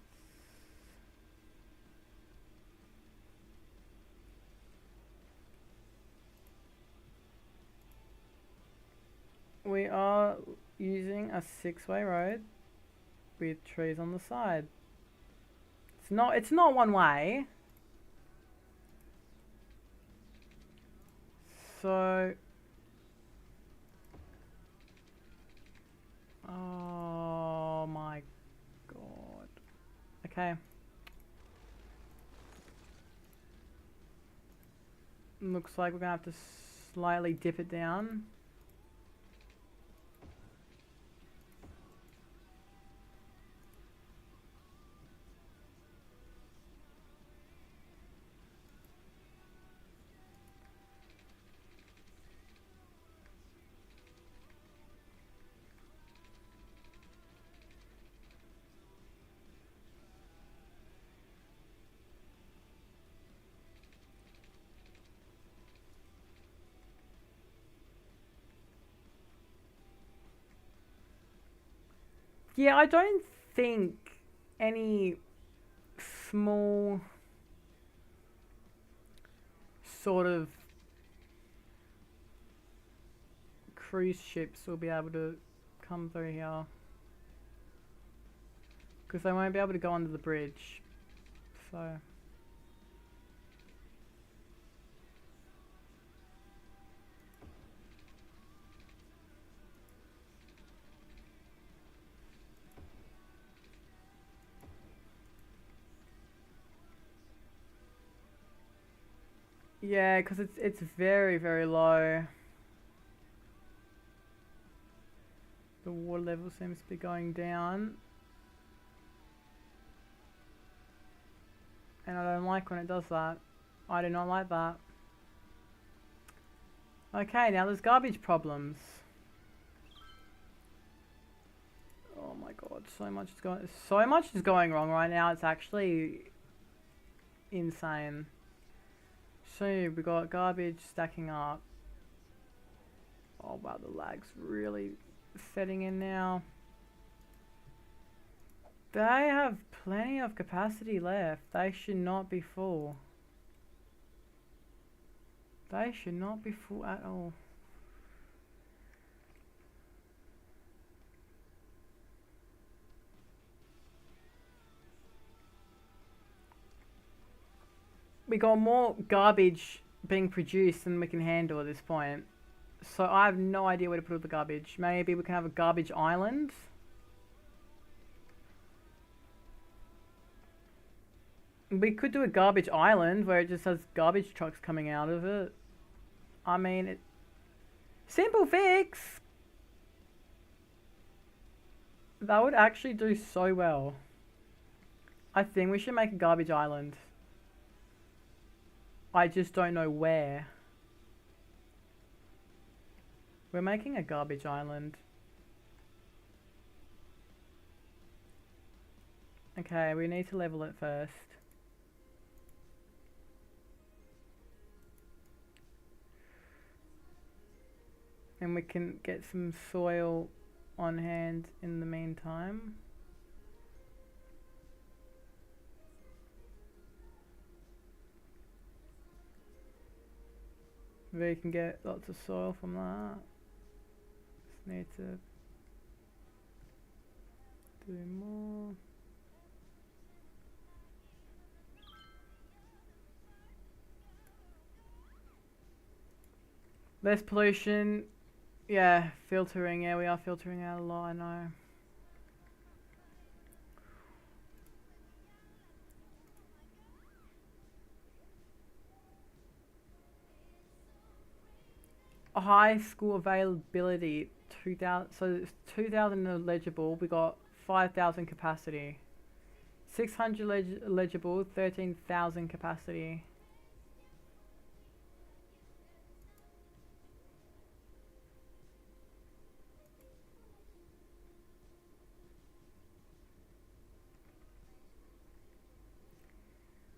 We are using a six-way road with trees on the side. It's not one way. So oh my god. Okay. Looks like we're gonna have to slightly dip it down. Yeah, I don't think any small sort of cruise ships will be able to come through here because they won't be able to go under the bridge. So yeah, because it's very, very low. The water level seems to be going down. And I don't like when it does that. I do not like that. Okay, now there's garbage problems. god, so much is going wrong right now. It's actually insane. So we got garbage stacking up. Oh wow, the lag's really setting in now. They have plenty of capacity left. They should not be full. They should not be full at all. We got more garbage being produced than we can handle at this point. So I have no idea where to put all the garbage. Maybe we can have a garbage island. We could do a garbage island where it just has garbage trucks coming out of it. I mean, simple fix! That would actually do so well. I think we should make a garbage island. I just don't know where. We're making a garbage island. Okay, we need to level it first. And we can get some soil on hand in the meantime. We can get lots of soil from that. Just need to do more. Less pollution. Yeah, filtering. Yeah, we are filtering out a lot, I know. High school availability 2000, so it's 2000 eligible. We got 5,000 capacity. 600 eligible, 13,000 capacity.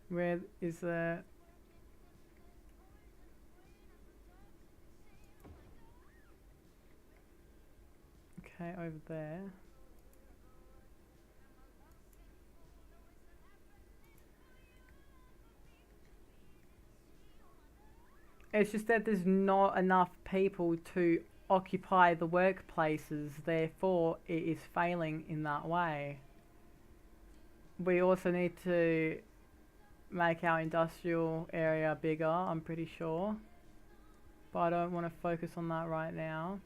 Where is the... Okay, over there. It's just that there's not enough people to occupy the workplaces, therefore it is failing in that way. We also need to make our industrial area bigger, I'm pretty sure. But I don't want to focus on that right now.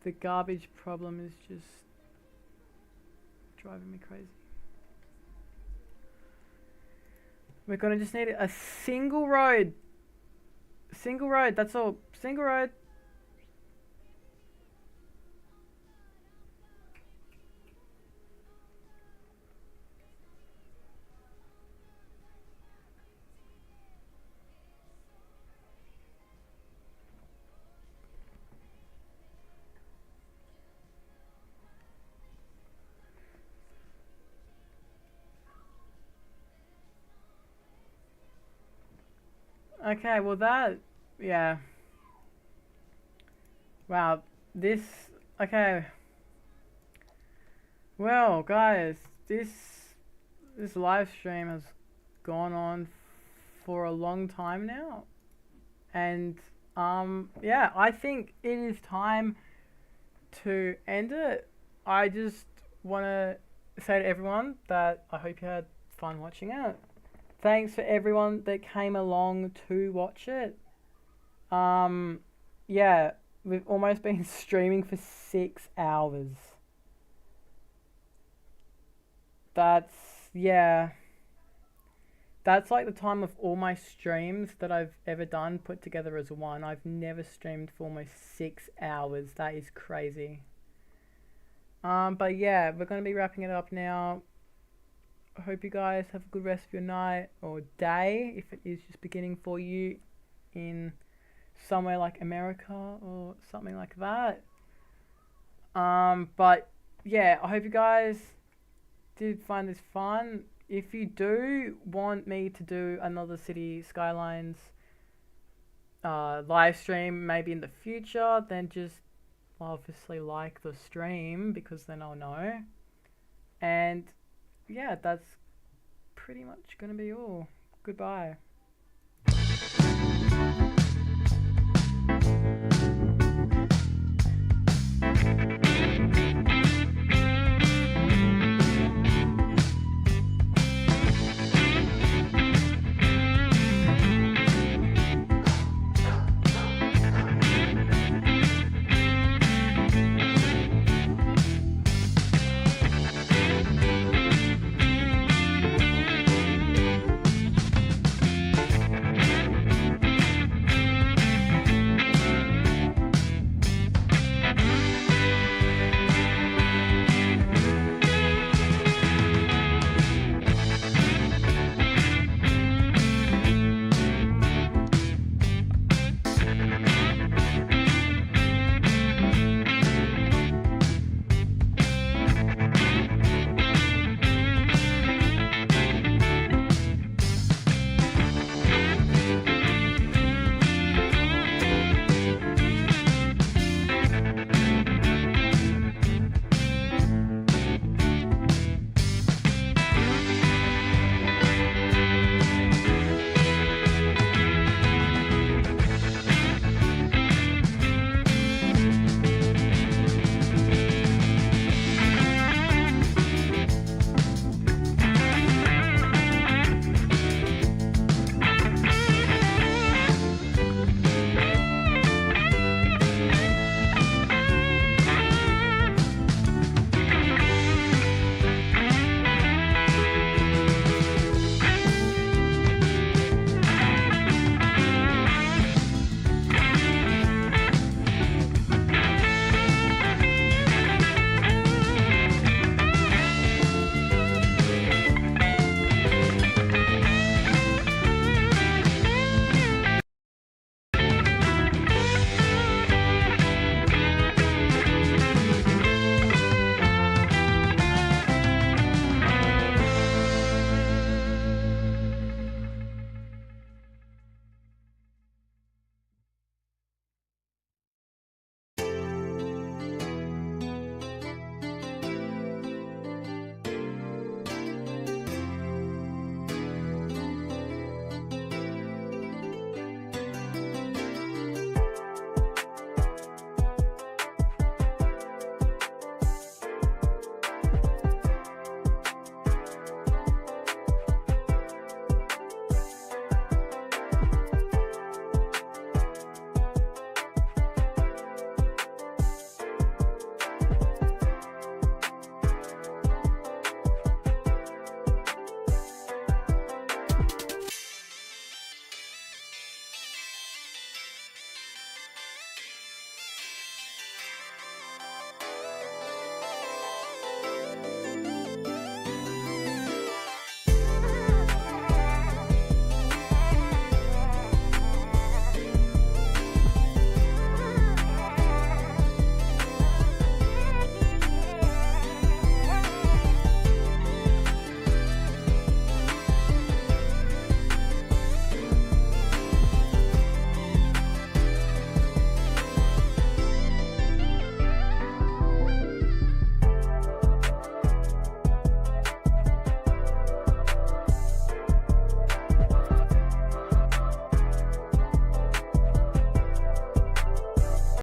The garbage problem is just driving me crazy. We're gonna just need a single road. Single road, that's all. Single road. Okay, well that, yeah. Wow, this, okay. Well, guys, this live stream has gone on for a long time now. And, yeah, I think it is time to end it. I just want to say to everyone that I hope you had fun watching it. Thanks for everyone that came along to watch it. Yeah, we've almost been streaming for 6 hours. That's, yeah. That's like the time of all my streams that I've ever done put together as one. I've never streamed for almost 6 hours. That is crazy. But yeah, we're going to be wrapping it up now. I hope you guys have a good rest of your night or day, if it is just beginning for you in somewhere like America or something like that. But yeah, I hope you guys did find this fun. If you do want me to do another City Skylines live stream maybe in the future, then just obviously like the stream because then I'll know. And yeah, that's pretty much gonna be all. Goodbye.